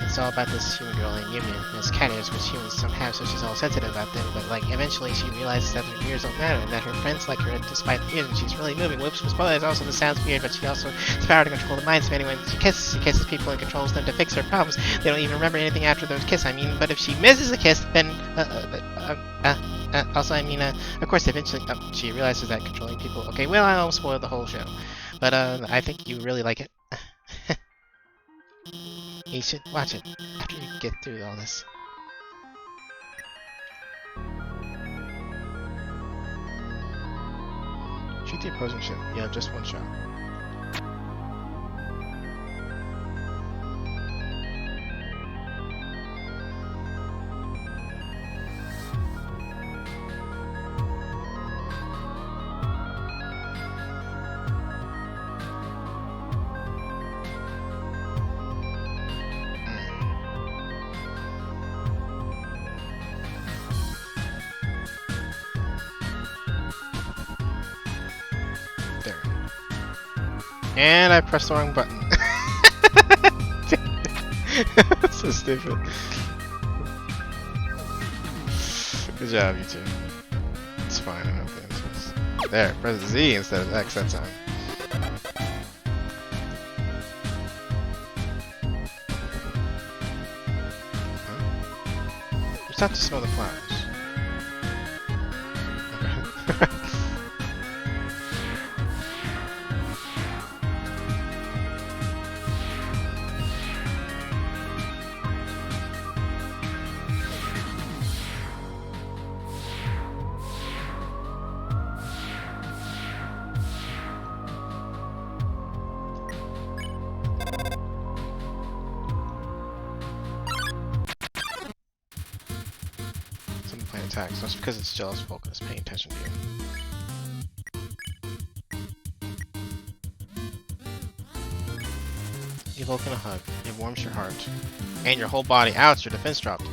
It's all about this human girl named Mew Mew. It's cat ears, which humans don't have, so she's all sensitive about them. But like, eventually she realizes that her ears don't matter, and that her friends like her despite the ears, and she's really moving. Whoops, spoilers. Also, this sounds weird, but she also has the power to control the minds of anyone she kisses. She kisses people and controls them to fix her problems. They don't even remember anything after those kiss. I mean, but if she misses a kiss, then also, I mean, of course, eventually she realizes that controlling people. Okay, well, I almost spoiled the whole show, but I think you really like it. You should watch it after you get through all this. Shoot the opposing ship. You have just one shot. And I pressed the wrong button. That's so stupid. Good job, you two. It's fine, I know the answers. There, press Z instead of X that time. Huh? You just have to smell the flowers. Okay. Playing attacks. That's because it's jealous Vulcan is paying attention to you. Give Vulcan a hug. It warms your heart. And your whole body. Ouch, your defense dropped.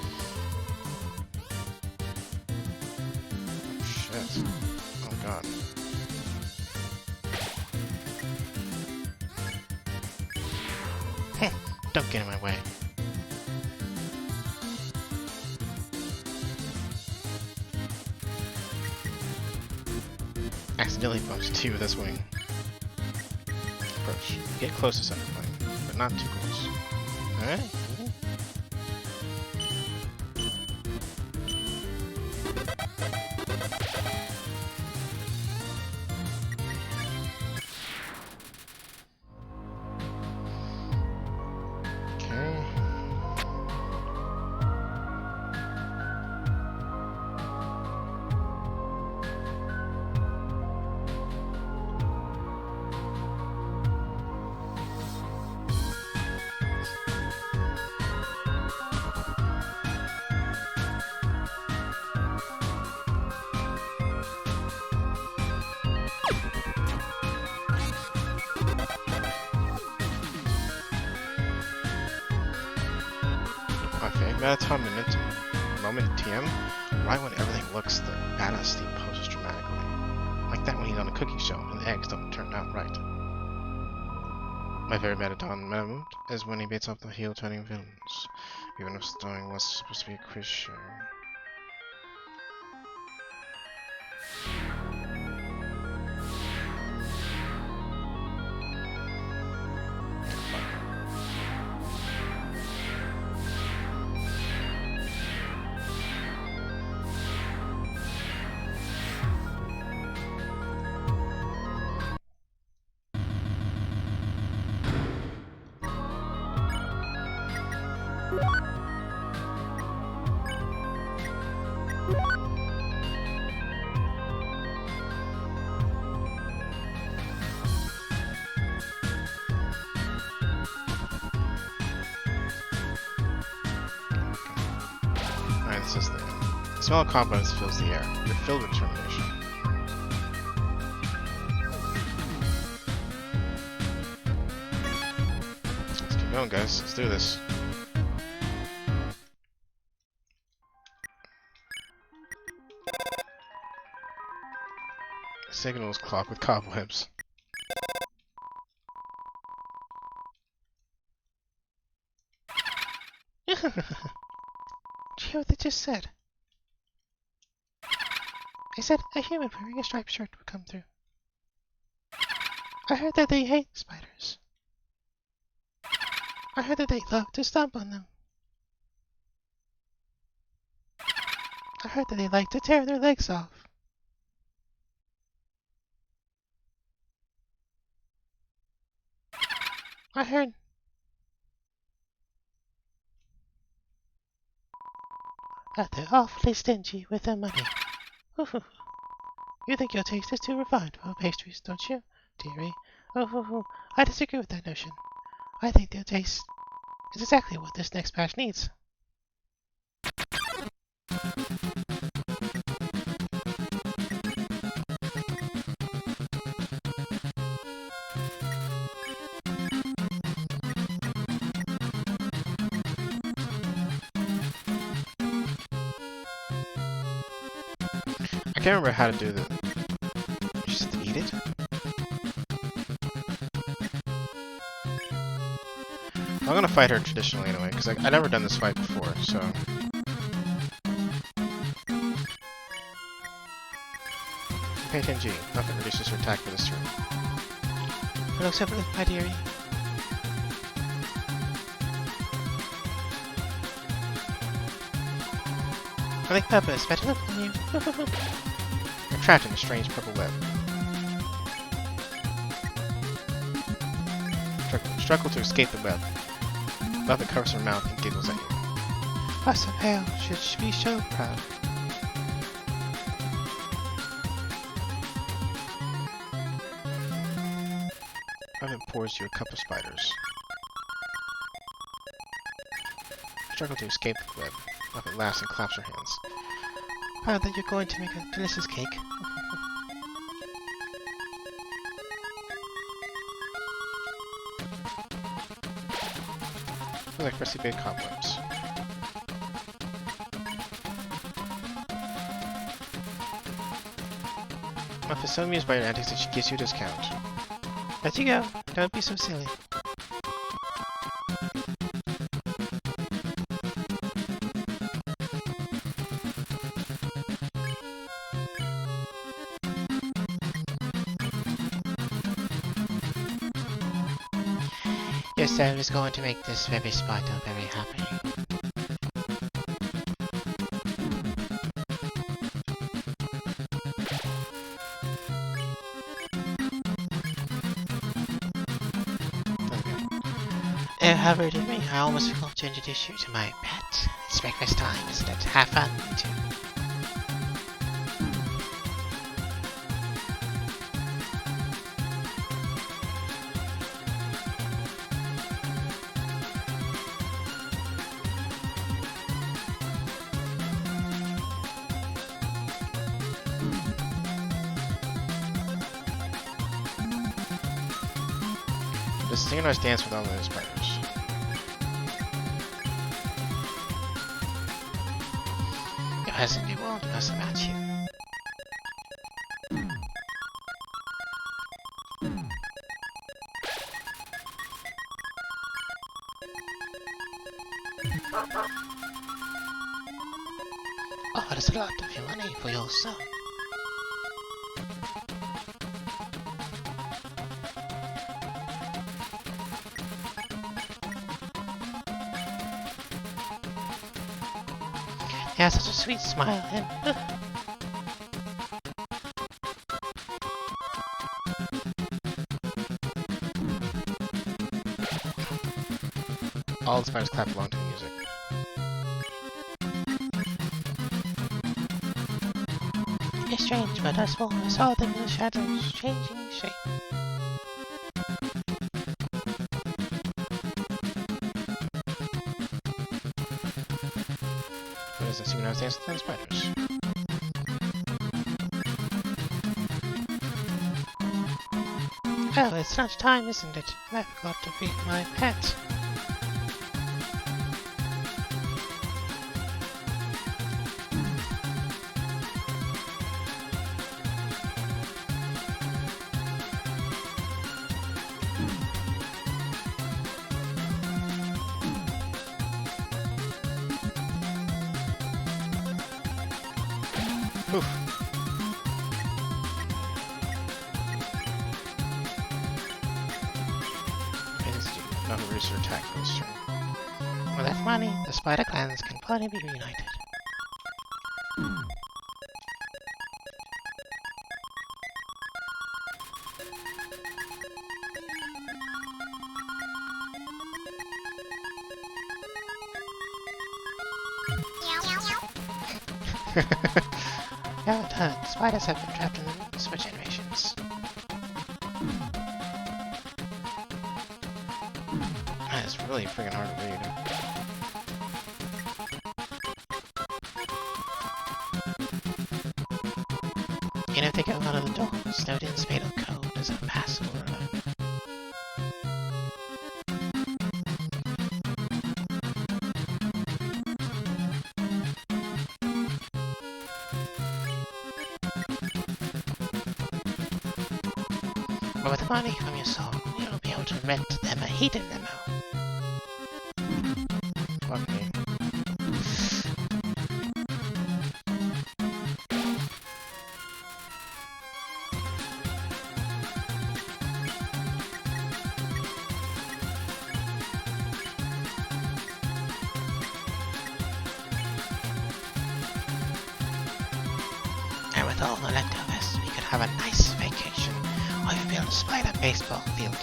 Shit. Oh god. Don't get in my way. Accidentally bumped two with this wing. Approach. Get close to center plane, but not too close. Alright. Okay, Metaton Moment TM. Right when everything looks the badass, he poses dramatically. Like that when he's on a cooking show and the eggs don't turn out right. My favorite Metaton moment is when he beats up the heel turning villains. Even if Starring was supposed to be a quiz show. smell of confidence fills the air. You're filled with determination. Let's keep going, guys. Let's do this. Signals clock with cobwebs. Did you hear what they just said? I said a human wearing a striped shirt would come through. I heard that they hate spiders. I heard that they love to stomp on them. I heard that they like to tear their legs off. I heard that they're awfully stingy with their money. You think your taste is too refined for pastries, don't you, dearie? I disagree with that notion. I think their taste is exactly what this next batch needs. I can't remember how to do the. Just eat it? I'm gonna fight her traditionally anyway, because I've never done this fight before, so. Pay 10G. Nothing reduces her attack for this turn. Hello, separately, my dearie. I think Peppa is better than you. You're trapped in a strange purple web. Struggle to escape the web. Buffett covers her mouth and giggles at you. I so pale should be so proud. Buffett pours you a cup of spiders. Struggle to escape the web. Buffett laughs and claps her hands. Proud that you're going to make a delicious cake. They're like freshly baked cobwebs. Buff is so amused by your antics that she gives you a discount. Let you go. Don't be so silly. Your sound is going to make this very spider very happy. Oh, how rude of me. I almost forgot to introduce you to my pet. It's breakfast time, isn't it? Have fun, you two. Just synchronized dance with all the spiders. It hasn't been warned us about you. Oh, that's a lot of your money for your son. He has such a sweet smile and... All the spiders clap along to the music. It's strange, but I saw them in the shadows, changing shape. What is the synchronized dance with the spiders? Oh, it's lunch time, isn't it? I forgot to feed my pet. Oof. Okay, let's do another rooster attack for this turn. With that money, the spider clans can finally be reunited. You haven't heard, spiders have been trapped in the rooms for generations. Man, it's really freaking hard to read. You know, if they go out of the door, Snowden's fatal code is a password. But with the money from your soul, you'll be able to rent them a heated limo. Fuck me. And with all the leftovers, we could have a nice vacation, or even build a spider baseball field.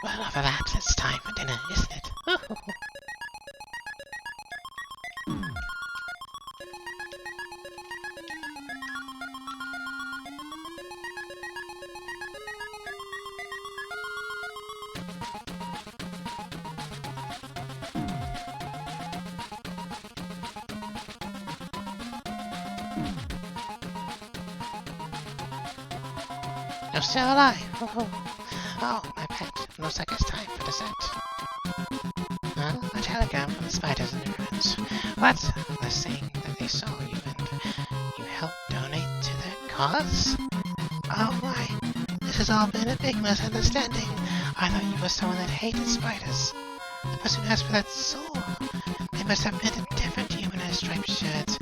Well, after that, it's time for dinner, isn't it? You're still alive! Oh, my pet. Looks like it's time for dessert. A telegram from the spiders in the ruins. What? They're saying that they saw you and you helped donate to their cause? Oh my. This has all been a big misunderstanding. I thought you were someone that hated spiders. The person who asked for that soul. They must have meant a different human in a striped shirt.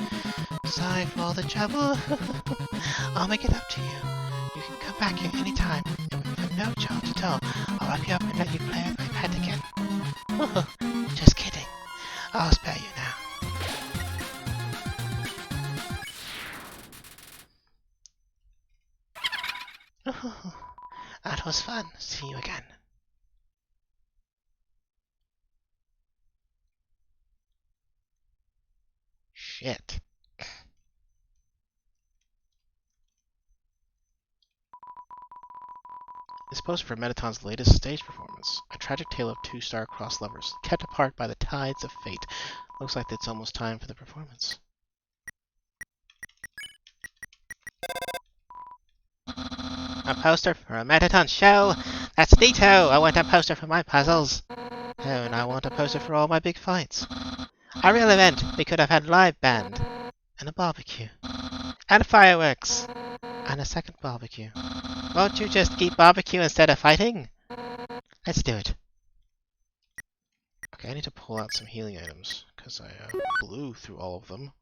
Sorry for all the trouble. I'll make it up to you. You can come back here anytime, and for no charge at all, I'll wrap you up and let you play with my pet again. Just kidding. I'll spare you now. That was fun. See you again. Shit. This poster for Metaton's latest stage performance. A tragic tale of two star-crossed lovers, kept apart by the tides of fate. Looks like it's almost time for the performance. A poster for a Metaton show? That's neato! I want a poster for my puzzles. Oh, and I want a poster for all my big fights. A real event. We could have had live band. And a barbecue. And fireworks. And a second barbecue. Won't you just eat barbecue instead of fighting? Let's do it. Okay, I need to pull out some healing items, because I blew through all of them.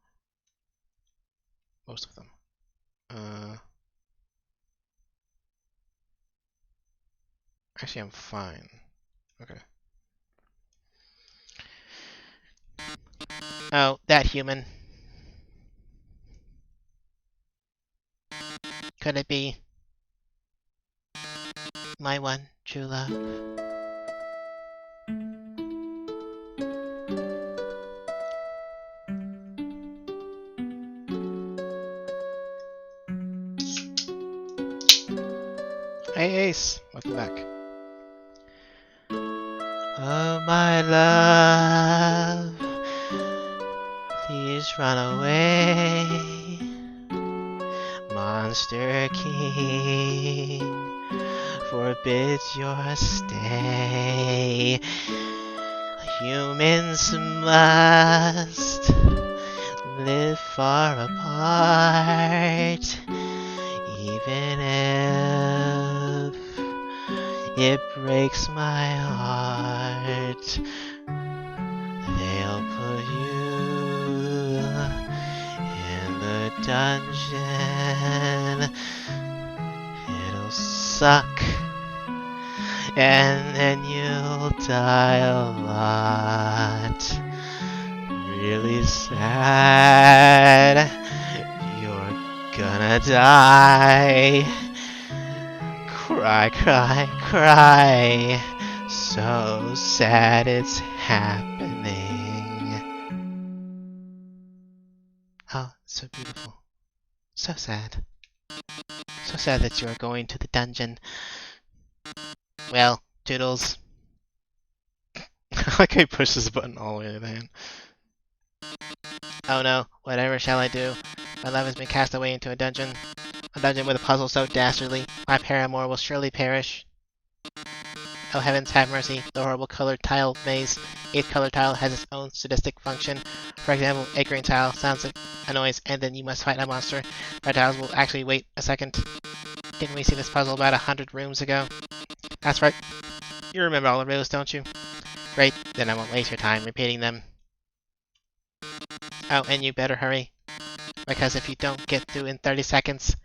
Most of them. Actually, I'm fine. Okay. Oh, that human. Could it be my one true love? Hey Ace, welcome back. Oh, my love, please run away. Monster King forbids your stay. Humans must live far apart, even if it breaks my heart. They'll put you in the dungeon. It'll suck, and then you'll die a lot. Really sad. You're gonna die. Cry, cry, cry. So sad it's happening. Oh, so beautiful. So sad. So sad that you are going to the dungeon. Well, Toodles. Like he pushes the button all the way to the hand. Oh no, whatever shall I do? My love has been cast away into a dungeon with a puzzle so dastardly, my paramour will surely perish. Oh heavens, have mercy, the horrible colored tile maze. Each colored tile has its own sadistic function. For example, a green tile sounds like a noise, and then you must fight a monster. Red tiles will actually wait a second. Didn't we see this puzzle about 100 rooms ago? That's right. You remember all the rules, don't you? Great, then I won't waste your time repeating them. Oh, and you better hurry. Because if you don't get through in 30 seconds,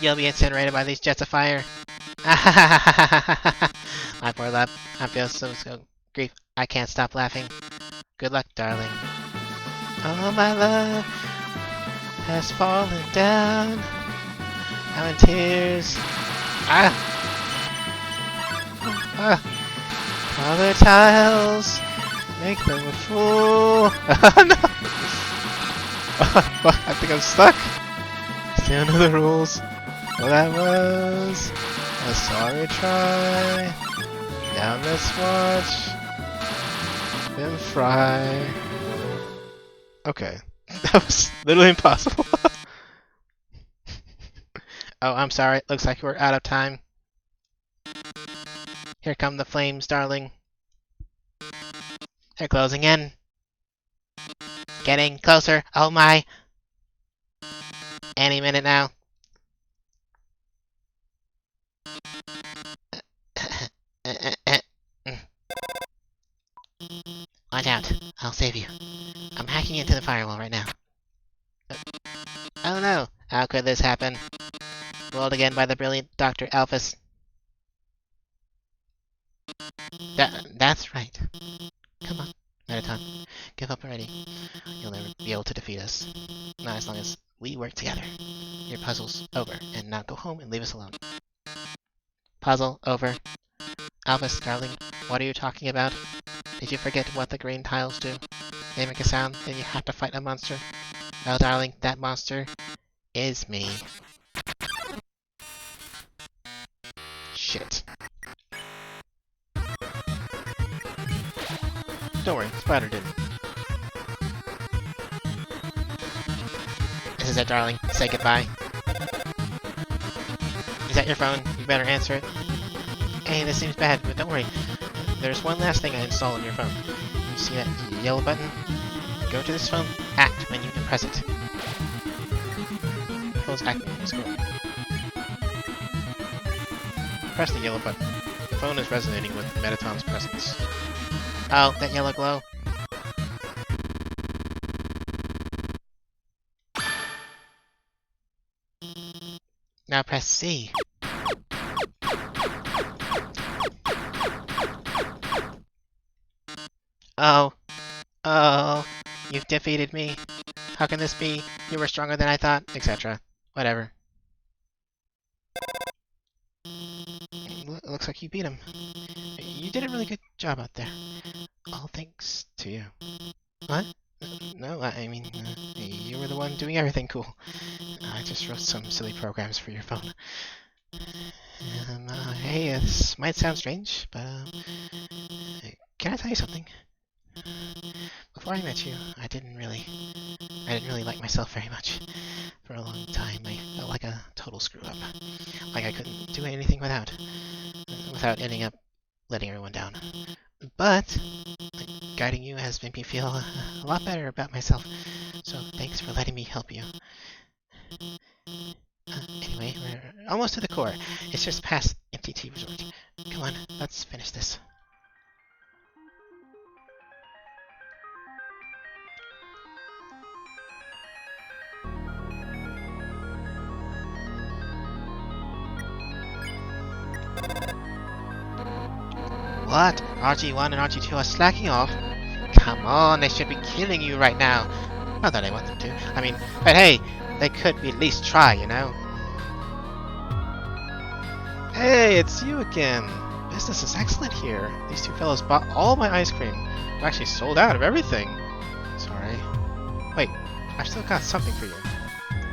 you'll be incinerated by these jets of fire. My poor love, I feel so grief. I can't stop laughing. Good luck, darling. Oh, my love has fallen down. I'm in tears. Other tiles make them a fool. No! I think I'm stuck. Still know the rules. Well, that was a sorry try. Now let's watch them fry. Okay. That was literally impossible. Oh, I'm sorry. Looks like we're out of time. Here come the flames, darling. They're closing in. Getting closer. Oh my. Any minute now. Watch out. I'll save you. I'm hacking into the firewall right now. Oh no. How could this happen? Rolled again by the brilliant Dr. Alphys. That's right. Come on, Mettaton. Give up already. You'll never be able to defeat us. Not as long as we work together. Your puzzle's over, and now go home and leave us alone. Puzzle over. Alphys, darling, what are you talking about? Did you forget what the green tiles do? They make a sound, then you have to fight a monster. Well, darling, that monster is me. Shit. Don't worry, Spider didn't. This is it, darling. Say goodbye. Is that your phone? You better answer it. Hey, this seems bad, but don't worry. There's one last thing I installed on your phone. You see that yellow button? Go to this phone, act when you can press it. The phone's acting when you scroll. Press the yellow button. The phone is resonating with Mettaton's presence. Oh, that yellow glow. Now press C. Oh. Oh. You've defeated me. How can this be? You were stronger than I thought, etc. Whatever. Looks like you beat him. You did a really good job out there. All thanks to you. What? No, I mean, you were the one doing everything cool. I just wrote some silly programs for your phone. Hey, this might sound strange, but can I tell you something? Before I met you, I didn't really like myself very much. For a long time, I felt like a total screw up. Like I couldn't do anything without ending up letting everyone down. But guiding you has made me feel a lot better about myself. So thanks for letting me help you. Anyway, we're almost to the core. It's just past MTT Resort. Come on, let's finish this. What? RG1 and RG2 are slacking off? Come on, they should be killing you right now. Not that I want them to. I mean, but hey, they could at least try, you know? Hey, it's you again. Business is excellent here. These two fellows bought all my ice cream. We're actually sold out of everything. Sorry. Wait, I've still got something for you.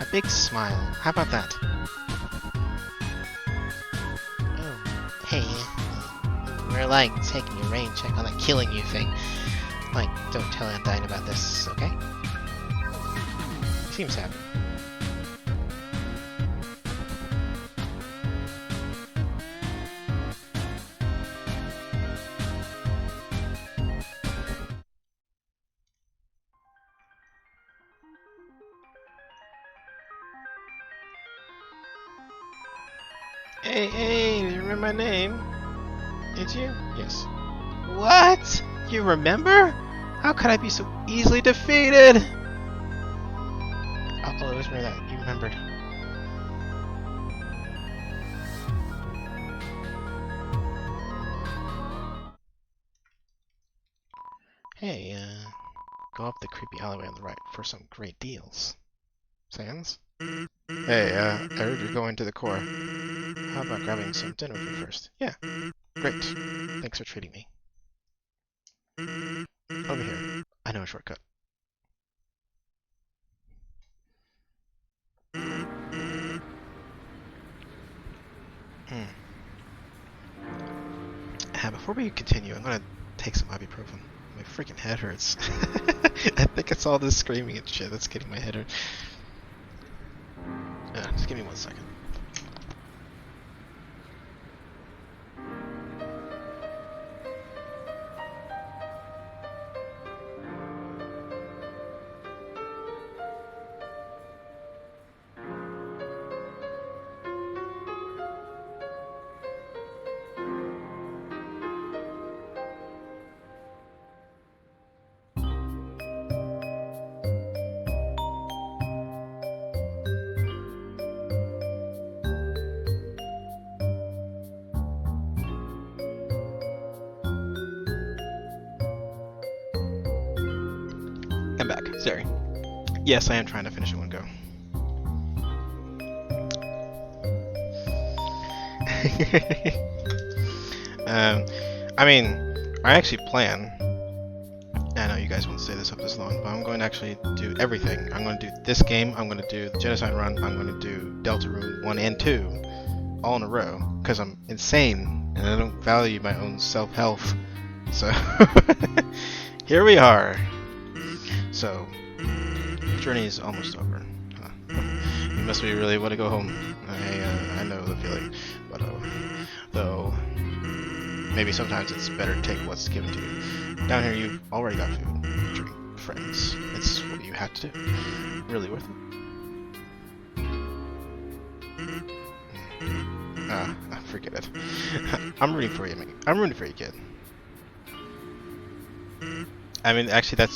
A big smile. How about that? Oh, hey. We're like taking a rain check on that killing you thing. Like, don't tell Undyne about this, okay? He seems happy. Hey, do you remember my name? Did you? Yes. What? You remember? How could I be so easily defeated? I'll always remember that. You remembered. Hey, go up the creepy alleyway on the right for some great deals. Sans? Hey, I heard you're going to the core. How about grabbing some dinner with me first? Yeah, great. Thanks for treating me. Over here. I know a shortcut. Before we continue, I'm gonna take some ibuprofen. My freaking head hurts. I think it's all this screaming and shit that's getting my head hurt. Just give me 1 second. I'm back. Sorry. Yes, I am trying to finish in one go. I mean, I actually plan. I know you guys won't stay this up this long, but I'm going to actually do everything. I'm going to do this game, I'm going to do the Genocide Run, I'm going to do Deltarune 1 and 2 all in a row, because I'm insane, and I don't value my own self-health. So, here we are. So, the journey is almost over. You must be really want to go home. I know the feeling, but though maybe sometimes it's better to take what's given to you. Down here, you've already got food, drink, friends. It's what you had to do. Really worth it. Forget it. I'm rooting for you, man. I'm rooting for you, kid. I mean, actually,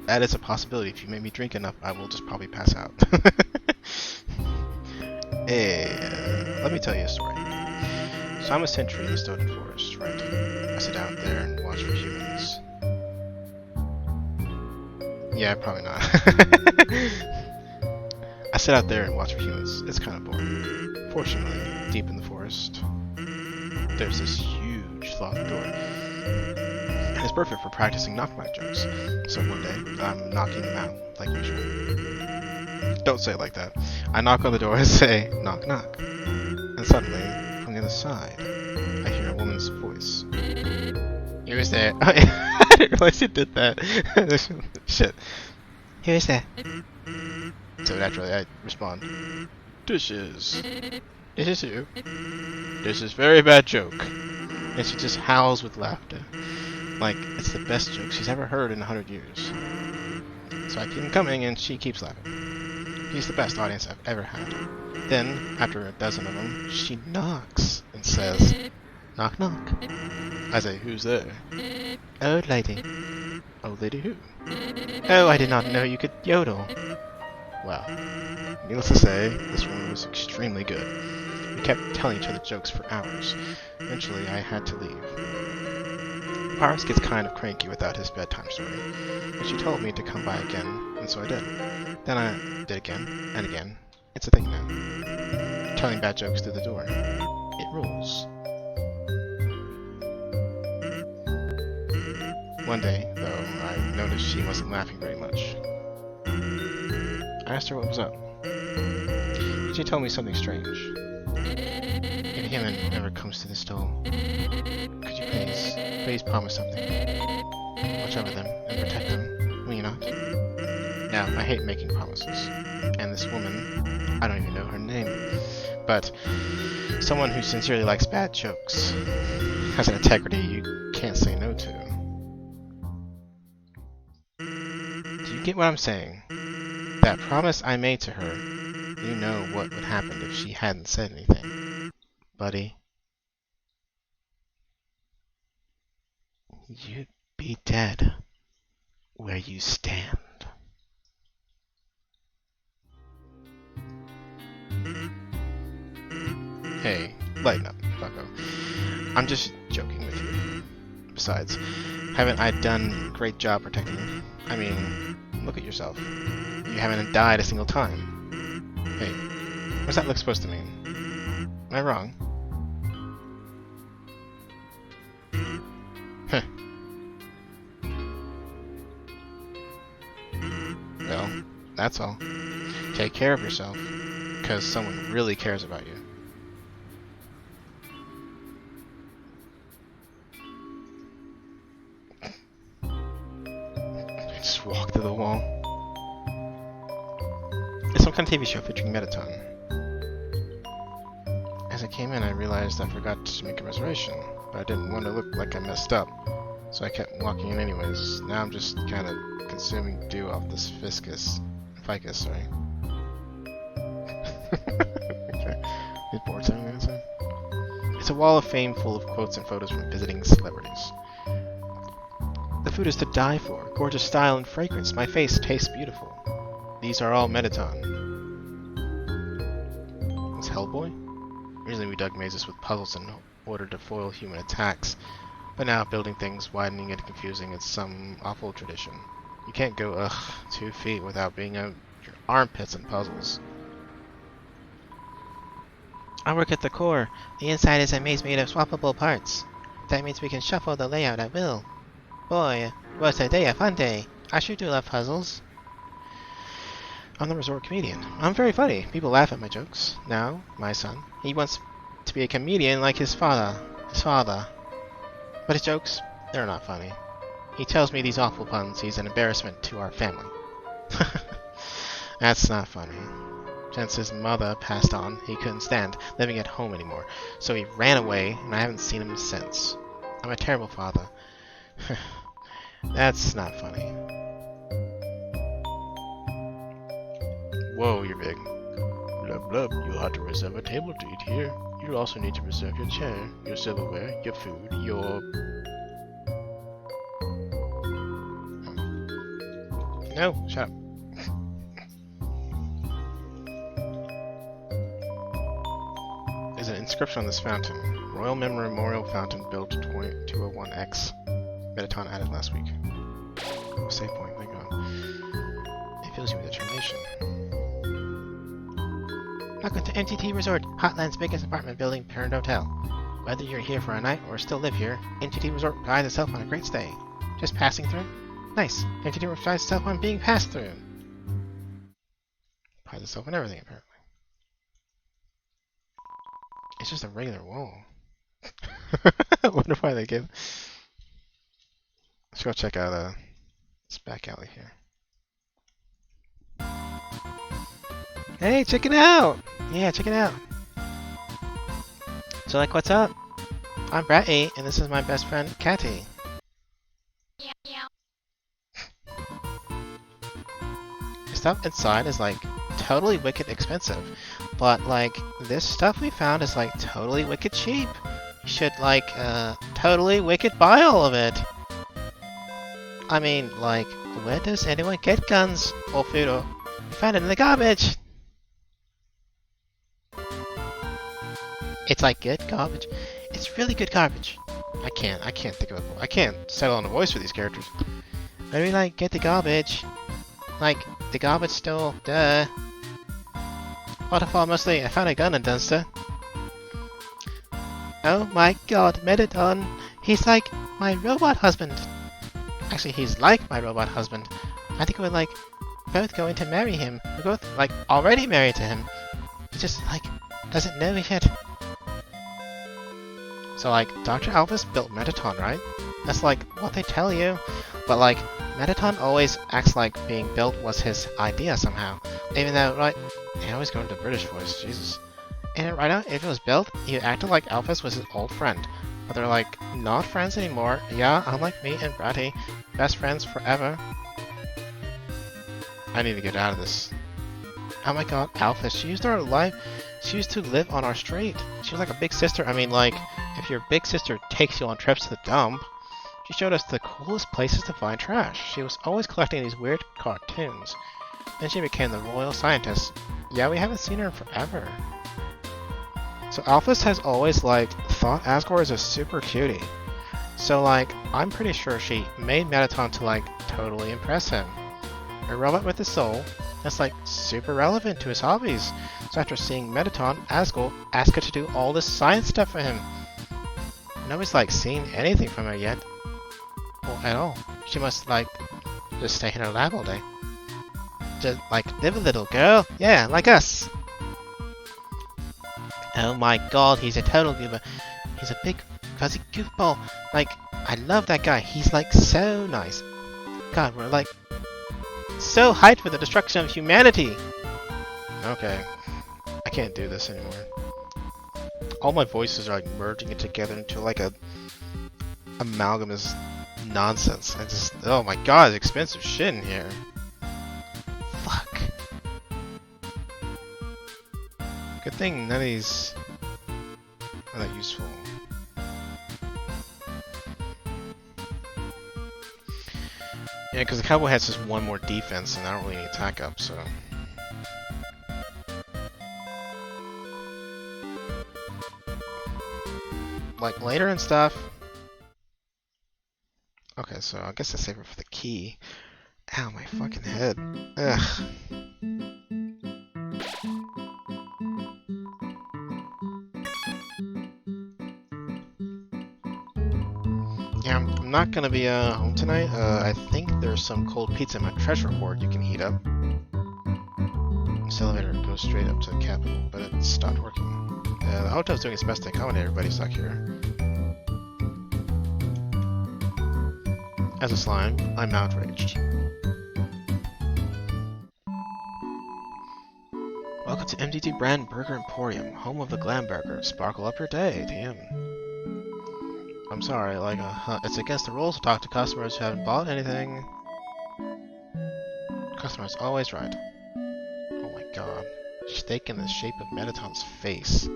that is a possibility. If you make me drink enough, I will just probably pass out. Hey, let me tell you a story. So I'm a sentry in the Stoughton Forest, right? I sit out there and watch for humans. Yeah, probably not. I sit out there and watch for humans. It's kind of boring. Fortunately, deep in the forest, there's this huge locked door. And it's perfect for practicing knock-knock jokes. So one day, I'm knocking them out, like usual. Don't say it like that. I knock on the door and say, knock knock. And suddenly, from the other side, I hear a woman's voice. Who is there? I didn't realize you did that. Shit. Who is there? So naturally, I respond, Dishes. Is this you? This is very bad joke. And she just howls with laughter. Like, it's the best joke she's ever heard in 100 years. So I keep them coming, and she keeps laughing. She's the best audience I've ever had. Then, after a dozen of them, she knocks and says, knock knock. I say, who's there? Old lady. Old lady who? Oh, I did not know you could yodel. Well, needless to say, this woman was extremely good. We kept telling each other jokes for hours. Eventually, I had to leave. Paris gets kind of cranky without his bedtime story, but she told me to come by again, and so I did. Then I did again, and again. It's a thing now. Telling bad jokes through the door. It rules. One day, though, I noticed she wasn't laughing very much. I asked her what was up. She told me something strange. If a human ever comes to this door, could you please promise something? Watch over them and protect them, will you not? Now, I hate making promises. And this woman, I don't even know her name, but someone who sincerely likes bad jokes, has an integrity you can't say no to. Do you get what I'm saying? That promise I made to her, you know what would happen if she hadn't said anything. Buddy. You'd be dead where you stand. Hey, lighten up, bucko. I'm just joking with you. Besides, haven't I done a great job protecting you? I mean, look at yourself. You haven't died a single time. Hey, what's that look supposed to mean? Am I wrong? Huh. Well, that's all. Take care of yourself, because someone really cares about you. I just walked through the wall. It's some kind of TV show featuring Mettaton. As I came in, I realized I forgot to make a reservation, but I didn't want to look like I messed up, so I kept walking in anyways. Now I'm just kind of consuming dew off this ficus, sorry. Okay. These boards having anything to say? It's a wall of fame full of quotes and photos from visiting celebrities. The food is to die for. Gorgeous style and fragrance. My face tastes beautiful. These are all Mettaton. It's Hellboy? Originally we dug mazes with puzzles in order to foil human attacks, but now building things, widening and confusing, it's some awful tradition. You can't go, 2 feet without being out your armpits in puzzles. I work at the core. The inside is a maze made of swappable parts. That means we can shuffle the layout at will. Boy, was today a fun day. I sure do love puzzles. I'm the resort comedian. I'm very funny. People laugh at my jokes. Now, my son, he wants to be a comedian like his father. But his jokes, they're not funny. He tells me these awful puns. He's an embarrassment to our family. That's not funny. Since his mother passed on, he couldn't stand living at home anymore. So he ran away, and I haven't seen him since. I'm a terrible father. That's not funny. Whoa, you're big. Blub blub, you'll have to reserve a table to eat here. You'll also need to reserve your chair, your silverware, your food, your... No, shut up. There's an inscription on this fountain. Royal Memorial Fountain built 201X. Mettaton added last week. Oh, save point, thank God. It fills you with determination. Welcome to MTT Resort, Hotland's biggest apartment building turned hotel. Whether you're here for a night or still live here, NTT Resort prides itself on a great stay. Just passing through? Nice. NTT Resort prides itself on being passed through. Prides itself on everything, apparently. It's just a regular wall. I wonder why they give... Let's go check out this back alley here. Hey, check it out! Yeah, check it out. So, like, what's up? I'm Bratty, and this is my best friend, Catty. Stuff inside is, like, totally wicked expensive. But, like, this stuff we found is, like, totally wicked cheap. You should, like, totally wicked buy all of it. I mean, like, where does anyone get guns or food or... You found it in the garbage! It's like good garbage. It's really good garbage. I can't think of it. I can't settle on a voice for these characters. Where do we, like, get the garbage? Like, the garbage store, duh. Waterfall mostly, I found a gun in dumpster. Oh my god, Mediton! He's like my robot husband! Actually, he's like my robot husband. I think we're, like, both going to marry him. We're both, like, already married to him. He just, like, doesn't know it yet. So, like, Dr. Alvis built Mediton, right? That's, like, what they tell you. But, like, Mediton always acts like being built was his idea somehow. Even though, right, they always go into British voice, Jesus. And right now, if it was built, he acted like Alphys was his old friend. But they're, like, not friends anymore. Yeah, unlike me and Bratty, best friends forever. I need to get out of this. Oh my god, Alphys, she used to live on our street. She was like a big sister. I mean, like, if your big sister takes you on trips to the dump, she showed us the coolest places to find trash. She was always collecting these weird cartoons. Then she became the royal scientist. Yeah, we haven't seen her in forever. So Alphys has always, like, thought Asgore is a super cutie. So, like, I'm pretty sure she made Mediton to, like, totally impress him. A robot with a soul that's, like, super relevant to his hobbies. So after seeing Mediton, Asgore asked her to do all this science stuff for him. Nobody's, like, seen anything from her yet. Or at all. She must, like, just stay in her lab all day. Just, like, live a little, girl. Yeah, like us. Oh my god, he's a total goober. He's a big, fuzzy goofball. Like, I love that guy. He's, like, so nice. God, we're, like, so hyped for the destruction of humanity. Okay. I can't do this anymore. All my voices are, like, merging it together into, like, a amalgamous nonsense. I just, oh my god, it's expensive shit in here. Fuck. Good thing none of these are that useful. Yeah, because the cowboy has just one more defense and I don't really need attack up, so... Like, later and stuff. Okay, so I guess I save it for the key. Ow, my fucking head. Ugh. Yeah, I'm not gonna be home tonight. I think there's some cold pizza in my treasure hoard you can heat up. This elevator goes straight up to the Capitol, but it stopped working. The hotel's doing its best to accommodate everybody stuck here. As a slime, I'm outraged. Welcome to MDT Brand Burger Emporium, home of the Glam Burger. Sparkle up your day, damn. I'm sorry, like, it's against the rules to talk to customers who haven't bought anything. Customer's always right. Oh my god. Steak in the shape of Mediton's face.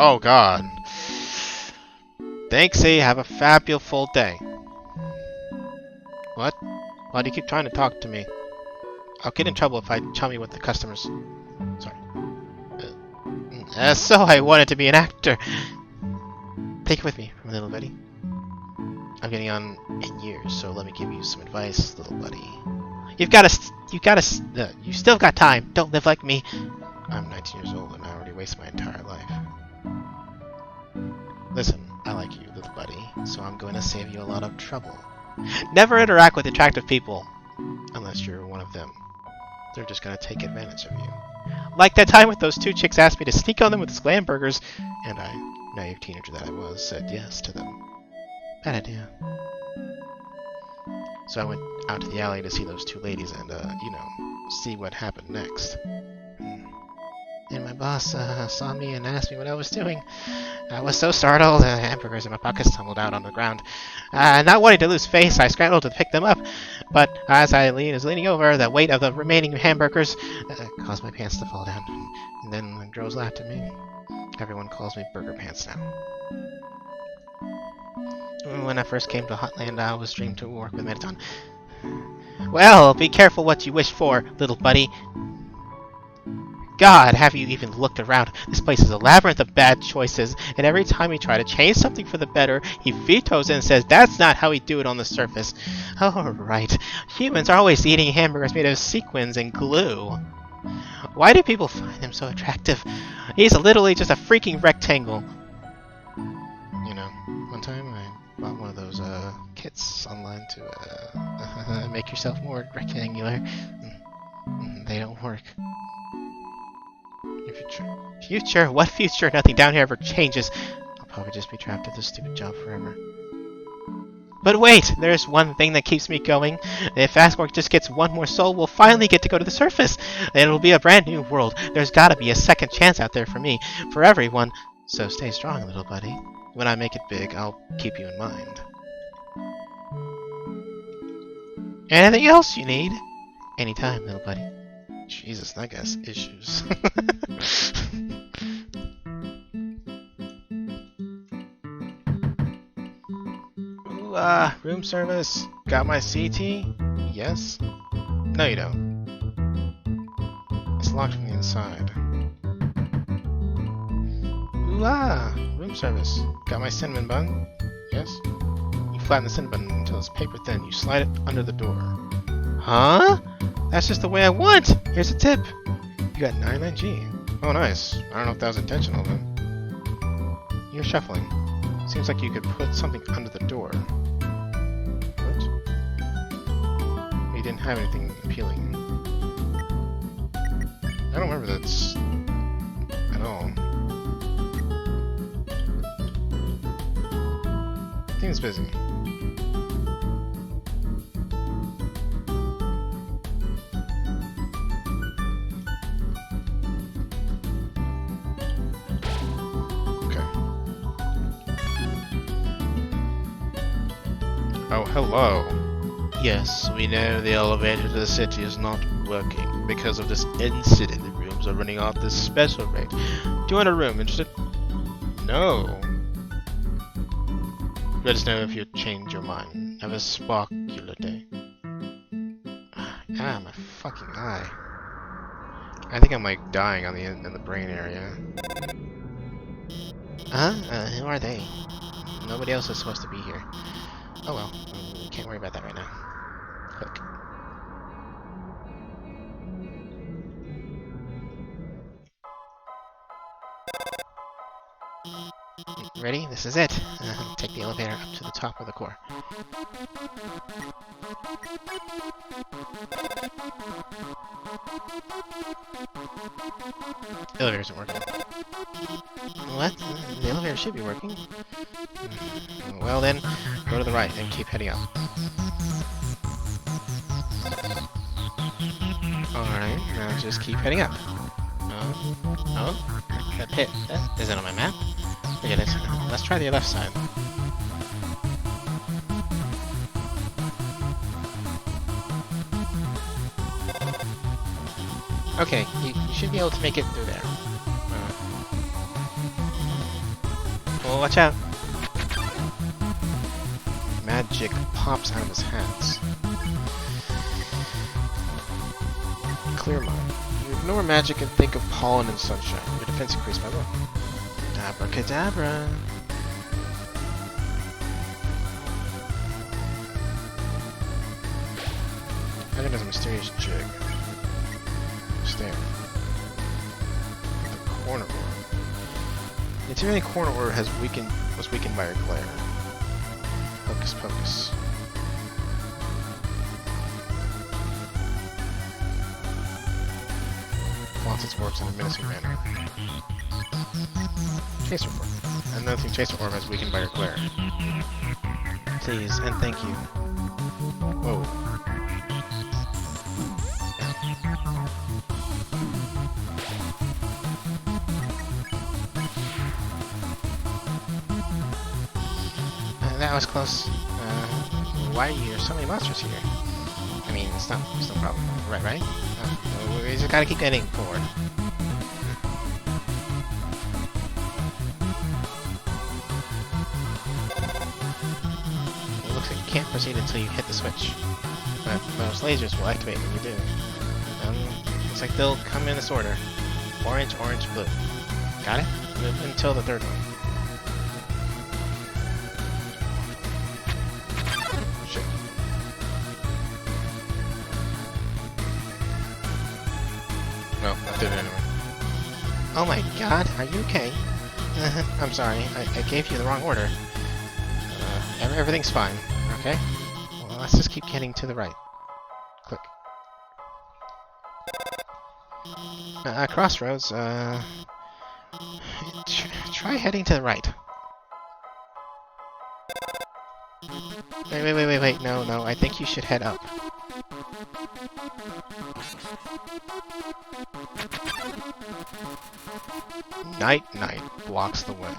Oh god. Thanks, have a fabulous day. What? Why do you keep trying to talk to me? I'll get in trouble if I tell me what the customers... Sorry. So I wanted to be an actor. Take it with me, little buddy. I'm getting on in years, so let me give you some advice, little buddy. You've got to You still got time. Don't live like me. I'm 19 years old and I already wasted my entire life. Listen, I like you, little buddy, so I'm going to save you a lot of trouble. Never interact with attractive people. Unless you're one of them. They're just going to take advantage of you. Like that time with those two chicks asked me to sneak on them with slam burgers. And I, naive teenager that I was, said yes to them. Bad idea. So I went out to the alley to see those two ladies and, see what happened next. And my boss saw me and asked me what I was doing. I was so startled, hamburgers in my pockets tumbled out on the ground. Not wanting to lose face, I scrambled to pick them up. But as I was leaning over, the weight of the remaining hamburgers caused my pants to fall down. And then the girls laughed at me. Everyone calls me Burger Pants now. When I first came to Hotland, I was dreamed to work with Mettaton. Well, be careful what you wish for, little buddy. God, have you even looked around? This place is a labyrinth of bad choices, and every time we try to change something for the better, he vetoes it and says that's not how we do it on the surface. Oh, right. Humans are always eating hamburgers made of sequins and glue. Why do people find him so attractive? He's literally just a freaking rectangle. You know, one time I bought one of those kits online to Make yourself more rectangular. they don't work. Future? What future? Nothing down here ever changes. I'll probably just be trapped at this stupid job forever. But wait! There's one thing that keeps me going. If Fastwork just gets one more soul, we'll finally get to go to the surface. It'll be a brand new world. There's gotta be a second chance out there for me. For everyone. So stay strong, little buddy. When I make it big, I'll keep you in mind. Anything else you need? Anytime, little buddy. Jesus, that guy's issues. Ooh, room service. Got my CT? Yes? No, you don't. It's locked from the inside. Ooh, room service. Got my cinnamon bun? Yes? You flatten the cinnamon bun until it's paper thin. You slide it under the door. Huh? That's just the way I want! Here's a tip. You got 99G. Oh, nice. I don't know if that was intentional, then. You're shuffling. Seems like you could put something under the door. What? You didn't have anything appealing. I don't remember that at all. Thing's busy. Oh, hello. Yes, we know the elevator to the city is not working. Because of this incident, the rooms are running off this special rate. Do you want a room? Interested? No. Let us know if you change your mind. Have a sparkular day. Ah, my fucking eye. I think I'm like dying on the end of the brain area. Who are they? Nobody else is supposed to be here. Oh well, can't worry about that right now. Click. Ready? This is it. Take the elevator up to the top of the core. Elevator isn't working. What? The elevator should be working. Well then, go to the right and keep heading up. Alright, now just keep heading up. Oh? That pit. Is it on my map? Look at this. Let's try the left side. Okay, you should be able to make it through there. Oh, watch out! Magic pops out of his hands. Clear mind. You ignore magic and think of pollen and sunshine. Your defense increased by 1. Abracadabra! Magic doesn't mysterious jig. Stare. The corner orb. The intimidating corner orb was weakened by her glare. Hocus pocus. Flaunts its orbs in a menacing manner. Chaser orb. Another thing, Chaser orb has weakened by her glare. Please and thank you. Whoa. That was close. Why are there so many monsters here? I mean, it's no problem. Right? We just gotta keep getting forward. It looks like you can't proceed until you hit the switch. But those lasers will activate when you do. Looks like they'll come in this order. Orange, blue. Got it? Move until the third one. No, I did it anyway. Oh my god, are you okay? I'm sorry, I gave you the wrong order. Everything's fine, okay? Well, let's just keep heading to the right. Click. Crossroads, try heading to the right. Wait, no, I think you should head up. Night blocks the way.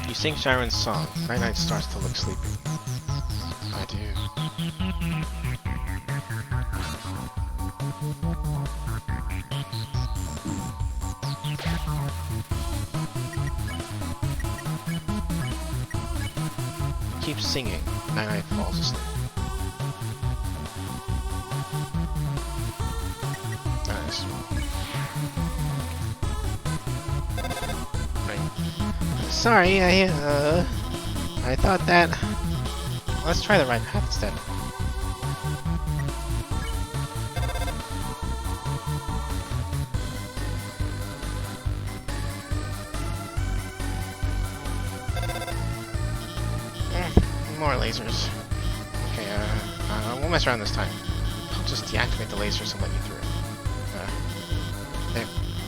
You sing Sharon's song. Night starts to look sleepy. I do. Keep singing. Night falls asleep. Nice. Sorry, I thought that... Let's try the right path instead. More lasers. Okay, we'll mess around this time. I'll just deactivate the lasers and let you through.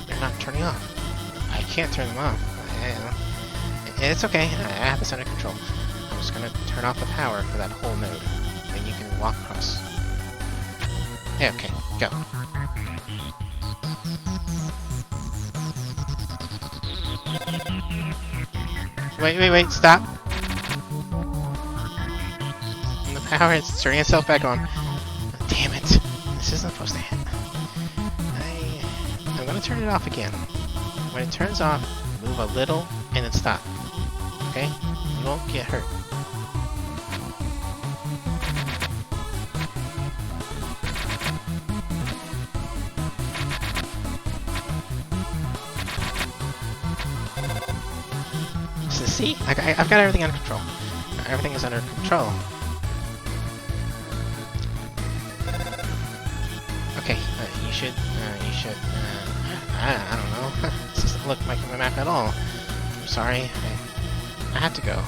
They're not turning off. I can't turn them off. It's okay, I have this under control. I'm just gonna turn off the power for that whole node, and you can walk across. Yeah, okay, go. Wait, stop! And the power is turning itself back on. Damn it! This isn't supposed to hit. I'm gonna turn it off again. When it turns off, move a little and then stop. Okay? You won't get hurt. So see? I've got everything under control. Everything is under control. Okay, you should, I don't know. This doesn't look like my map at all. I'm sorry, I had to go.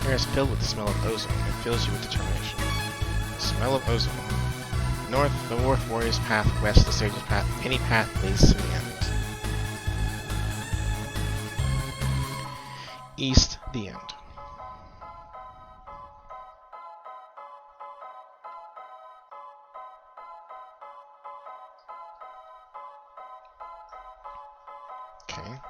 The air is filled with the smell of ozone. It fills you with determination. The smell of ozone. North, the North Warrior's Path. West, the Sage's Path. Any path leads to the end. East, the end. Okay.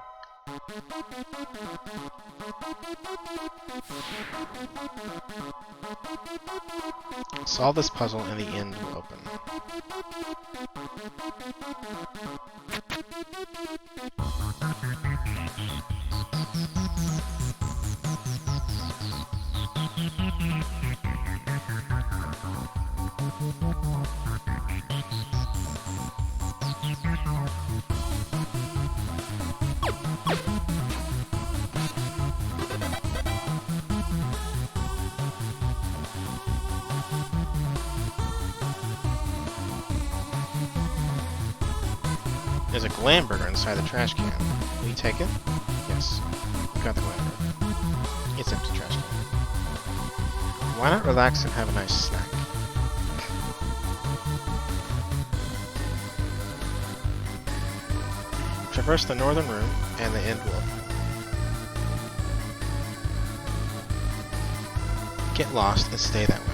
Solve this puzzle and the end will open. There's a glam burger inside the trash can. Will you take it? Yes. We got the glam burger. It's empty trash can. Why not relax and have a nice snack? Traverse the northern room and the end wall. Get lost and stay that way.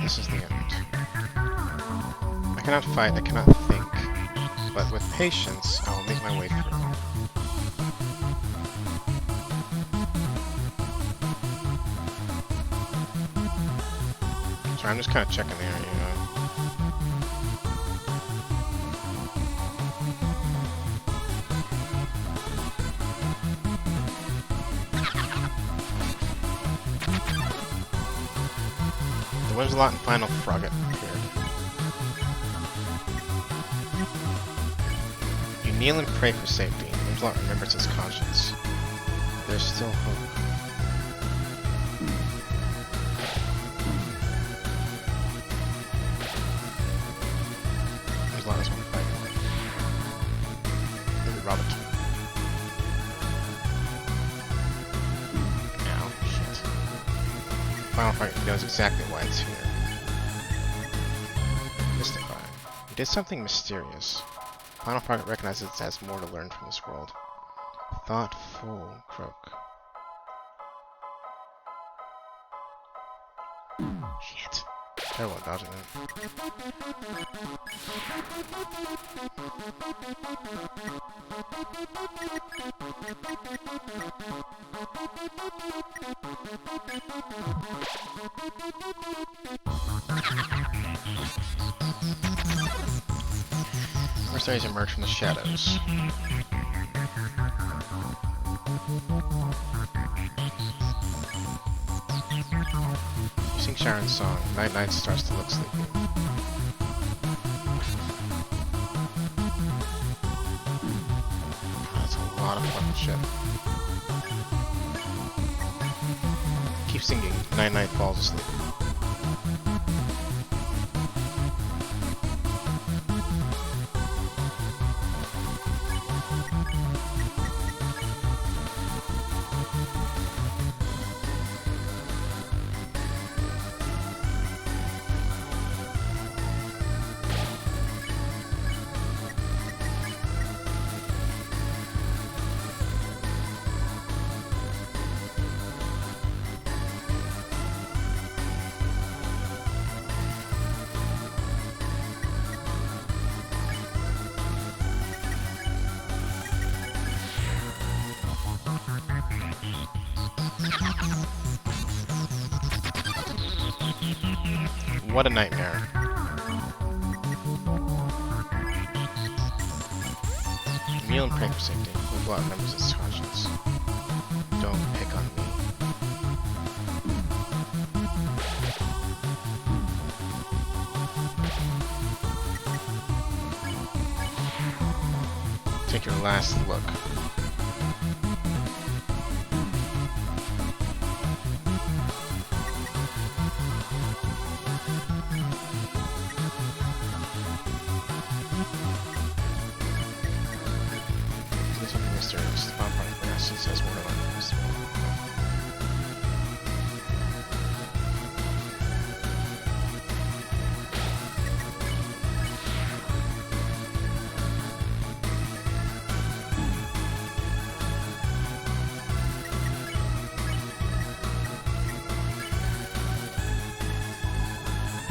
This is the end. I cannot fight, I cannot think, but with patience, I will make my way through. So I'm just kind of checking the area, you know. The Whimsalot and Final Frogget appeared. You kneel and pray for safety. Whimsalot remembers his conscience. There's still hope. Whimsalot is one fight. Look at Robert. Ow, shit. Final Frogget knows exactly why it's here. Mystified. You did something mysterious. Final Frogget recognizes it has more to learn from this world. Thoughtful croak. Shit. Terrible dodging that. Mercenaries emerge from the shadows. You sing Sharon's song. Night Night starts to look sleepy. That's a lot of fucking shit. Keep singing. Night Night falls asleep. What a nightmare. Kneel and pray for safety. Whimsalot remembers its conscience. Don't pick on me. Take your last look. Mysterious. The bomb part of the essence has more to learn from this world.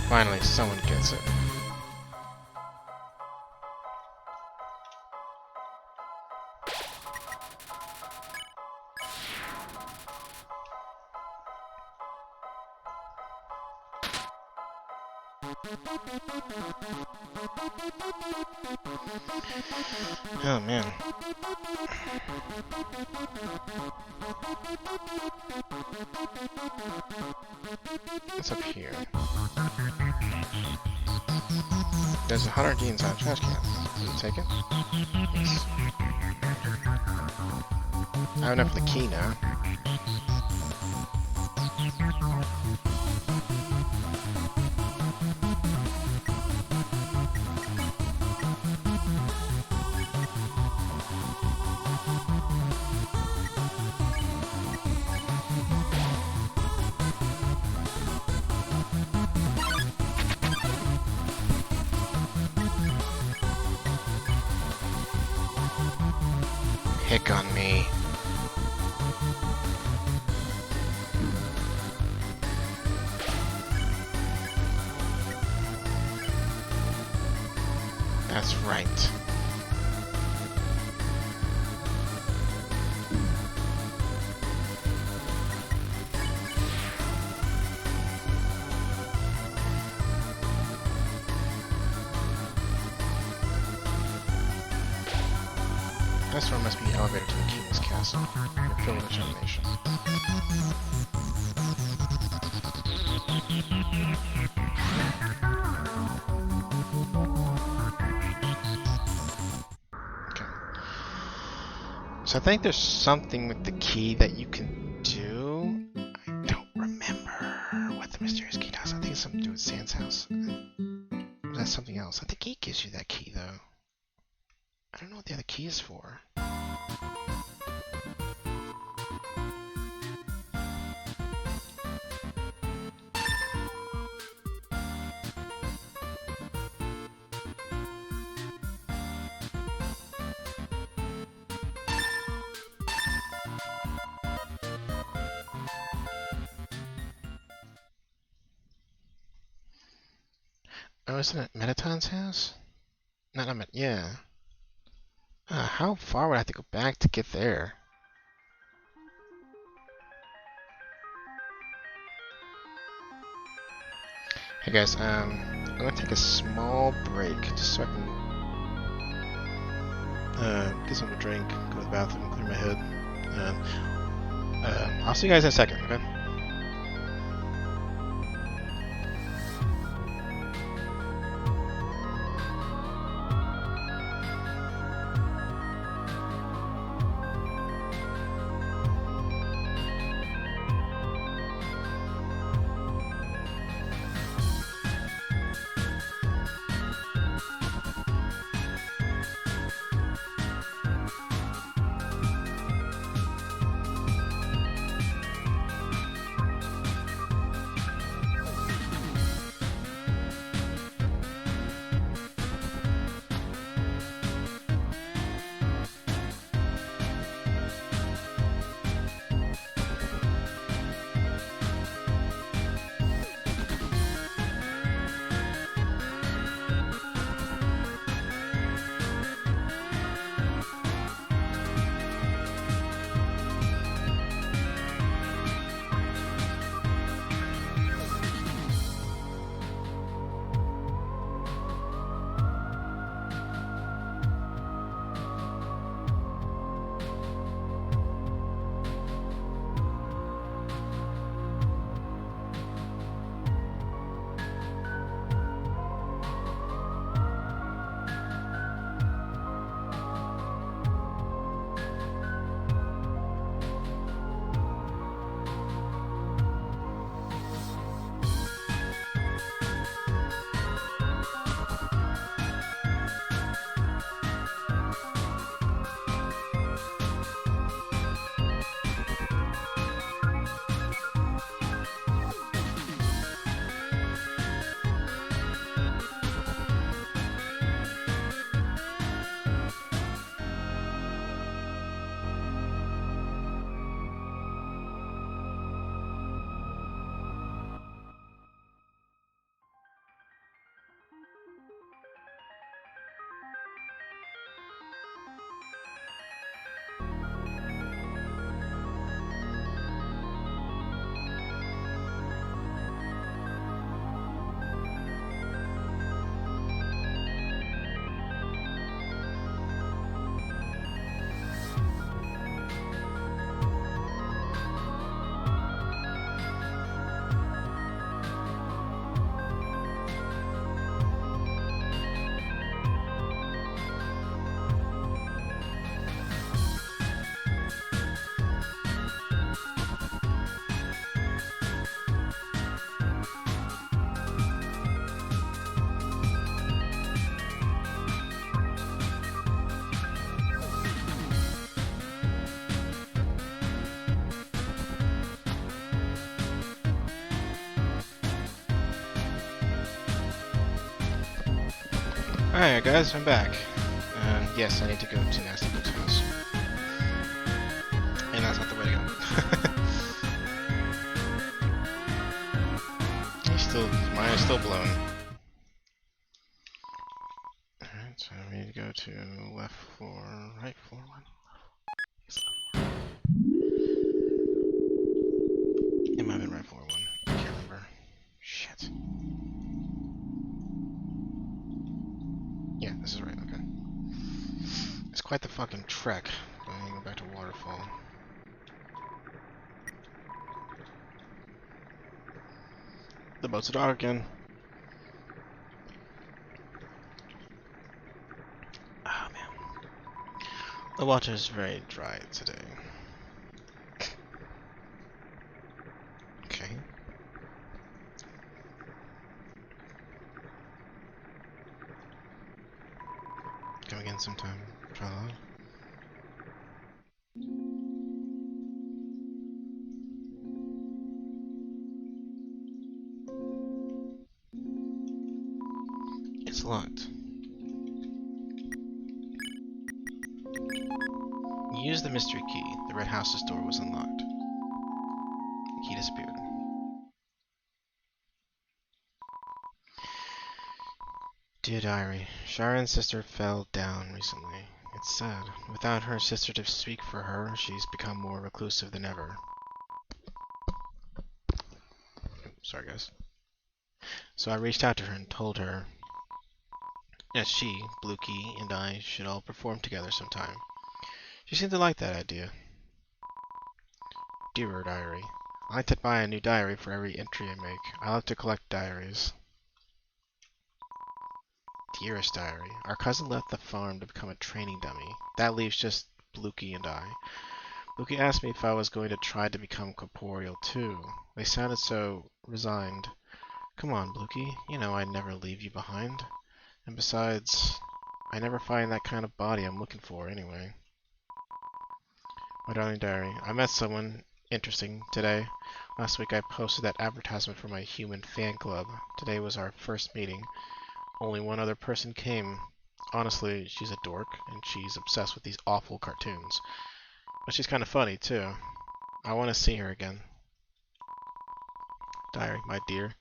Finally, someone gets it. Oh man. What's up here? There's 100 D inside a trash can. Will you take it? Yes. I have enough of the key now. Pick on me. That's right. This door must be the elevator to the king's castle. You're filled with determination. Okay. So I think there's something with the key that you can do. I don't remember what the mysterious key does. I think it's something to do with Sans house. Or is that something else? I think he gives you that key though. I don't know what the other key is for. Oh, isn't it Metaton's house? Not Met. Yeah. How far would I have to go back to get there? Hey guys, I'm gonna take a small break just so I can get something to drink, go to the bathroom, clear my head. I'll see you guys in a second, okay? Alright guys, I'm back. And yes, I need to go to Nasty Book's house. And that's not the way to go. His mind is still blown. Alright, so we need to go to left floor, right floor one. It might have been right floor one. I can't remember. Shit. Yeah, this is right, okay. It's quite the fucking trek going back to Waterfall. The boat's dark again. Oh man. The water is very dry today. Okay. Come again sometime. Try that. It's locked. Use the mystery key. The red house's door was unlocked. The key disappeared. Dear Diary, Sharon's sister fell down recently. It's sad. Without her sister to speak for her, she's become more reclusive than ever. Sorry, guys. So I reached out to her and told her that she, Bluekey, and I should all perform together sometime. She seemed to like that idea. Dear Diary, I like to buy a new diary for every entry I make. I love to collect diaries. Dearest Diary, our cousin left the farm to become a training dummy. That leaves just Bluekey and I. Bluekey asked me if I was going to try to become corporeal too. They sounded so resigned. Come on, Bluekey, you know I'd never leave you behind. And besides, I never find that kind of body I'm looking for anyway. My darling diary, I met someone interesting today. Last week I posted that advertisement for my human fan club. Today was our first meeting. Only one other person came. Honestly, she's a dork, and she's obsessed with these awful cartoons. But she's kind of funny, too. I want to see her again. Diary, my dear.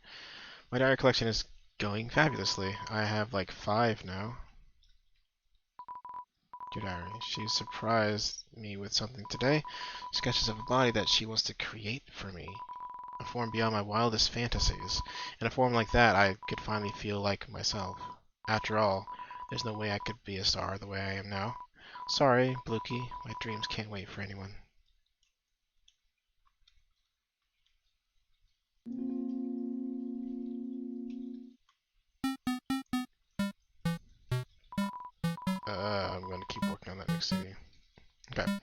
My diary collection is going fabulously. I have like 5 now. Dear Diary, she surprised me with something today. Sketches of a body that she wants to create for me. A form beyond my wildest fantasies. In a form like that, I could finally feel like myself. After all, there's no way I could be a star the way I am now. Sorry, Bluekey, my dreams can't wait for anyone. I'm going to keep working on that next CD. Okay.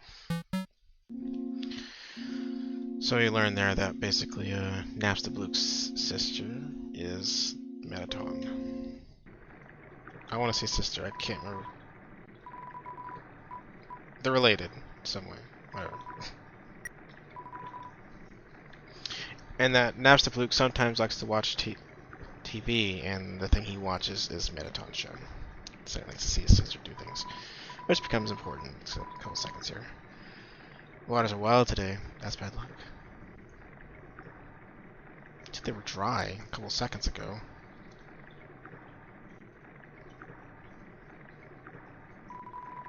So you learn there that basically Napstablook's sister is Mettaton. I want to say sister, I can't remember. They're related some way. Whatever. And that Napstablook sometimes likes to watch TV, and the thing he watches is Mettaton's show. So he likes to see his sister do things. Which becomes important in a couple seconds here. The waters are wild today. That's bad luck. They were dry a couple seconds ago.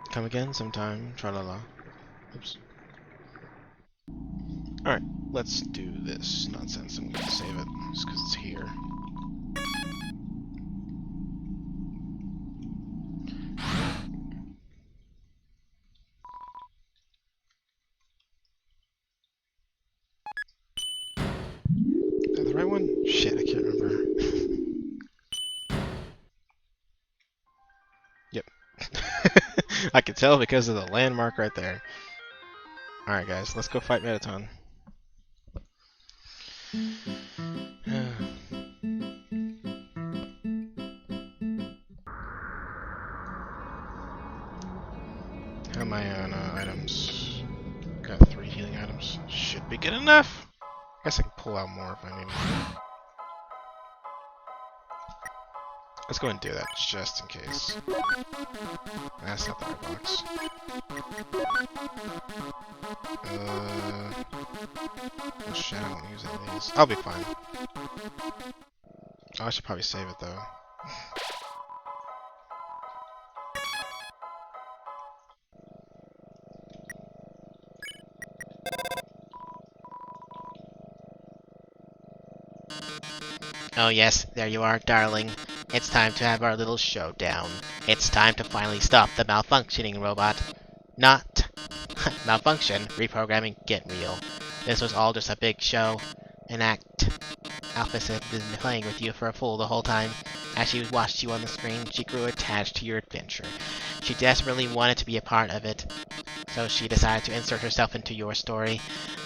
Come again sometime. Tra-la-la. Oops. Alright, let's do this nonsense. I'm going to save it just because it's here. Is that the right one? Shit, I can't remember. Yep. I can tell because of the landmark right there. Alright guys, let's go fight Mettaton. How am I on items? Got 3 healing items. Should be good enough. I guess I can pull out more if I need more. Let's go and do that, just in case. That's not the right box. Oh shit, I won't use any of these. I'll be fine. Oh, I should probably save it, though. Oh yes, there you are, darling. It's time to have our little showdown. It's time to finally stop the malfunctioning robot. Not malfunction, reprogramming, get real. This was all just a big show, an act. Alphys had been playing with you for a fool the whole time. As she watched you on the screen, she grew attached to your adventure. She desperately wanted to be a part of it, so she decided to insert herself into your story.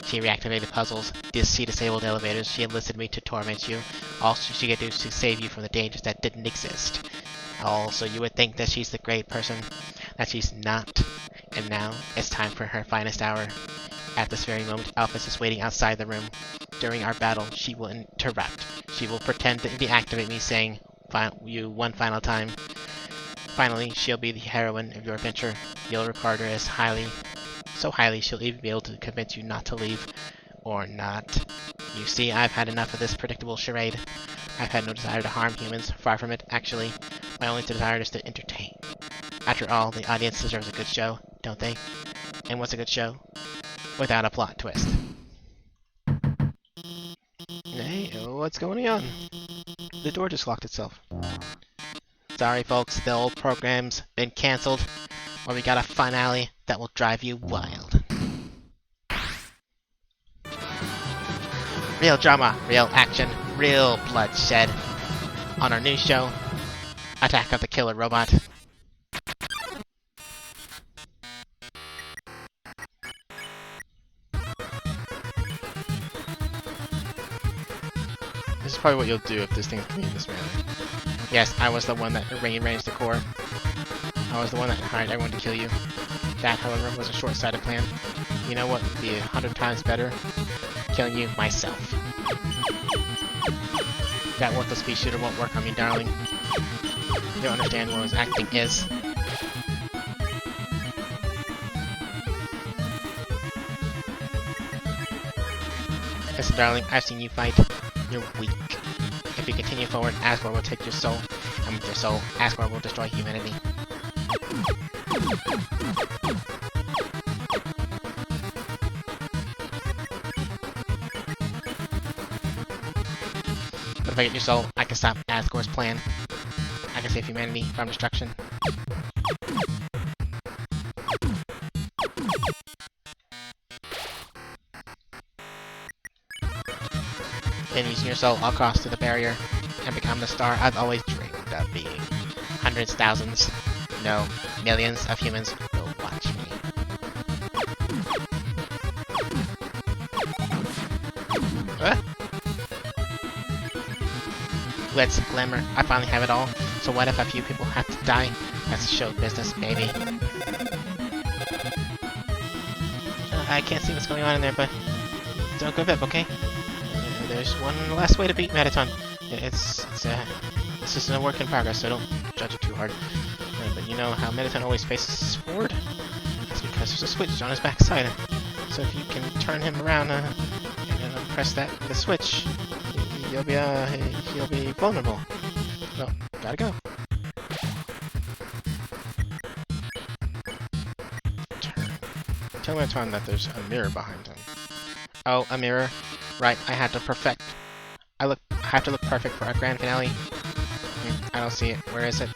She reactivated puzzles, she disabled elevators, she enlisted me to torment you. All she could do was to save you from the dangers that didn't exist. Also, you would think that she's the great person that she's not. And now, it's time for her finest hour. At this very moment, Alphys is waiting outside the room. During our battle, she will interrupt. She will pretend to deactivate me, saying you one final time. Finally, she'll be the heroine of your adventure. You'll regard her as so highly she'll even be able to convince you not to leave. Or not. You see, I've had enough of this predictable charade. I've had no desire to harm humans, far from it, actually. My only desire is to entertain. After all, the audience deserves a good show, don't they? And what's a good show? Without a plot twist. Hey, what's going on? The door just locked itself. Sorry folks, the old program's been cancelled, but we got a finale that will drive you wild. Real drama, real action, real bloodshed. On our new show, Attack of the Killer Robot. This is probably what you'll do if this thing's clean this manner. Yes, I was the one that rearranged the core. I was the one that hired everyone to kill you. That, however, was a short-sighted plan. You know what would be 100 times better? Killing you myself. That worthless pea shooter won't work on me, darling. You don't understand what his acting is. Listen, darling, I've seen you fight. You're weak. If you continue forward, Asgore will take your soul, and with your soul, Asgore will destroy humanity. But if I get your soul, I can stop Asgore's plan. I can save humanity from destruction. Then using your soul, I'll cross through the barrier and become the star I've always dreamed of being. Hundreds, thousands, no, millions of humans will watch me. Glitz, glamour, I finally have it all. So what if a few people have to die? That's show business, baby. I can't see what's going on in there, but don't give up, okay? There's one last way to beat Metaton. This isn't a work in progress, so don't judge it too hard. But you know how Metaton always faces forward? That's because there's a switch on his backside. So if you can turn him around and press the switch, he'll be vulnerable. Well, gotta go. Tell Metaton that there's a mirror behind him. Oh, a mirror. Right, I have to look perfect for our grand finale. I don't see it. Where is it?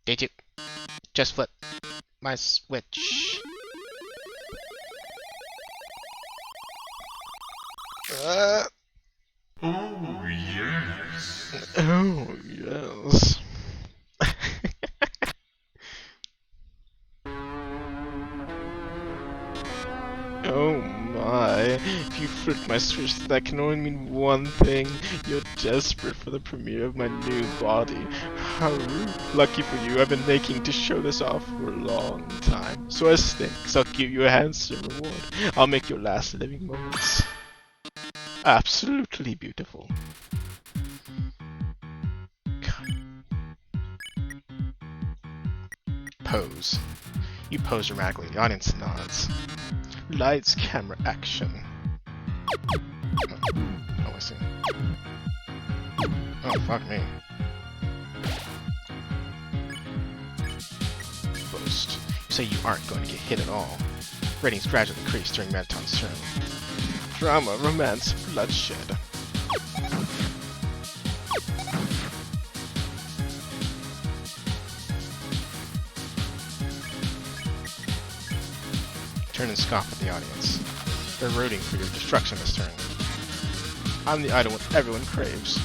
Did you just flip my switch? Oh, yes. Oh my, if you flip my switch, that can only mean one thing. You're desperate for the premiere of my new body. How rude. Lucky for you, I've been making to show this off for a long time. So I think I'll give you a handsome reward. I'll make your last living moments absolutely beautiful. pose. You pose dramatically. The audience nods. Lights, camera, action. Oh, I see. Oh, fuck me. Boast. You say you aren't going to get hit at all. Ratings gradually increase during Metaton's turn. Drama, romance, bloodshed. Turn and scoff at the audience. They're rooting for your destruction this turn. I'm the idol everyone craves.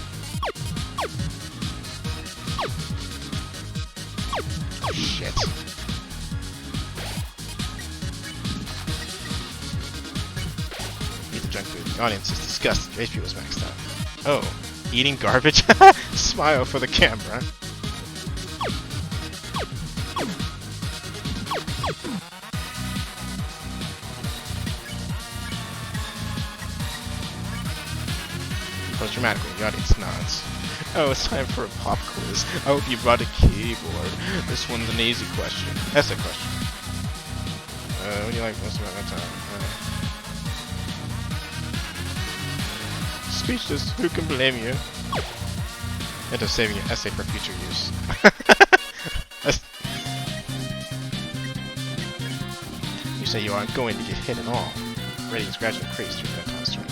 Shit. Eat the junk food. The audience is disgusted. Your HP was maxed out. Oh, eating garbage? Smile for the camera. Pose dramatically, the audience nods. Oh, it's time for a pop quiz. I hope you brought a keyboard. This one's an easy question. Essay question. What do you like most about that time? Speechless, who can blame you? End up saving your essay for future use. You say you aren't going to get hit at all. Ratings gradually increase through that toss turn.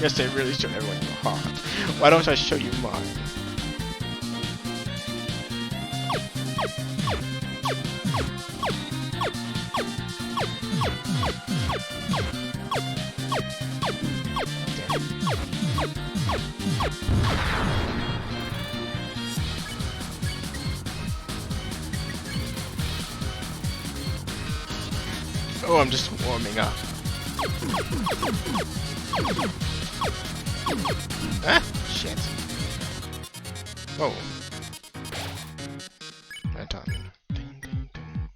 Yes, they really show everyone your heart. Why don't I show you mine? Oh, I'm just warming up. Ah, shit. Whoa. That time. Ding, ding, ding.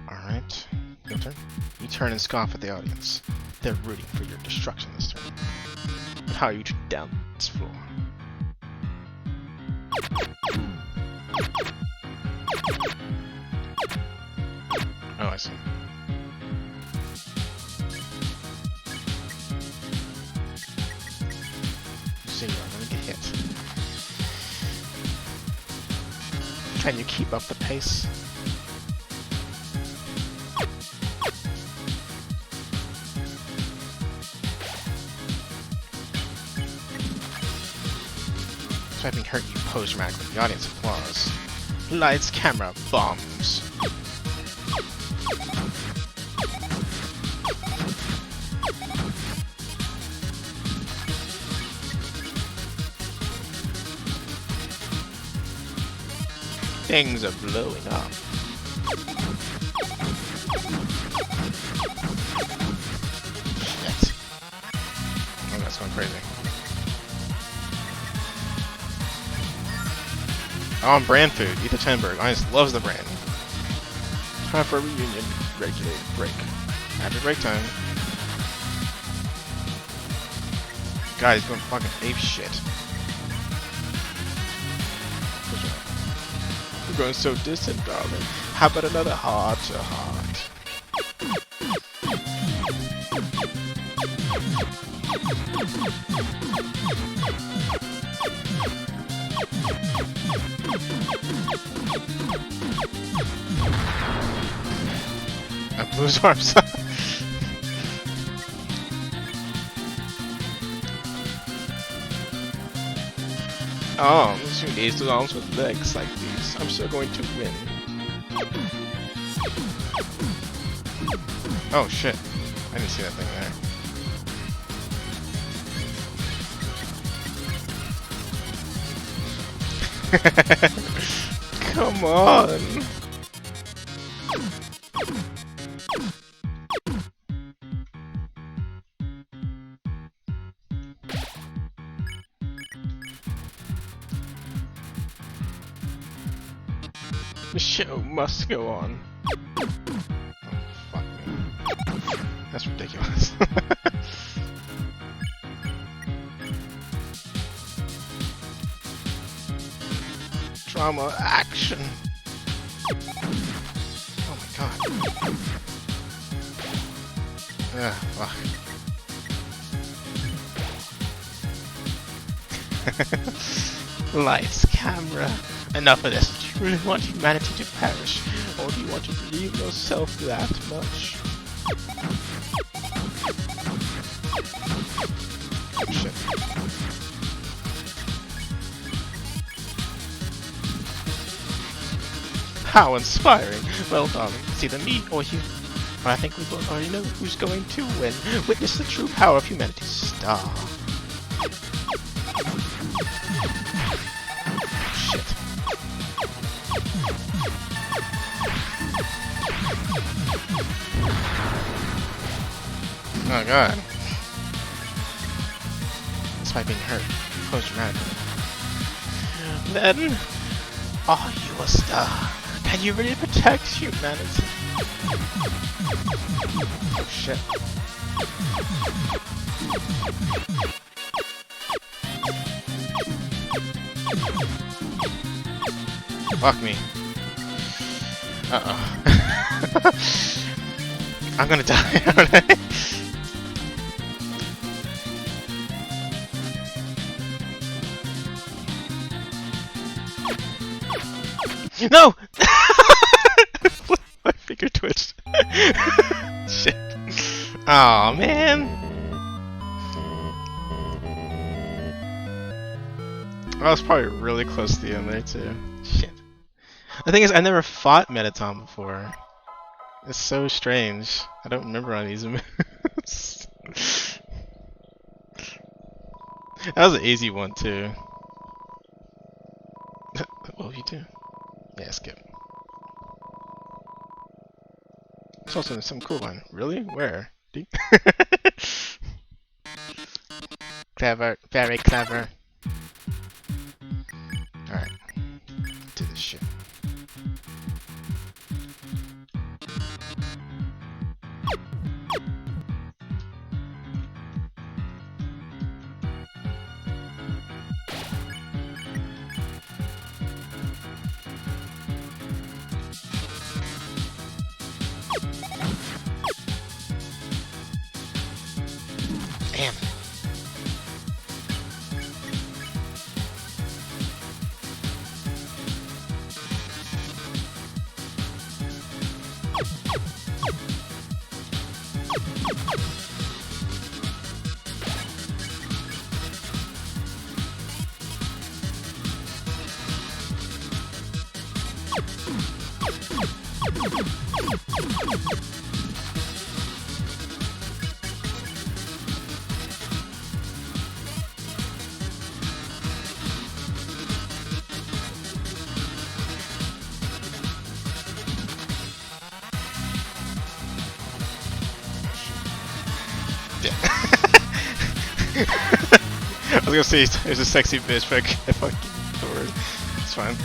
Alright. Your turn. You turn and scoff at the audience. They're rooting for your destruction this turn. But how are you to down this floor? Oh, I see. You are going to get hit. Can you keep up the pace? Typing hurt you pose dramatically. The audience applause. Lights, camera, bombs. Things are blowing up. Shit. Oh, that's going crazy. Oh, I'm brand food. Eat the Tenberg. Audience loves the brand. Time for a reunion. Regulated break. After break time. Guys, going fucking ape shit. We're going so distant, darling. How about another heart to heart? I blew his arms. Arms, who needs those arms with legs like these? I'm sure going to win. Oh shit. I didn't see that thing there. Come on! The show must go on. Oh, fuck me. That's ridiculous. Drama, action! Oh my god. Ugh, fuck. Lights, camera. Enough of this. Do you really want humanity to perish? Or do you want to believe yourself that much? Oh shit. How inspiring! Well, darling, it's either me or you. But I think we both already know who's going to win. Witness the true power of humanity's star. Shit. Oh god. Despite being hurt, close dramatically. Then, are you a star? Can you really protect humanity? Oh shit. Fuck me. Uh-oh. I'm gonna die, aren't I? No! My finger twitched. Shit. Aw, man. I was probably really close to the end there too. Shit. The thing is, I never fought Mettaton before. It's so strange. I don't remember on these moves. That was an easy one too. What will you do? Yeah, skip. It's also some cool one. Really? Where? Clever, very clever. Alright. Do this shit. Damn. I was gonna say there's a sexy bitch, but I fucking ignored. It's fine.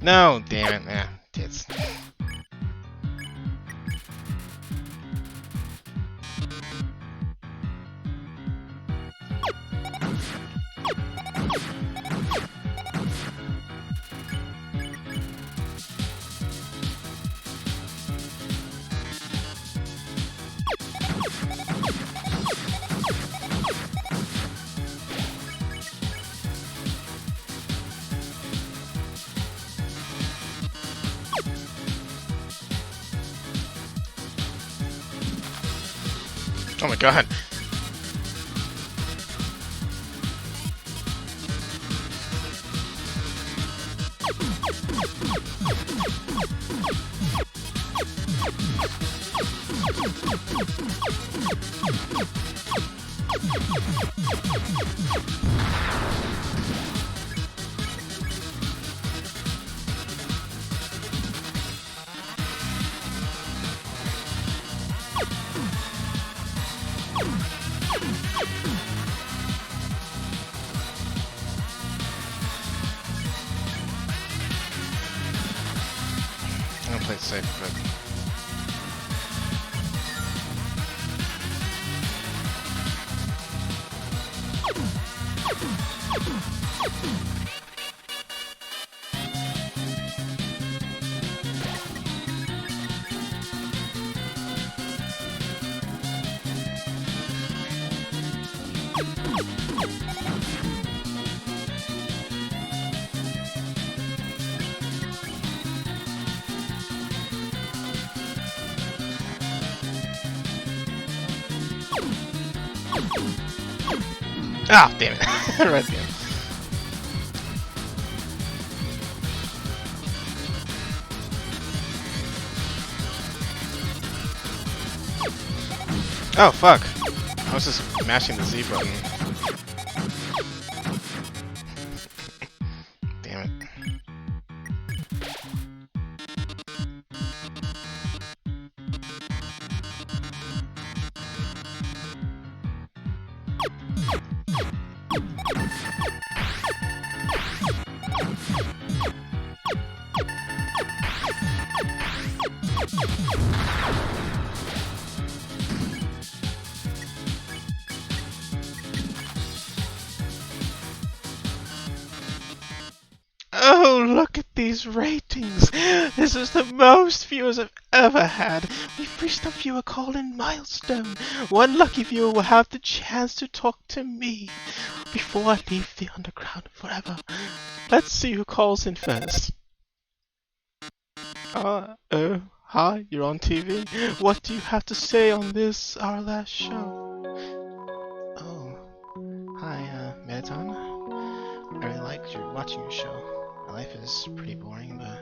No, damn it, nah, tits. Oh my god. I'm gonna play it safe, but... Ah, damn it. Right there. Oh, fuck. I was just mashing the Z button. Damn it. Oh, look at these ratings! This is the most viewers I've ever had. We've reached a viewer call-in milestone. One lucky viewer will have the chance to talk to me before I leave the underground forever. Let's see who calls in first. Oh, hi, you're on TV. What do you have to say on this, our last show? Oh, hi, Mettaton. I really liked watching your show. My life is pretty boring, but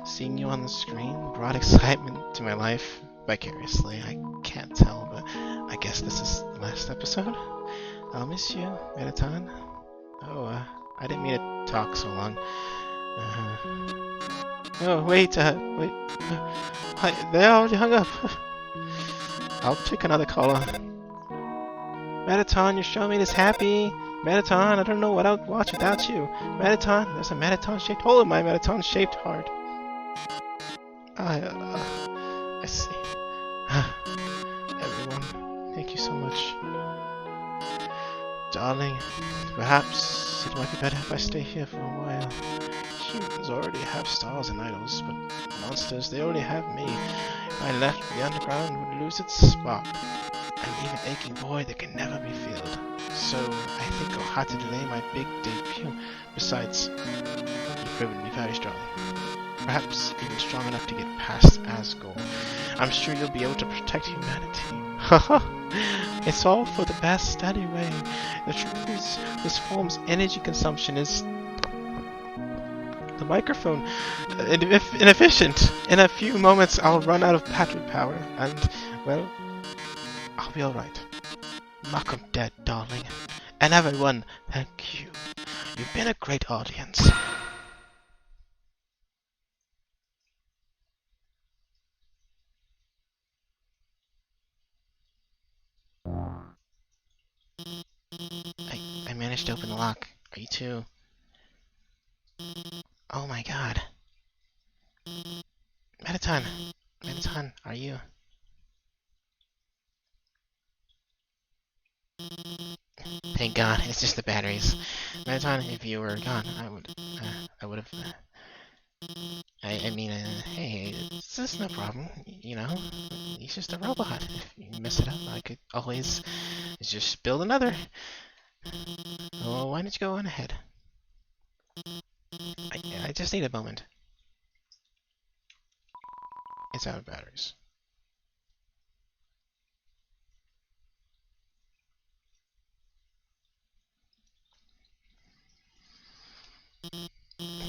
seeing you on the screen brought excitement to my life vicariously. I can't tell, but I guess this is the last episode. I'll miss you, Mettaton. Oh, I didn't mean to talk so long. Oh, wait. They already hung up. I'll take another caller. Mettaton, your show made us happy. Mettaton, I don't know what I'd watch without you. Mettaton, there's a Mettaton-shaped hole in my Mettaton-shaped heart. I see. Everyone, thank you so much. Darling, perhaps it might be better if I stay here for a while. Humans already have stars and idols, but monsters, they already have me. If I left, the underground would lose its spark. And leave an aching void that can never be filled. So, I think I'll have to delay my big debut. Besides, you've proven to be very strong. Perhaps even strong enough to get past Asgore. I'm sure you'll be able to protect humanity. Haha! It's all for the best anyway. The truth is, this form's energy consumption is... the microphone inefficient. In a few moments, I'll run out of battery power, and, well... I'll be alright. Knock 'em dead, darling. And everyone, thank you. You've been a great audience. I managed to open the lock. Are you too? Oh my god. Mettaton! Mettaton, are you? Thank God, it's just the batteries. Mettaton, if you were gone, I would have. I mean, hey, this is no problem. You know, he's just a robot. If you mess it up, I could always just build another. Oh, why don't you go on ahead? I just need a moment. It's out of batteries.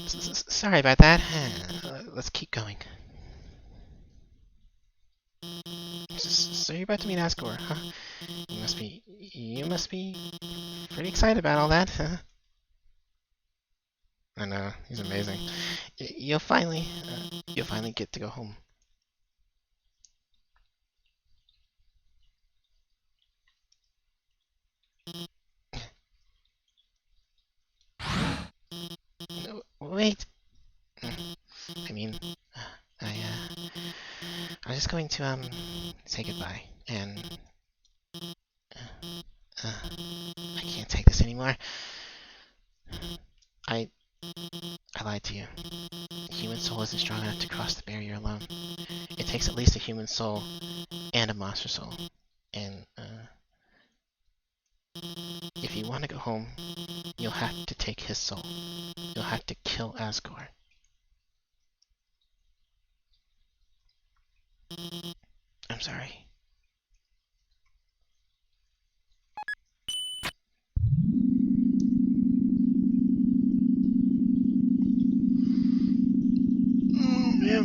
Sorry about that. Let's keep going. So you're about to meet Asgore, huh? You must be pretty excited about all that, huh? I know, he's amazing. You'll finally get to go home. No, wait. I mean, I was just going to say goodbye, and I can't take this anymore. I I lied to you. Human soul isn't strong enough to cross the barrier alone. It takes at least a human soul and a monster soul. And if you want to go home, you'll have to take his soul. You'll have to kill Asgore. I'm sorry. Yeah.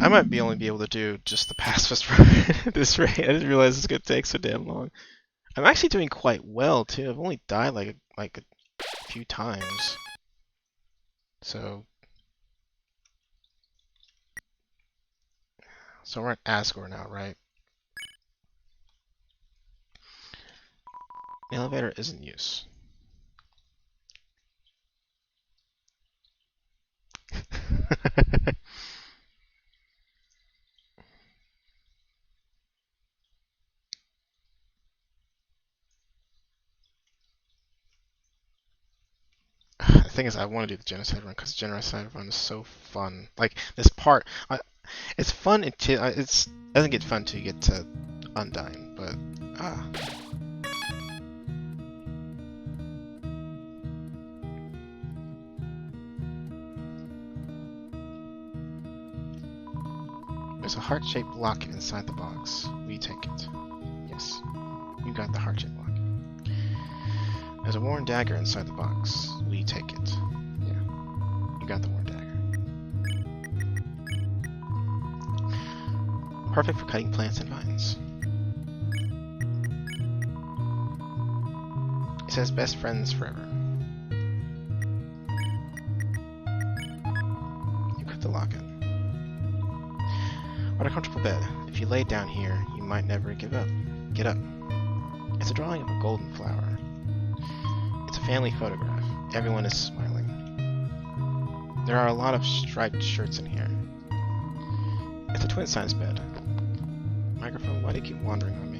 I might be only be able to do just the Pacifist Run at this rate. I didn't realize it's gonna take so damn long. I'm actually doing quite well too. I've only died like a few times. So we're at Asgore now, right? The elevator is in use. The thing is, I want to do the Genocide Run because Genocide Run is so fun. Like this part, it's fun until it doesn't get fun until you get to Undyne, but there's a heart-shaped block inside the box. Will you take it? Yes, you got the heart-shaped block. There's a worn dagger inside the box. Will you take it? Yeah, you got the worn dagger. Perfect for cutting plants and vines. It says best friends forever. You put the lock in. What a comfortable bed. If you lay down here, you might never get up. It's a drawing of a golden flower. It's a family photograph. Everyone is smiling. There are a lot of striped shirts in here. It's a twin-size bed. Microphone, why do you keep wandering on me?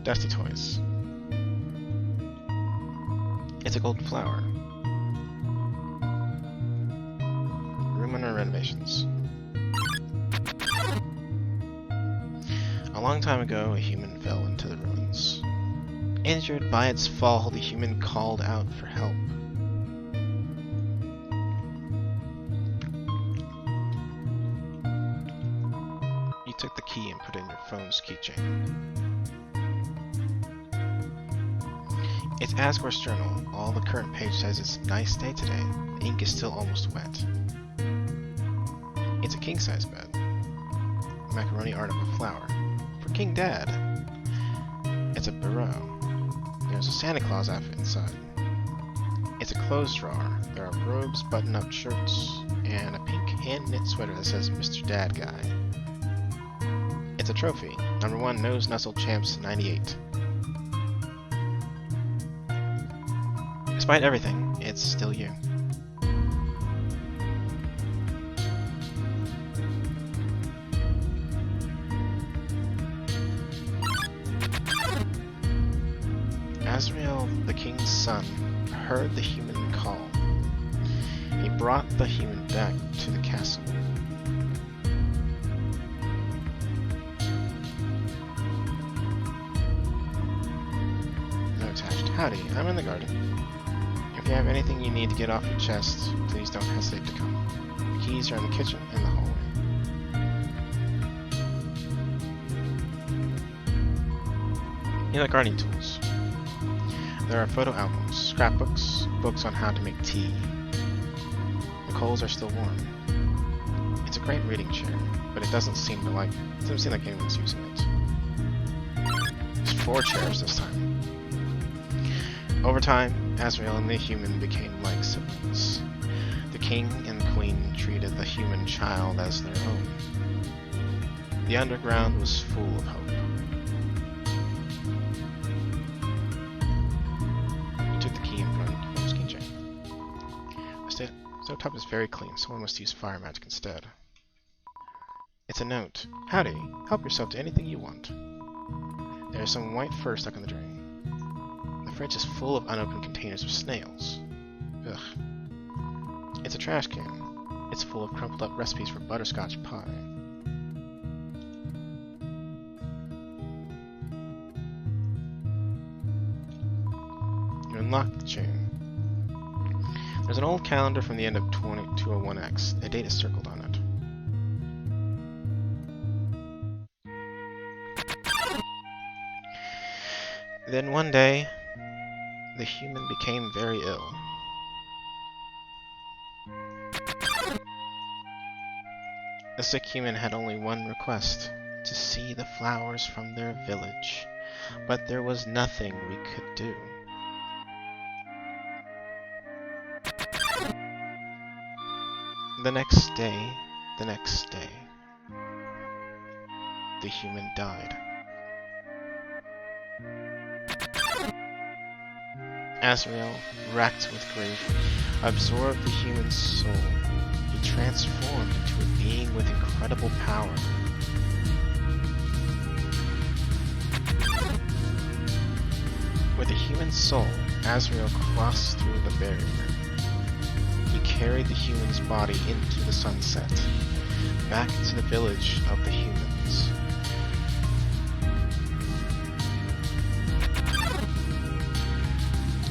Dusty toys. It's a golden flower. Room under renovations. A long time ago, a human fell into the ruins. Injured by its fall, the human called out for help. You took the key and put it in your phone's keychain. It's Asgore's journal. All the current page says it's a nice day today. The ink is still almost wet. It's a king-size bed. Macaroni art of a flower. For King Dad. It's a bureau. There's a Santa Claus outfit inside. It's a clothes drawer. There are robes, button-up shirts, and a pink hand-knit sweater that says Mr. Dad Guy. It's a trophy. Number 1 Nose Nuzzle Champs 98. Despite everything, it's still you. Azrael, the king's son, heard the human call. He brought the human back to the castle. No attached. Howdy, I'm in the garden. If you have anything you need to get off your chest, please don't hesitate to come. The keys are in the kitchen in the hallway. You like gardening tools. There are photo albums, scrapbooks, books on how to make tea. The coals are still warm. It's a great reading chair, but it doesn't seem like anyone's using it. There's 4 chairs this time. Over time, Azrael and the human became like siblings. The king and queen treated the human child as their own. The underground was full of hope. He took the key and put it on his keychain. The stovetop is very clean. Someone must use fire magic instead. It's a note. Howdy. Help yourself to anything you want. There is some white fur stuck in the drain. The fridge is full of unopened containers of snails. Ugh. It's a trash can. It's full of crumpled up recipes for butterscotch pie. You unlock the chain. There's an old calendar from the end of 201X. A date is circled on it. Then one day, the human became very ill. The sick human had only one request, to see the flowers from their village, but there was nothing we could do. The next day, the human died. Azrael, racked with grief, absorbed the human soul. He transformed into a being with incredible power. With a human soul, Azrael crossed through the barrier. He carried the human's body into the sunset, back to the village of the humans.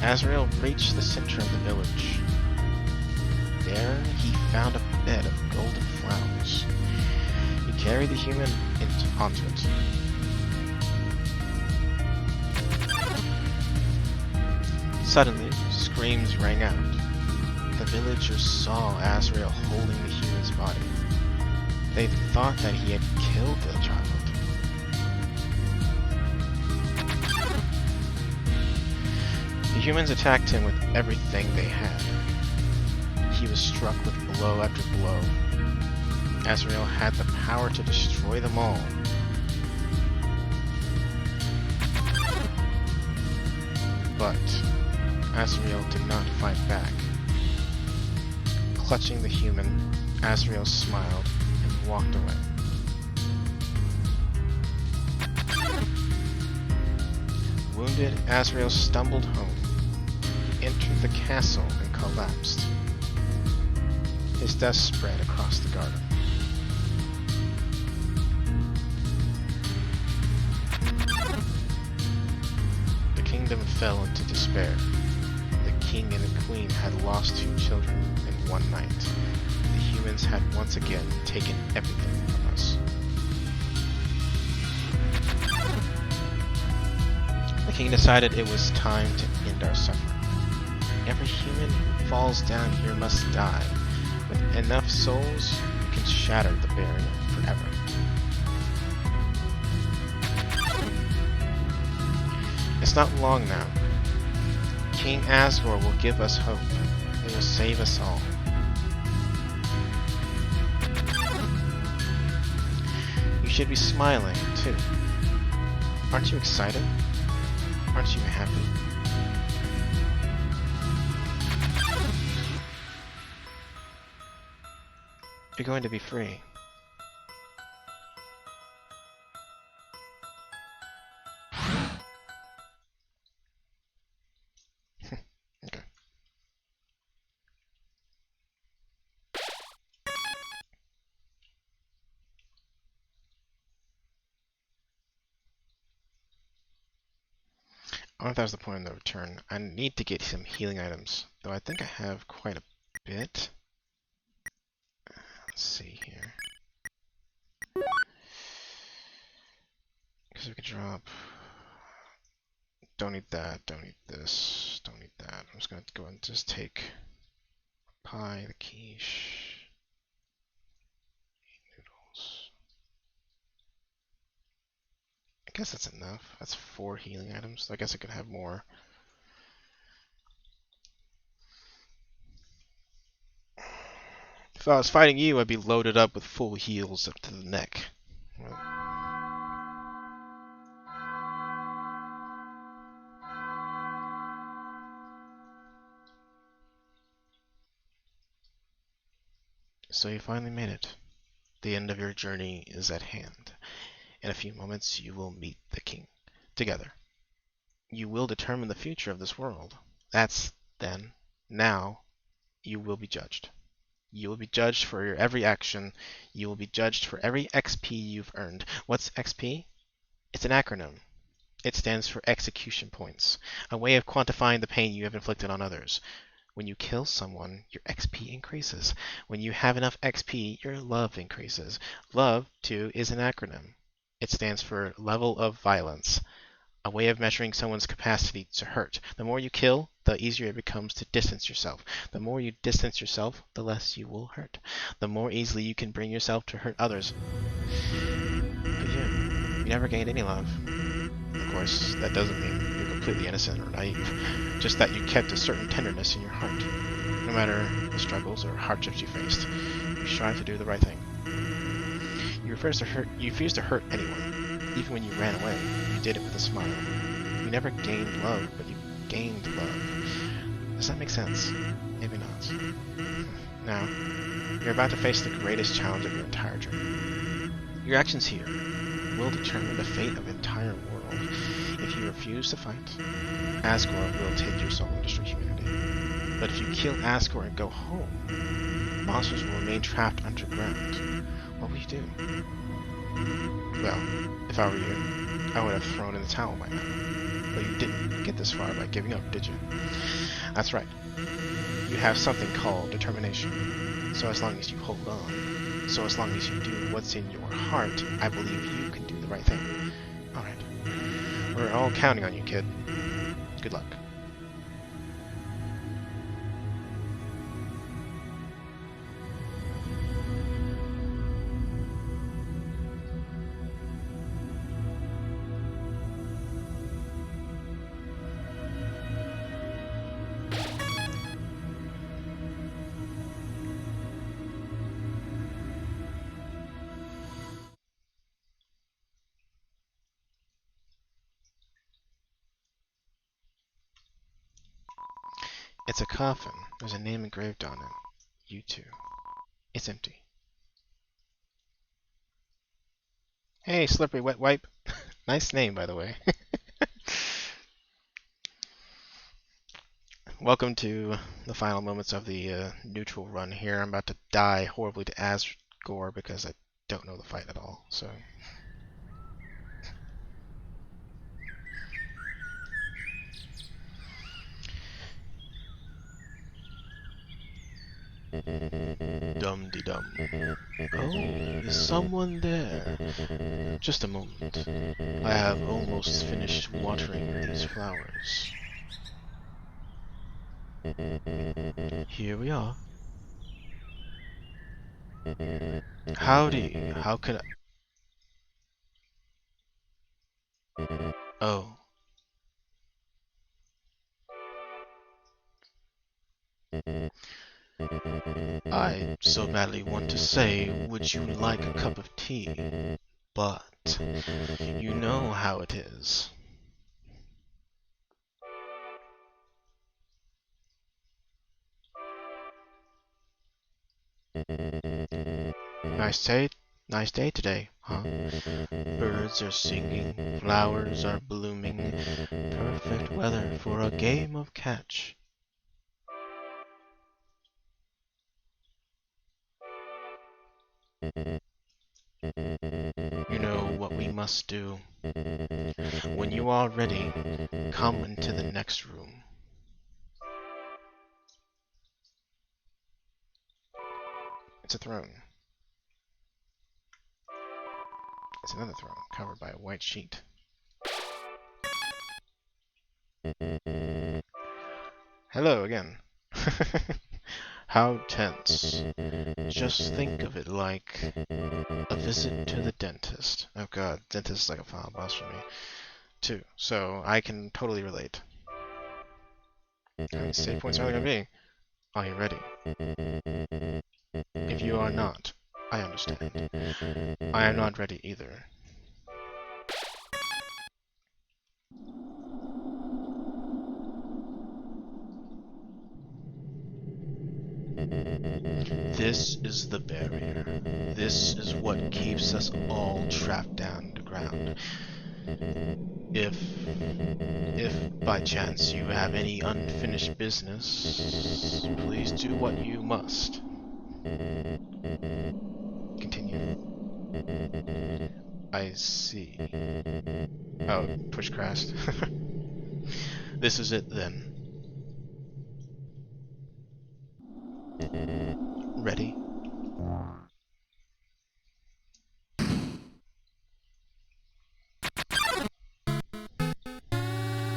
Azrael reached the center of the village. There, he found a bed of golden flowers. He carried the human onto it. Suddenly, screams rang out. The villagers saw Azrael holding the human's body. They thought that he had killed the child. The humans attacked him with everything they had. He was struck with blow after blow. Azrael had the power to destroy them all. But Azrael did not fight back. Clutching the human, Azrael smiled and walked away. Wounded, Azrael stumbled home. He entered the castle and collapsed. His dust spread across the garden. The kingdom fell into despair. The king and the queen had lost 2 children in one night. The humans had once again taken everything from us. The king decided it was time to end our suffering. Every human who falls down here must die. With enough souls, we can shatter the barrier forever. It's not long now. King Asgore will give us hope. He will save us all. You should be smiling, too. Aren't you excited? Aren't you happy? You're going to be free. Okay. I wonder if that was the point of the return. I need to get some healing items, though I think I have quite a bit. Let's see here. Because we could drop. Don't need that, don't need this, don't need that. I'm just going to go and just take pie, the quiche, noodles. I guess that's enough. That's 4 healing items. I guess I could have more. If I was fighting you, I'd be loaded up with full heals up to the neck. Well, so you finally made it. The end of your journey is at hand. In a few moments, you will meet the king. Together, you will determine the future of this world. That's then. Now, you will be judged. You will be judged for your every action. You will be judged for every XP you've earned. What's XP? It's an acronym. It stands for execution points, a way of quantifying the pain you have inflicted on others. When you kill someone, your XP increases. When you have enough XP, your love increases. Love, too, is an acronym. It stands for level of violence, a way of measuring someone's capacity to hurt. The more you kill, the easier it becomes to distance yourself. The more you distance yourself, the less you will hurt. The more easily you can bring yourself to hurt others. But you never gained any love. Of course, that doesn't mean you're completely innocent or naive, just that you kept a certain tenderness in your heart. No matter the struggles or hardships you faced, you strive to do the right thing. You refused to hurt anyone. Even when you ran away, you did it with a smile. You never gained love, but you gained love. Does that make sense? Maybe not. Now, you're about to face the greatest challenge of your entire journey. Your actions here will determine the fate of the entire world. If you refuse to fight, Asgore will take your soul and destroy humanity. But if you kill Asgore and go home, monsters will remain trapped underground. What will you do? Well, if I were you, I would have thrown in the towel by now. But you didn't get this far by giving up, did you? That's right. You have something called determination. So as long as you hold on, so as long as you do what's in your heart, I believe you can do the right thing. Alright. We're all counting on you, kid. Good luck. It's a coffin. There's a name engraved on it. You too. It's empty. Hey, Slippery Wet Wipe. Nice name, by the way. Welcome to the final moments of the neutral run here. I'm about to die horribly to Asgore because I don't know the fight at all, so... Dum-de-dum. Oh, is someone there? Just a moment. I have almost finished watering these flowers. Here we are. Howdy. How can I... Oh. I so badly want to say, would you like a cup of tea? But you know how it is. Nice day today, huh? Birds are singing, flowers are blooming. Perfect weather for a game of catch. You know what we must do. When you are ready, come into the next room. It's a throne. It's another throne, covered by a white sheet. Hello again. How tense. Just think of it like a visit to the dentist. Oh god, dentist is like a final boss for me, too. So I can totally relate. How many save points are there gonna be? Are you ready? If you are not, I understand. I am not ready either. This is the barrier. This is what keeps us all trapped down to ground. If by chance you have any unfinished business, please do what you must. Continue. I see. Oh, push crashed. This is it then. Ready?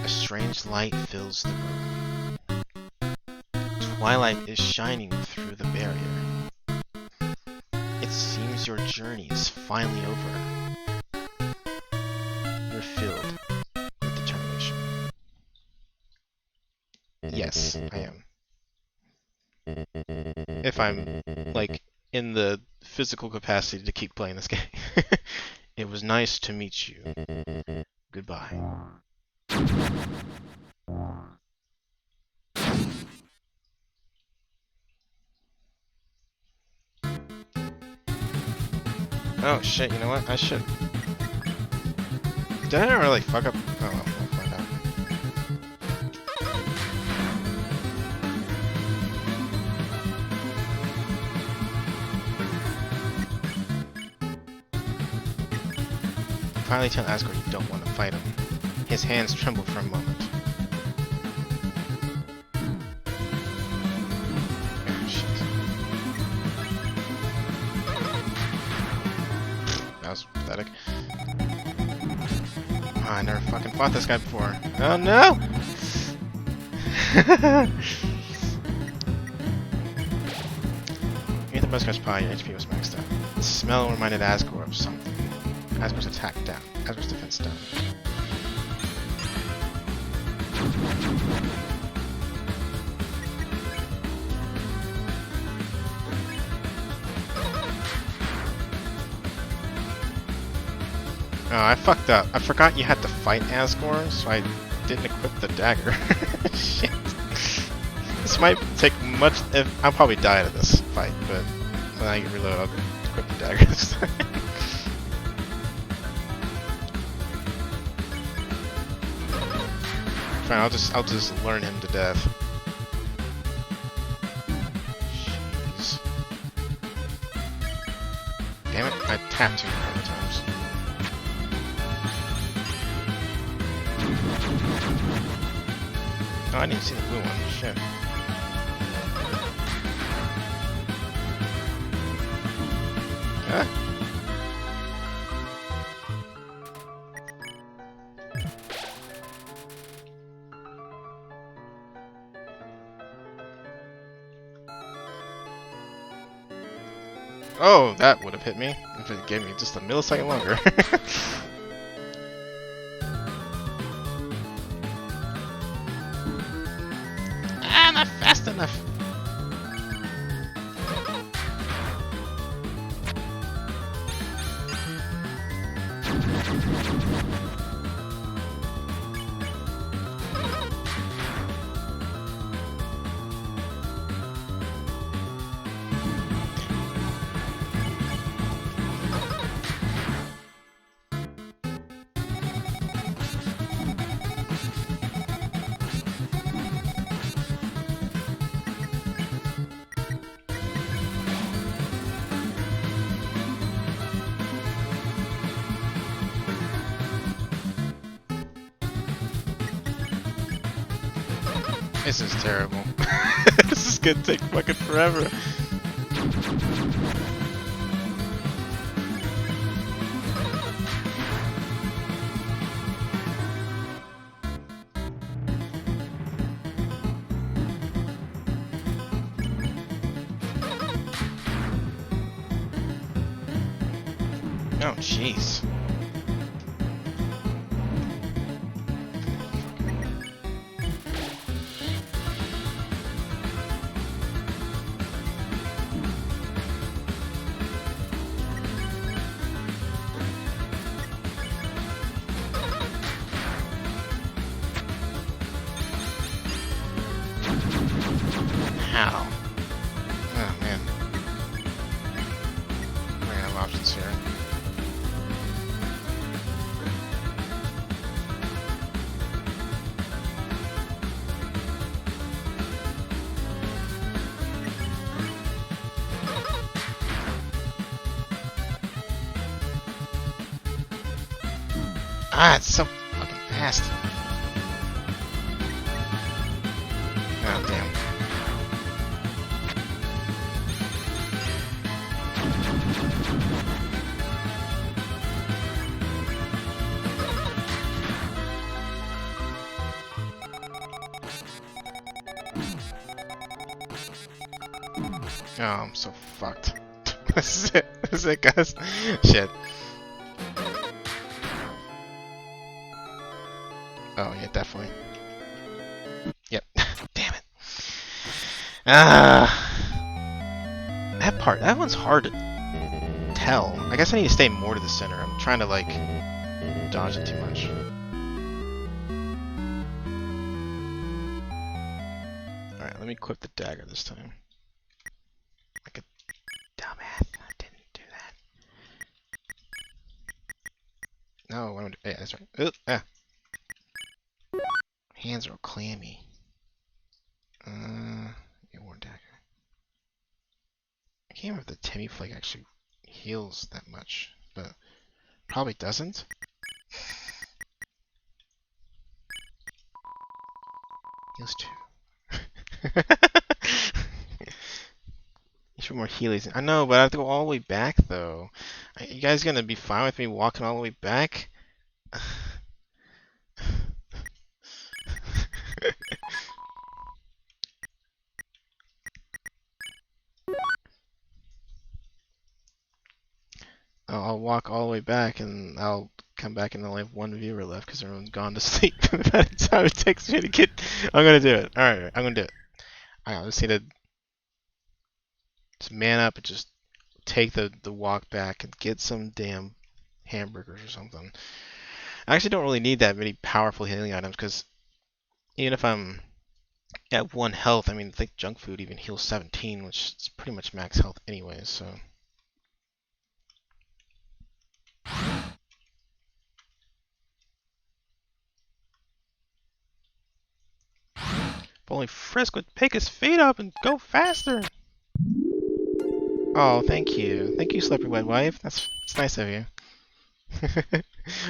A strange light fills the room. Twilight is shining through the barrier. It seems your journey is finally over. You're filled with determination. Yes, I am. If I'm, like, in the physical capacity to keep playing this game. It was nice to meet you. Goodbye. Oh shit, you know what? I should. Did I really fuck up? Oh well, we'll find out. Finally tell Asgore you don't want to fight him. His hands tremble for a moment. Oh shit. That was pathetic. Oh, I never fucking fought this guy before. Oh no! You ate the butterscotch pie, your HP was maxed out. The smell reminded Asgore of something. Asgore's attack down. Asgore's defense down. Oh, I fucked up. I forgot you had to fight Asgore, so I didn't equip the dagger. Shit. This might take much. I'll probably die out of this fight, but when I reload, I'll equip the dagger this time. Fine, I'll just learn him to death. Jeez. Damn it! I tapped him a couple times. Oh, I didn't see the blue one. Shit. Huh? Oh, that would have hit me if it gave me just a millisecond longer. Ah, not fast enough. This is terrible. This is gonna take fucking forever. Oh, jeez. How? Oh, man. I have options here. Ah, it's so fucking fast. Oh, damn. Oh, I'm so fucked. This is it. This is it, guys. Shit. Oh, yeah, definitely. Yep. Damn it. Ah. That part, that one's hard to tell. I guess I need to stay more to the center. I'm trying to, like, dodge it too much. Alright, let me equip the dagger this time. Like a dumbass. I didn't do that. No, I don't do. Yeah, that's right. Oop, ah. Hands are clammy. Get one dagger. I can't remember if the Timmy Flake actually heals that much, but probably doesn't. Heals two. You should more Healies. I know, but I have to go all the way back though. You guys gonna be fine with me walking all the way back? I'll walk all the way back and I'll come back and only have one viewer left because everyone's gone to sleep by the time it takes me to get. I'm gonna do it. Alright, I'm gonna do it. I just need to man up and just take the walk back and get some damn hamburgers or something. I actually don't really need that many powerful healing items because even if I'm at 1 health, I mean, I think junk food even heals 17, which is pretty much max health anyways, so. If only Frisk would pick his feet up and go faster. Oh, thank you. Thank you, Slippery Wet Wife. That's nice of you.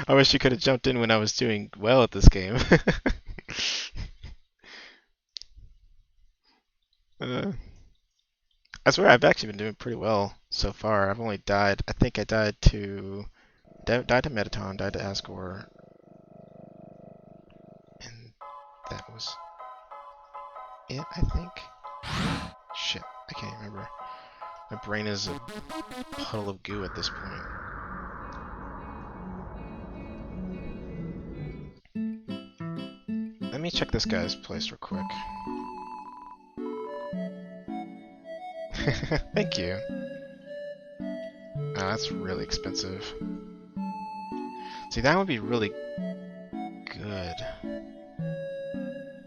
I wish you could have jumped in when I was doing well at this game. I swear I've actually been doing pretty well so far. I've only died. I think I died to Metaton, died to Asgore, and that was it. I think. Shit, I can't remember. My brain is a puddle of goo at this point. Let me check this guy's place real quick. Thank you. Oh, that's really expensive. See, that would be really good.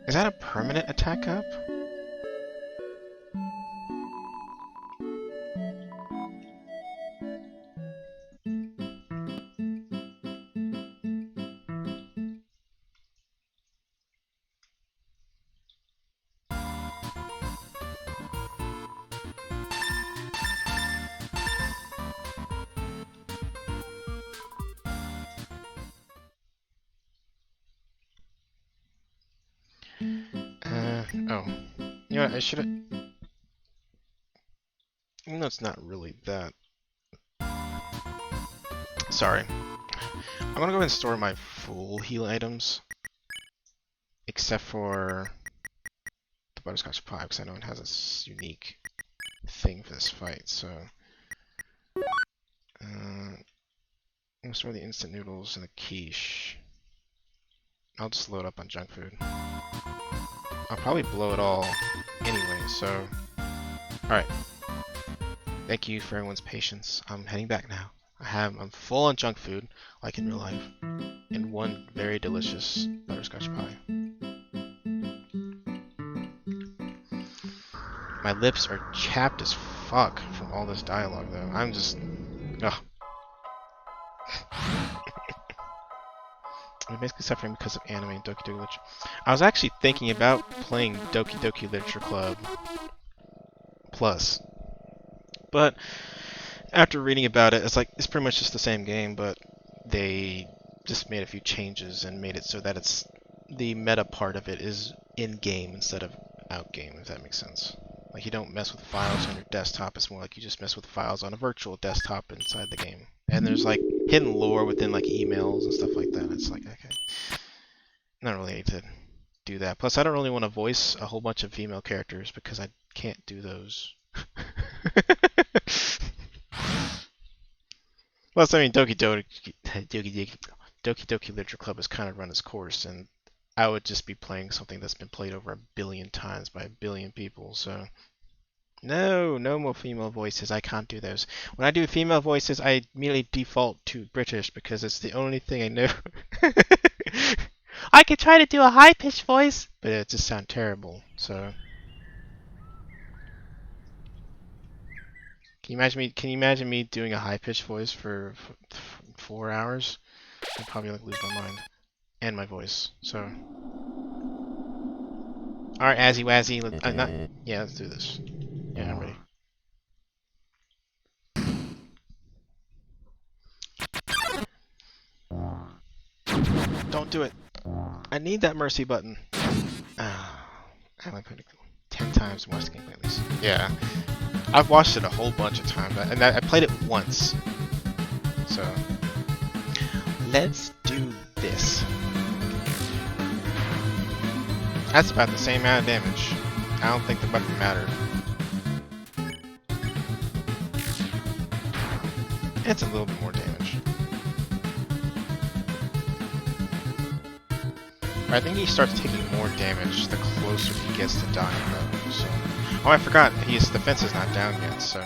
Is that a permanent attack up? Oh. You know what, I should have... Even though it's not really that... Sorry. I'm gonna go ahead and store my full heal items. Except for... the butterscotch pie, because I know it has a unique thing for this fight, so... I'm gonna store the instant noodles and the quiche. I'll just load up on junk food. I'll probably blow it all anyway, so... Alright. Thank you for everyone's patience. I'm heading back now. I'm full on junk food, like in real life, and one very delicious butterscotch pie. My lips are chapped as fuck from all this dialogue, though. I'm just... Ugh. I'm basically suffering because of anime and Doki Doki Literature. I was actually thinking about playing Doki Doki Literature Club Plus. But after reading about it, it's like it's pretty much just the same game, but they just made a few changes and made it so that it's the meta part of it is in-game instead of out-game, if that makes sense. Like, you don't mess with files on your desktop, it's more like you just mess with files on a virtual desktop inside the game. And there's like hidden lore within like emails and stuff like that. It's like, okay, not really need to do that. Plus, I don't really want to voice a whole bunch of female characters because I can't do those. Plus, I mean, Doki Doki Literature Club has kind of run its course, and I would just be playing something that's been played over 1 billion times by 1 billion people, so... No more female voices, I can't do those. When I do female voices, I immediately default to British, because it's the only thing I know. I could try to do a high-pitched voice, but it just sounds terrible, so... Can you imagine me doing a high-pitched voice for 4 hours? I'd probably like lose my mind. And my voice, so... Alright, Azzy Wazzy, yeah, let's do this. Yeah, I'm ready. Don't do it! I need that mercy button! I only played it 10 times and watched the gameplay at least. Yeah. I've watched it a whole bunch of times, and I played it once. So... Let's do this. That's about the same amount of damage. I don't think the button mattered. It's a little bit more damage. I think he starts taking more damage the closer he gets to dying, though. So. Oh, I forgot. His defense is not down yet, so...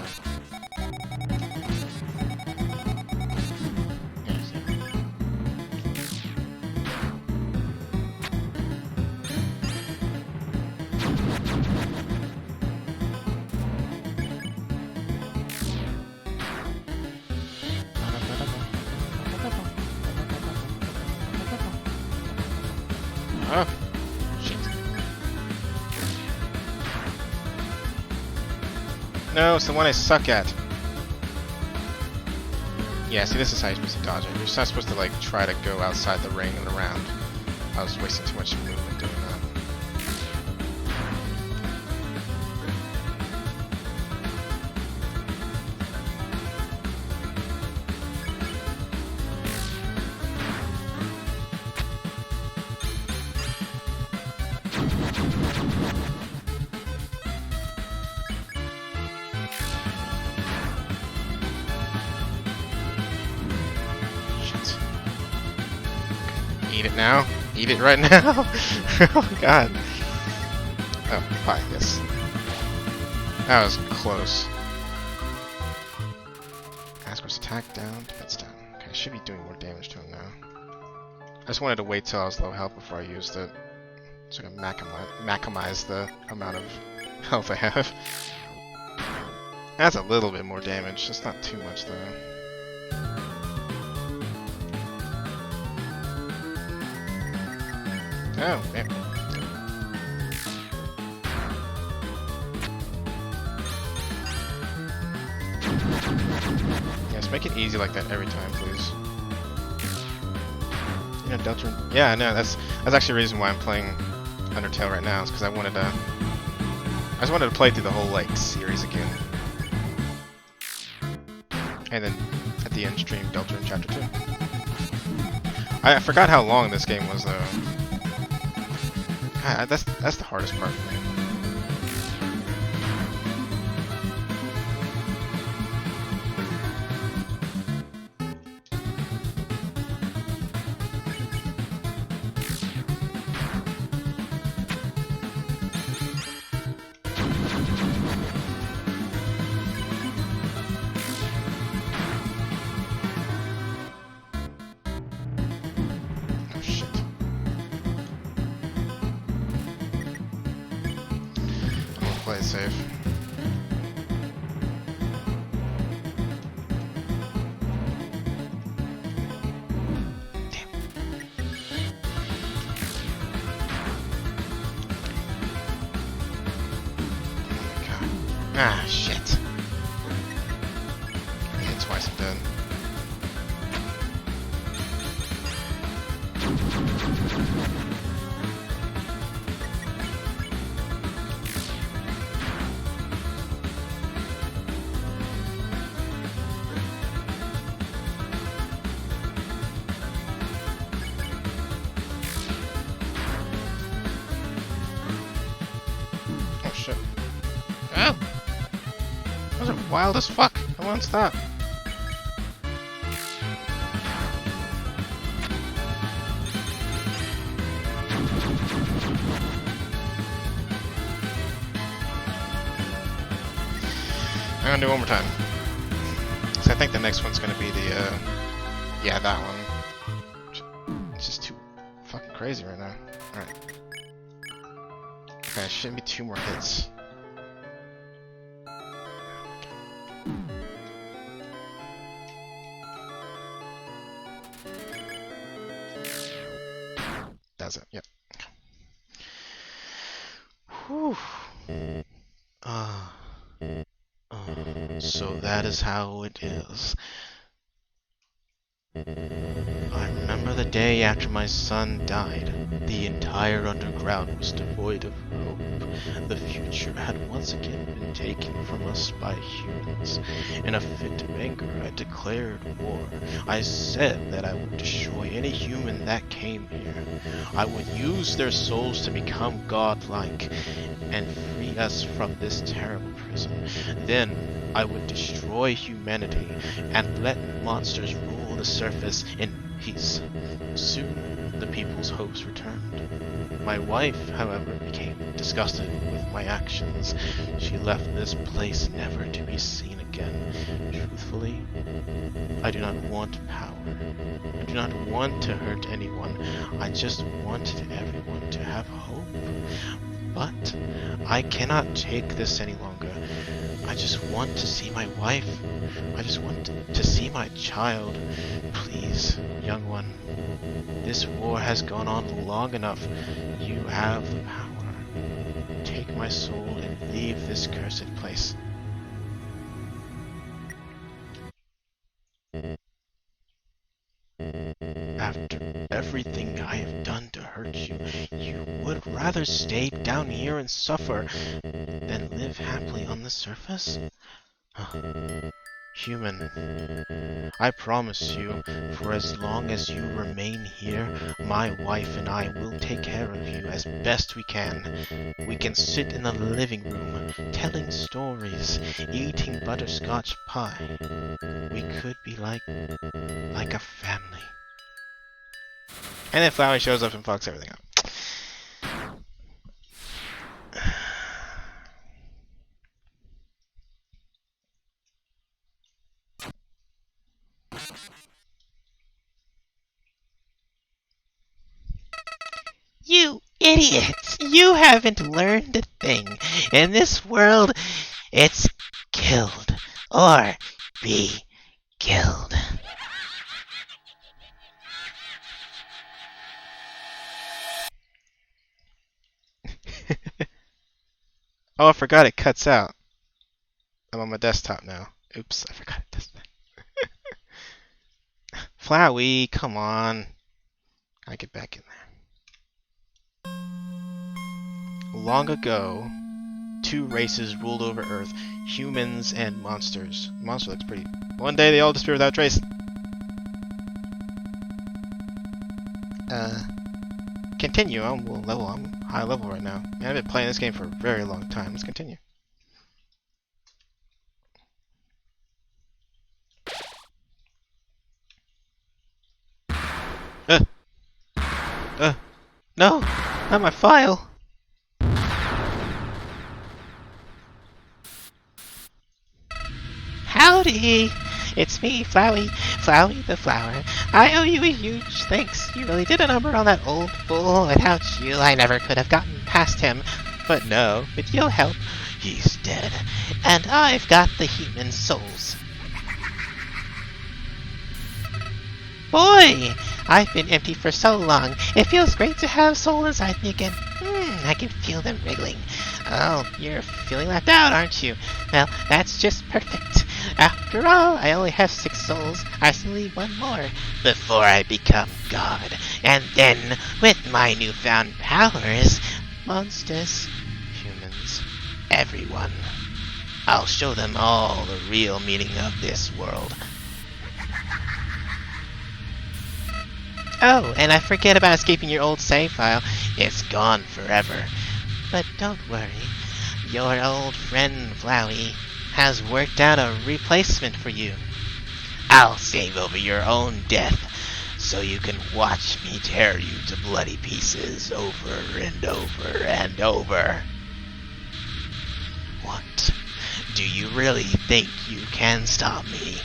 Oh, shit. No, it's the one I suck at. Yeah, see, this is how you're supposed to dodge it. You're not supposed to, like, try to go outside the ring and around. I was wasting too much movement doing that. Eat it now. Eat it right now. Oh god. Oh, pie, yes. That was close. Asper's attack down, defense down. Okay, I should be doing more damage to him now. I just wanted to wait till I was low health before I used it. So I can maximize the amount of health I have. That's a little bit more damage. That's not too much though. Oh, man. Yes, make it easy like that every time, please. Yeah, Delta. Yeah, no, that's actually the reason why I'm playing Undertale right now, is because I wanted to I just wanted to play through the whole, like, series again. And then, at the end, stream Delta in Chapter 2. I forgot how long this game was, though. God, that's the hardest part for me. Oh shit. I'm gonna play it safe. Ah, shit. I hit twice, I'm dead. Oh shit. Ah! Those are wild as fuck. I won't stop. I'm gonna do it one more time. So I think the next one's gonna be the, yeah, that one. It's just too fucking crazy right now. Alright. Okay, it shouldn't be 2 more hits. That's it, yep. Whew. So that is how it is. I remember the day after my son died. The entire underground was devoid of hope. The future had once again been taken from us by humans. In a fit of anger, I declared war. I said that I would destroy any human that came here. I would use their souls to become godlike and free us from this terrible prison. Then I would destroy humanity and let monsters rule the surface in peace. Soon, the people's hopes returned. My wife, however, became disgusted with my actions. She left this place never to be seen again. Truthfully, I do not want power. I do not want to hurt anyone. I just wanted everyone to have hope. But I cannot take this any longer. I just want to see my wife. I just want to see my child. Please, young one. This war has gone on long enough. You have the power. Take my soul and leave this cursed place. After everything I have done to hurt you, you would rather stay down here and suffer than live happily on the surface? Human, I promise you, for as long as you remain here, my wife and I will take care of you as best we can. We can sit in the living room, telling stories, eating butterscotch pie. We could be like a family. And then Flowey shows up and fucks everything up. You idiots! You haven't learned a thing. In this world, it's killed or be killed. Oh, I forgot it cuts out. I'm on my desktop now. Oops, I forgot it does that. Flowey, come on. I get back in there. Long ago, two races ruled over Earth, humans and monsters. Monster looks pretty. One day they all disappear without trace. Continue. I'm high level right now. I've been playing this game for a very long time. Let's continue. No, not my file. Howdy! It's me, Flowey the Flower. I owe you a huge thanks. You really did a number on that old fool. Without you, I never could have gotten past him. But no, with your help, he's dead. And I've got the human souls. Boy, I've been empty for so long. It feels great to have soul inside me again. I can feel them wriggling. Oh, you're feeling left out, aren't you? Well, that's just perfect. After all, I only have 6 souls. I still need 1 more before I become God. And then, with my newfound powers, monsters, humans, everyone, I'll show them all the real meaning of this world. Oh, and I forget about escaping your old save file. It's gone forever. But don't worry. Your old friend Flowey has worked out a replacement for you. I'll save over your own death, so you can watch me tear you to bloody pieces over and over and over. What? Do you really think you can stop me?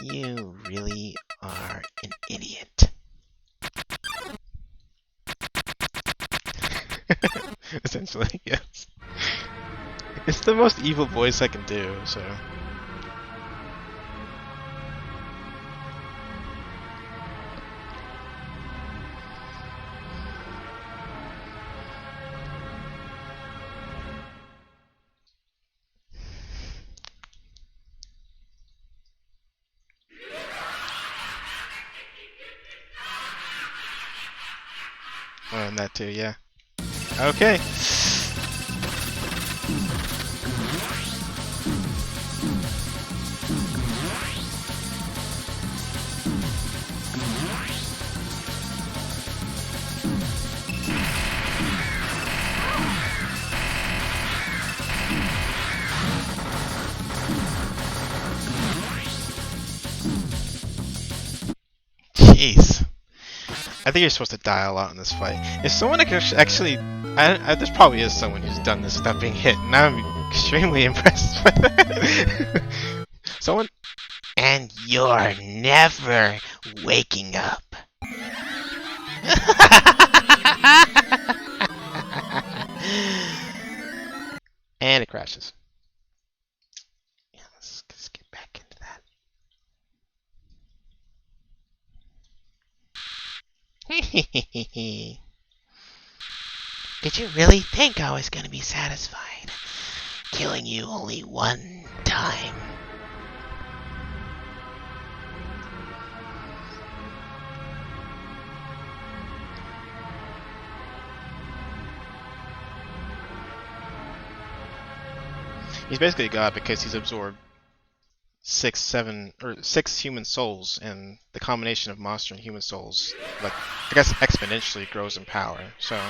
You really are an idiot. Essentially, yes. It's the most evil voice I can do, so. Oh, and that too, yeah. Okay. Jeez. I think you're supposed to die a lot in this fight. If someone actually... there probably is someone who's done this without being hit, and I'm extremely impressed by that. Someone... And you're never waking up. And it crashes. Yeah, let's get back into that. Did you really think I was gonna be satisfied? Killing you only 1 time. He's basically God because he's absorbed 6 human souls, and the combination of monster and human souls, like, I guess exponentially grows in power. So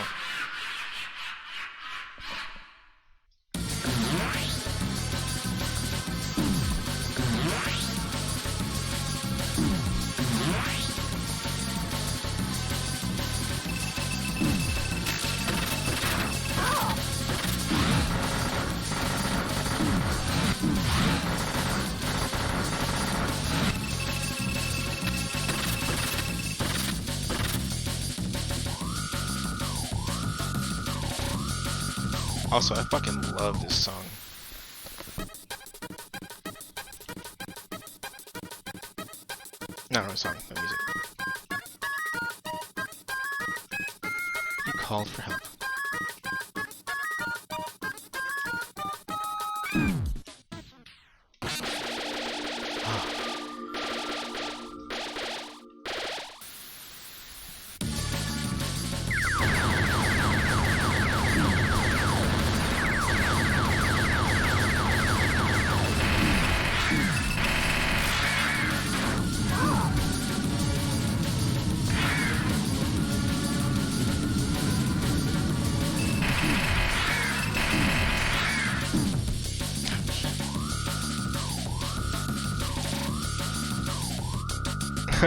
also, I fucking love this song. No, song, no music. You called for help.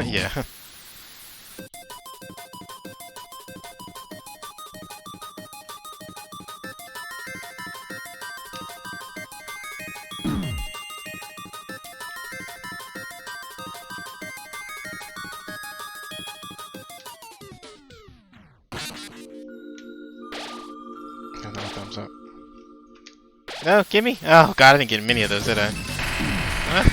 Yeah. No thumbs up. No, gimme! Oh god, I didn't get many of those, did I? Huh?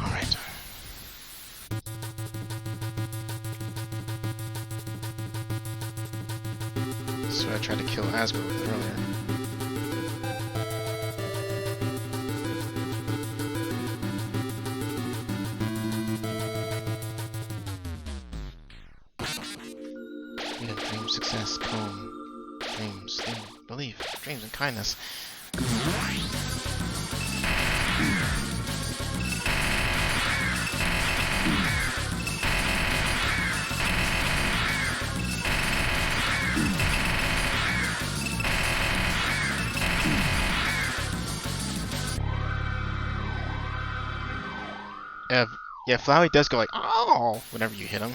Alright. This is what I tried to kill Asgore with earlier. Freedom, dream, success, comb, dreams, thing, belief, dreams, and kindness. Yeah, Flowey does go like, oh, whenever you hit him.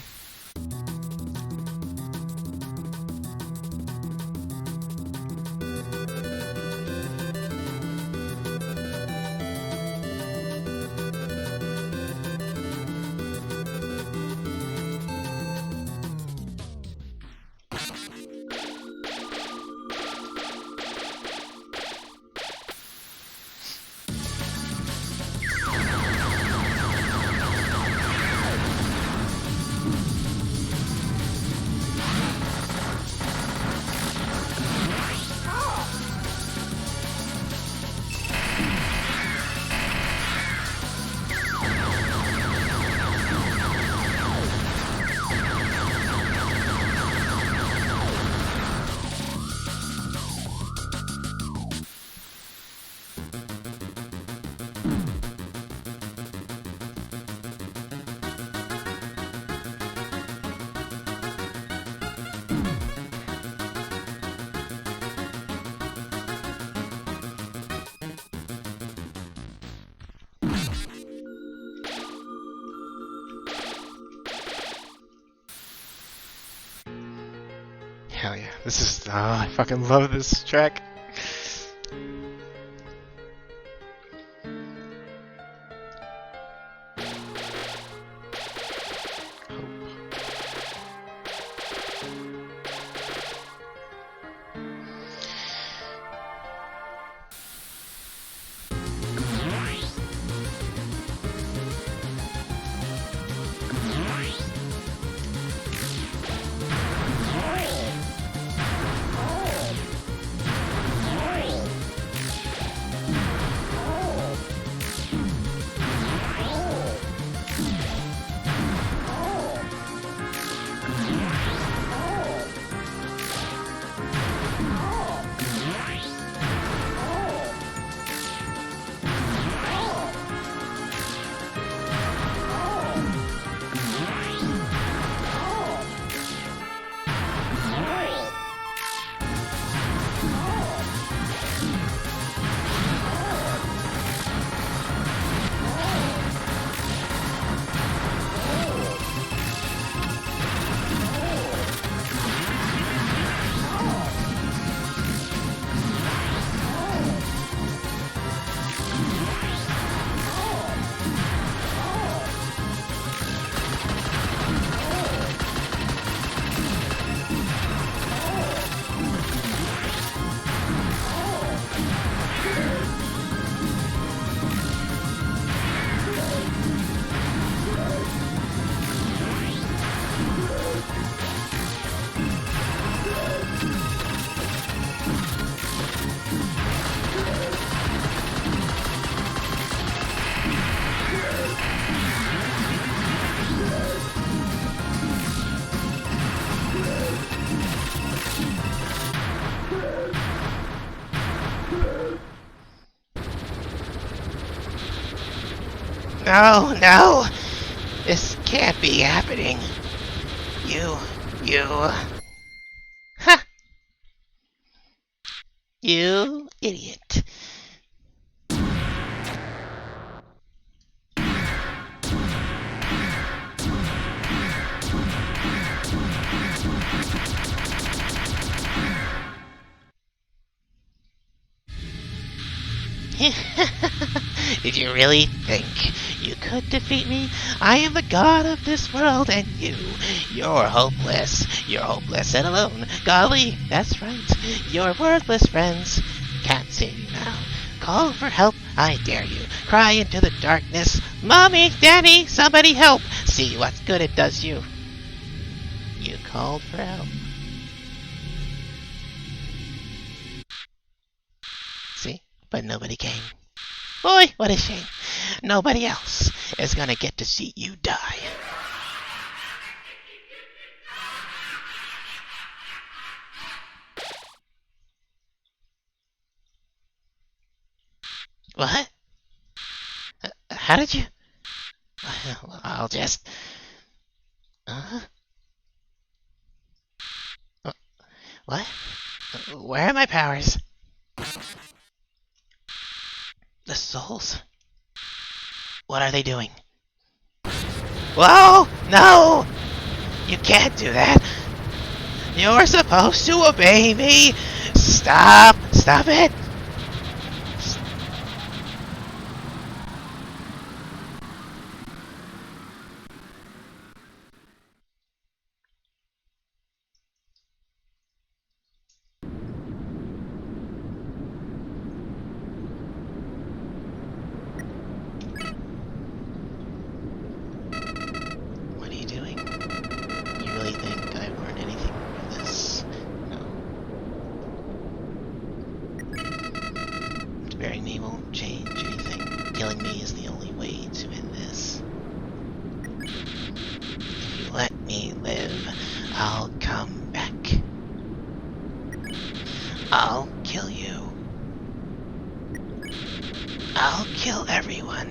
Hell yeah. This is, I fucking love this track. No, no! This can't be happening. You... Ha! You idiot. Did you really think you could defeat me? I am the god of this world, and you're hopeless. You're hopeless and alone. Golly, that's right. Your worthless friends can't save you now. Call for help, I dare you. Cry into the darkness. Mommy, Daddy, somebody help. See what good it does you. You called for help. See? But nobody came. Boy, what a shame. Nobody else is gonna get to see you die. What? How did you... Well, I'll just... What? Where are my powers? The souls? What are they doing? Whoa! No! You can't do that! You're supposed to obey me! Stop! Stop it! What are you doing? You really think I've learned anything from this? No. Sparing me won't change anything. Killing me is the only way to end this. If you let me live, I'll come back. I'll kill you. I'll kill everyone.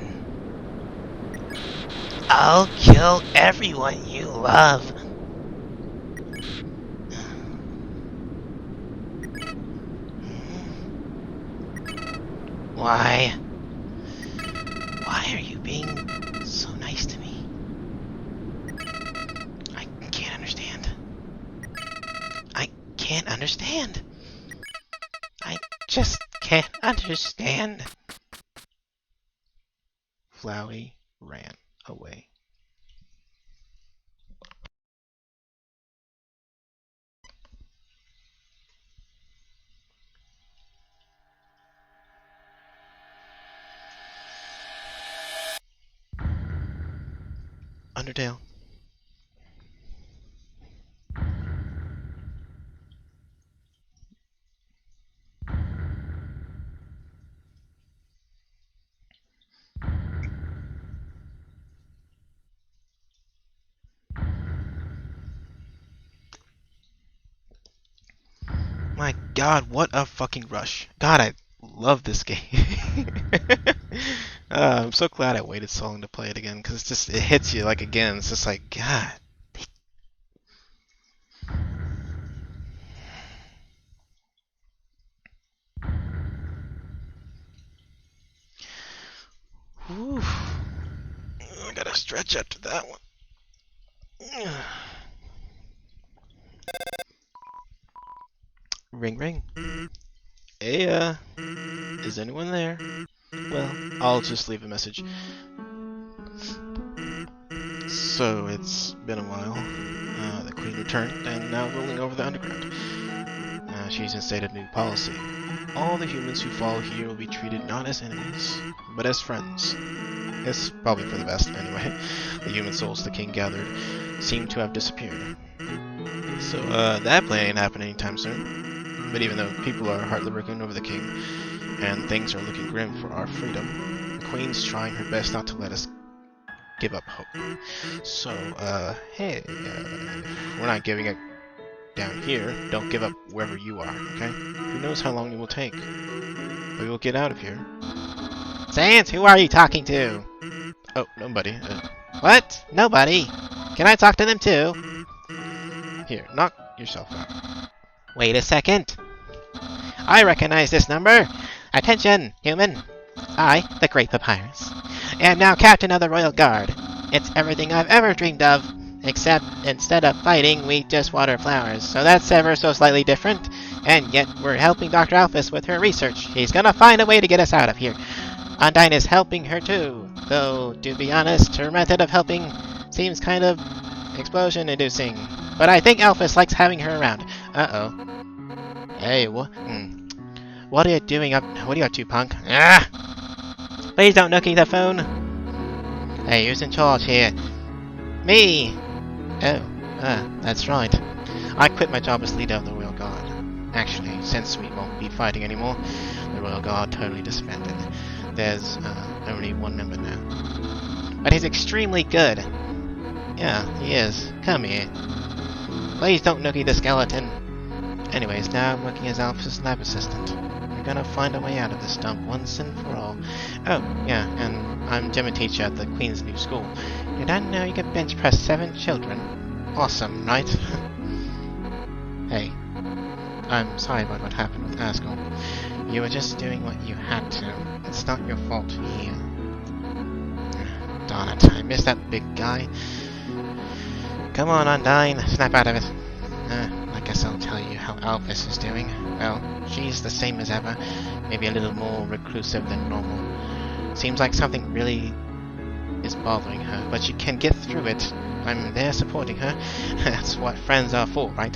I'll kill everyone you love. Why? Why are you being so nice to me? I can't understand. I can't understand. I just can't understand. Flowey ran away. Undertale. My god, what a fucking rush. God, I love this game. I'm so glad I waited so long to play it again, because it hits you like again. It's just like, God. Whew. I gotta stretch after that one. Ring ring. Hey, is anyone there? Well, I'll just leave a message. So, it's been a while. The Queen returned and now ruling over the underground. She's instated a new policy. All the humans who fall here will be treated not as enemies, but as friends. It's probably for the best, anyway. The human souls the king gathered seem to have disappeared. So, that plan ain't happening anytime soon. But even though people are hardly working over the king, and things are looking grim for our freedom, the Queen's trying her best not to let us give up hope. So, hey, if we're not giving up down here, don't give up wherever you are, okay? Who knows how long it will take. But we'll get out of here. Sans, who are you talking to? Oh, nobody. What? Nobody? Can I talk to them too? Here, knock yourself out. Wait a second. I recognize this number. Attention, human. I, the Great Papyrus, am now Captain of the Royal Guard. It's everything I've ever dreamed of, except instead of fighting, we just water flowers. So that's ever so slightly different. And yet, we're helping Dr. Alphys with her research. He's gonna find a way to get us out of here. Undyne is helping her too, though, to be honest, her method of helping seems kind of explosion-inducing. But I think Alphys likes having her around. Uh-oh. Hey, what? What are you doing up? What are you up to, punk? Ah! Please don't nookie the phone. Hey, who's in charge here? Me! Oh, that's right. I quit my job as leader of the Royal Guard. Actually, since we won't be fighting anymore, the Royal Guard totally disbanded. There's only one member now. But he's extremely good. Yeah, he is. Come here. Please don't nookie the skeleton. Anyways, now I'm working as Alphys' lab assistant. We're gonna find a way out of this dump once and for all. Oh, yeah, and I'm gym teacher at the Queen's new school. Did I know you can bench press 7 children? Awesome, right? Hey, I'm sorry about what happened with Askel. You were just doing what you had to. It's not your fault here. Darn it, I missed that big guy. Come on, Undyne, snap out of it. I guess I'll tell you how Alphys is doing. Well, she's the same as ever, maybe a little more reclusive than normal. Seems like something really is bothering her, but she can get through it. I'm there supporting her. That's what friends are for, right?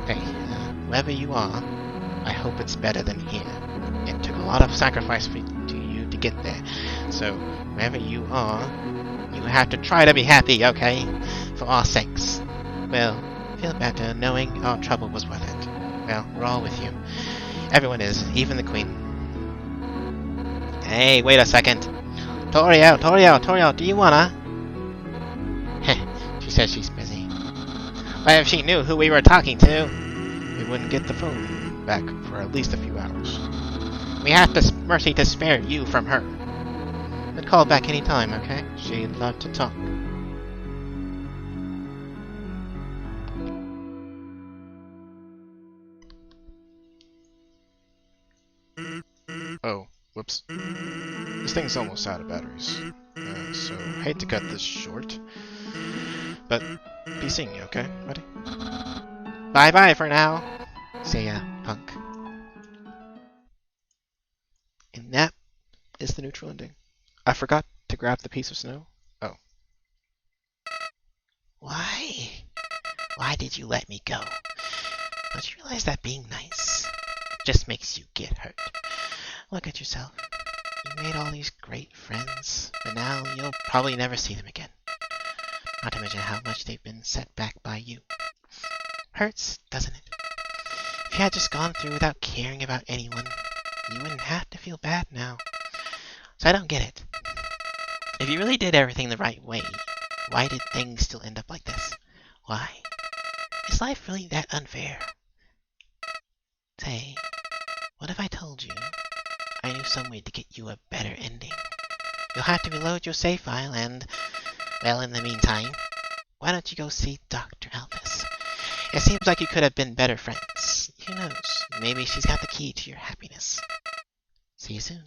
Hey, wherever you are, I hope it's better than here. It took a lot of sacrifice for you to get there. So, wherever you are, you have to try to be happy, okay? For our sakes. Well, feel better knowing our trouble was worth it. Well, we're all with you. Everyone is, even the Queen. Hey, wait a second. Toriel, do you wanna? Heh, she says she's busy. But if she knew who we were talking to, we wouldn't get the phone back for at least a few hours. We have the mercy to spare you from her. But call back any time, okay? She'd love to talk. Oh, whoops. This thing's almost out of batteries. So, hate to cut this short. But, be seeing you, okay, buddy? Bye-bye for now. See ya, punk. And that is the neutral ending. I forgot to grab the piece of snow. Oh. Why? Why did you let me go? Don't you realize that being nice just makes you get hurt? Look at yourself. You made all these great friends, but now you'll probably never see them again. Not to mention how much they've been set back by you. Hurts, doesn't it? If you had just gone through without caring about anyone, you wouldn't have to feel bad now. So I don't get it. If you really did everything the right way, why did things still end up like this? Why? Is life really that unfair? Say, what if I told you I knew some way to get you a better ending? You'll have to reload your save file and, well, in the meantime, why don't you go see Dr. Alphys? It seems like you could have been better friends. Who knows? Maybe she's got the key to your happiness. See you soon.